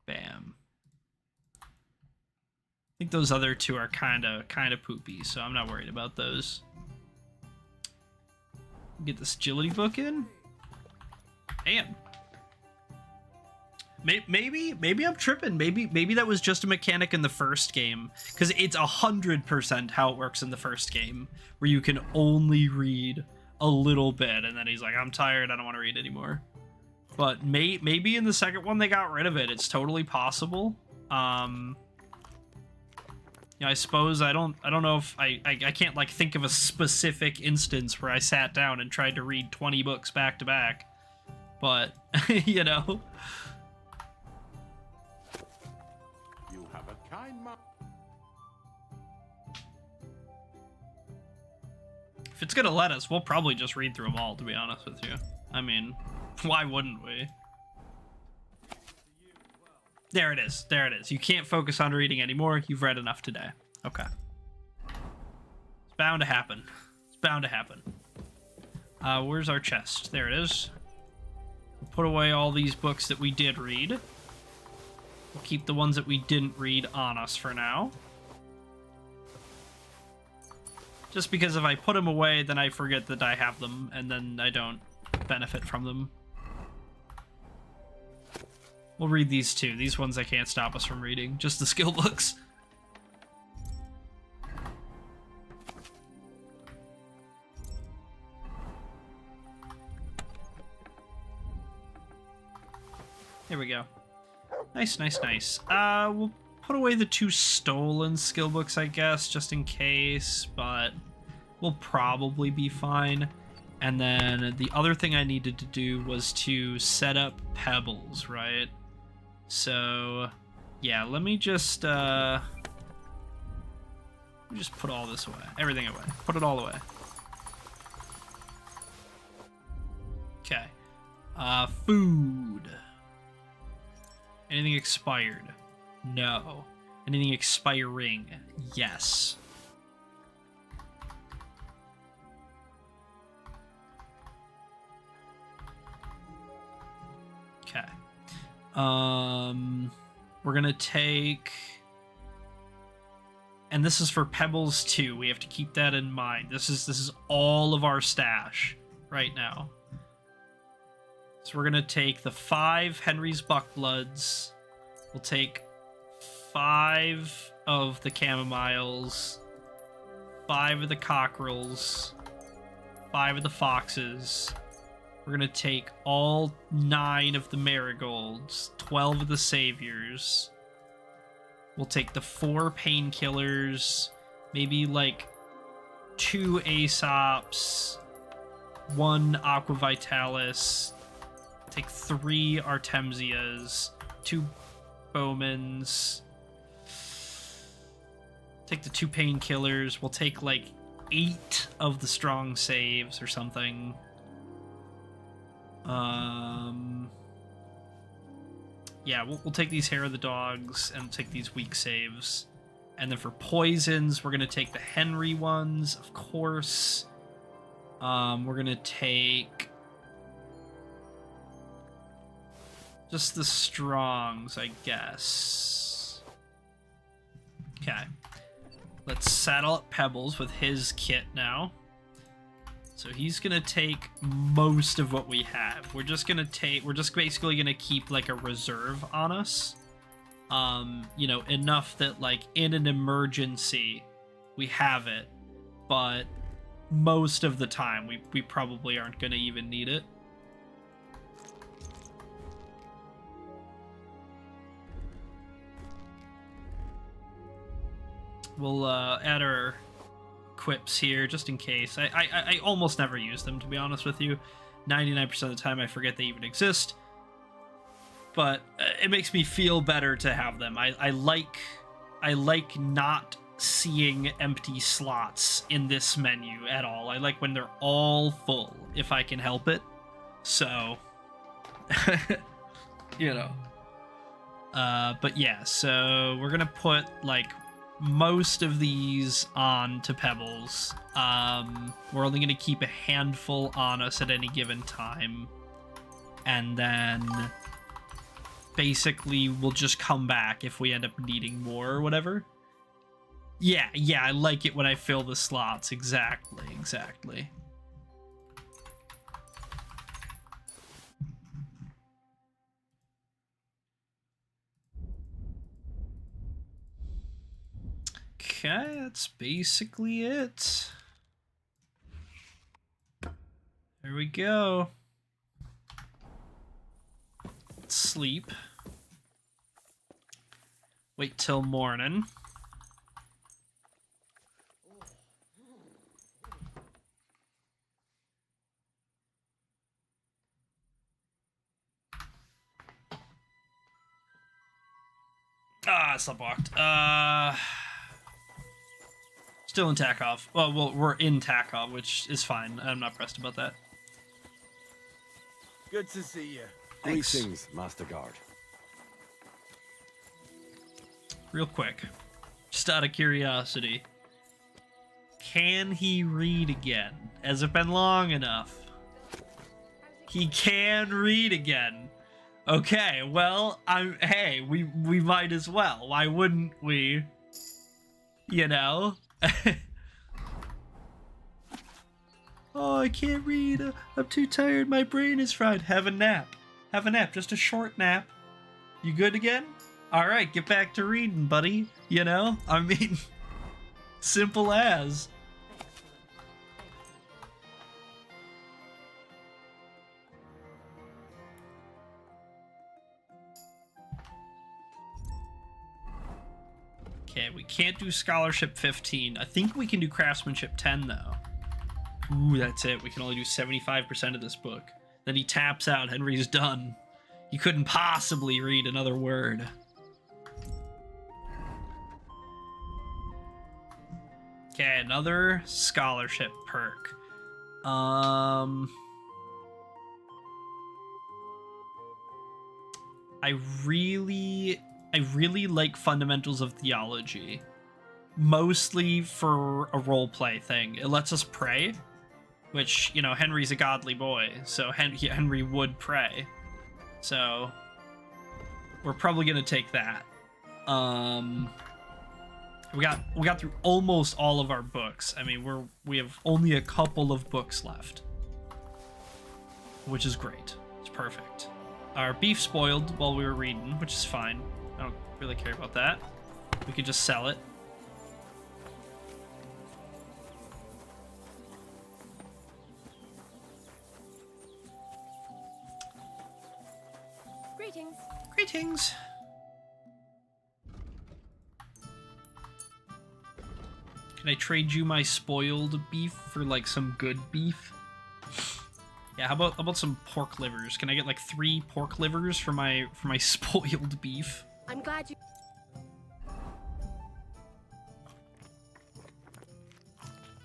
Bam. I think those other 2 are kind of poopy, so I'm not worried about those. Get this agility book in. Damn, Maybe I'm tripping. Maybe that was just a mechanic in the first game, because it's 100% how it works in the first game, where you can only read a little bit, and then he's like, I'm tired, I don't want to read anymore. But maybe in the second one they got rid of it. It's totally possible. Yeah, I suppose I don't know if I can't like think of a specific instance where I sat down and tried to read 20 books back to back, but you know. You have a kind mind. If it's gonna let us, we'll probably just read through them all, to be honest with you. I mean, why wouldn't we? There it is. There it is. You can't focus on reading anymore. You've read enough today. Okay. It's bound to happen. It's bound to happen. Where's our chest? There it is. We'll put away all these books that we did read. We'll keep the ones that we didn't read on us for now. Just because if I put them away, then I forget that I have them, and then I don't benefit from them. We'll read these too. These ones I can't stop us from reading. Just the skill books. There we go. Nice, nice, nice. We'll put away the 2 stolen skill books, I guess, just in case, but we'll probably be fine. And then the other thing I needed to do was to set up pebbles, right? So, yeah, let me just put all this away. Everything away. Put it all away. Okay. Food. Anything expired? No. Anything expiring? Yes. Okay. We're gonna take, and this is for pebbles too. We have to keep that in mind. This is all of our stash right now. So we're gonna take the 5 Henry's Buckbloods. We'll take 5 of the Chamomiles, 5 of the Cockerels, 5 of the Foxes. We're gonna take all 9 of the Marigolds, 12 of the Saviors. We'll take the 4 Painkillers, maybe like 2 Aesops, 1 Aqua Vitalis, take 3 Artemsias, 2 Bowmans, take the 2 Painkillers. We'll take like 8 of the Strong Saves or something. Yeah, we'll take these Hair of the Dogs and take these weak saves. And then for poisons, we're gonna take the Henry ones, of course. We're gonna take just the Strongs, I guess. Okay. Let's saddle up Pebbles with his kit now. So he's gonna take most of what we have. We're just basically gonna keep like a reserve on us. You know, enough that like in an emergency we have it, but most of the time we probably aren't gonna even need it. We'll add our quips here just in case. I almost never use them, to be honest with you. 99% of the time I forget they even exist, but it makes me feel better to have them. I like not seeing empty slots in this menu at all. I like when they're all full if I can help it. So you know, but yeah, so we're gonna put like most of these on to Pebbles. We're only going to keep a handful on us at any given time, and then basically we'll just come back if we end up needing more or whatever. Yeah, I like it when I fill the slots. Exactly. Okay, that's basically it. There we go. Sleep. Wait till morning. Ah, sleptwalked. Still in Takov. Well, we're in Takov, which is fine. I'm not pressed about that. Good to see you. Thanks. Greetings, Master Guard. Real quick, just out of curiosity, can he read again? Has it been long enough? He can read again. Okay, well, hey, we might as well. Why wouldn't we? You know? Oh, I can't read. I'm too tired. My brain is fried. Have a nap. Have a nap. Just a short nap. You good again? All right, get back to reading, buddy. You know? I mean, simple as. Okay, we can't do Scholarship 15. I think we can do Craftsmanship 10, though. Ooh, that's it. We can only do 75% of this book. Then he taps out. Henry's done. You couldn't possibly read another word. Okay, another Scholarship perk. I really like Fundamentals of Theology. Mostly for a roleplay thing. It lets us pray, which, you know, Henry's a godly boy, so Henry would pray. So we're probably gonna take that. We got through almost all of our books. I mean, we have only a couple of books left, which is great. It's perfect. Our beef spoiled while we were reading, which is fine. I don't really care about that. We could just sell it. Greetings. Greetings. Can I trade you my spoiled beef for like some good beef? Yeah, how about some pork livers? Can I get like 3 pork livers for my spoiled beef? I'm glad you...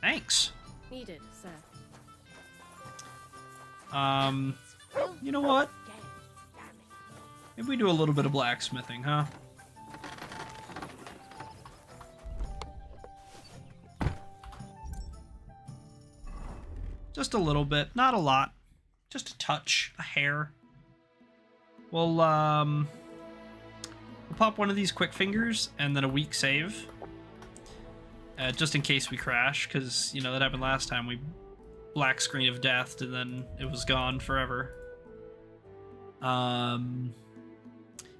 Thanks. Needed, sir. You know what? Maybe we do a little bit of blacksmithing, huh? Just a little bit, not a lot. Just a touch, a hair. We'll pop one of these quick fingers and then a weak save. Just in case we crash, because, you know, that happened last time. We black screen of death and then it was gone forever.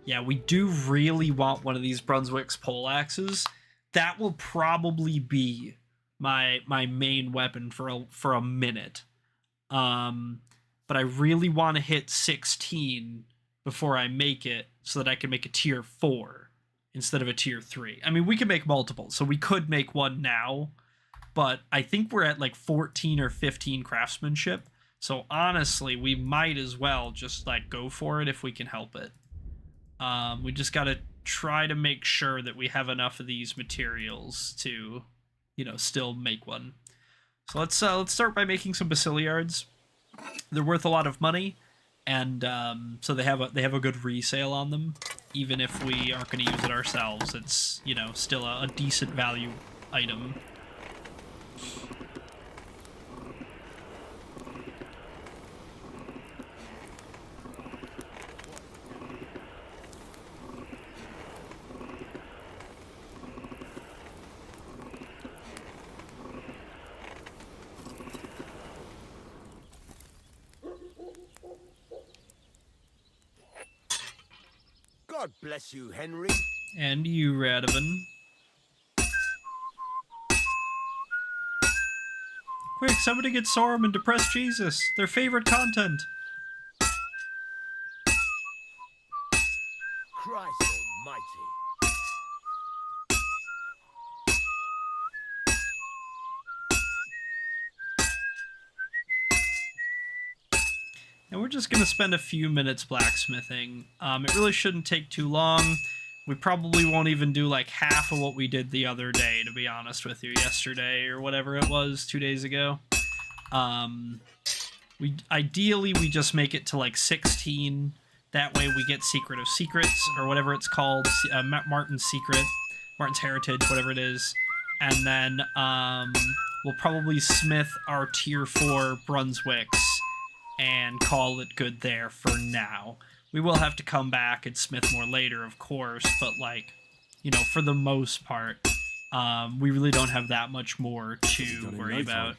Yeah, we do really want one of these Brunswick's poleaxes. That will probably be my main weapon for a minute. But I really want to hit 16 before I make it so that I can make a tier 4 instead of a tier 3. I mean, we can make multiple, so we could make one now, but I think we're at like 14 or 15 craftsmanship. So honestly, we might as well just like go for it if we can help it. We just got to try to make sure that we have enough of these materials to, you know, still make one. So let's start by making some Basiliards. They're worth a lot of money, and so they have a good resale on them. Even if we aren't going to use it ourselves, it's, you know, still a decent value item. God bless you, Henry. And you, Radovan. Quick, somebody get Sorum and Depressed Jesus. Their favorite content. Christ almighty. And we're just going to spend a few minutes blacksmithing. It really shouldn't take too long. We probably won't even do like half of what we did the other day, to be honest with you, yesterday or whatever it was, 2 days ago. Ideally, we just make it to like 16. That way we get Secret of Secrets, or whatever it's called, Martin's Secret, Martin's Heritage, whatever it is. And then we'll probably smith our tier 4 Brunswicks and call it good there for now. We will have to come back and smith more later, of course, but like, you know, for the most part, we really don't have that much more to worry about.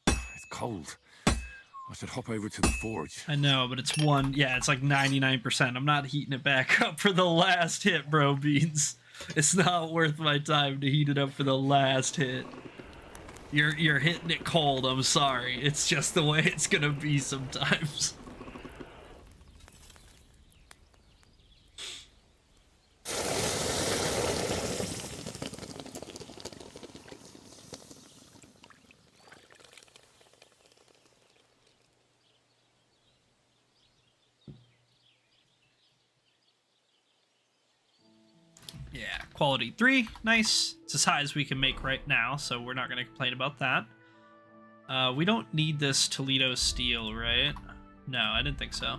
It's cold. I should hop over to the forge. I know, but it's it's like 99%. I'm not heating it back up for the last hit, bro, Beans. It's not worth my time to heat it up for the last hit. You're hitting it cold, I'm sorry. It's just the way it's gonna be sometimes. Yeah, quality 3, nice. It's as high as we can make right now, so we're not gonna complain about that. We don't need this Toledo steel, right? No, I didn't think so.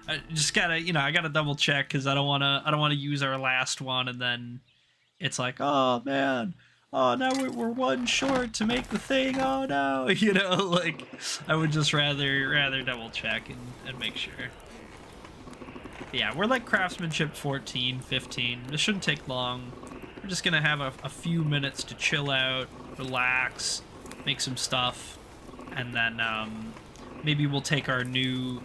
I just gotta, I gotta double check because I don't wanna use our last one and then it's like, oh man, oh now we're one short to make the thing. Oh no, like I would just rather double check and make sure. Yeah, we're like craftsmanship 14, 15. This shouldn't take long. We're just gonna have a few minutes to chill out, relax, make some stuff, and then maybe we'll take our new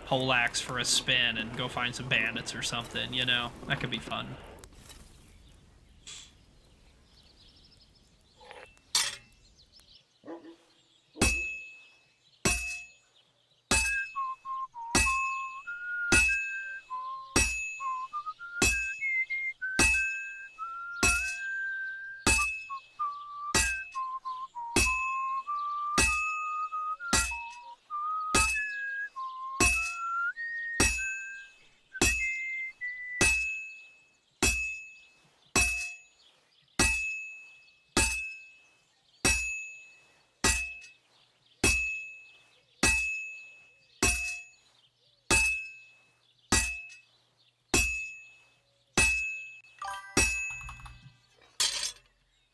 poleaxe for a spin and go find some bandits or something, That could be fun.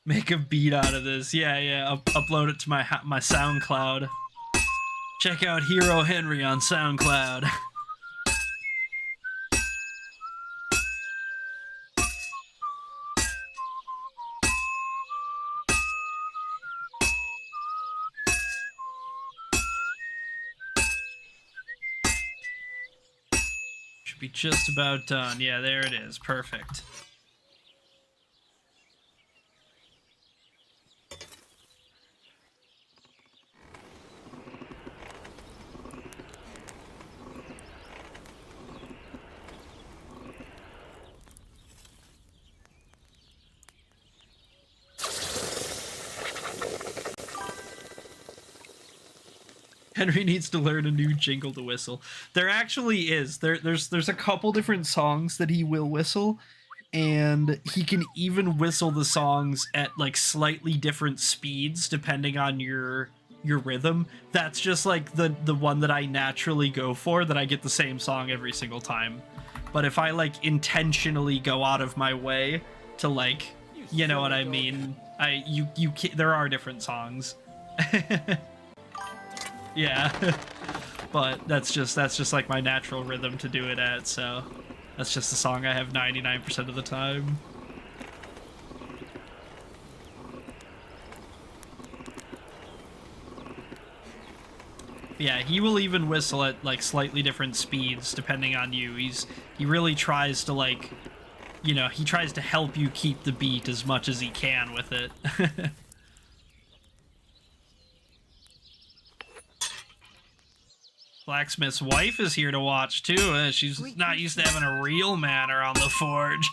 Make a beat out of this. Yeah. Upload it to my SoundCloud. Check out Hero Henry on SoundCloud. Should be just about done. Yeah, there it is. Perfect. Henry needs to learn a new jingle to whistle. There actually is. There's a couple different songs that he will whistle, and he can even whistle the songs at like slightly different speeds depending on your rhythm. That's just like the one that I naturally go for, that I get the same song every single time. But if I like intentionally go out of my way to like, you know what I mean, there are different songs. Yeah, but that's just like my natural rhythm to do it at, so that's just the song I have 99% of the time. Yeah, he will even whistle at like slightly different speeds depending on you. He really tries to like you know, he tries to help you keep the beat as much as he can with it. Blacksmith's wife is here to watch too. She's not used to having a real man around the forge.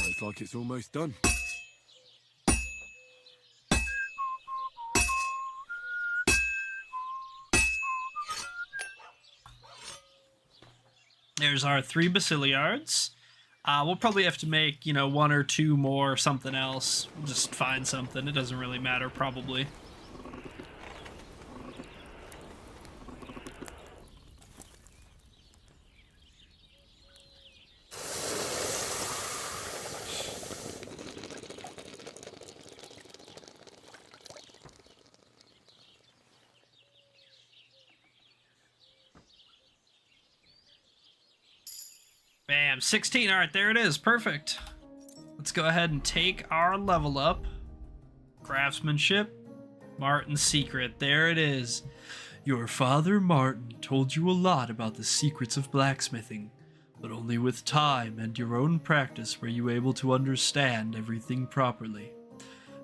Looks like it's almost done. There's our 3 Basiliards. We'll probably have to make, you know, 1 or 2 more something else. We'll just find something. It doesn't really matter, probably. Bam, 16. All right, there it is. Perfect. Let's go ahead and take our level up. Craftsmanship. Martin's secret. There it is. Your father, Martin, told you a lot about the secrets of blacksmithing, but only with time and your own practice were you able to understand everything properly.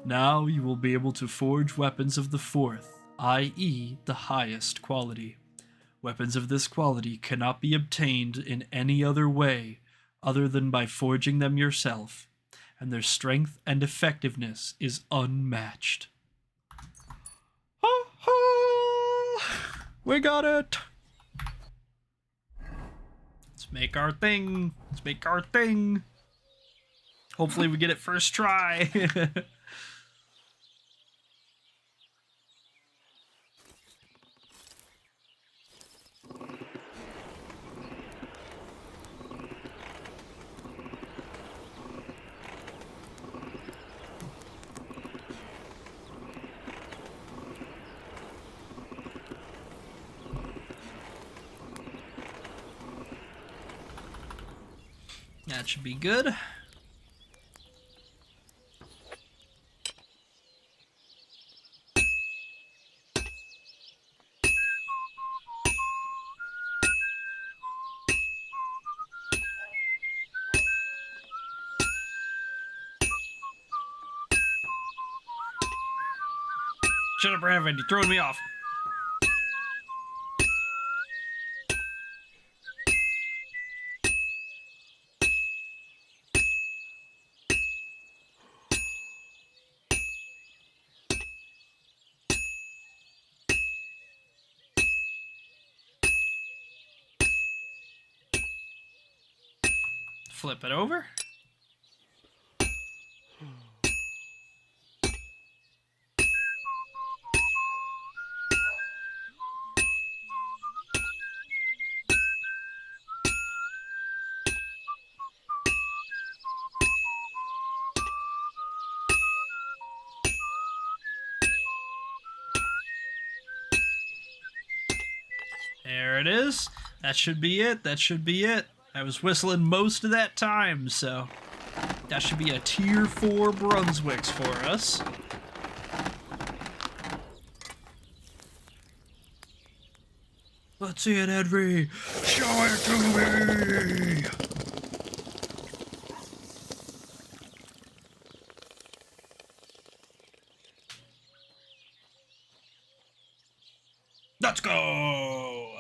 Now you will be able to forge weapons of the 4th, i.e., the highest quality. Weapons of this quality cannot be obtained in any other way other than by forging them yourself, and their strength and effectiveness is unmatched. We got it! Let's make our thing. Let's make our thing. Hopefully we get it first try. That should be good. Shut up, Raven, you're throwing me off. Flip it over. There it is. That should be it. That should be it. I was whistling most of that time, so that should be a tier 4 Brunswicks for us. Let's see it, Edry. Show it to me. Let's go.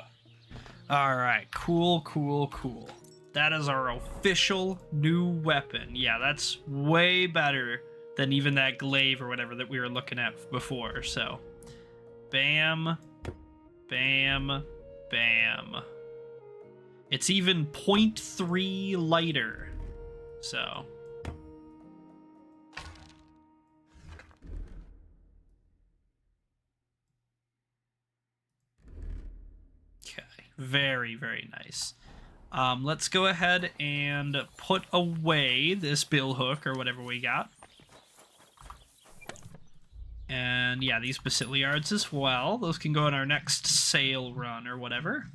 All right, cool, cool, cool. That is our official new weapon. Yeah, that's way better than even that glaive or whatever that we were looking at before. So, bam, bam, bam. It's even 0.3 lighter. So. Okay, very, very nice. Let's go ahead and put away this billhook or whatever we got. And yeah, these basiliards as well. Those can go in our next sail run or whatever.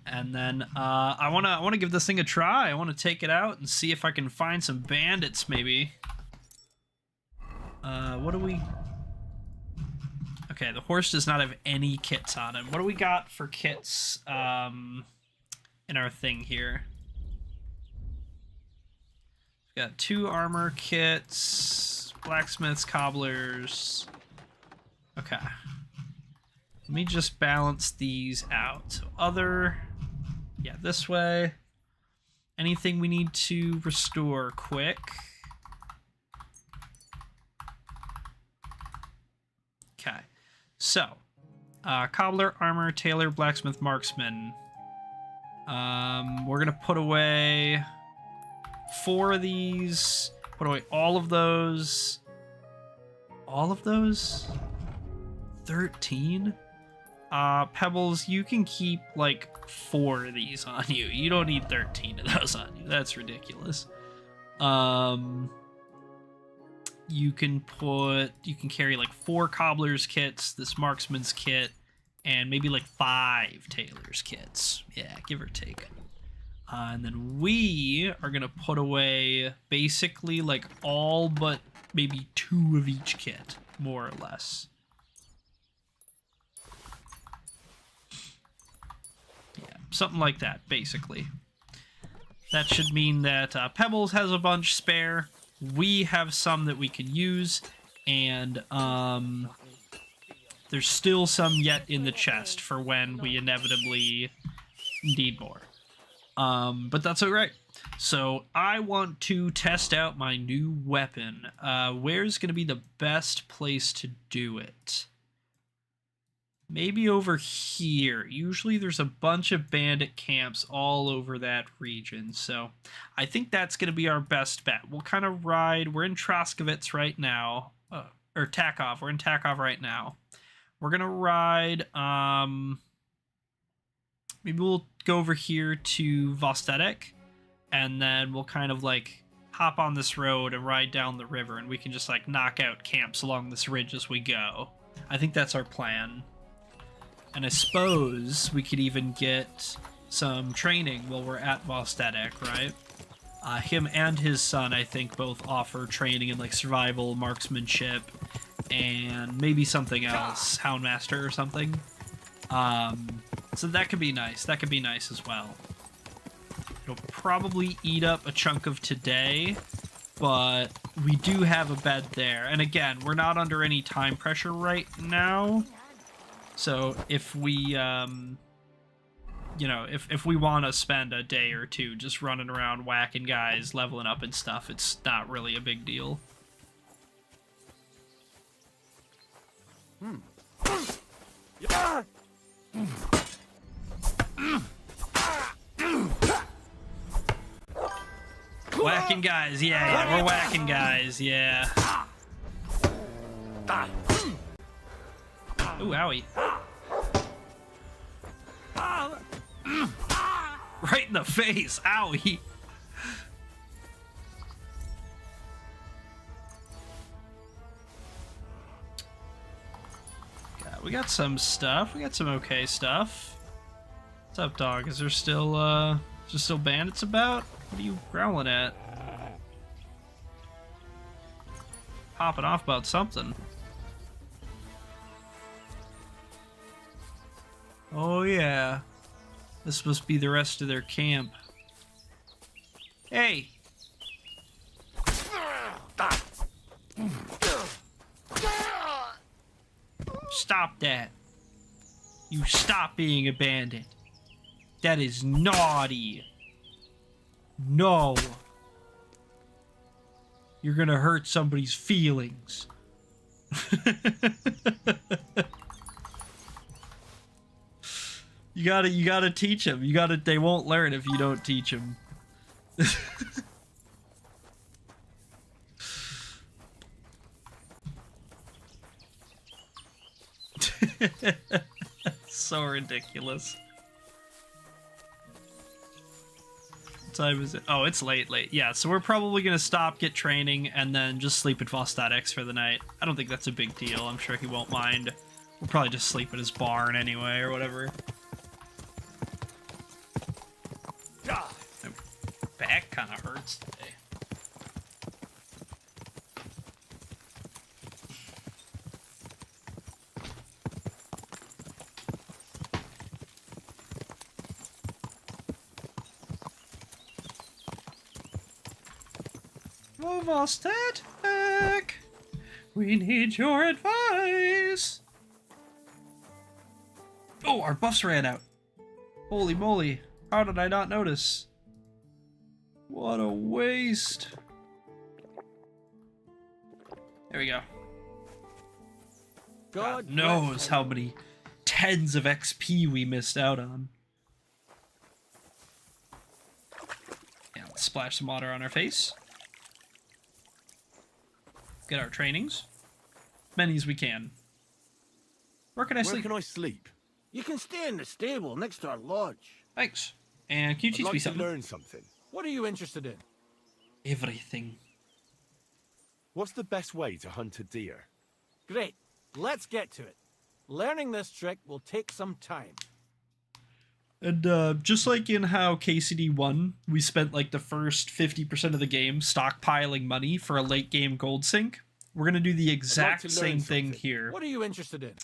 And then I wanna give this thing a try. I wanna take it out and see if I can find some bandits maybe. What do we? Okay, the horse does not have any kits on him. What do we got for kits in our thing here? We've got 2 armor kits, blacksmiths, cobblers. Okay. Let me just balance these out. So other, yeah, this way. Anything we need to restore quick. Okay. So, cobbler, armor, tailor, blacksmith, marksman. We're gonna put away 4 of these. Put away all of those. All of those? 13? Pebbles, you can keep like 4 of these on you. You don't need 13 of those on you. That's ridiculous. You can carry like 4 cobbler's kits, this marksman's kit, and maybe like 5 tailor's kits. Yeah, give or take. And then we are gonna put away basically like all but maybe 2 of each kit, more or less. Yeah, something like that, basically. That should mean that Pebbles has a bunch spare. We have some that we can use, and there's still some yet in the chest for when we inevitably need more. But that's alright. So I want to test out my new weapon. Where's going to be the best place to do it? Maybe over here. Usually there's a bunch of bandit camps all over that region, so I think that's going to be our best bet. We'll kind of ride. We're in Troskovitz right now, or Takov. We're in Takov right now. We're going to ride, maybe we'll go over here to Vostetic, and then we'll kind of like hop on this road and ride down the river, and we can just like knock out camps along this ridge as we go. I think that's our plan. And I suppose we could even get some training while we're at Vostetic, right? Him and his son, I think, both offer training in like survival, marksmanship, and maybe something else, Houndmaster or something. So that could be nice. That could be nice as well. It'll probably eat up a chunk of today, but we do have a bed there. And again, we're not under any time pressure right now. So if we, you know, if we want to spend a day or two just running around whacking guys, leveling up and stuff, it's not really a big deal. Whacking guys, yeah, we're whacking guys, yeah. Ooh, owie. Right in the face, owie. God, we got some stuff. We got some okay stuff. What's up, dog? Is there still bandits about? What are you growling at? Popping off about something. Oh yeah. This must be the rest of their camp. Hey! Stop that. You stop being a bandit. That is naughty. No. You're gonna hurt somebody's feelings. You gotta teach them. They won't learn if you don't teach them. So ridiculous. What time is it? Oh, it's late. Yeah, so we're probably gonna stop, get training, and then just sleep at Vostad X for the night. I don't think that's a big deal. I'm sure he won't mind. We'll probably just sleep at his barn anyway, or whatever. My back kind of hurts today. Vostad, we need your advice. Oh, our buffs ran out. Holy moly, how did I not notice? What a waste. There we go. God knows how many tens of XP we missed out on. Yeah, let's splash some water on our face. Get our trainings. Many as we can. Where can I sleep? Where can I sleep? You can stay in the stable next to our lodge. Thanks. And can you teach me something? Learn something. What are you interested in? Everything. What's the best way to hunt a deer? Great. Let's get to it. Learning this trick will take some time. And just like in how KCD 1, we spent like the first 50% of the game stockpiling money for a late game gold sink, we're going to do the exact same thing here. What are you interested in?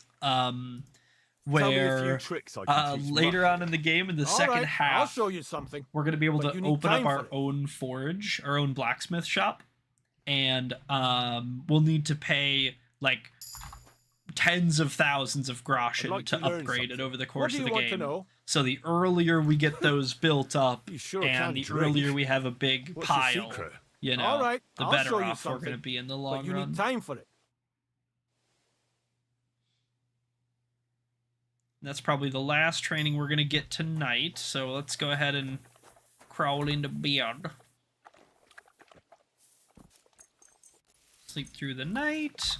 Where Tell me a few tricks I can teach later on in the game, in the second half, I'll show you something. We're going to be able But to you need open up time our for it. own forge, our own blacksmith shop, and we'll need to pay like tens of thousands of groschen like to to learn upgrade it something. over the What course do of you the want to game. know? So the earlier we get those built up, sure and can the drink. earlier we have a big What's the pile, secret? you know, All right, the I'll better show you off we're something. going to be in the long But you run. need time for it. That's probably the last training we're going to get tonight, so let's go ahead and crawl into bed. Sleep through the night.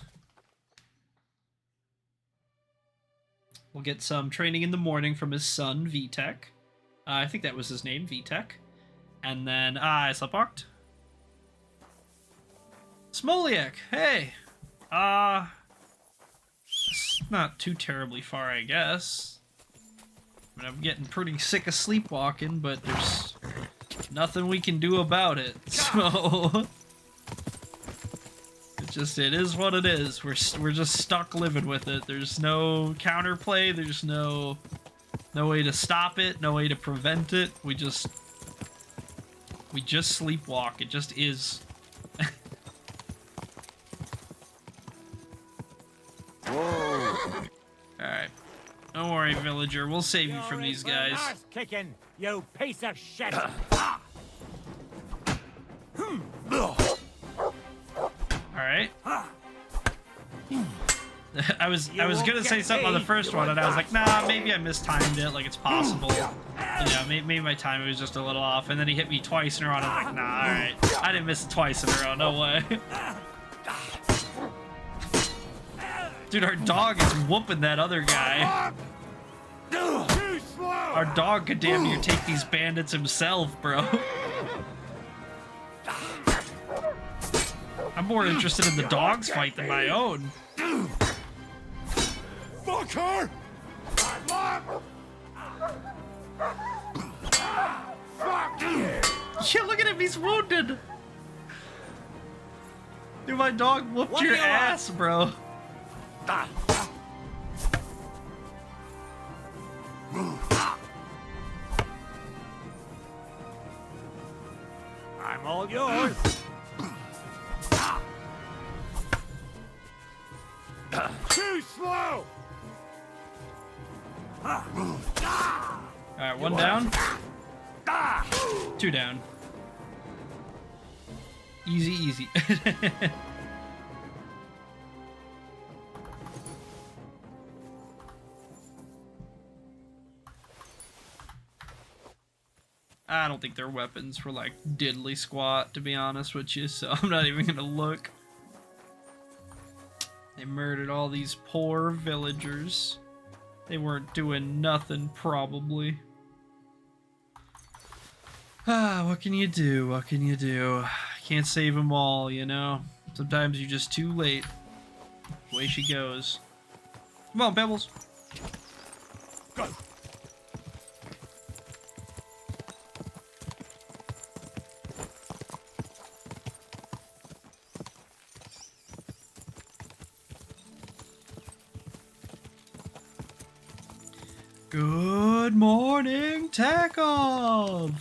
We'll get some training in the morning from his son, Vitek. I think that was his name, Vitek. And then, I sleepwalked. Smoliak, hey! It's not too terribly far, I guess. I mean, I'm getting pretty sick of sleepwalking, but there's nothing we can do about it, so... It is what it is. We're just stuck living with it. There's no counterplay. There's no way to stop it. No way to prevent it. We just sleepwalk. It just is. Whoa! All right. Don't worry, villager. We'll save you from these guys. Kicking, you piece of shit. All right. I was gonna say something on the first one, and I was like, nah, maybe I mistimed it. Like it's possible. You know, maybe my timing was just a little off. And then he hit me twice in a row, and I'm like, nah, all right. I didn't miss it twice in a row. No way. Dude, our dog is whooping that other guy. Our dog could damn near take these bandits himself, bro. I'm more interested in the dog's fight than my own. Fuck her! Fuck you! Yeah, look at him, he's wounded. Dude, my dog whooped your ass, bro. I'm all yours. Too slow! Alright, one down. Two down. Easy, easy. I don't think their weapons were like diddly squat, to be honest with you, so I'm not even gonna look. They murdered all these poor villagers. They weren't doing nothing, probably. Ah, what can you do? What can you do? Can't save them all, you know? Sometimes you're just too late. Away she goes. Come on, Pebbles. Go! Good morning, Takov!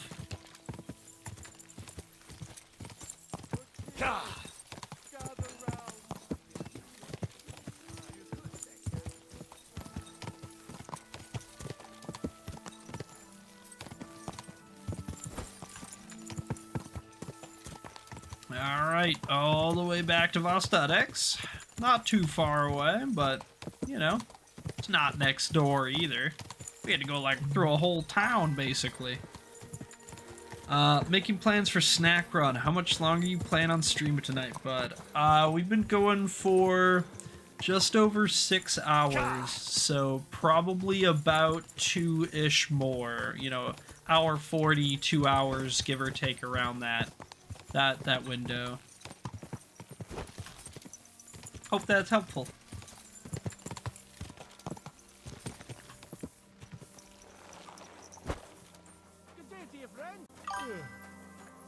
Alright, all the way back to Vostadex. Not too far away, but, you know, it's not next door either. We had to go, like, through a whole town, basically. Making plans for snack run. How much longer you plan on streaming tonight, bud? We've been going for just over 6 hours, so probably about 2-ish more. You know, hour 40, 2 hours, give or take, around that window. Hope that's helpful.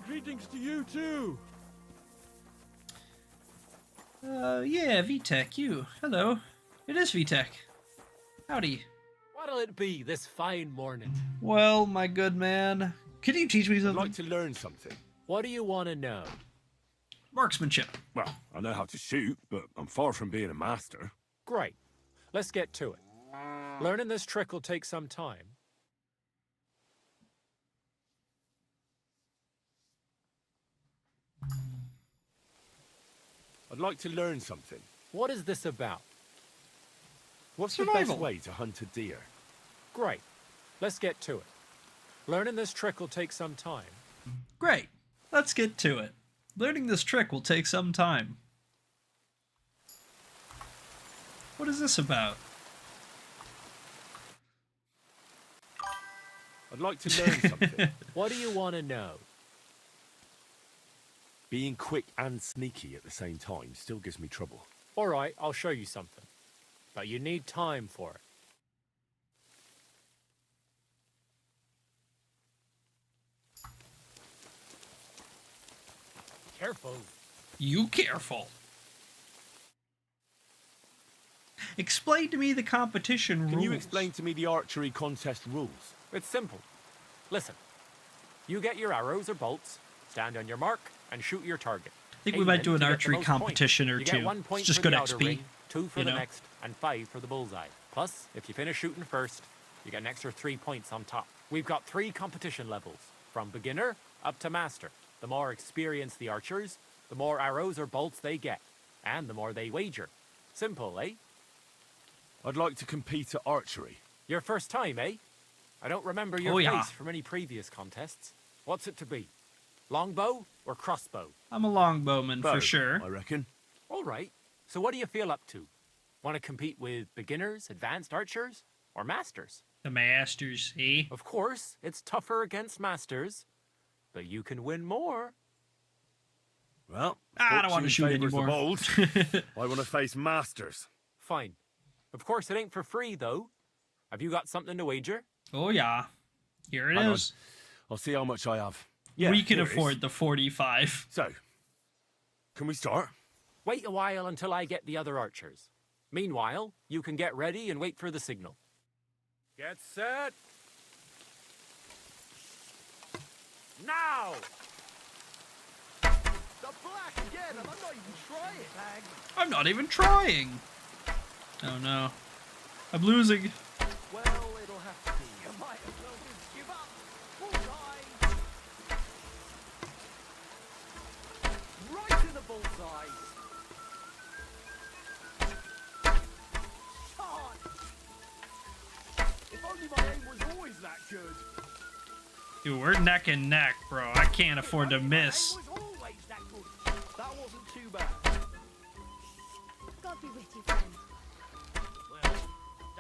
Greetings to you too. Yeah, VTech, you. Hello. It is VTech. Howdy. What'll it be this fine morning? Well, my good man, could you teach me something? I'd like to learn something. What do you want to know? Marksmanship. Well, I know how to shoot, but I'm far from being a master. Great. Let's get to it. Learning this trick will take some time. I'd like to learn something. What is this about? What's Survival. the best way to hunt a deer? Great. Let's get to it. Learning this trick will take some time. Great. Let's get to it. Learning this trick will take some time. What is this about? I'd like to learn something. What do you want to know? Being quick and sneaky at the same time still gives me trouble. All right, I'll show you something. But you need time for it. Careful. You careful. Explain to me the competition rules. Can you explain to me the archery contest rules? It's simple. Listen. You get your arrows or bolts, stand on your mark, and shoot your target. I think we might do an archery competition or you two. Get 1 point It's just for good the outer XP. ring, 2 for you the know? next, and 5 for the bullseye. Plus, if you finish shooting first, you get an extra 3 points on top. We've got 3 competition levels, from beginner up to master. The more experienced the archers, the more arrows or bolts they get, and the more they wager. Simple, eh? I'd like to compete at archery. Your first time, eh? I don't remember your Oh, yeah. face from any previous contests. What's it to be? Longbow or crossbow? I'm a longbowman Bow, for sure. I reckon. All right. So what do you feel up to? Want to compete with beginners, advanced archers, or masters? The masters, eh? Of course, it's tougher against masters, but you can win more. Well, I don't want to shoot favours the anymore. bold. I want to face masters. Fine. Of course, it ain't for free, though. Have you got something to wager? Oh, yeah. Here it Hang on. is. I'll see how much I have. We can here it is. afford the 45. So, can we start? Wait a while until I get the other archers. Meanwhile, you can get ready and wait for the signal. Get set. Now! The black again, and I'm not even trying. I'm not even trying. Oh, no. I'm losing. Well, it'll have to be. You might as well just give up. Bullseye. Bullseye. Shot! If only my aim was always that good. Dude, we're neck and neck, bro. I can't afford to miss. It was always that good. That wasn't too bad. God be with you, friend.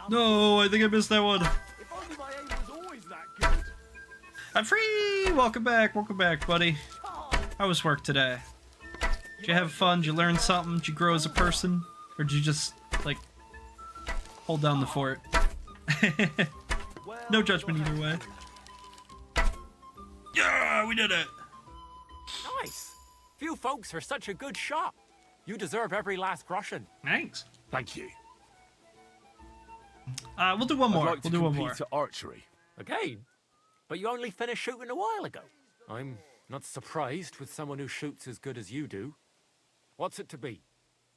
No, I think I missed that one. If only my aim was always that good. I'm free! Welcome back, buddy. How was work today? Did you have fun? Did you learn something? Did you grow as a person? Or did you just, like, hold down the fort? No judgment either way. Yeah, we did it! Nice. Few folks are such a good shot. You deserve every last groschen. Thanks. Thank you. We'll do one more. I'd like to We'll do one compete more. to archery. Again? But you only finished shooting a while ago. I'm not surprised with someone who shoots as good as you do. What's it to be?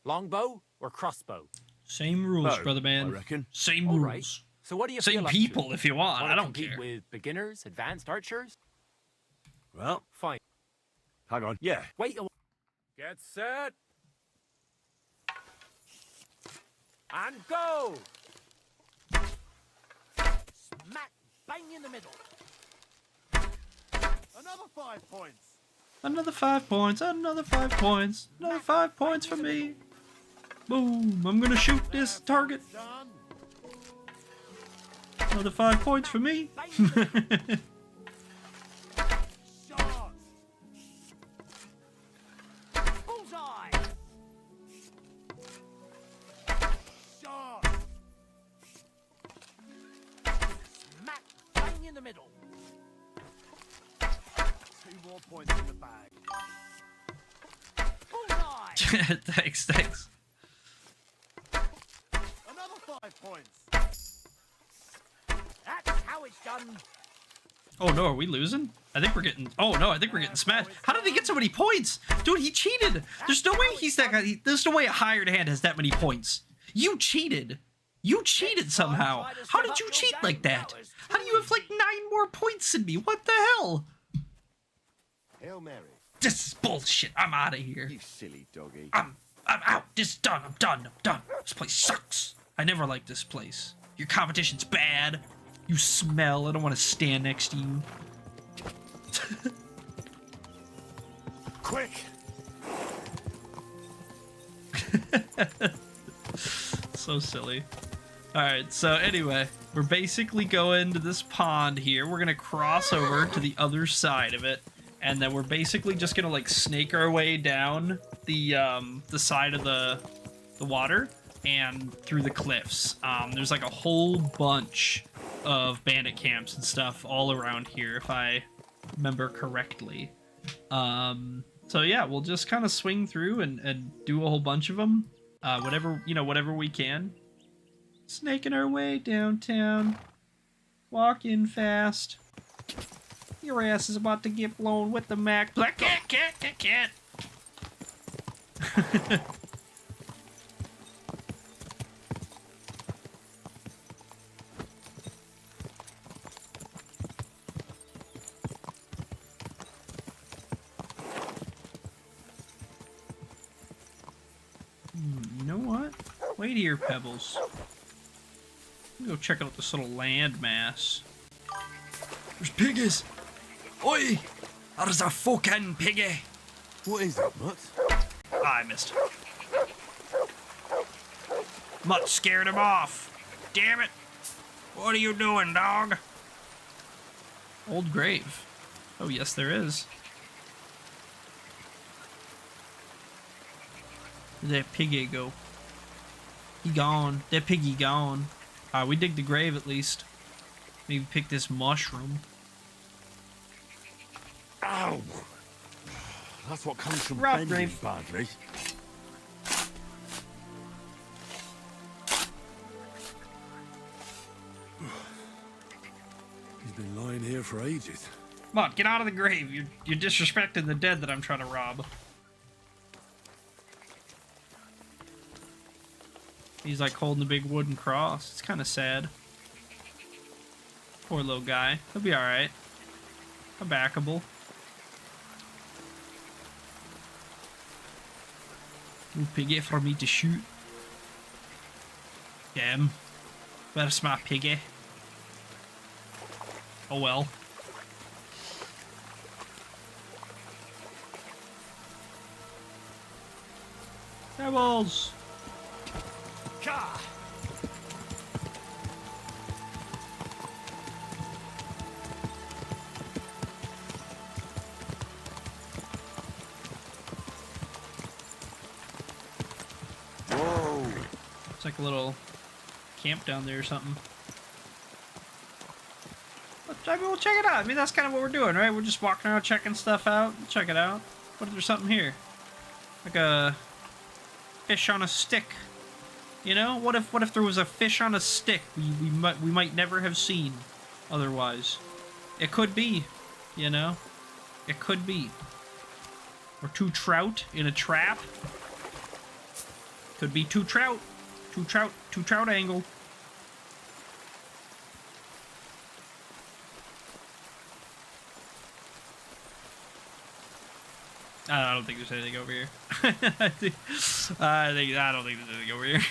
Longbow or crossbow? Same rules, No, brother man. I reckon. Same All rules. right. So what do you Same feel up people to? if you want. Wanna I don't compete care. with beginners, advanced archers? Well, Fine. hang on. Yeah. Wait a Get set. And go! Smack bang in the middle. Another 5 points. Another 5 points. Another 5 points. Another 5 points for me. Boom. I'm gonna shoot this target. Another 5 points for me. Bullseye! Shot. Smack bang in the middle. 2 more points in the bag. Bullseye! Thanks. Another 5 points. That's how it's done. Oh no, are we losing? I think we're getting. Oh no, I think we're getting smashed. How did he get so many points? Dude, he cheated. There's no way he's that guy. There's no way a hired hand has that many points. You cheated. You cheated somehow. How did you cheat like that? How do you have like 9 more points than me? What the hell? Hail Mary. This is bullshit. I'm out of here. You silly doggy. I'm out. This is done. I'm done. This place sucks. I never liked this place. Your competition's bad. You smell. I don't want to stand next to you. Quick. So silly. Alright, so anyway, we're basically going to this pond here. We're gonna cross over to the other side of it, and then we're basically just gonna like snake our way down the side of the water and through the cliffs. There's like a whole bunch of bandit camps and stuff all around here, if I remember correctly. So yeah, we'll just kind of swing through and do a whole bunch of them. Whatever we can. Snaking our way downtown. Walking fast. Your ass is about to get blown with the Mac. Black cat. You know what? Wait here, Pebbles. Go check out this little landmass. There's piggies! Oi! There's a fucking piggy! What is it, Mutt? I missed. Mutt scared him off. Damn it! What are you doing, dog? Old grave. Oh, yes, there is. Where'd that piggy go? He gone. That piggy gone. We dig the grave at least. Maybe pick this mushroom. Ow! That's what comes from Rock bending grave. badly. He's been lying here for ages. Come on, get out of the grave. You're disrespecting the dead that I'm trying to rob. He's like holding a big wooden cross. It's kind of sad. Poor little guy. He'll be alright. I'm backable. Little piggy for me to shoot. Damn. Where's my piggy? Oh well. Devils! Ka! Whoa! It's like a little camp down there or something. I mean, we'll check it out. I mean, that's kind of what we're doing, right? We're just walking around checking stuff out. Check it out. What if there's something here? Like a fish on a stick. You know? What if there was a fish on a stick we might never have seen otherwise? It could be, you know? It could be. Or 2 trout in a trap. Could be 2 trout. 2 trout angle. I don't think there's anything over here. I don't think there's anything over here.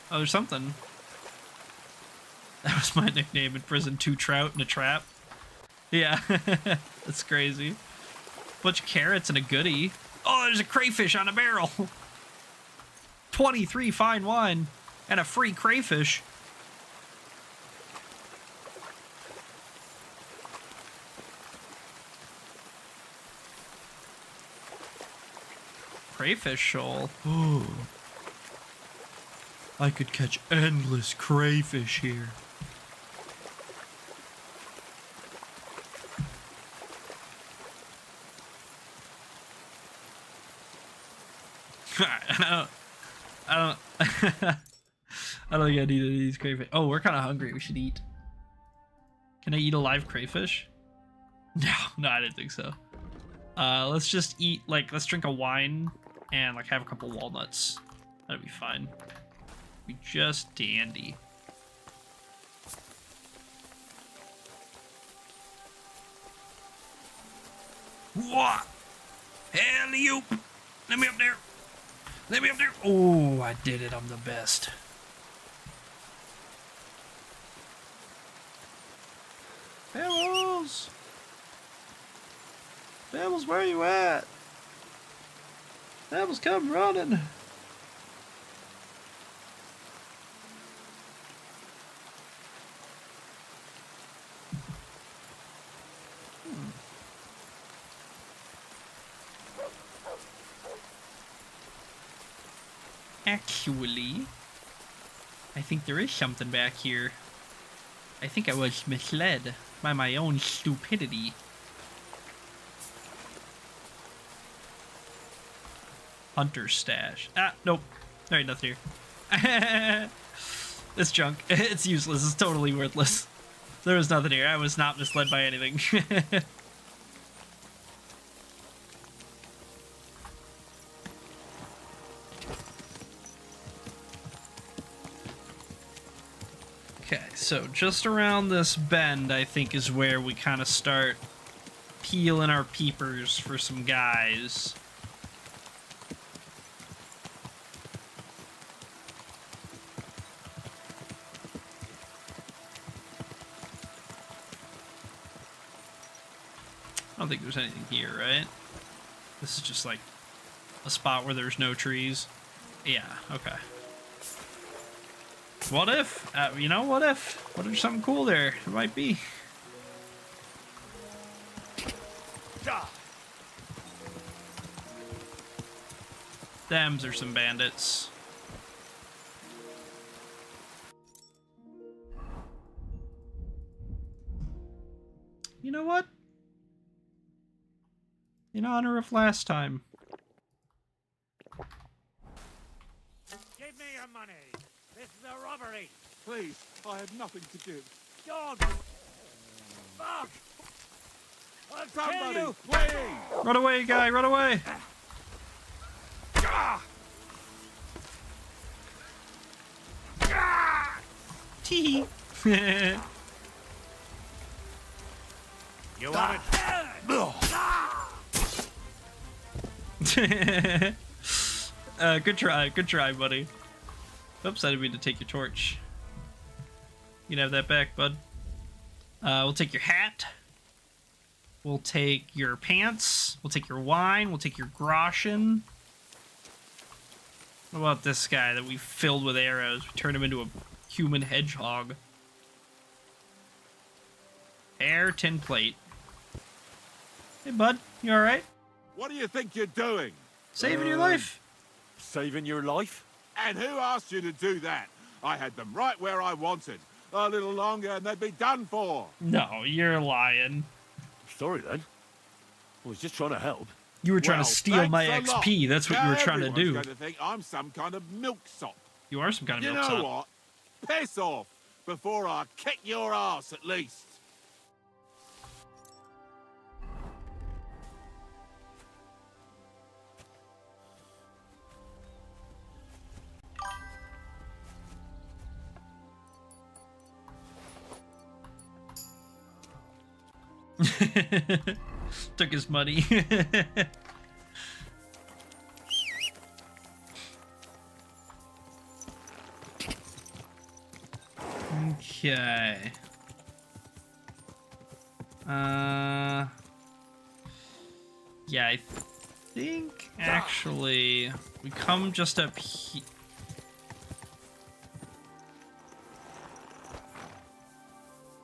Oh, there's something. That was my nickname in prison, 2 trout in a trap. Yeah, that's crazy. Bunch of carrots and a goodie. Oh, there's a crayfish on a barrel. 23 fine wine and a free crayfish. Crayfish shoal. Oh. I could catch endless crayfish here. I don't I don't think I need any of these crayfish. Oh, we're kind of hungry. We should eat. Can I eat a live crayfish? No, I didn't think so. Let's just eat, like, let's drink a wine and, like, have a couple walnuts. That'd be fine. Be just dandy. What? Alley-oop! Let me up there! Let me up there! Oh, I did it. I'm the best. Devils! Devils, where you at? Devils, come running! Actually, I think there is something back here. I think I was misled by my own stupidity. Hunter stash. Ah, nope. There ain't nothing here. It's junk. It's useless. It's totally worthless. There was nothing here. I was not misled by anything. Okay, so just around this bend, I think, is where we kind of start peeling our peepers for some guys. I don't think there's anything here, right? This is just like a spot where there's no trees. Yeah, okay. What if? You know, what if? What if there's something cool there? It might be. Thems are some bandits. You know what? In honor of last time. Give me your money. This is a robbery. Please, I had nothing to do. Dog. Fuck. I'll kill you. Please! Run away, guy, run away! Tee. You want it? Good try, buddy. Oops, I didn't mean to take your torch. You can have that back, bud. We'll take your hat. We'll take your pants. We'll take your wine. We'll take your groschen. What about this guy that we filled with arrows? We turned him into a human hedgehog. Hair, tin plate. Hey, bud. You alright? What do you think you're doing? Saving your life. Saving your life? And who asked you to do that? I had them right where I wanted. A little longer and they'd be done for. No, you're lying. Sorry then. I was just trying to help. You were trying to steal my XP. That's what you were trying to do. Going to think I'm some kind of milksop. You are some kind of milksop. You know what? Piss off before I kick your ass at least. Took his money. Okay. Yeah, I think actually we come just up here.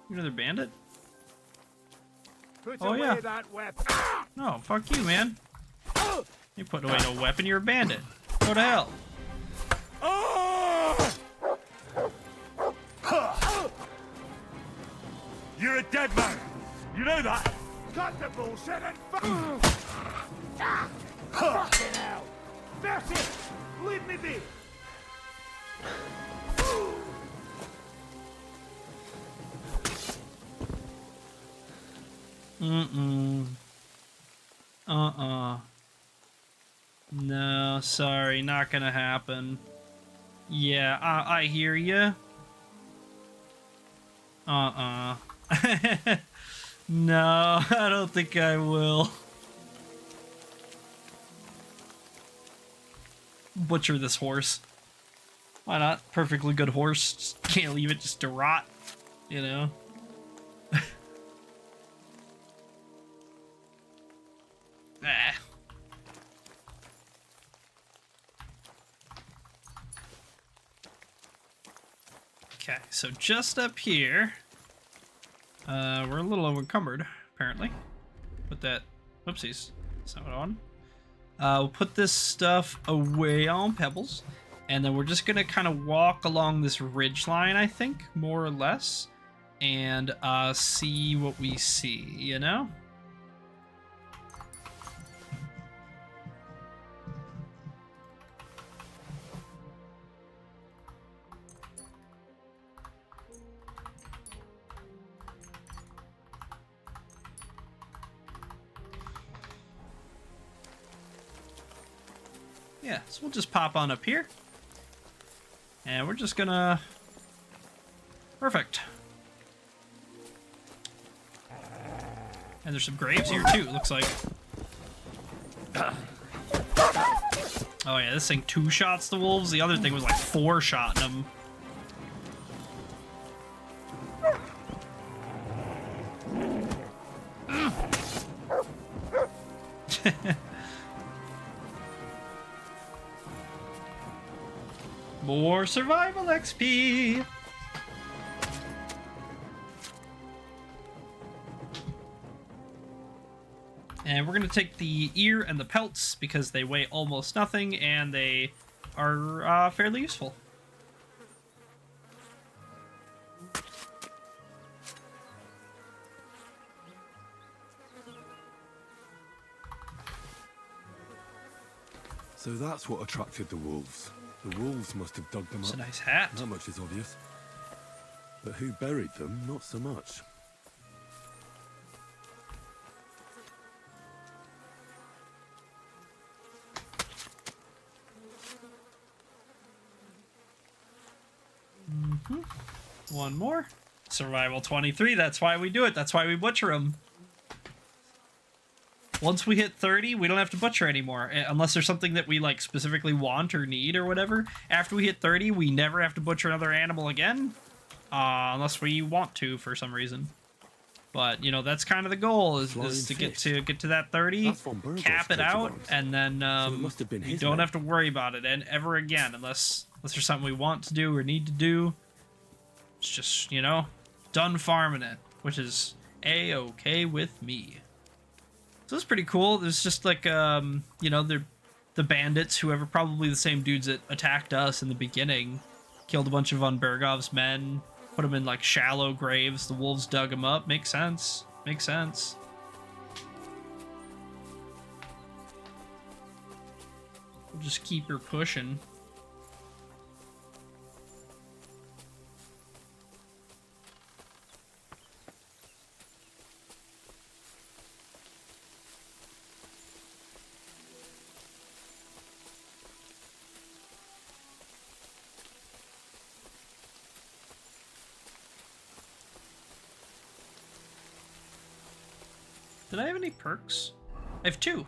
Another bandit? Put Oh, away yeah. that weapon. No, fuck you, man. You putting away no weapon, you're a bandit. Go to hell. You're a dead man. You know that. Cut the bullshit and fucking hell. That's it. Leave me be. No, sorry, not gonna happen. Yeah, I hear ya. No, I don't think I will. Butcher this horse. Why not? Perfectly good horse. Just can't leave it just to rot, you know? Ah. Okay, so just up here, we're a little encumbered, apparently. Put that, whoopsies, that's not what I wanted. We'll put this stuff away on pebbles, and then we're just gonna kind of walk along this ridge line, I think, more or less, and see what we see, you know? Yeah, so we'll just pop on up here. And we're just gonna... Perfect. And there's some graves here too, it looks like. Oh yeah, this thing 2-shots the wolves. The other thing was like 4-shotting them. More survival XP! And we're going to take the ear and the pelts because they weigh almost nothing and they are fairly useful. So that's what attracted the wolves. The wolves must have dug them It's up. a nice hat. That much is obvious. But who buried them? Not so much. One more. Survival 23, that's why we do it. That's why we butcher them. Once we hit 30, we don't have to butcher anymore, unless there's something that we like specifically want or need or whatever. After we hit 30, we never have to butcher another animal again, unless we want to for some reason. But you know, that's kind of the goal is to get to that 30, cap it out, and then we don't have to worry about it ever again, unless there's something we want to do or need to do. It's just, you know, done farming it, which is a-okay with me. So it's pretty cool. There's just like, you know, the bandits, whoever, probably the same dudes that attacked us in the beginning, killed a bunch of von Bergov's men, put them in like shallow graves. The wolves dug them up. Makes sense. Makes sense. We'll just keep her pushing. Did I have any perks? I have 2.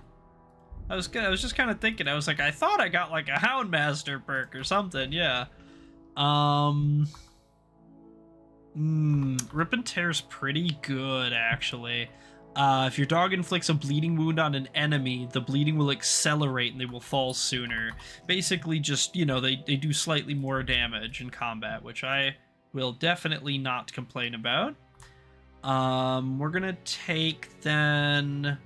I was just kind of thinking. I was like, I thought I got like a Houndmaster perk or something. Yeah. Rip and Tear's pretty good actually. If your dog inflicts a bleeding wound on an enemy, the bleeding will accelerate and they will fall sooner. Basically, just, you know, they do slightly more damage in combat, which I will definitely not complain about. We're gonna take then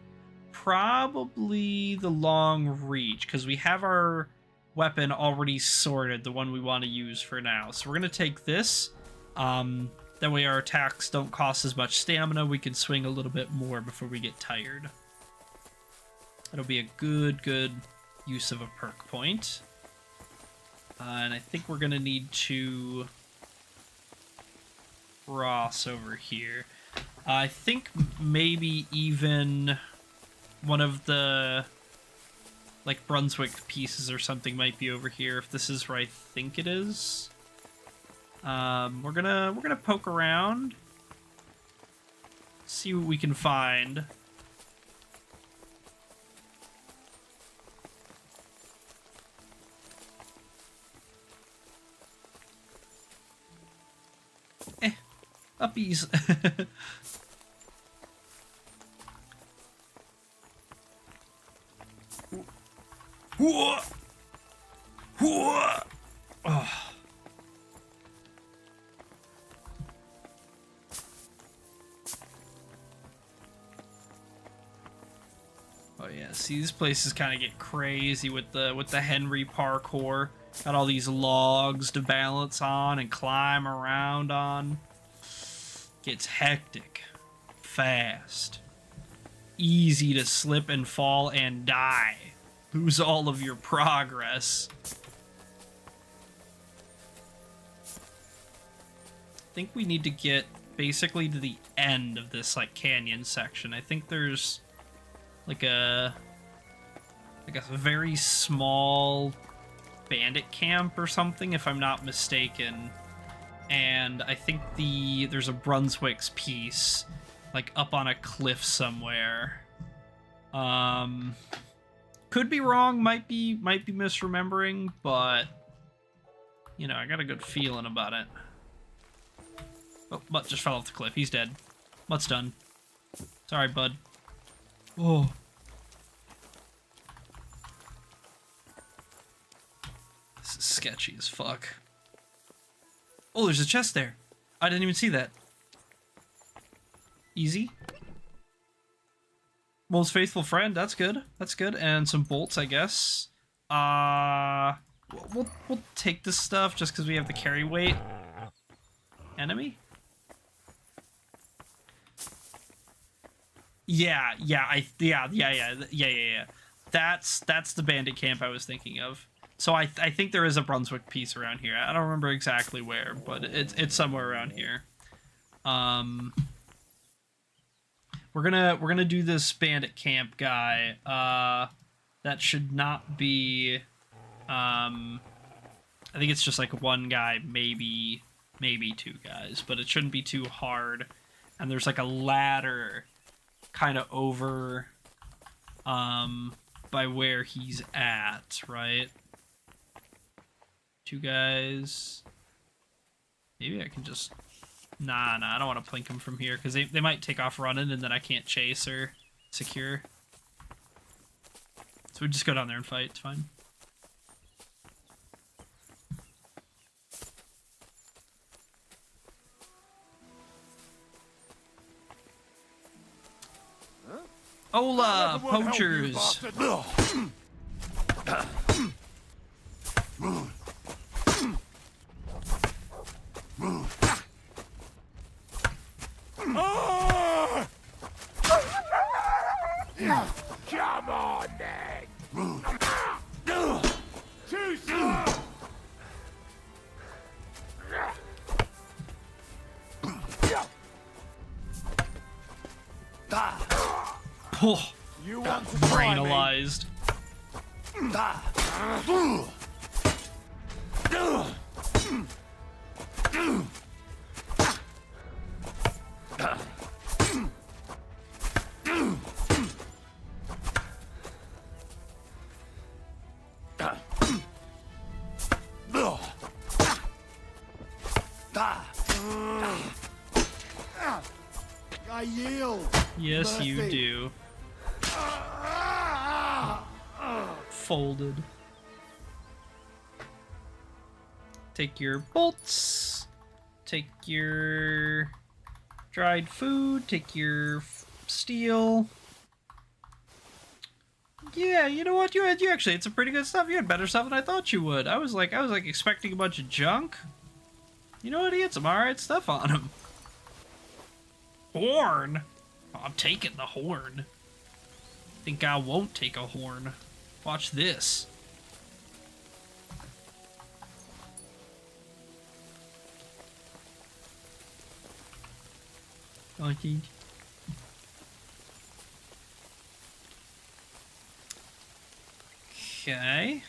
probably the long reach, because we have our weapon already sorted, the one we want to use for now. So we're gonna take this. That way our attacks don't cost as much stamina. We can swing a little bit more before we get tired. That'll be a good use of a perk point. And I think we're gonna need to cross over here. I think maybe even one of the like Brunswick pieces or something might be over here, if this is where I think it is. We're gonna poke around, see what we can find. Uppies. Oh. Oh yeah, see, these places kind of get crazy with the Henry parkour. Got all these logs to balance on and climb around on. Gets hectic, fast, easy to slip and fall and die. Lose all of your progress. I think we need to get basically to the end of this like canyon section. I think there's like a very small bandit camp or something, if I'm not mistaken. And I think there's a Brunswick's piece like up on a cliff somewhere. Could be wrong, might be misremembering, but you know, I got a good feeling about it. Oh, Mutt just fell off the cliff. He's dead. Mutt's done. Sorry, bud. Oh. This is sketchy as fuck. Oh, there's a chest there. I didn't even see that. Easy. Most faithful friend. That's good. That's good. And some bolts, I guess. We'll take this stuff just because we have the carry weight. Enemy? Yeah. That's the bandit camp I was thinking of. So I think there is a Brunswick piece around here. I don't remember exactly where, but it's somewhere around here. We're gonna do this bandit camp guy. That should not be. I think it's just like one guy, maybe 2 guys, but it shouldn't be too hard. And there's like a ladder, kind of over by where he's at, right? 2 guys. Maybe I can just... Nah, I don't want to plink him from here, because they might take off running, and then I can't chase or secure. So we just go down there and fight, it's fine. Hola, poachers! Come on, then! Too slow! Oh, You want to try me? brainalized. I yield. Yes, you Mercy. do. Folded. Take your bolts. Take your dried food. Take your steel. Yeah, you know what? You actually had some pretty good stuff. You had better stuff than I thought you would. I was like expecting a bunch of junk. You know what? He had some alright stuff on him. Horn? Oh, I'm taking the horn. Think I won't take a horn. Watch this. Donkey. Okay.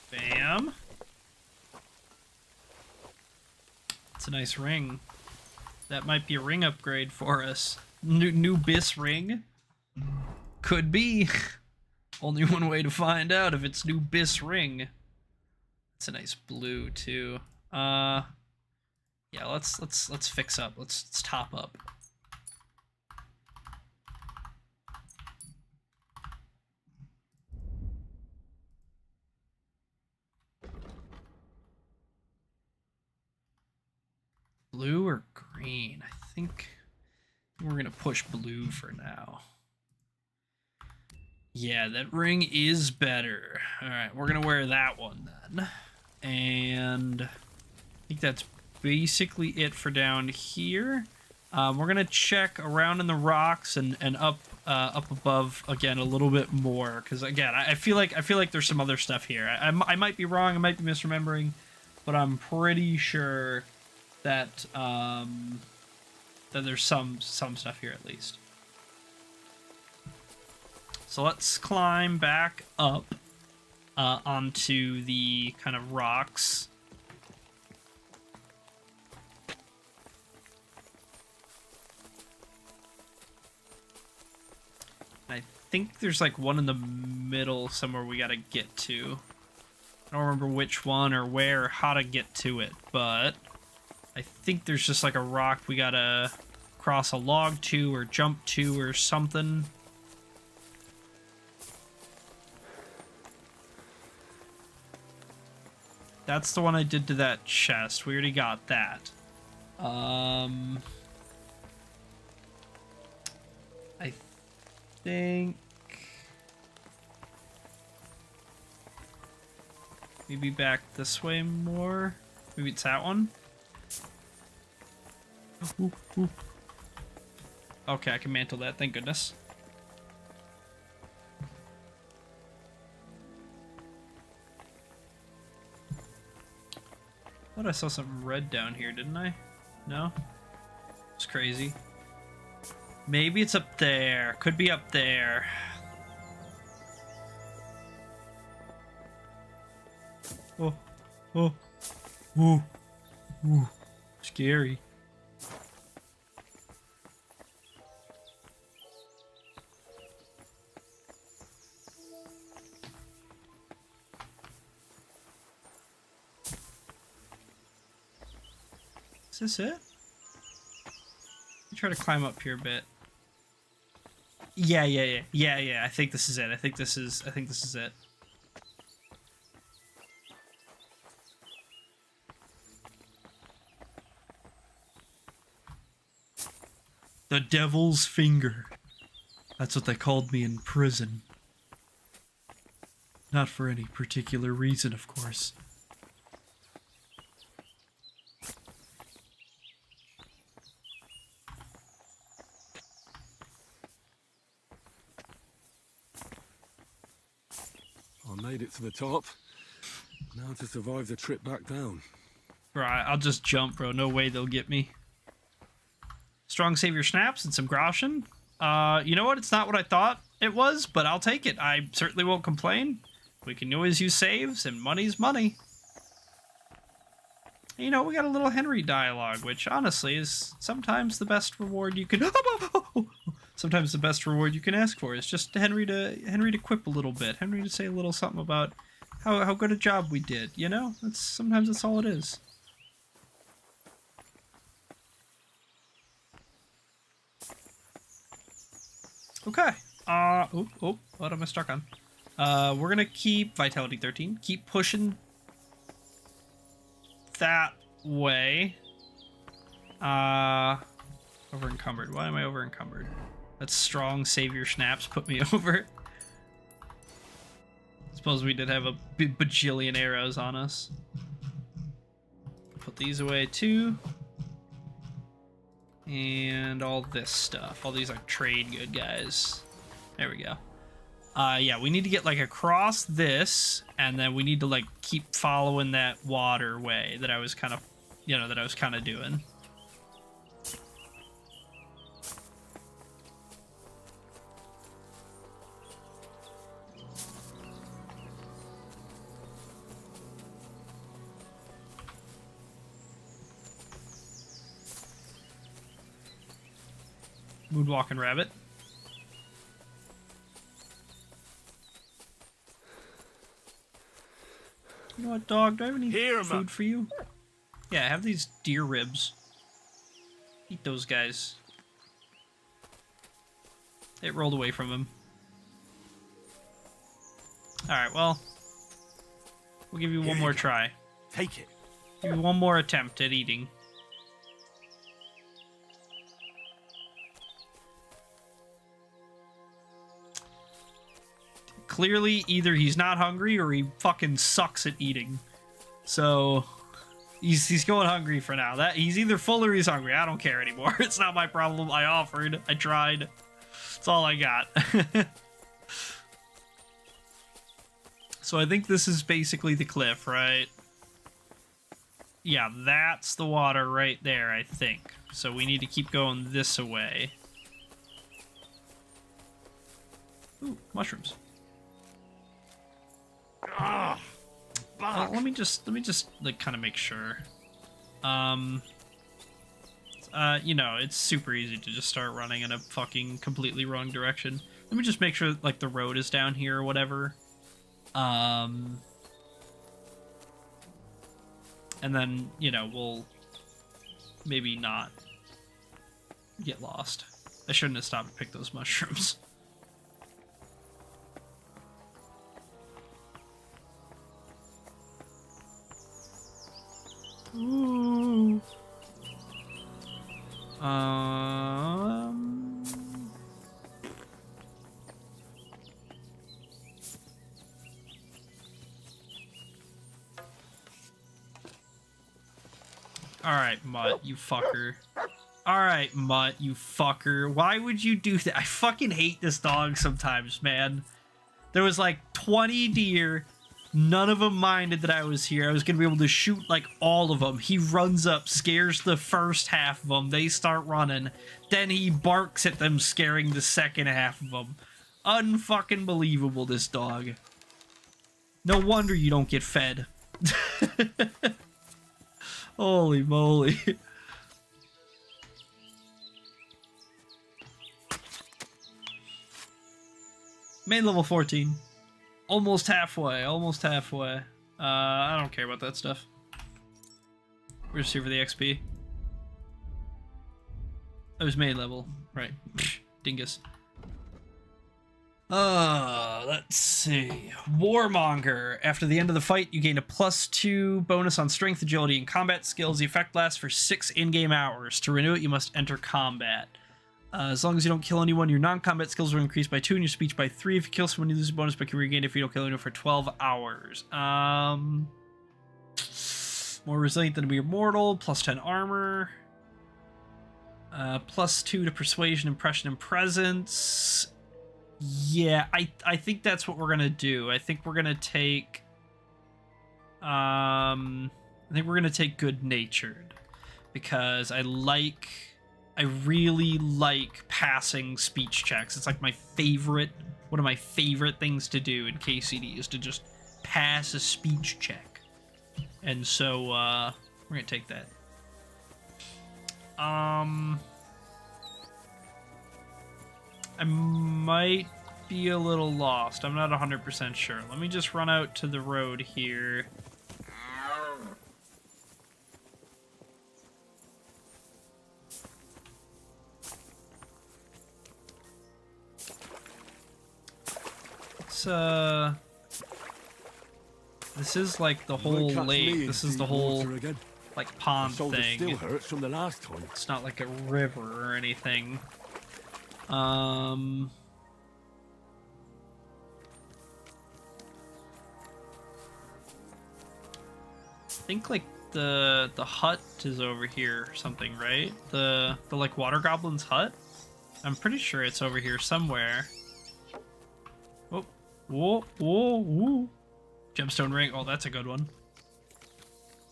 Bam. It's a nice ring. That might be a ring upgrade for us. New Bis ring? Could be. Only one way to find out if it's new Bis ring. It's a nice blue too. Yeah, let's fix up. Let's top up. Blue or green? I think we're gonna push blue for now. Yeah, that ring is better. Alright, we're gonna wear that one then. And I think that's basically it for down here. We're gonna check around in the rocks and up above again a little bit more, because again I feel like there's some other stuff here. I might be wrong, I might be misremembering, but I'm pretty sure that that there's some stuff here at least. So let's climb back up onto the kind of rocks. I think there's like one in the middle somewhere we gotta get to. I don't remember which one or where or how to get to it, but I think there's just like a rock we gotta cross a log to or jump to or something. That's the one I did to that chest. We already got that. I think maybe back this way more. Maybe it's that one. Ooh, ooh. Okay, I can mantle that, thank goodness. I thought I saw something red down here, didn't I? No? It's crazy. Maybe it's up there. Could be up there. Oh. Oh. Ooh. Ooh. Scary. Is this it? Let me try to climb up here a bit. Yeah. I think this is it. I think this is it. The Devil's Finger. That's what they called me in prison. Not for any particular reason, of course. I made it to the top. Now to survive the trip back down. Right, I'll just jump, bro. No way they'll get me. Strong savior snaps and some Groshen. You know what? It's not what I thought it was, but I'll take it. I certainly won't complain. We can always use saves, and money's money. You know, we got a little Henry dialogue, which honestly is sometimes the best reward you can... Sometimes the best reward you can ask for is just Henry to quip a little bit. Henry to say a little something about how good a job we did, you know? Sometimes that's all it is. Okay. What am I stuck on? We're gonna keep Vitality 13. Keep pushing that way. Over encumbered. Why am I over encumbered? That strong savior snaps put me over. Suppose we did have a bajillion arrows on us. Put these away too. And all this stuff. All these are trade good guys. There we go. Yeah, we need to get like across this, and then we need to like keep following that waterway that I was kind of, doing. Moonwalking rabbit. You know what, dog? Do I have any food for you? Yeah, I have these deer ribs. Eat those guys. It rolled away from him. Alright, well. We'll give you one more try. Take it. Give you one more attempt at eating. Clearly, either he's not hungry or he fucking sucks at eating. So, he's going hungry for now. He's either full or he's hungry. I don't care anymore. It's not my problem. I offered. I tried. That's all I got. So I think this is basically the cliff, right? Yeah, that's the water right there, I think. So we need to keep going this way. Ooh, mushrooms. Well, let me just like kind of make sure. You know, it's super easy to just start running in a fucking completely wrong direction. Let me just make sure like the road is down here or whatever. And then, you know, we'll maybe not get lost. I shouldn't have stopped to pick those mushrooms. Ooh. Alright, Mutt, you fucker. Alright, Mutt, you fucker. Why would you do that? I fucking hate this dog sometimes, man. There was like 20 deer. None of them minded that I was here. I was going to be able to shoot like all of them. He runs up, scares the first half of them. They start running. Then he barks at them, scaring the second half of them. Unfucking believable, this dog. No wonder you don't get fed. Holy moly. Main level 14. Almost halfway, almost halfway. I don't care about that stuff. We're just here for the XP. It was main level. Right. Dingus. Let's see. Warmonger. After the end of the fight, you gain a +2 bonus on strength, agility, and combat skills. The effect lasts for 6 in-game hours. To renew it, you must enter combat. As long as you don't kill anyone, your non-combat skills will increase by 2 and your speech by 3. If you kill someone, you lose a bonus but can regain if you don't kill anyone for 12 hours. More resilient than a mere mortal. +10 armor. +2 to persuasion, impression, and presence. Yeah, I think that's what we're gonna do. I think we're gonna take good natured, because I really like passing speech checks. It's like one of my favorite things to do in KCD is to just pass a speech check. And so we're gonna take that. I might be a little lost. I'm not 100% sure. Let me just run out to the road here. This is like the whole lake. This is the whole like pond thing. Still hurts from the last time. It's not like a river or anything. I think like the hut is over here or something, right? The like water goblin's hut? I'm pretty sure it's over here somewhere. Oh, whoa, whoa, whoa. Gemstone ring. Oh, that's a good one.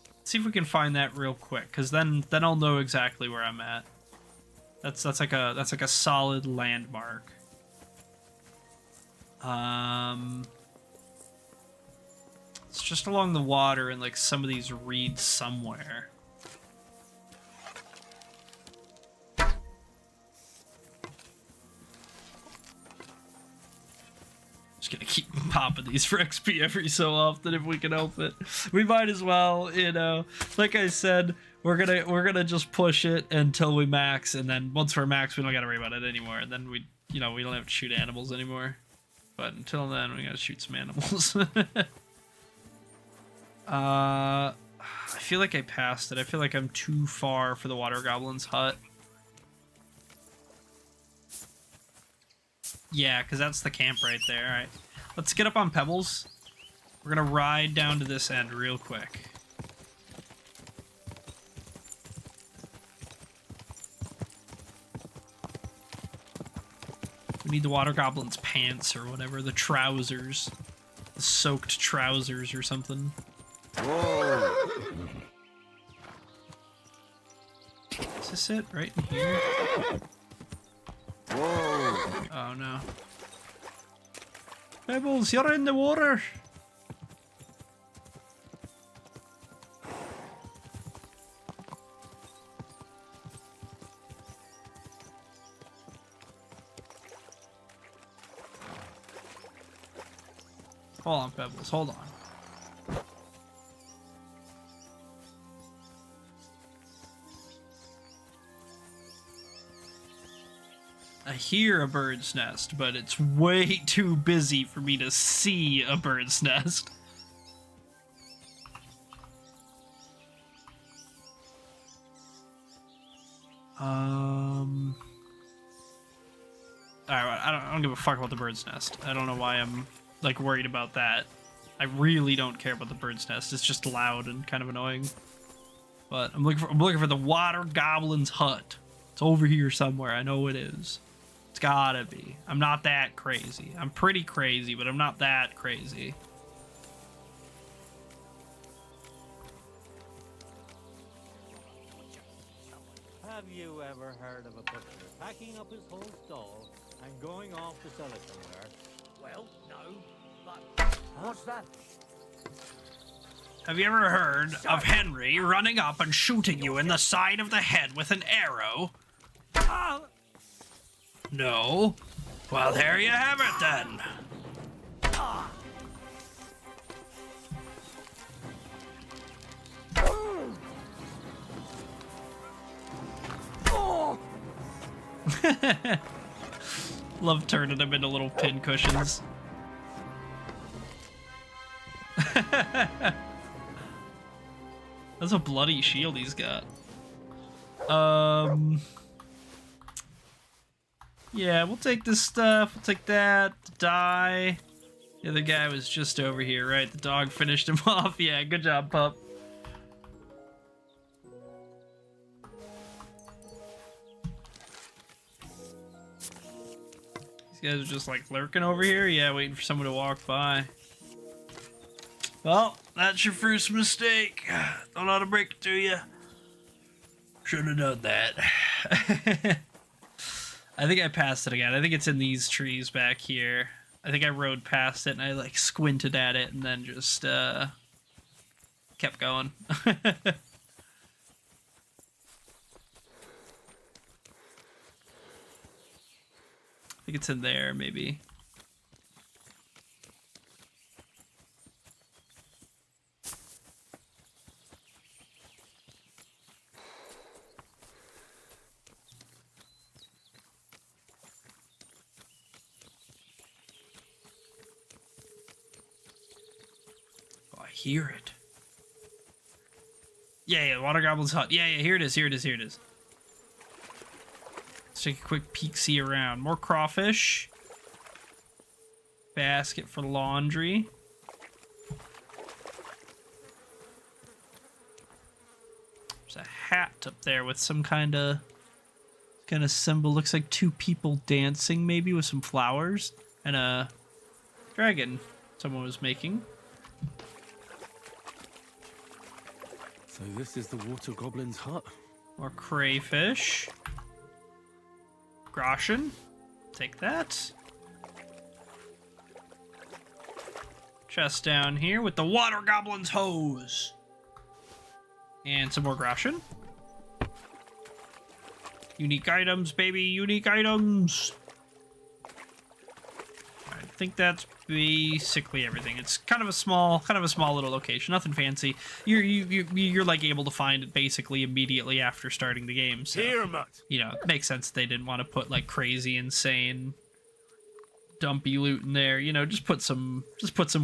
Let's see if we can find that real quick, because then I'll know exactly where I'm at. That's like a solid landmark. It's just along the water and like some of these reeds somewhere. Just gonna keep popping these for XP every so often if we can help it. We might as well, you know. Like I said, we're gonna just push it until we max, and then once we're max, we don't gotta worry about it anymore. And then we don't have to shoot animals anymore. But until then, we gotta shoot some animals. I feel like I passed it. I feel like I'm too far for the water goblin's hut. Yeah, because that's the camp right there. All right, let's get up on Pebbles. We're gonna ride down to this end real quick. We need the water goblin's pants or whatever, the trousers, the soaked trousers or something. Whoa! Is this it right in here? Whoa! Oh no. Pebbles, you're in the water! Hold on, Pebbles, hold on. I hear a bird's nest, but it's way too busy for me to see a bird's nest. Alright, I don't give a fuck about the bird's nest. I don't know why I'm like worried about that. I really don't care about the bird's nest. It's just loud and kind of annoying. But I'm looking for the water goblin's hut. It's over here somewhere. I know it is. It's gotta be. I'm not that crazy. I'm pretty crazy, but I'm not that crazy. Have you ever heard of a butcher packing up his whole stall and going off to sell it somewhere? Well, no, but what's that? Have you ever heard of Henry running up and shooting you in the side of the head with an arrow? No? Well, there you have it then. Love turning them into little pin cushions. That's a bloody shield he's got. Yeah, we'll take this stuff. We'll take that. Die. The other guy was just over here, right? The dog finished him off. Yeah, good job, pup. These guys are just like lurking over here. Yeah, waiting for someone to walk by. Well, that's your first mistake. Don't know how to break it to you. Should have done that. I think I passed it again. I think it's in these trees back here. I think I rode past it and I like squinted at it and then just kept going. I think it's in there, maybe. Oh, I hear it. Yeah, Water Goblin's hut. Yeah, here it is, here it is, here it is. Let's take a quick peek-see around. More crawfish. Basket for laundry. There's a hat up there with some kind of symbol. Looks like two people dancing, maybe, with some flowers. And a dragon someone was making. So this is the Water Goblin's hut. More crayfish. Groschen. Take that. Chest down here with the Water Goblin's hose. And some more Groschen. Unique items, baby. Unique items. I think that's basically everything. It's kind of a small little location. Nothing fancy. You're like able to find it basically immediately after starting the game. So, you know, it makes sense they didn't want to put like crazy, insane, dumpy loot in there. You know, just put some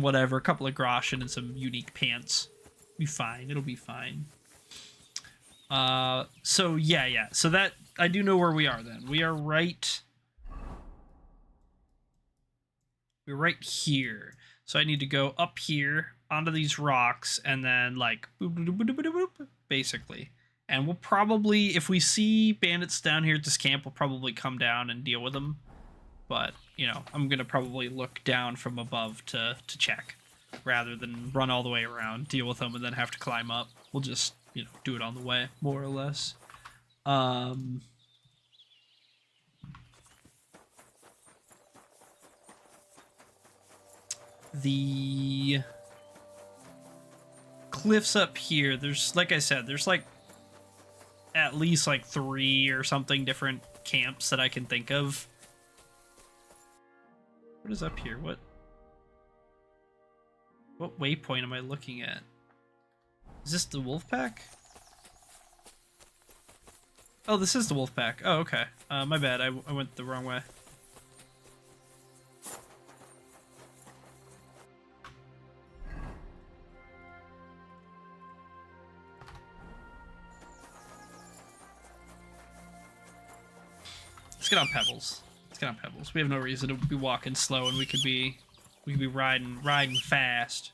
whatever, a couple of Groschen and some unique pants. Be fine. It'll be fine. So yeah. So that I do know where we are then. We are right. We're right here. So I need to go up here onto these rocks and then like boop, boop, boop, boop, boop, boop, basically. And we'll probably, if we see bandits down here at this camp, we'll probably come down and deal with them. But, you know, I'm going to probably look down from above to check rather than run all the way around, deal with them, and then have to climb up. We'll just, you know, do it on the way, more or less. The cliffs up here, there's, like I said, there's like at least like 3 or something different camps that I can think of. What is up here? What waypoint am I looking at? Is this the wolf pack? Oh, this is the wolf pack. Oh, okay. My bad. I went the wrong way. Let's get on Pebbles. Let's get on Pebbles. We have no reason to be walking slow, and we could be riding fast.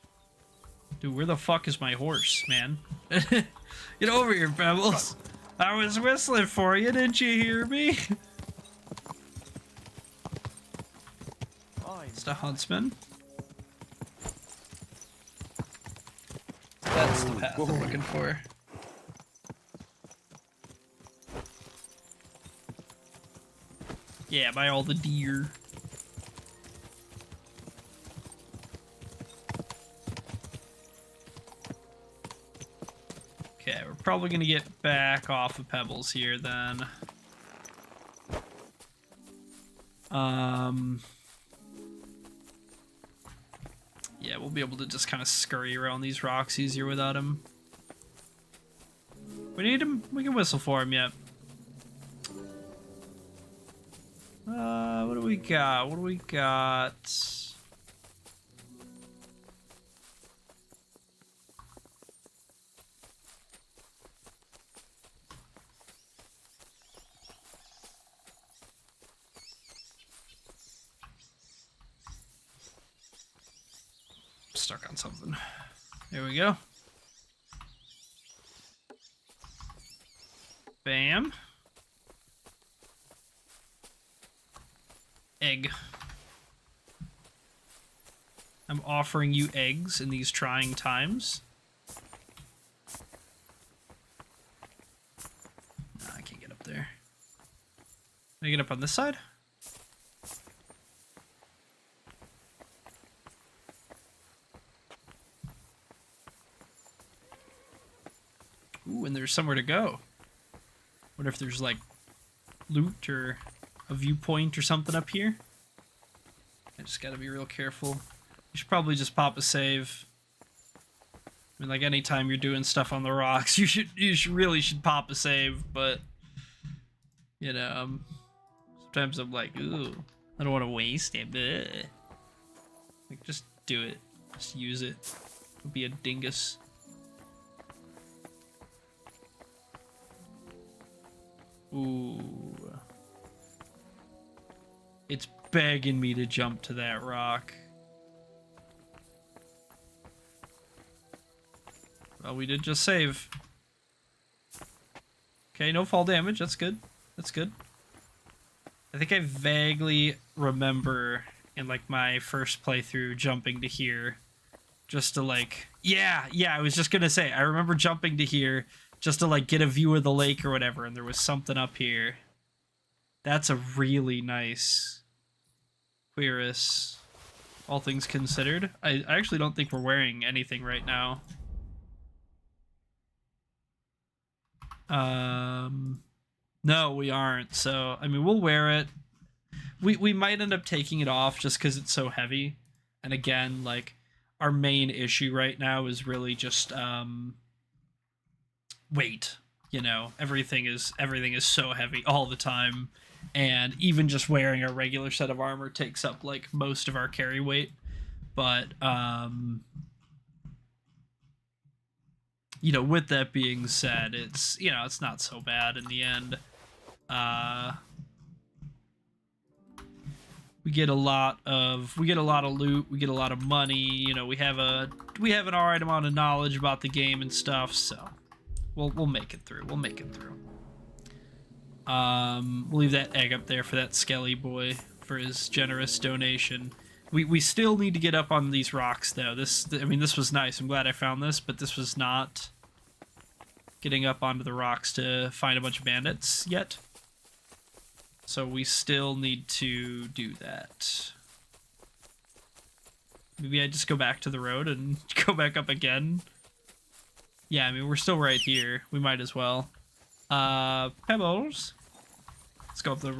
Dude, where the fuck is my horse, man? Get over here, Pebbles. I was whistling for you, didn't you hear me? It's the huntsman. That's the path I'm looking for. Yeah, by all the deer. Okay, we're probably gonna get back off of Pebbles here then. Yeah, we'll be able to just kind of scurry around these rocks easier without him. We need him. We can whistle for him, yeah. What do we got? What do we got? Stuck on something. There we go. Bam. Egg. I'm offering you eggs in these trying times. Nah, I can't get up there. Can I get up on this side? Ooh, and there's somewhere to go. Wonder if there's like loot or a viewpoint or something up here. I just gotta be real careful. You should probably just pop a save. I mean, like anytime you're doing stuff on the rocks, you really should pop a save. But you know, sometimes I'm like, ooh, I don't want to waste it. Bleh. Like, just do it. Just use it. Don't be a dingus. Ooh. It's begging me to jump to that rock. Well, we did just save. Okay, no fall damage. That's good. That's good. I think I vaguely remember in like my first playthrough jumping to here just to like... Yeah, I was just gonna say, I remember jumping to here just to like get a view of the lake or whatever, and there was something up here. That's a really nice cuirass, all things considered. I actually don't think we're wearing anything right now. No, we aren't. So, I mean, we'll wear it. We might end up taking it off just because it's so heavy. And again, like, our main issue right now is really just weight. You know, everything is so heavy all the time. And even just wearing a regular set of armor takes up like most of our carry weight. But you know, with that being said, it's, you know, it's not so bad in the end. We get a lot of loot, we get a lot of money, you know, we have an alright amount of knowledge about the game and stuff, so we'll make it through. We'll make it through. We'll leave that egg up there for that Skelly boy for his generous donation. We still need to get up on these rocks though. I mean, this was nice. I'm glad I found this, but this was not getting up onto the rocks to find a bunch of bandits yet. So we still need to do that. Maybe I just go back to the road and go back up again. Yeah, I mean, we're still right here. We might as well. Pebbles. Let's go up the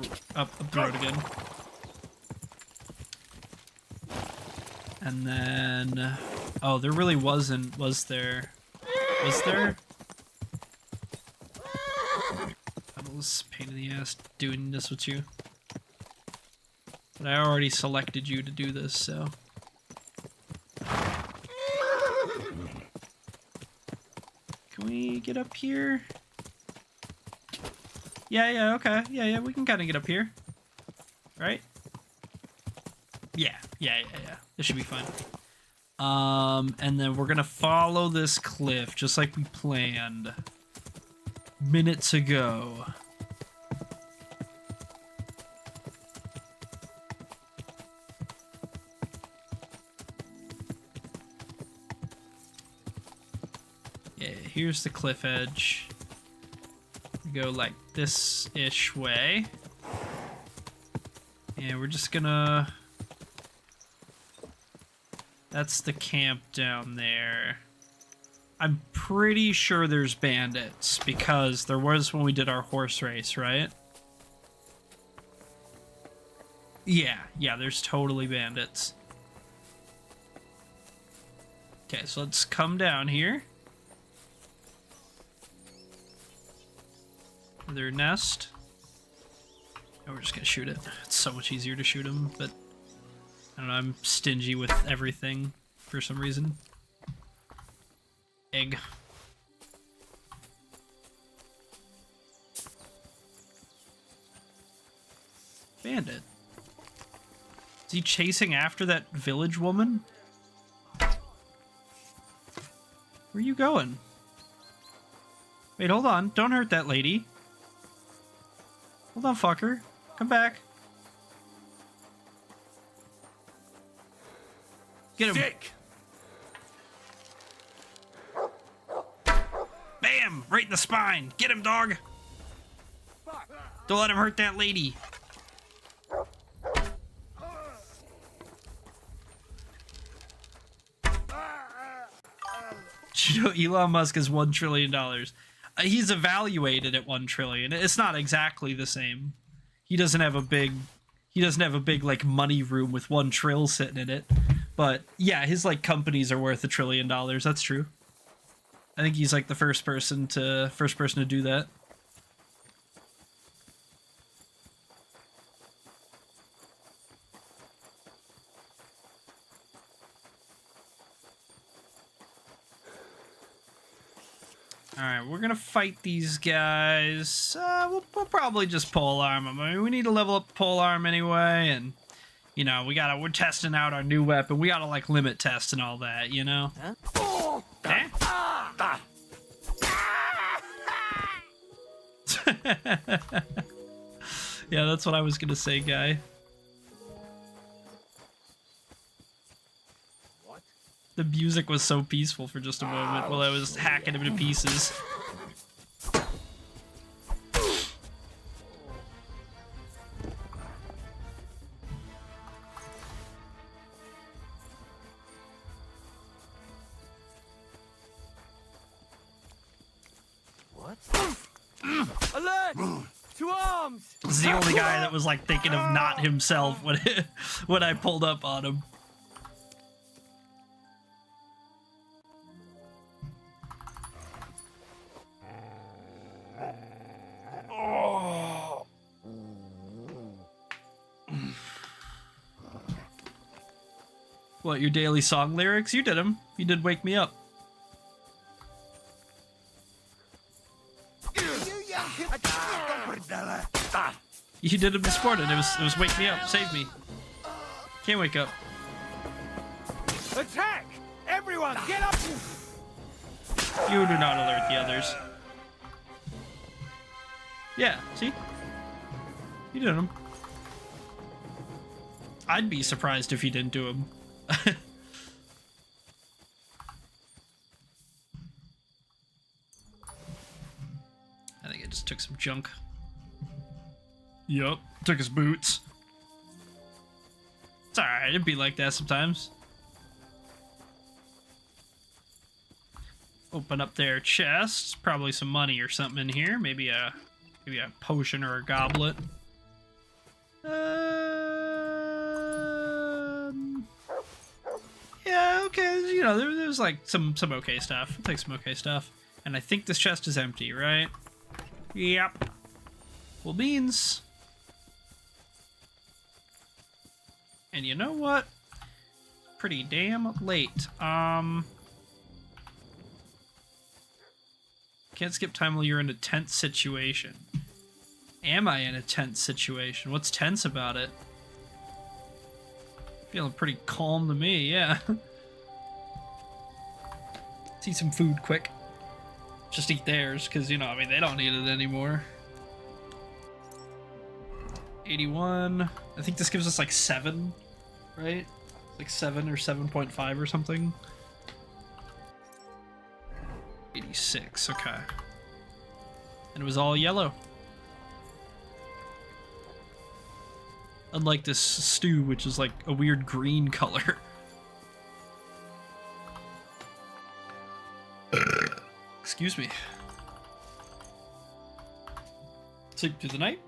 road again. And then, oh, there really wasn't, was there? Was there? Pebbles, pain in the ass doing this with you. But I already selected you to do this, so. Can we get up here? Yeah, okay. Yeah, we can kind of get up here. Right? Yeah. This should be fine. And then we're gonna follow this cliff just like we planned minutes ago. Yeah, here's the cliff edge. We go like this-ish way. And we're just gonna... That's the camp down there. I'm pretty sure there's bandits, because there was when we did our horse race, right? Yeah, there's totally bandits. Okay, so let's come down here. Their nest. And we're just gonna shoot it. It's so much easier to shoot him, but I don't know, I'm stingy with everything for some reason. Egg. Bandit. Is he chasing after that village woman? Where are you going? Wait, hold on. Don't hurt that lady. Hold on, fucker. Come back. Get him. Stick! Bam! Right in the spine. Get him, dog. Don't let him hurt that lady. You know, Elon Musk has $1 trillion. He's evaluated at $1 trillion. It's not exactly the same. He doesn't have a big like money room with 1 trill sitting in it. But yeah, his like companies are worth $1 trillion. That's true. I think he's like the first person to do that. Alright, we're gonna fight these guys. We'll probably just polearm them. I mean, we need to level up the polearm anyway, and, you know, we're testing out our new weapon. We gotta, like, limit test and all that, you know? Huh? Yeah, that's what I was gonna say, guy. The music was so peaceful for just a moment while I was hacking him to pieces. What? Alert! To arms! This is the only guy that was like thinking of not himself when I pulled up on him. What, your daily song lyrics? You did them. You did Wake Me Up. You did them this morning. It was Wake Me Up. Save me. Can't wake up. Attack! Everyone, get up! You do not alert the others. Yeah, see? You did them. I'd be surprised if you didn't do them. I think I just took some junk. Yup, took his boots. It's alright, it'd be like that sometimes. Open up their chests. Probably some money or something in here. Maybe a potion or a goblet. Yeah, okay, you know, there's like some okay stuff. I'll take some okay stuff. And I think this chest is empty, right? Yep. Well, beans. And you know what? Pretty damn late. Can't skip time while you're in a tense situation. Am I in a tense situation? What's tense about it? Feeling pretty calm to me, yeah. Let's eat some food quick. Just eat theirs, because, you know, I mean, they don't need it anymore. 81. I think this gives us like 7, right? Like 7 or 7.5 or something. 86, okay. And it was all yellow. Unlike this stew, which is like a weird green color. Excuse me. Sleep through the night?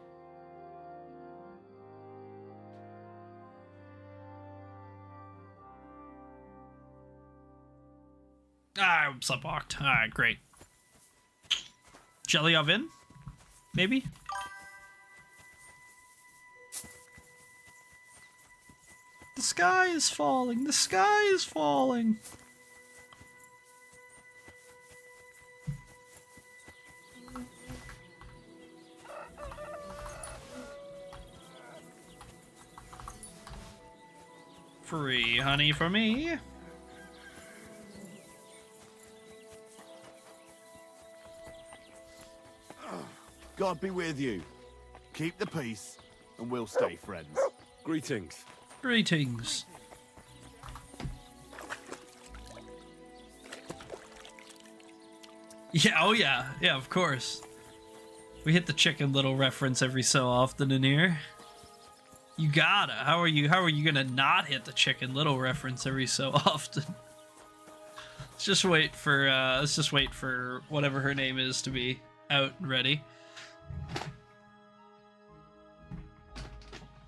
Ah, I'm sleepwalked. Alright, great. Jelly oven? Maybe? sky is falling. The sky is falling. Free honey for me. God be with you. Keep the peace, and we'll stay friends. Greetings. Greetings. Yeah, oh yeah. Yeah, of course. We hit the Chicken Little reference every so often in here. You gotta. How are you gonna not hit the Chicken Little reference every so often? Let's just wait for whatever her name is to be out and ready.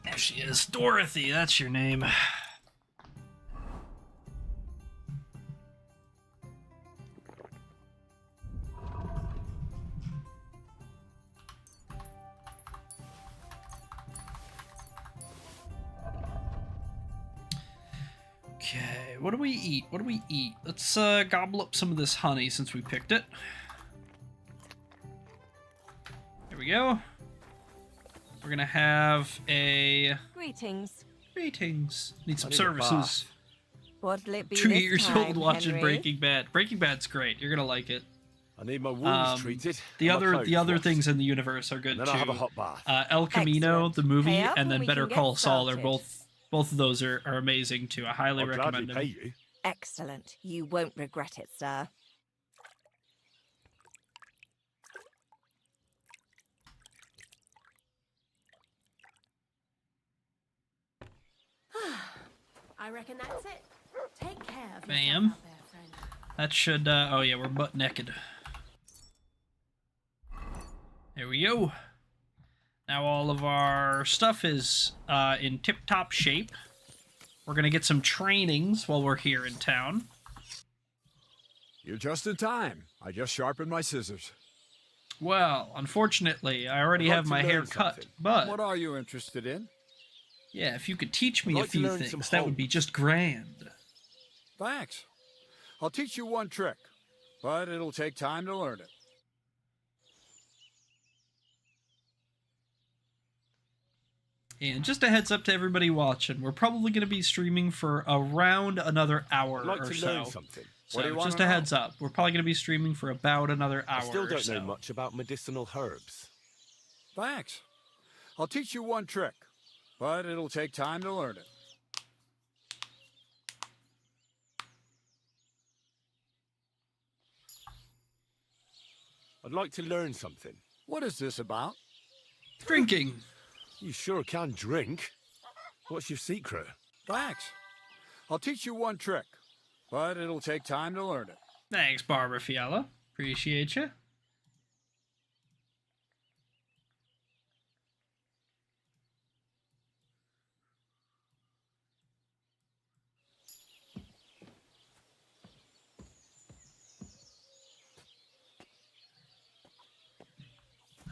There she is. Dorothy, that's your name. Okay, what do we eat? What do we eat? Let's gobble up some of this honey since we picked it. There we go. We're gonna have a... Greetings. Greetings. Need some services. What'll it be 2 this years time, old watching Henry? Breaking Bad. Breaking Bad's great. You're gonna like it. I need my wounds treated. The and my other clothes washed. things in the universe are good Then too. I'll have a hot bath. El Camino, Excellent. the movie, Pay up and and then we Better can get Call Saul are started. both of those are amazing too. I highly I'll recommend gladly them. pay you. Excellent. You won't regret it, sir. I reckon that's it. Take care of yourself Bam. out there, friend. That should, oh yeah, we're butt naked. There we go. Now all of our stuff is in tip-top shape. We're gonna get some trainings while we're here in town. You're just in time. I just sharpened my scissors. Well, unfortunately, I already have my hair cut, but What are you interested in? yeah, if you could teach me I'd a like to few learn some things, that would be just grand. Thanks. I'll teach you one trick, but it'll take time to learn it. And just a heads up to everybody watching, we're probably going to be streaming for around another hour I'd like or to so. learn something. So What do you wanna just a know? heads up, we're probably going to be streaming for about another hour I still or don't so. know much about medicinal herbs. Thanks. I'll teach you one trick, but it'll take time to learn it. I'd like to learn something. What is this about? Drinking. You sure can drink. What's your secret? Thanks. I'll teach you one trick, but it'll take time to learn it. Thanks, Barbara Fiala. Appreciate you.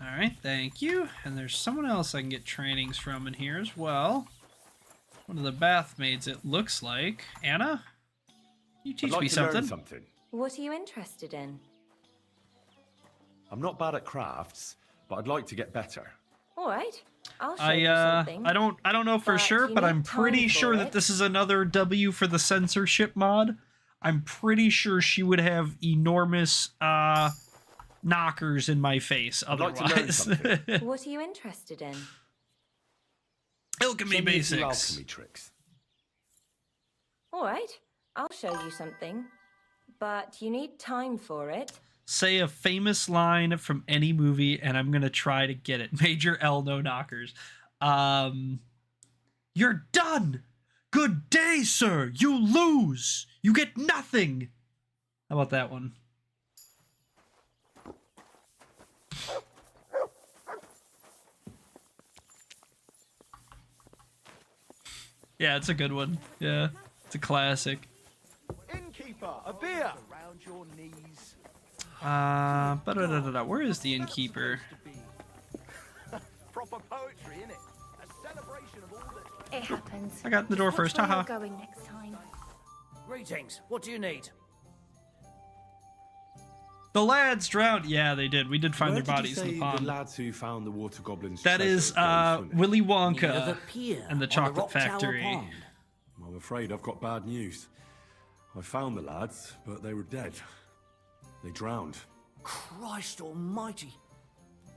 Alright, thank you. And there's someone else I can get trainings from in here as well. One of the bath maids, it looks like. Anna? You teach I'd like me to learn something. something. What are you interested in? I'm not bad at crafts, but I'd like to get better. All right. I'll show you something. I don't know for But sure, you but need I'm pretty time sure for that it. this is another W for the censorship mod. I'm pretty sure she would have enormous knockers in my face I'd like to learn otherwise. something. What are you interested in? Alchemy Show me a few basics. alchemy tricks. All right. I'll show you something. But you need time for it. Say a famous line from any movie, and I'm gonna try to get it. Major L, no knockers. You're done. Good day, sir. You lose. You get nothing. How about that one? Yeah, it's a good one. Yeah, it's a classic. Innkeeper, a beer! Around your knees. Where is the innkeeper? Proper poetry, innit? It happens. I got in the door Watch first, where haha. you're going next time. Greetings. What do you need? The lads drowned. Yeah, they did. We did find Where their did you bodies in say the pond. The lads who found the water goblins. That is Willy Near Wonka the pier and the on Chocolate Rock Tower Factory. Pond. I'm afraid I've got bad news. I found the lads, but they were dead. They drowned. Christ almighty.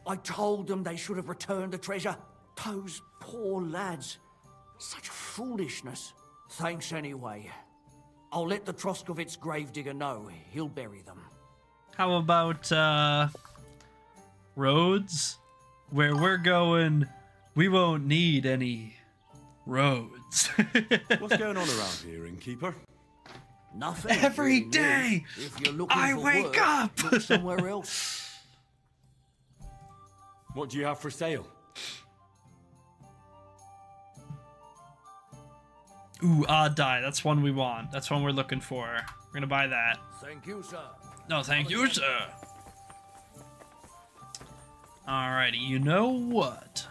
I told them they should have returned the treasure. Those poor lads. Such foolishness. Thanks anyway. I'll let the Troskovitz gravedigger know. He'll bury them. How about roads? Where we're going, we won't need any roads. What's going on around here, innkeeper? Nothing. Every really new. day If you're looking I for wake work, up. look somewhere else. What do you have for sale? Ooh, odd die. That's one we want. That's one we're looking for. We're gonna buy that. Thank you, sir. No, thank you, sir. Alrighty, you know what?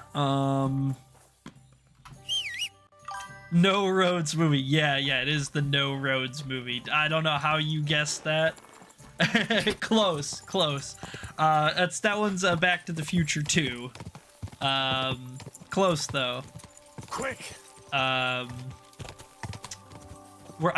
No Roads movie. Yeah, it is the No Roads movie. I don't know how you guessed that. Close. That one's Back to the Future 2. Close though. Quick. I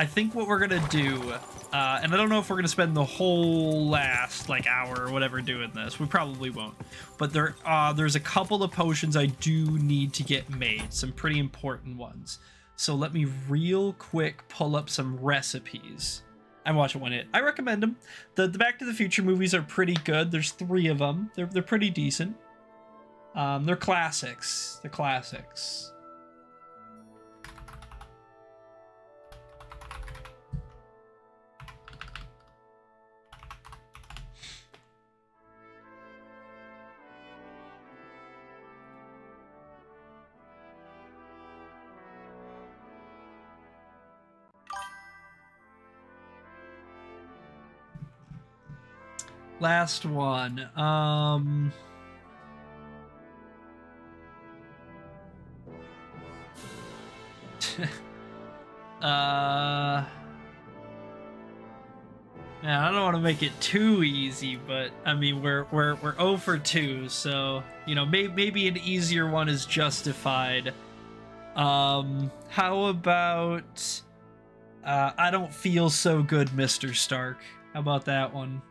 think what we're gonna do, and I don't know if we're gonna spend the whole last hour or whatever doing this. We probably won't. But there's a couple of potions I do need to get made, some pretty important ones. So let me real quick pull up some recipes. I'm watching one hit. I recommend them. The Back to the Future movies are pretty good. There's 3 of them. They're pretty decent. They're classics. Last one. Yeah, I don't want to make it too easy, but I mean we're 0 for 2, so maybe an easier one is justified. How about I don't feel so good, Mr. Stark? How about that one?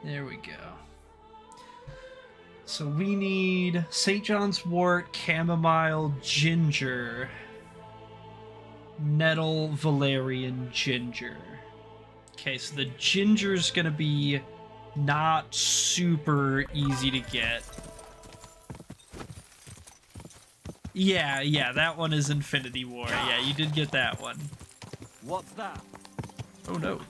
There we go. So we need St. John's wort, chamomile, ginger, nettle, valerian, ginger. Okay, so the ginger's gonna be not super easy to get. Yeah, that one is Infinity War. Yeah, you did get that one. What's that? Oh no.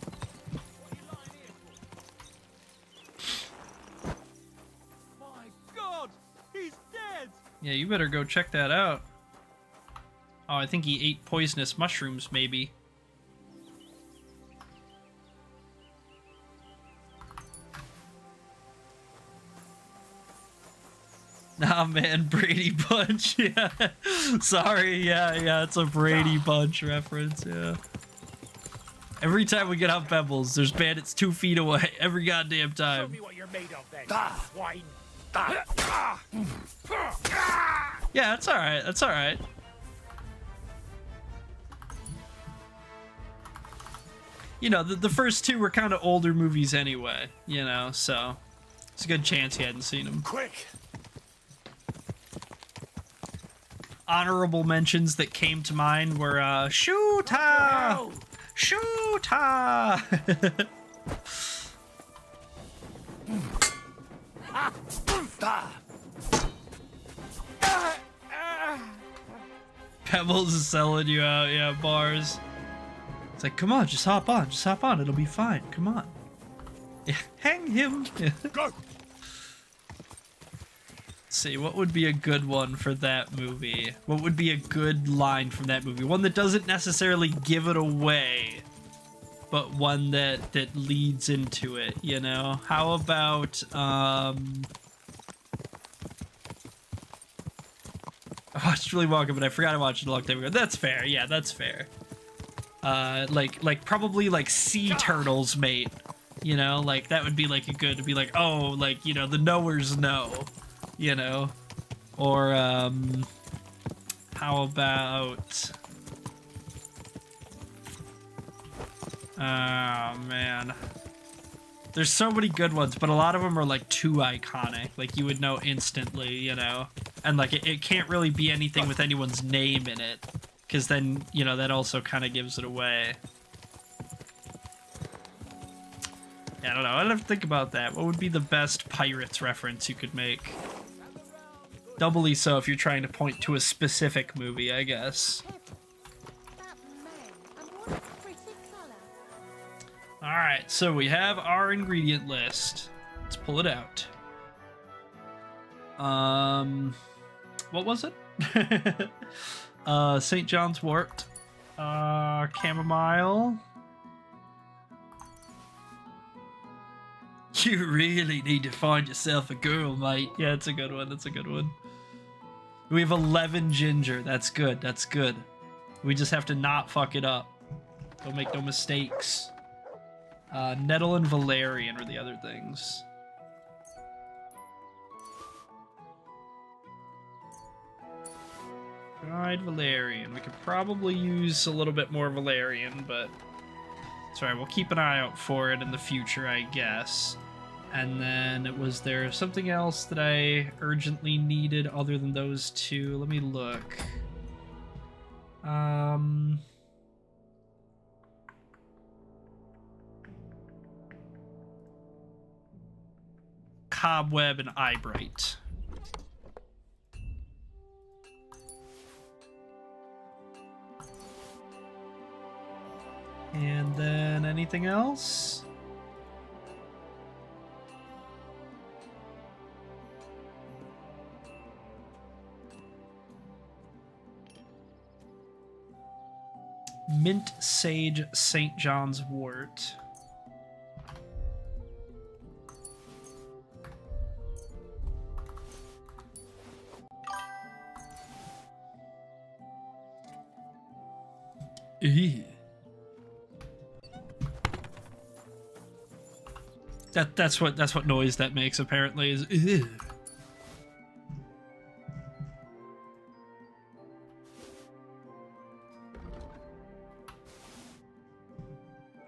Yeah, you better go check that out. Oh, I think he ate poisonous mushrooms, maybe. Nah, man, Brady Bunch, yeah. Sorry, yeah, it's a Brady Bunch reference, yeah. Every time we get out Pebbles, there's bandits 2 feet away, every goddamn time. Show me what you're made of then, swine. Yeah, that's alright. The first 2 were kind of older movies anyway, so it's a good chance he hadn't seen them. Quick! Honorable mentions that came to mind were Shoota! Shoota! Pebbles is selling you out, yeah, bars. It's like, come on, just hop on, it'll be fine, come on. Yeah, hang him. Go! see. What would be a good one for that movie? What would be a good line from that movie? One that doesn't necessarily give it away, but one that leads into it, you know? How about, I watched Willy Wonka, but I forgot I watched it a long time ago. That's fair. Yeah, that's fair. Like probably like sea turtles, mate. You know, like that would be like a good to be like, oh, like, you know, the knowers know, you know, or how about, oh man, there's so many good ones, but a lot of them are like too iconic, like you would know instantly, you know, and like it can't really be anything with anyone's name in it, because then, you know, that also kind of gives it away. Yeah, I don't know. I'd have to think about that. What would be the best Pirates reference you could make? Doubly so if you're trying to point to a specific movie, I guess. Alright, so we have our ingredient list. Let's pull it out. What was it? St. John's wort. Chamomile. You really need to find yourself a girl, mate. Yeah, that's a good one. That's a good one. We have 11 ginger. That's good. That's good. We just have to not fuck it up. Don't make no mistakes. Nettle and valerian are the other things. Dried valerian. We could probably use a little bit more valerian, but it's alright. We'll keep an eye out for it in the future, I guess. And then, was there something else that I urgently needed other than those two? Let me look. Cobweb and eyebright. And then anything else? Mint sage St. John's wort. Ew. That's what noise that makes apparently is. Ew.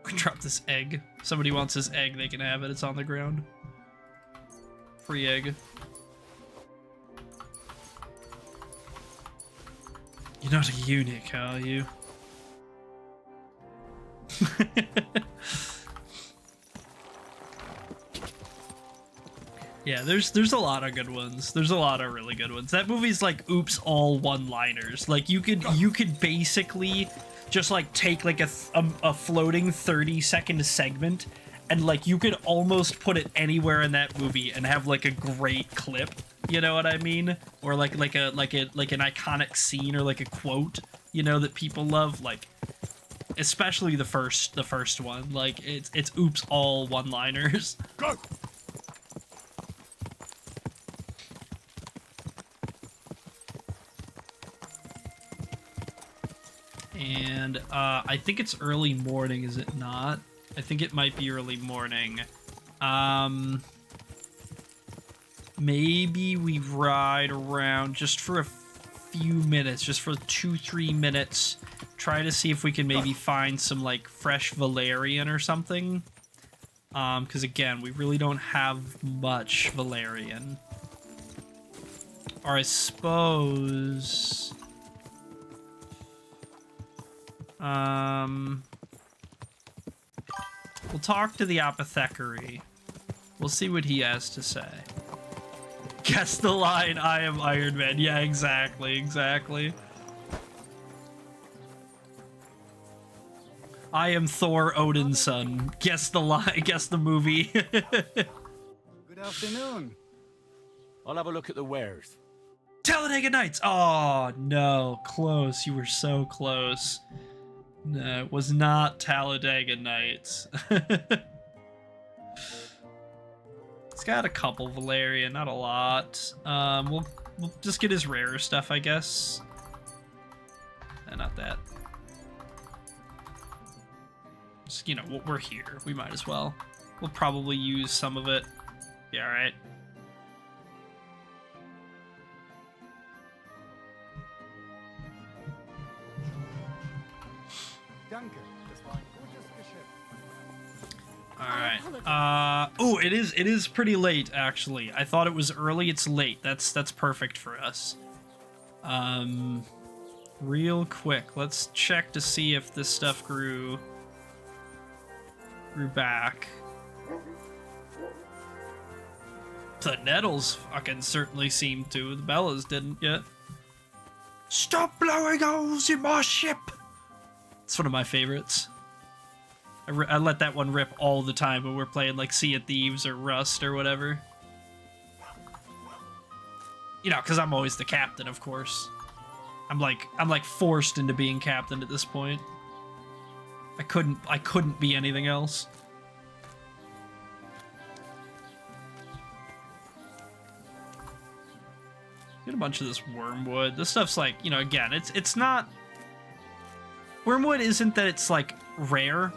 We drop this egg. Somebody wants this egg, they can have it. It's on the ground. Free egg. You're not a eunuch, are you? Yeah, there's a lot of good ones. There's a lot of really good ones. That movie's like oops all one-liners. Like you could basically just like take like a floating 30-second segment and like you could almost put it anywhere in that movie and have like a great clip. You know what I mean? Or like an iconic scene or like a quote, you know, that people love, like especially the first one. Like it's oops all one-liners. Go. And I think it's early morning, is it not? I think it might be early morning. Maybe we ride around just for a few minutes, just for 2-3 minutes. Try to see if we can maybe find some like fresh valerian or something. Because again, we really don't have much valerian. Or I suppose... we'll talk to the apothecary. We'll see what he has to say. Guess the line, I am Iron Man. Yeah, exactly. I am Thor, Odin's son. Guess the line, guess the movie. Good afternoon. I'll have a look at the wares. Talladega Nights! Oh, no. Close. You were so close. No, it was not Talladega Nights. It's got a couple Valeria, not a lot. We'll just get his rarer stuff, I guess. Not that. Just, you know, we're here. We might as well. We'll probably use some of it. Yeah, alright. Alright. Oh, it is pretty late, actually. I thought it was early, it's late. That's perfect for us. Real quick, let's check to see if this stuff grew back. The nettles fucking certainly seem to. The Bellas didn't yet. Stop blowing holes in my ship! It's one of my favorites. I let that one rip all the time when we're playing like Sea of Thieves or Rust or whatever. You know, because I'm always the captain, of course. I'm like forced into being captain at this point. I couldn't be anything else. Get a bunch of this wormwood. This stuff's like, you know, again, it's not... Wormwood isn't that it's like rare.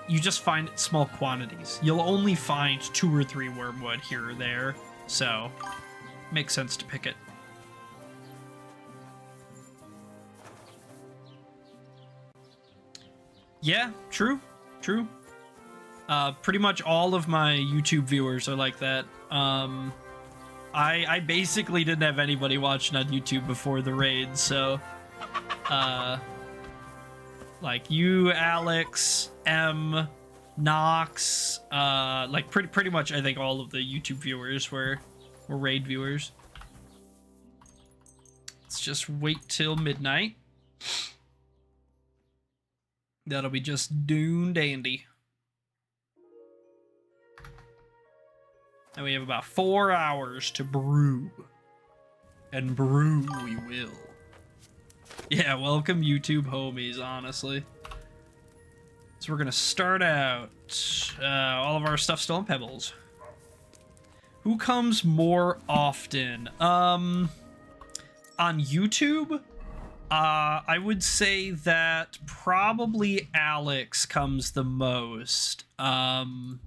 You just find it small quantities. You'll only find 2 or 3 wormwood here or there, so makes sense to pick it. Yeah, true. Pretty much all of my YouTube viewers are like that. I basically didn't have anybody watching on YouTube before the raid, so like you, Alex, M, Nox, like pretty much I think all of the YouTube viewers were raid viewers. Let's just wait till midnight. That'll be just Dune Dandy. And we have about 4 hours to brew. And brew we will. Yeah, welcome YouTube homies, honestly. So we're gonna start out. All of our stuff still on Pebbles. Who comes more often? On YouTube? I would say that probably Alex comes the most. But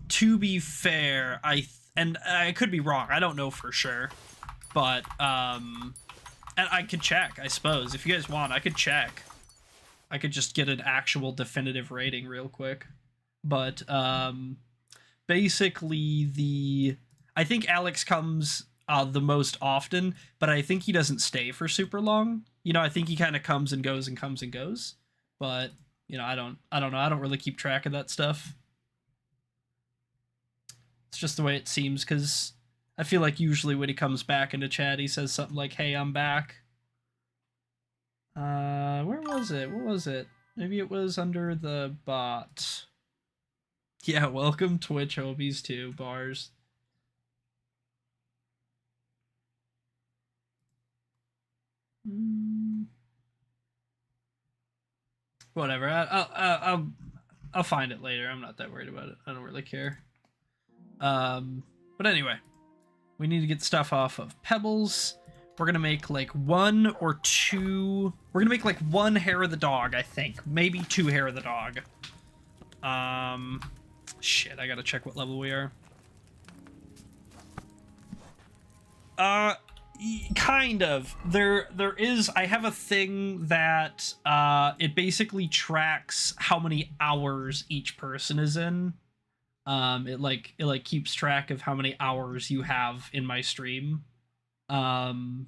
to be fair, I could be wrong. I don't know for sure. But and I could check, I suppose. If you guys want, I could check. I could just get an actual definitive rating real quick. But basically I think Alex comes the most often, but I think he doesn't stay for super long. You know, I think he kind of comes and goes and comes and goes. But, you know, I don't know. I don't really keep track of that stuff. It's just the way it seems, because I feel like usually when he comes back into chat, he says something like, "Hey, I'm back." Where was it? What was it? Maybe it was under the bot. Yeah, welcome Twitch hobies too, bars. Whatever. I'll find it later. I'm not that worried about it. I don't really care. But anyway, we need to get stuff off of Pebbles. We're gonna make like 1 or 2. We're gonna make like 1 hair of the dog, I think. Maybe 2 hair of the dog. Shit, I gotta check what level we are. Kind of. There is, I have a thing that it basically tracks how many hours each person is in. It keeps track of how many hours you have in my stream. And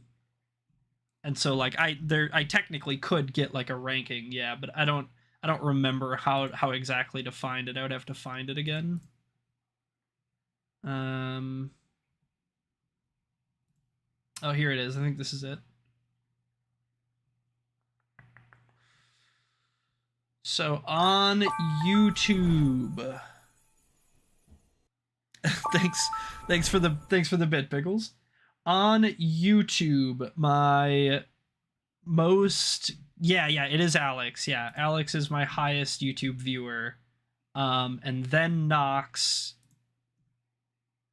so like I technically could get like a ranking, yeah, but I don't remember how exactly to find it. I would have to find it again. Oh, here it is. I think this is it. So on YouTube. Thanks for the bit, Pickles. On YouTube, my most it is Alex. Yeah, Alex is my highest YouTube viewer. And then Nox,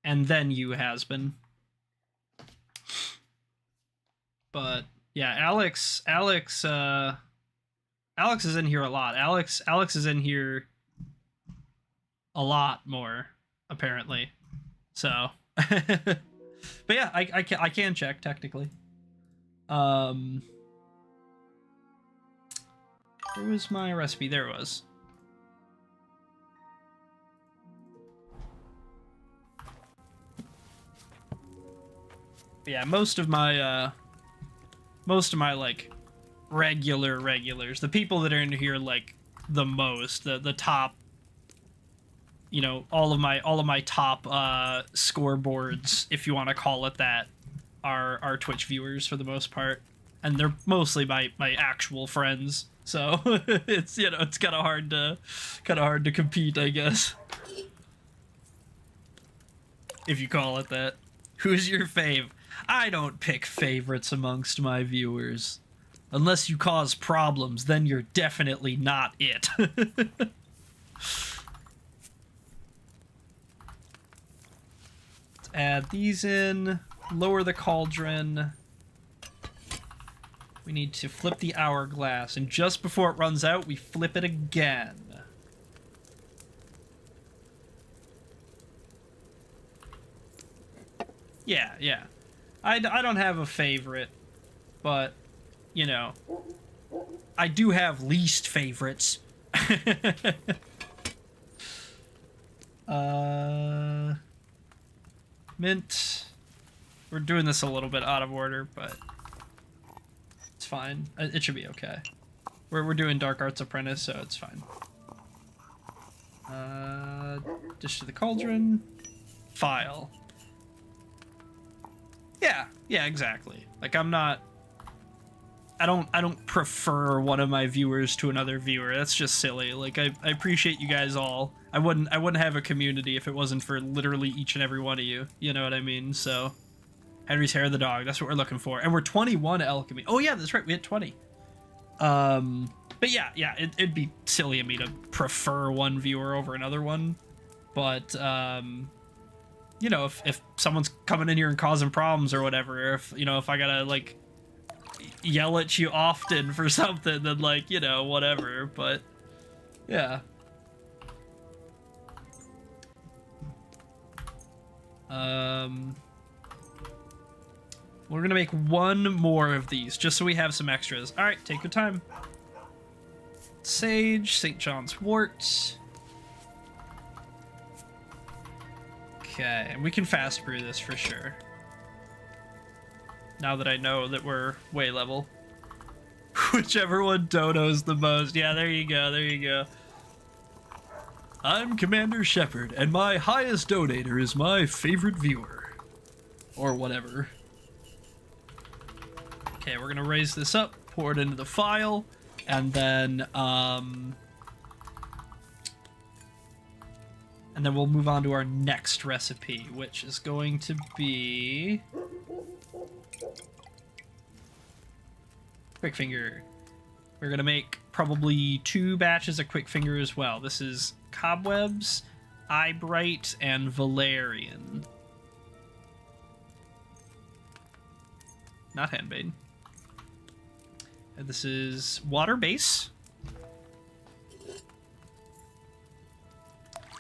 and then you has been. But yeah, Alex is in here a lot. Alex is in here a lot more, apparently. So, but yeah, I can check technically. Where was my recipe? There it was. But yeah, most of my like regulars, the people that are in here like the most, the top, you know, all of my top scoreboards, if you want to call it that, are Twitch viewers for the most part, and they're mostly my actual friends. So it's, you know, it's kind of hard to compete, I guess, if you call it that. Who's your fave? I don't pick favorites amongst my viewers. Unless you cause problems, then you're definitely not it. Let's add these in. Lower the cauldron. We need to flip the hourglass, and just before it runs out, we flip it again. Yeah. I don't have a favorite, but, you know, I do have least favorites. Mint. We're doing this a little bit out of order, but it's fine. It should be okay. We're doing Dark Arts Apprentice, so it's fine. Dish to the cauldron. File. Yeah, exactly. Like, I don't prefer one of my viewers to another viewer. That's just silly. Like, I appreciate you guys all. I wouldn't have a community if it wasn't for literally each and every one of you. You know what I mean? So, Henry's hair of the dog. That's what we're looking for. And we're 21 alchemy. Oh yeah, that's right. We had 20. But yeah, it'd be silly of me to prefer one viewer over another one. But you know, if someone's coming in here and causing problems or whatever, if, you know, if I gotta, like, yell at you often for something, then, like, you know, whatever. But yeah. We're gonna make one more of these just so we have some extras. All right, take your time. Sage, St. John's wort. Okay, and we can fast brew this for sure. Now that I know that we're way level. Whichever one donos the most. Yeah, there you go. I'm Commander Shepard, and my highest donator is my favorite viewer. Or whatever. Okay, we're gonna raise this up, pour it into the file, and then we'll move on to our next recipe, which is going to be Quick Finger. We're gonna make probably 2 batches of Quick Finger as well. This is Cobwebs, Eyebright, and Valerian. Not Handmaiden. And this is Water Base.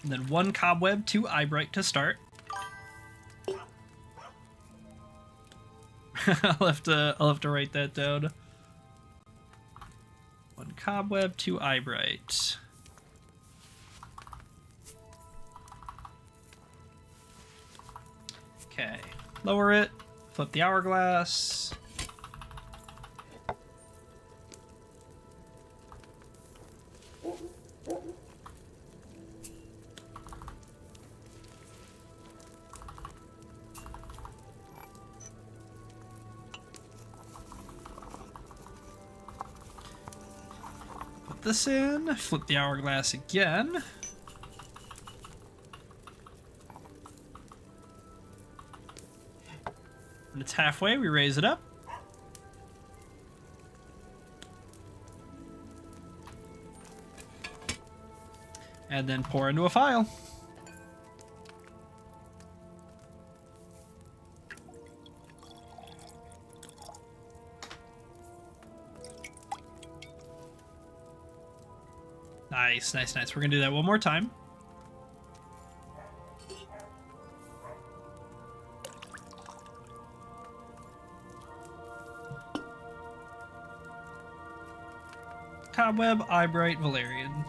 And then 1 Cobweb, 2 Eyebright to start. I'll have to write that down. 1 Cobweb, 2 Eyebright. Okay. Lower it. Flip the hourglass. Put this in. Flip the hourglass again. it's halfway, we raise it up. And then pour into a phial. Nice, nice, nice. We're gonna do that one more time. Cobweb, Eyebright, Valerian.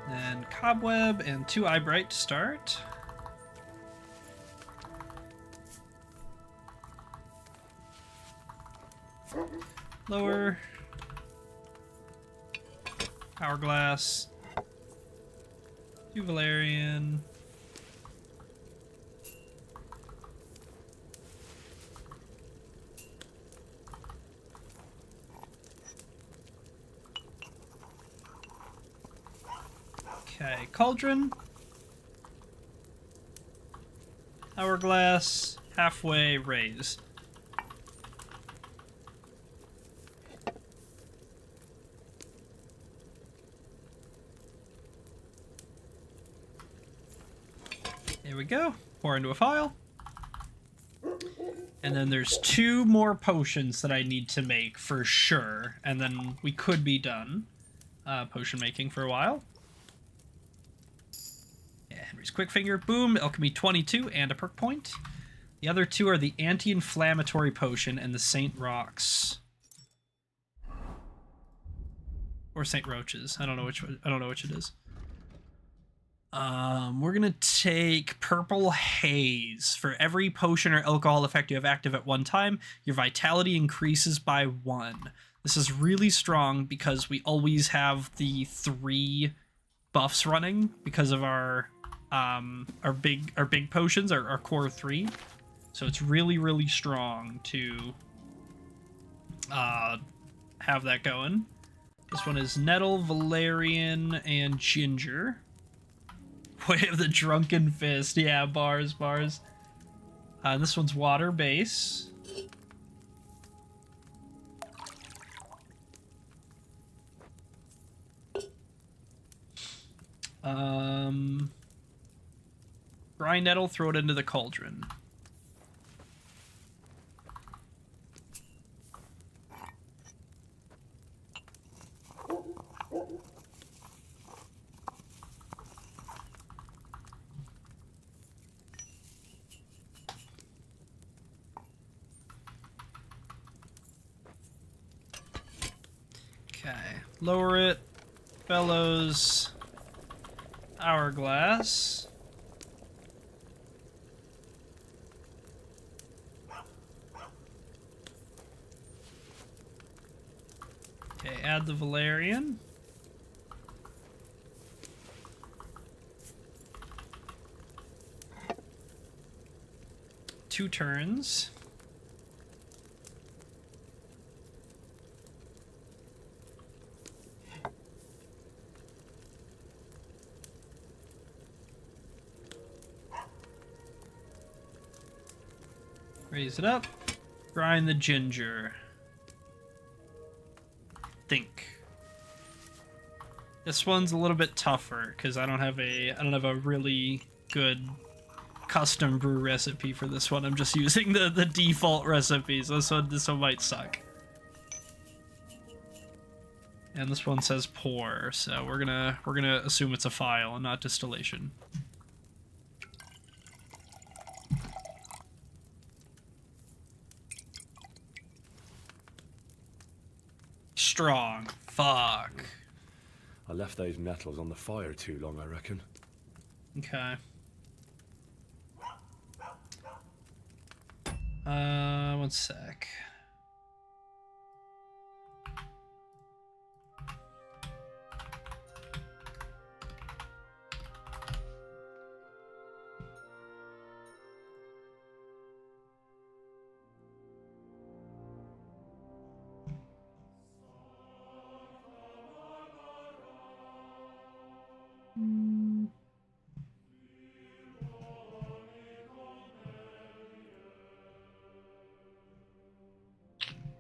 Then Cobweb and 2 Eyebright to start. Lower. Hourglass. 2 Valerian. Okay, Cauldron. Hourglass. Halfway, raise. There we go. Pour into a phial. And then there's 2 more potions that I need to make for sure. And then we could be done potion making for a while. Yeah, Henry's Quick Finger. Boom. Alchemy 22 and a perk point. The other 2 are the anti-inflammatory potion and the Saint Rocks. Or Saint Roaches. I don't know which it is. We're gonna take Purple Haze. For every potion or alcohol effect you have active at one time, your vitality increases by 1. This is really strong because we always have the 3 buffs running because of our big potions, our core 3. So it's really, really strong to have that going. This one is Nettle, Valerian, and Ginger. Way of the Drunken Fist. Yeah, bars. This one's water base. Brine Nettle, throw it into the cauldron. Okay, lower it. Bellows. Hourglass. Okay, add the Valerian. Two turns. Raise it up. Grind the ginger. Think. This one's a little bit tougher because I don't have a really good custom brew recipe for this one. I'm just using the default recipes. This one might suck. And this one says pour, so we're gonna assume it's a phial and not distillation. Strong. Fuck. I left those nettles on the fire too long, I reckon. Okay. One sec.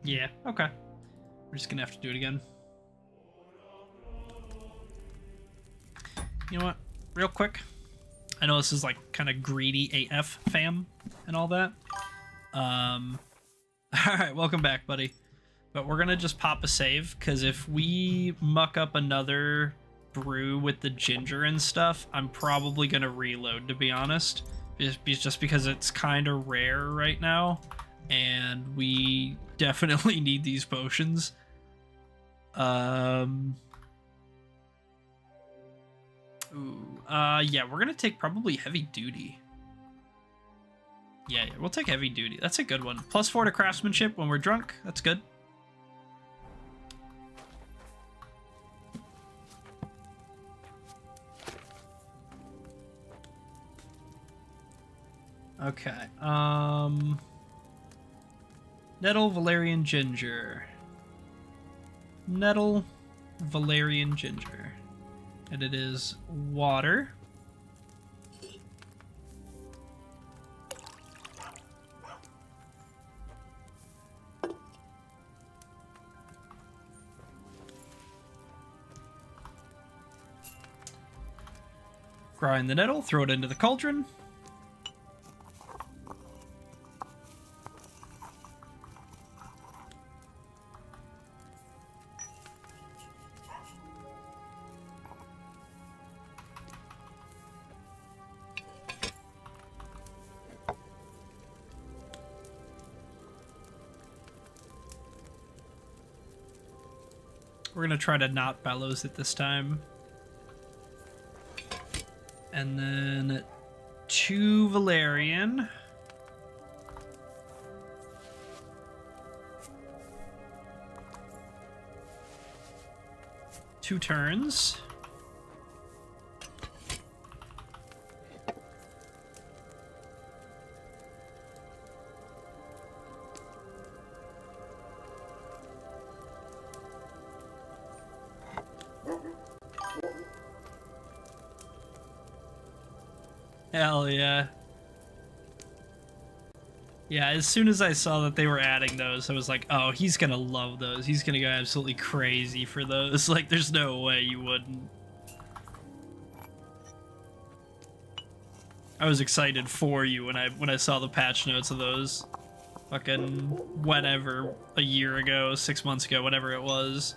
Yeah, okay. We're just gonna have to do it again. You know what? Real quick. I know this is like kind of greedy AF fam and all that. Alright, welcome back, buddy. But we're gonna just pop a save, because if we muck up another brew with the ginger and stuff, I'm probably gonna reload, to be honest. Just because it's kind of rare right now, and we definitely need these potions. Yeah, we're gonna take probably heavy duty. Yeah, we'll take heavy duty. That's a good one. +4 to craftsmanship when we're drunk. That's good. Okay. Nettle, valerian, ginger. Nettle, valerian, ginger. And it is water. Grind the nettle, throw it into the cauldron. We're gonna try to not bellows it this time. And then 2 valerian. Two turns. Hell yeah. Yeah, as soon as I saw that they were adding those, I was like, oh, he's gonna love those. He's gonna go absolutely crazy for those. Like, there's no way you wouldn't. I was excited for you when I saw the patch notes of those. Fucking whenever, a year ago, 6 months ago, whatever it was.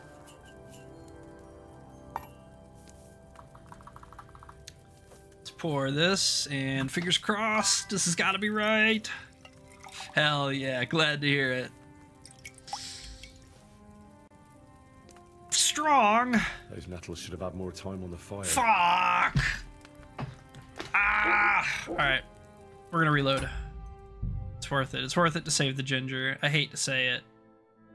Pour this, and fingers crossed, this has got to be right. Hell yeah, glad to hear it. Strong. Those nettles should have had more time on the fire. Fuck! Ah! Alright, we're gonna reload. It's worth it. It's worth it to save the ginger. I hate to say it.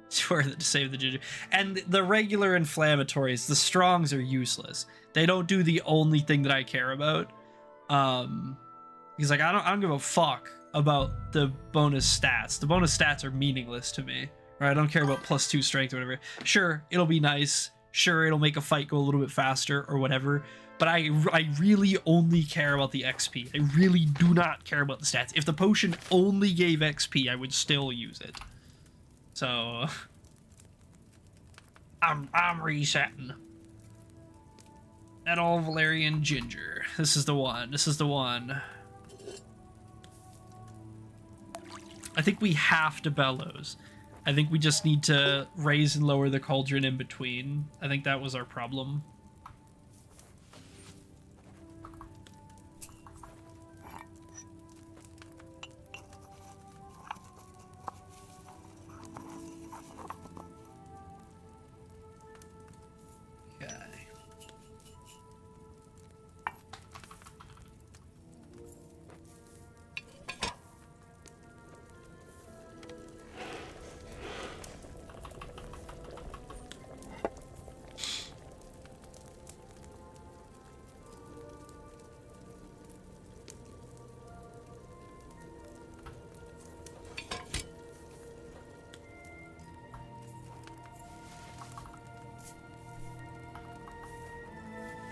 It's worth it to save the ginger. And the regular inflammatories, the strongs are useless. They don't do the only thing that I care about. He's like, I don't give a fuck about the bonus stats. The bonus stats are meaningless to me, right? I don't care about +2 strength or whatever. Sure, it'll be nice. Sure, it'll make a fight go a little bit faster or whatever. But I really only care about the XP. I really do not care about the stats. If the potion only gave XP, I would still use it. So I'm resetting. Nettle, valerian, ginger. This is the one. This is the one. I think we have to bellows. I think we just need to raise and lower the cauldron in between. I think that was our problem.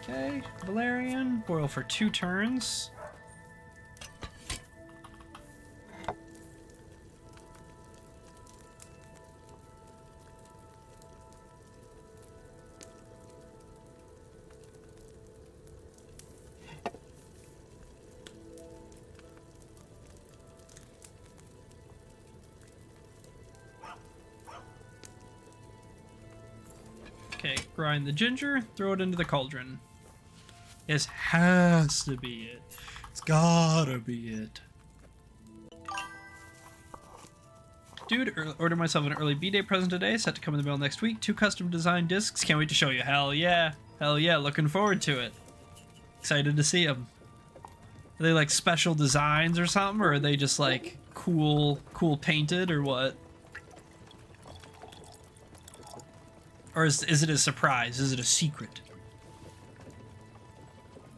Okay, valerian, boil for 2 turns. Okay, grind the ginger, throw it into the cauldron. This has to be it. It's gotta be it. Dude, ordered myself an early B-Day present today, set to come in the mail next week. 2 custom design discs, can't wait to show you. Hell yeah, looking forward to it. Excited to see them. Are they like special designs or something, or are they just like cool painted, or what? Or is it a surprise? Is it a secret?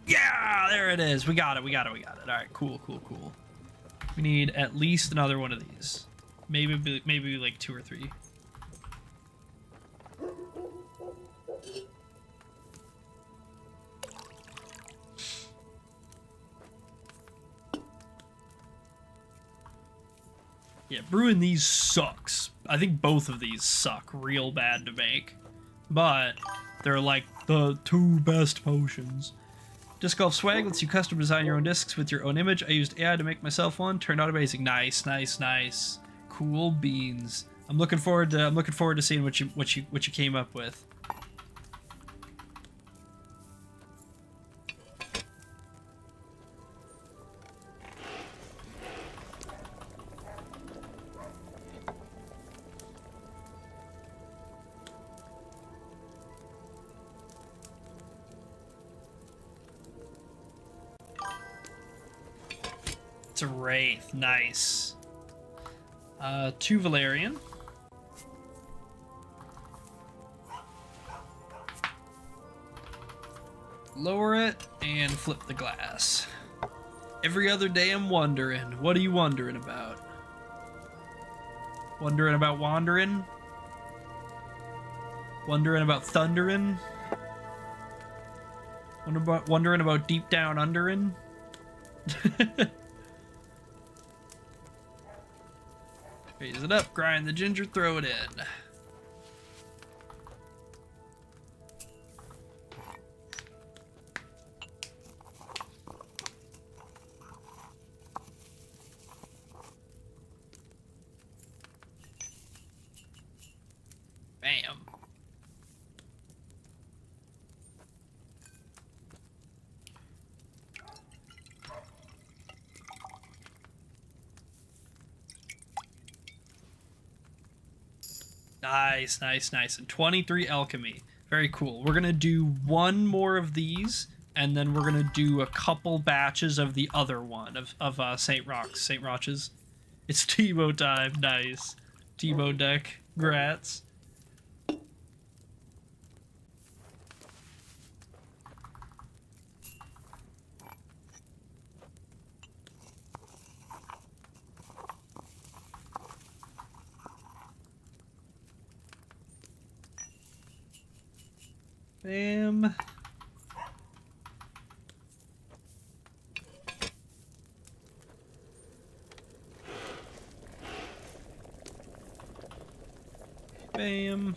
Yeah, there it is. We got it. All right, cool. We need at least another one of these. Maybe like 2 or 3. Yeah, brewing these sucks. I think both of these suck real bad to make. But they're like the 2 best potions. Disc Golf Swag lets you custom design your own discs with your own image. I used AI to make myself one. Turned out amazing. Nice. Cool beans. I'm looking forward to seeing what you came up with. It's a Wraith. Nice. 2 Valerian. Lower it and flip the glass. Every other day I'm wondering. What are you wondering about? Wondering about wandering? Wondering about thundering? Wondering about deep down underin'? Raise it up, grind the ginger, throw it in. Bam. Nice. And 23 alchemy. Very cool. We're gonna do 1 more of these, and then we're gonna do a couple batches of the other one of St. Roch's. It's Teemo time. Nice. Teemo deck. Grats. Bam. Bam.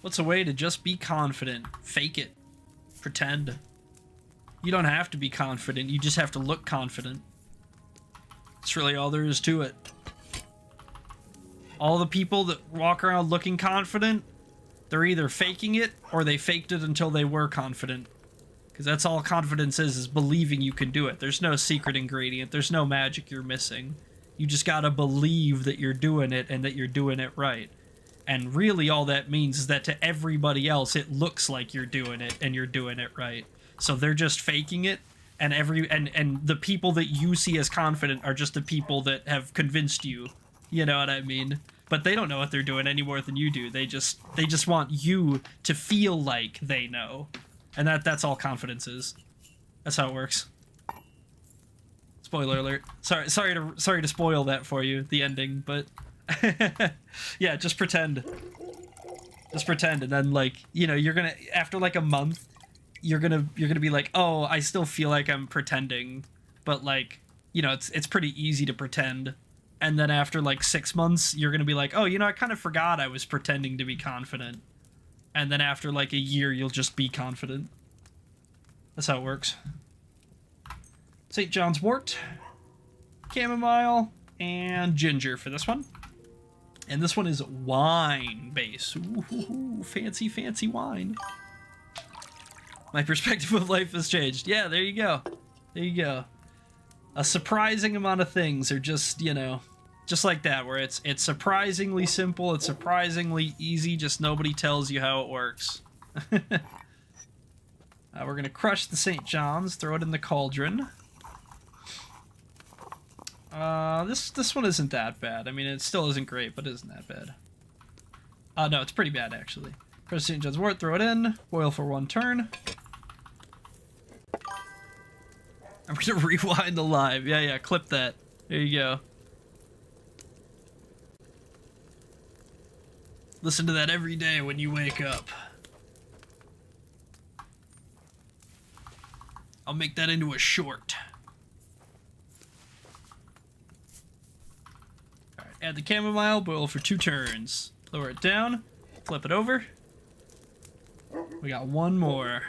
What's a way to just be confident? Fake it. Pretend. You don't have to be confident, you just have to look confident. That's really all there is to it. All the people that walk around looking confident, they're either faking it or they faked it until they were confident. Because that's all confidence is believing you can do it. There's no secret ingredient, there's no magic you're missing. You just gotta believe that you're doing it and that you're doing it right. And really all that means is that to everybody else, it looks like you're doing it and you're doing it right. So they're just faking it, and the people that you see as confident are just the people that have convinced you. You know what I mean? But they don't know what they're doing any more than you do. They just want you to feel like they know. And that's all confidence is. That's how it works. Spoiler alert. Sorry to spoil that for you, the ending, but yeah, just pretend. Just pretend, and then like, you know, you're gonna, after like a month, you're gonna be like, oh, I still feel like I'm pretending, but like, you know, it's pretty easy to pretend. And then after like 6 months, you're gonna be like, oh, you know, I kind of forgot I was pretending to be confident. And then after like a year, you'll just be confident. That's how it works. St. John's wort, chamomile, and ginger for this one. And this one is wine base. Ooh, fancy, fancy wine. My perspective of life has changed. Yeah, there you go. There you go. A surprising amount of things are just, you know, just like that, where it's surprisingly simple, it's surprisingly easy, just nobody tells you how it works. We're gonna crush the St. John's, throw it in the cauldron. This one isn't that bad. I mean, it still isn't great, but it isn't that bad. No, it's pretty bad, actually. Crush St. John's wort, throw it in, boil for 1 turn. I'm gonna rewind the live. Yeah, clip that. There you go. Listen to that every day when you wake up. I'll make that into a short. Alright, add the chamomile, boil for 2 turns. Lower it down, flip it over. We got 1 more.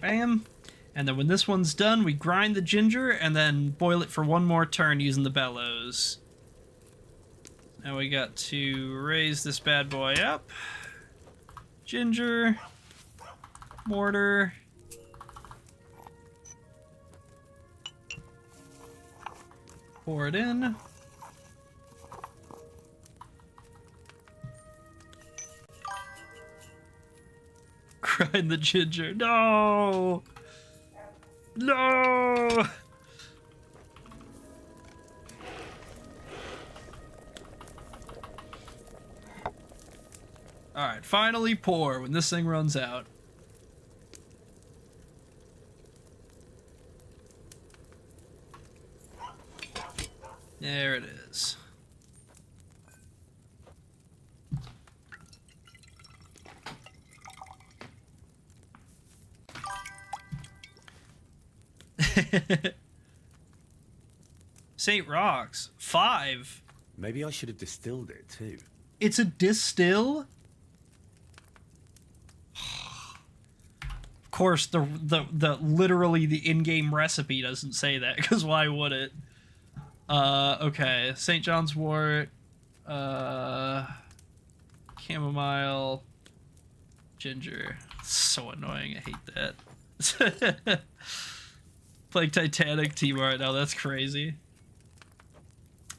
Bam. And then when this one's done, we grind the ginger and then boil it for 1 more turn using the bellows. Now we got to raise this bad boy up. Ginger. Mortar. Pour it in. Grind the ginger. No! No! Alright, finally pour when this thing runs out. There it is. St. Rocks, 5. Maybe I should have distilled it too. It's a distill? Of course, the literally the in-game recipe doesn't say that, because why would it? Okay, St. John's wort, chamomile, ginger. So annoying, I hate that. Playing Titanic team right now, that's crazy.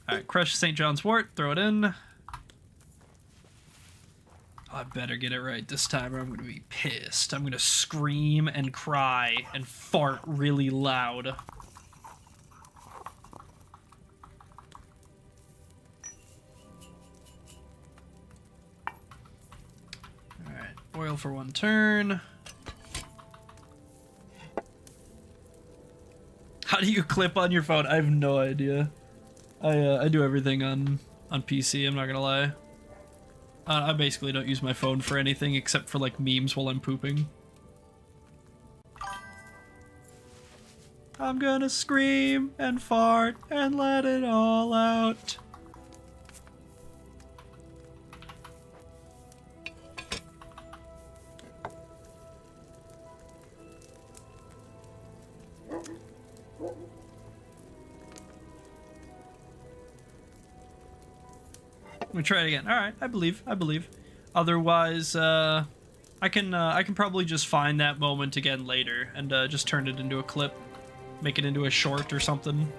Alright, crush St. John's wort, throw it in. Oh, I better get it right this time or I'm gonna be pissed. I'm gonna scream and cry and fart really loud. Alright, boil for 1 turn. How do you clip on your phone? I have no idea. I do everything on PC, I'm not gonna lie. I basically don't use my phone for anything except for like memes while I'm pooping. I'm gonna scream and fart and let it all out. Let me try it again. All right, I believe. Otherwise, I can probably just find that moment again later and just turn it into a clip, make it into a short or something.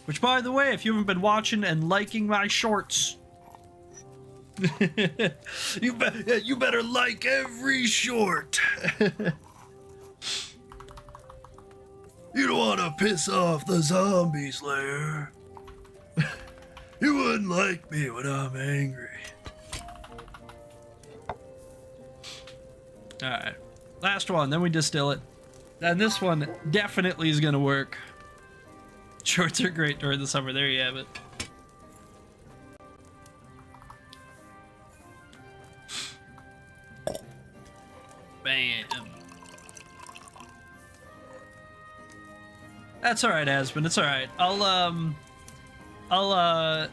Which, by the way, if you haven't been watching and liking my shorts, you better like every short. You don't want to piss off the zombie slayer. You wouldn't like me when I'm angry. Alright. Last one, then we distill it. And this one definitely is gonna work. Shorts are great during the summer. There you have it. Bam. That's alright, Aspen. It's alright. I'll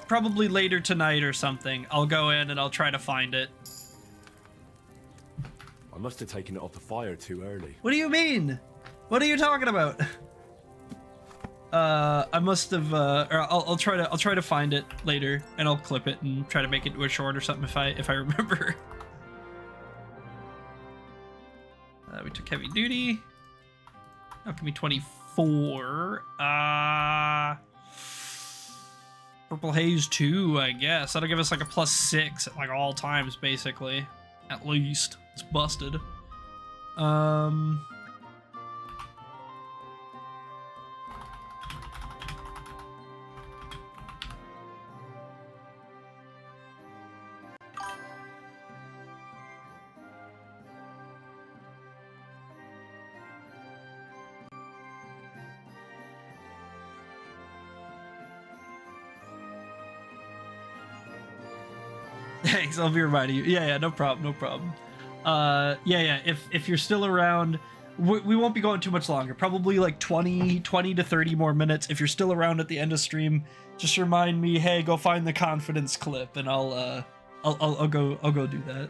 probably later tonight or something, I'll go in and I'll try to find it. I must have taken it off the fire too early. What do you mean? What are you talking about? I must have, or I'll try to find it later, and I'll clip it and try to make it into a short or something if I remember. We took heavy duty. That can be 24. Purple Haze 2, I guess. That'll give us like a +6 at like all times, basically. At least. It's busted. Thanks, I'll be reminding you. Yeah, no problem, no problem. Yeah, if you're still around, we won't be going too much longer. Probably like 20 to 30 more minutes. If you're still around at the end of stream, just remind me, hey, go find the confidence clip, and I'll go do that.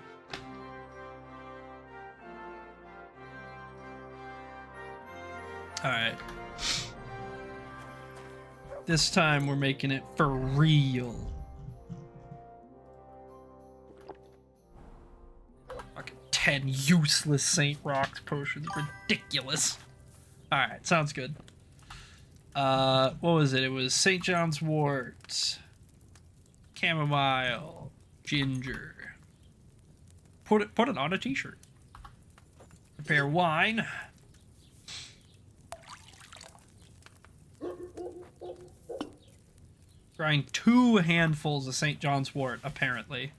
All right. This time we're making it for real. 10 useless St. Rock's potions. Ridiculous. Alright, sounds good. What was it? It was St. John's wort, chamomile, ginger. Put it on a t-shirt. Prepare wine. Grind 2 handfuls of St. John's wort, apparently.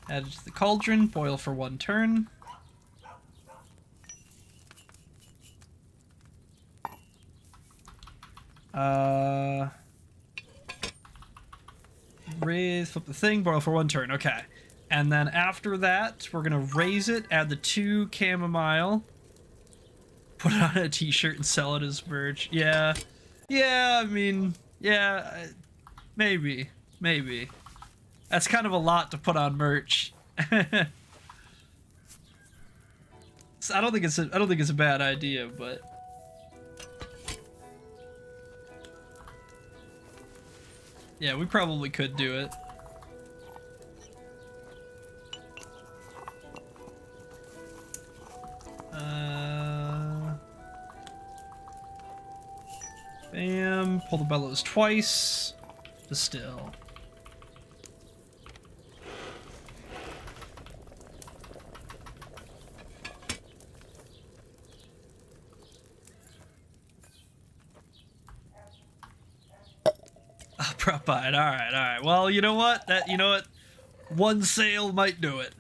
Add it to the cauldron, boil for 1 turn. Raise, flip the thing, boil for 1 turn, okay. And then after that, we're gonna raise it, add the 2 chamomile, put it on a t-shirt and sell it as merch. Yeah, I mean, yeah, maybe. That's kind of a lot to put on merch. So I don't think it's a bad idea, but yeah, we probably could do it. Bam, pull the bellows twice. Distill. Propine. All right. Well, you know what? One sale might do it.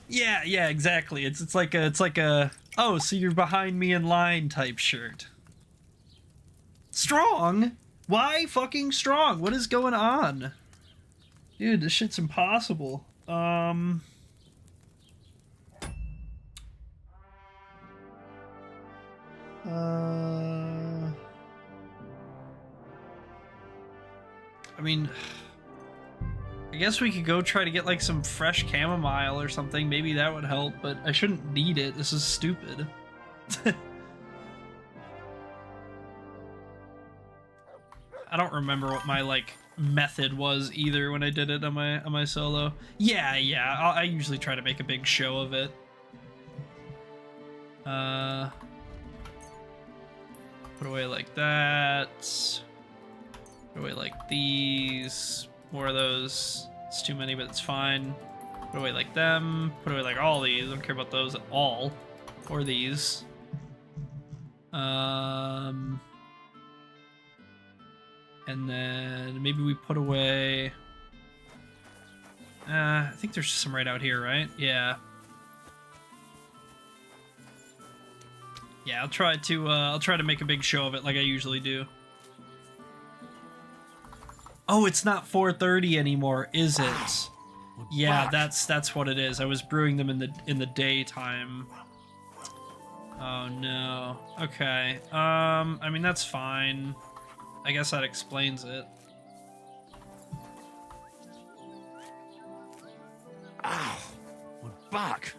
Yeah, exactly. It's like a oh, so you're behind me in line type shirt. Strong? Why fucking strong? What is going on? Dude, this shit's impossible. I mean, I guess we could go try to get like some fresh chamomile or something. Maybe that would help, but I shouldn't need it. This is stupid. I don't remember what my like method was either when I did it on my solo. Yeah. I usually try to make a big show of it. Put away like that. Put away like these. More of those. It's too many, but it's fine. Put away like them. Put away like all these. I don't care about those at all. Or these. And then maybe we put away... I think there's some right out here, right? Yeah. Yeah, I'll try to make a big show of it like I usually do. Oh, it's not 4:30 anymore, is it? Yeah, that's what it is. I was brewing them in the daytime. Oh no. Okay. I mean that's fine. I guess that explains it. Ow! My back.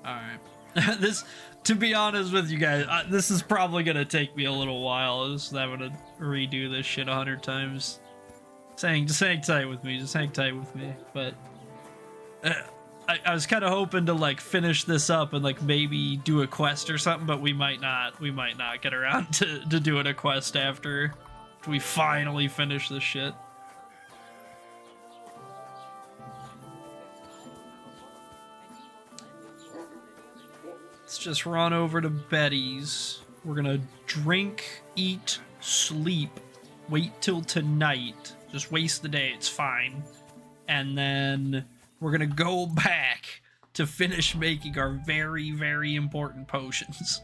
All right. This, to be honest with you guys, this is probably gonna take me a little while. Just having to redo this shit 100 times. Just hang tight with me. Just hang tight with me. But I was kind of hoping to like finish this up and like maybe do a quest or something, but we might not. We might not get around to doing a quest after we finally finish this shit. Let's just run over to Betty's. We're gonna drink, eat, sleep, wait till tonight. Just waste the day, it's fine. And then we're gonna go back to finish making our very, very important potions.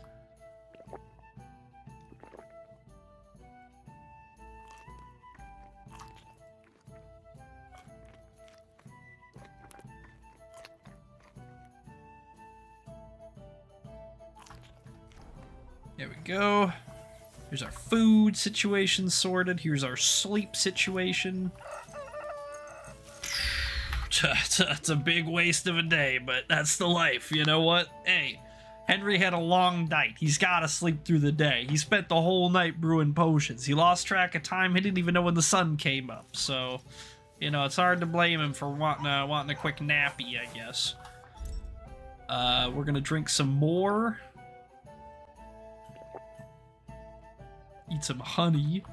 There we go. Here's our food situation sorted. Here's our sleep situation. It's a big waste of a day, but that's the life. You know what? Hey, Henry had a long night. He's got to sleep through the day. He spent the whole night brewing potions. He lost track of time. He didn't even know when the sun came up. So, you know, it's hard to blame him for wanting a quick nappy, I guess. We're gonna drink some more. Eat some honey.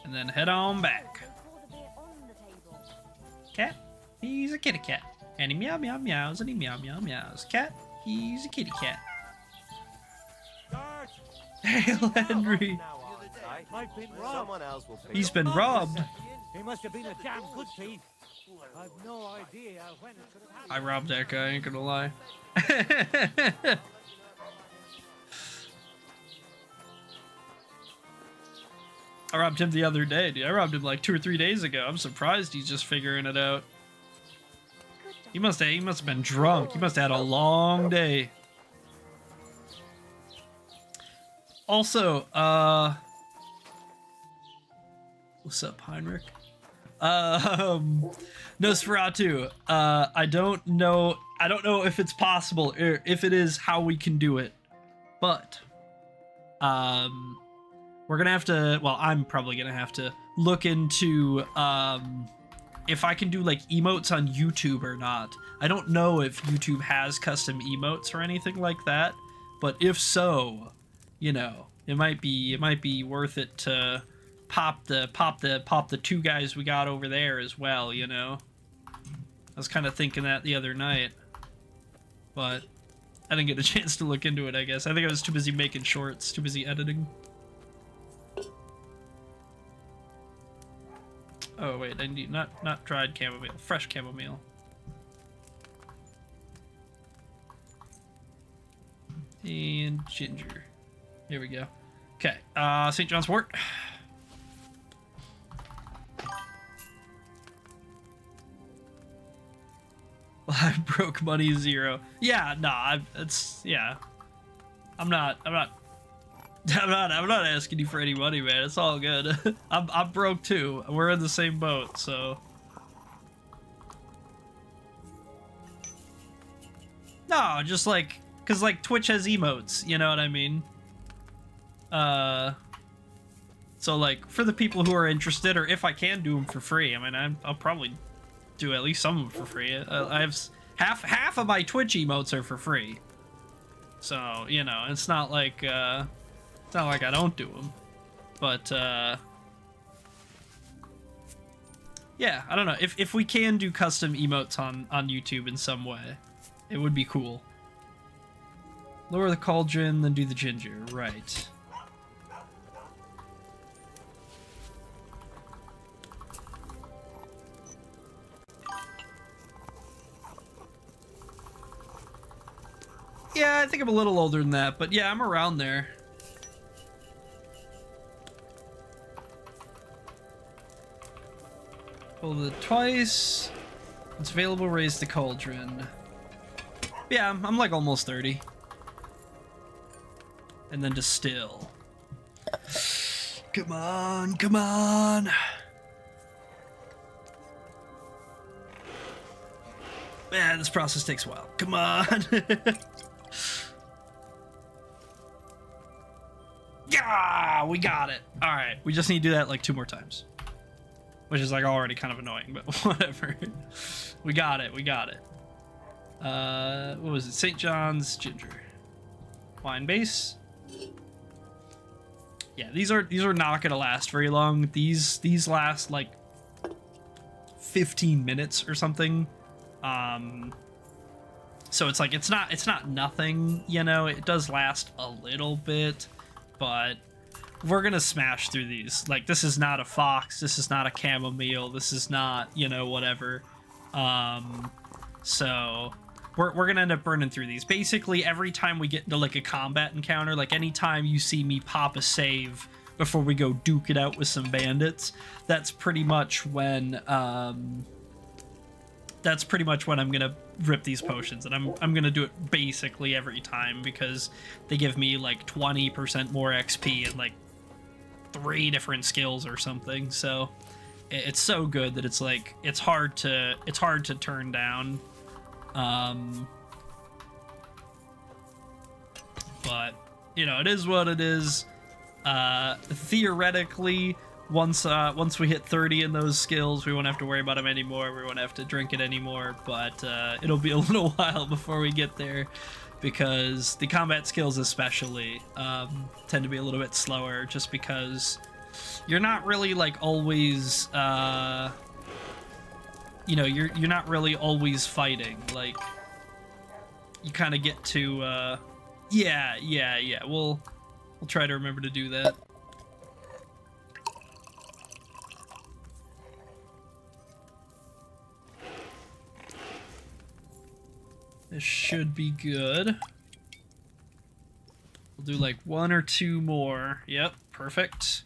And then head on back. Cat, he's a kitty cat. And he meow meow meows and he meow meow meows. Cat, he's a kitty cat. Hail Henry! He's been robbed. He must have been a damn good thief. I've no idea when it could have happened. I robbed that guy, ain't gonna lie. I robbed him the other day, dude. I robbed him like 2 or 3 days ago. I'm surprised he's just figuring it out. He must have been drunk. He must have had a long day. Also, what's up, Heinrich? Nosferatu, I don't know if it's possible, or if it is, how we can do it, but, we're gonna have to, well, I'm probably gonna have to look into, if I can do, like, emotes on YouTube or not. I don't know if YouTube has custom emotes or anything like that, but if so, you know, it might be worth it to pop the 2 guys we got over there as well, you know. I was kind of thinking that the other night, but I didn't get a chance to look into it, I guess. I think I was too busy making shorts, too busy editing. Oh wait, I need not dried chamomile, fresh chamomile. And ginger. Here we go. Okay, St. John's Wort. I broke money 0. Yeah, nah, yeah. I'm not asking you for any money, man. It's all good. I'm broke too. We're in the same boat, so. No, just like, cause like Twitch has emotes, you know what I mean? So like for the people who are interested, or if I can do them for free, I mean, I'll probably do at least some of them for free. I have half of my Twitch emotes are for free, so you know it's not like I don't do them, but yeah, I don't know if we can do custom emotes on YouTube in some way, it would be cool. Lower the cauldron, then do the ginger, right? Yeah, I think I'm a little older than that, but yeah, I'm around there. Hold it twice. It's available, raise the cauldron. Yeah, I'm like almost 30. And then distill. Come on, come on. Man, this process takes a while. Come on. Yeah, we got it. All right, we just need to do that like 2 more times. Which is like already kind of annoying, but whatever. We got it, we got it. What was it? St. John's ginger. Wine base. Yeah, these are not gonna last very long. These last like 15 minutes or something. So it's like it's not nothing, you know. It does last a little bit, but we're gonna smash through these. Like, this is not a fox, this is not a chamomile, this is not, you know, whatever. So we're gonna end up burning through these. Basically, every time we get into like a combat encounter, like anytime you see me pop a save before we go duke it out with some bandits, that's pretty much when I'm gonna rip these potions, and I'm gonna do it basically every time because they give me like 20% more XP and like 3 different skills or something. So it's so good that it's like it's hard to turn down. But you know, it is what it is. Theoretically, once we hit 30 in those skills, we won't have to worry about them anymore. We won't have to drink it anymore, but it'll be a little while before we get there, because the combat skills especially tend to be a little bit slower, just because you're not really like always you know, you're not really always fighting. Like, you kind of get to yeah, we'll try to remember to do that. This should be good. We'll do like 1 or 2 more. Yep, perfect.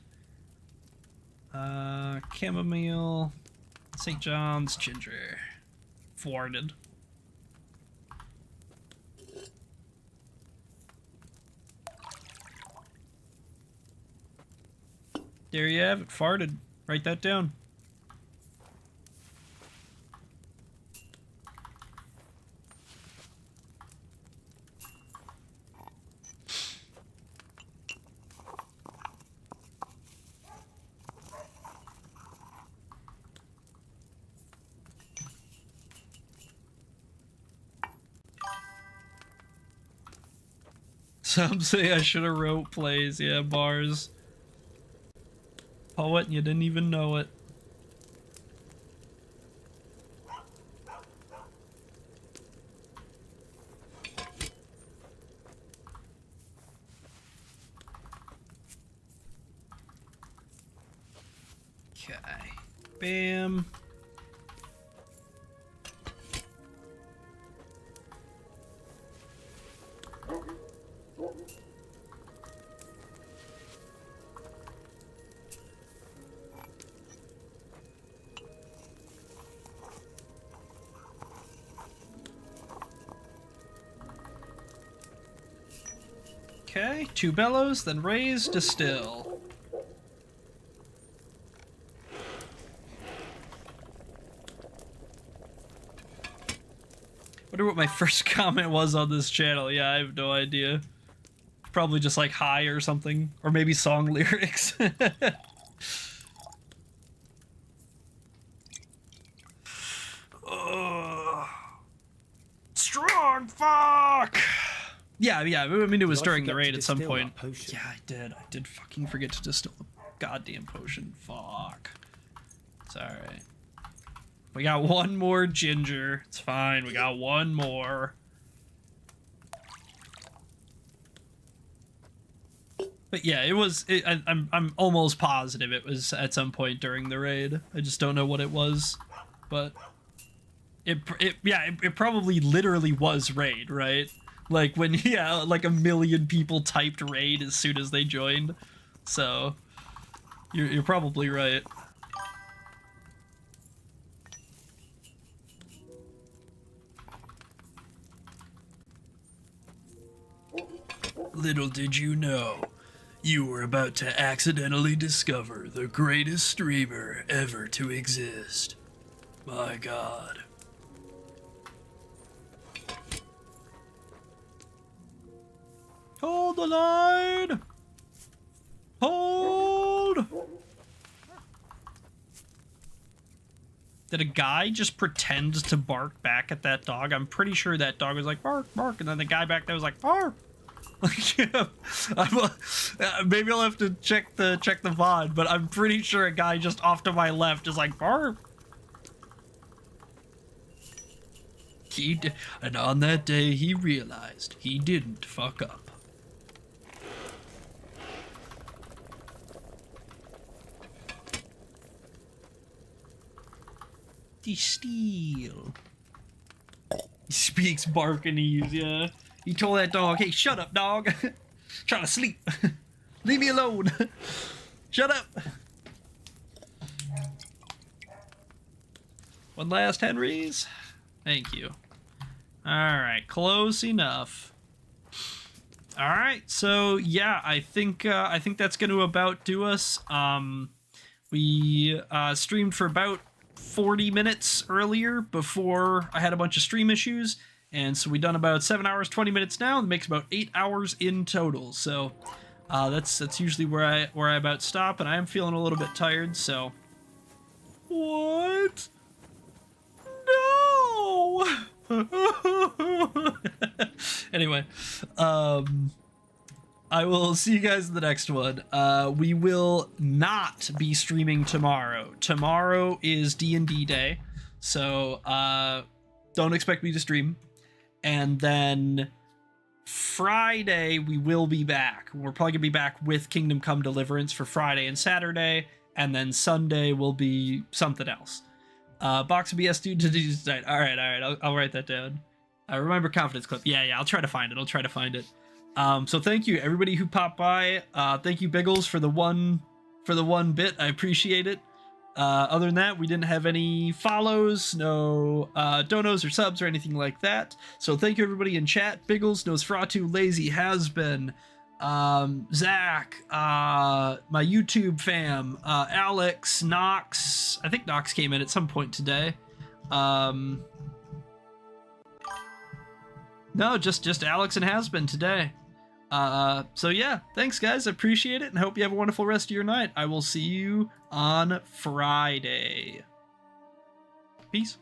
Chamomile, St. John's ginger, thwarted. There you have it, farted. Write that down. Some say I should have wrote plays. Yeah, bars. Poet, and you didn't even know it. Okay. Bam. Okay, 2 bellows, then raise, distill. Wonder what my first comment was on this channel. Yeah, I have no idea. Probably just like hi or something, or maybe song lyrics. Strong fuck! Yeah, I mean, it was during the raid at some point. Yeah, I did fucking forget to distill the goddamn potion. Fuck. It's alright. We got 1 more ginger. It's fine, we got 1 more. But yeah, I'm almost positive it was at some point during the raid. I just don't know what it was. But it probably literally was raid, right? Like when, yeah, like 1 million people typed raid as soon as they joined. So, you're probably right. Little did you know, you were about to accidentally discover the greatest streamer ever to exist. My God. Hold the line! Hold! Did a guy just pretend to bark back at that dog? I'm pretty sure that dog was like, bark, bark, and then the guy back there was like, bark! Maybe I'll have to check the VOD, but I'm pretty sure a guy just off to my left is like, bark! And on that day, he realized he didn't fuck up. The steel. He speaks Barkanese, yeah. He told that dog, hey, shut up, dog. Trying to sleep. Leave me alone. Shut up. One last Henry's. Thank you. Alright, close enough. Alright, so yeah, I think that's gonna about do us. We streamed for about 40 minutes earlier before I had a bunch of stream issues, and so we done about 7 hours 20 minutes now. That makes about 8 hours in total. So that's usually where I about stop, and I am feeling a little bit tired. So what? No. Anyway, I will see you guys in the next one. We will not be streaming tomorrow. Tomorrow is D&D day, so don't expect me to stream. And then Friday, we will be back. We're probably going to be back with Kingdom Come Deliverance for Friday and Saturday, and then Sunday will be something else. Box of BS dude to do tonight. All right, I'll write that down. Remember confidence clip. Yeah, I'll try to find it. So thank you everybody who popped by. Thank you Biggles for the one bit. I appreciate it. Other than that, we didn't have any follows, no donos or subs or anything like that. So thank you everybody in chat. Biggles, Nosferatu, Lazy, Hasbeen, Zach, my YouTube fam, Alex, Nox. I think Nox came in at some point today. No, just Alex and Hasbeen today. So yeah, thanks guys, I appreciate it, and hope you have a wonderful rest of your night. I will see you on Friday. Peace.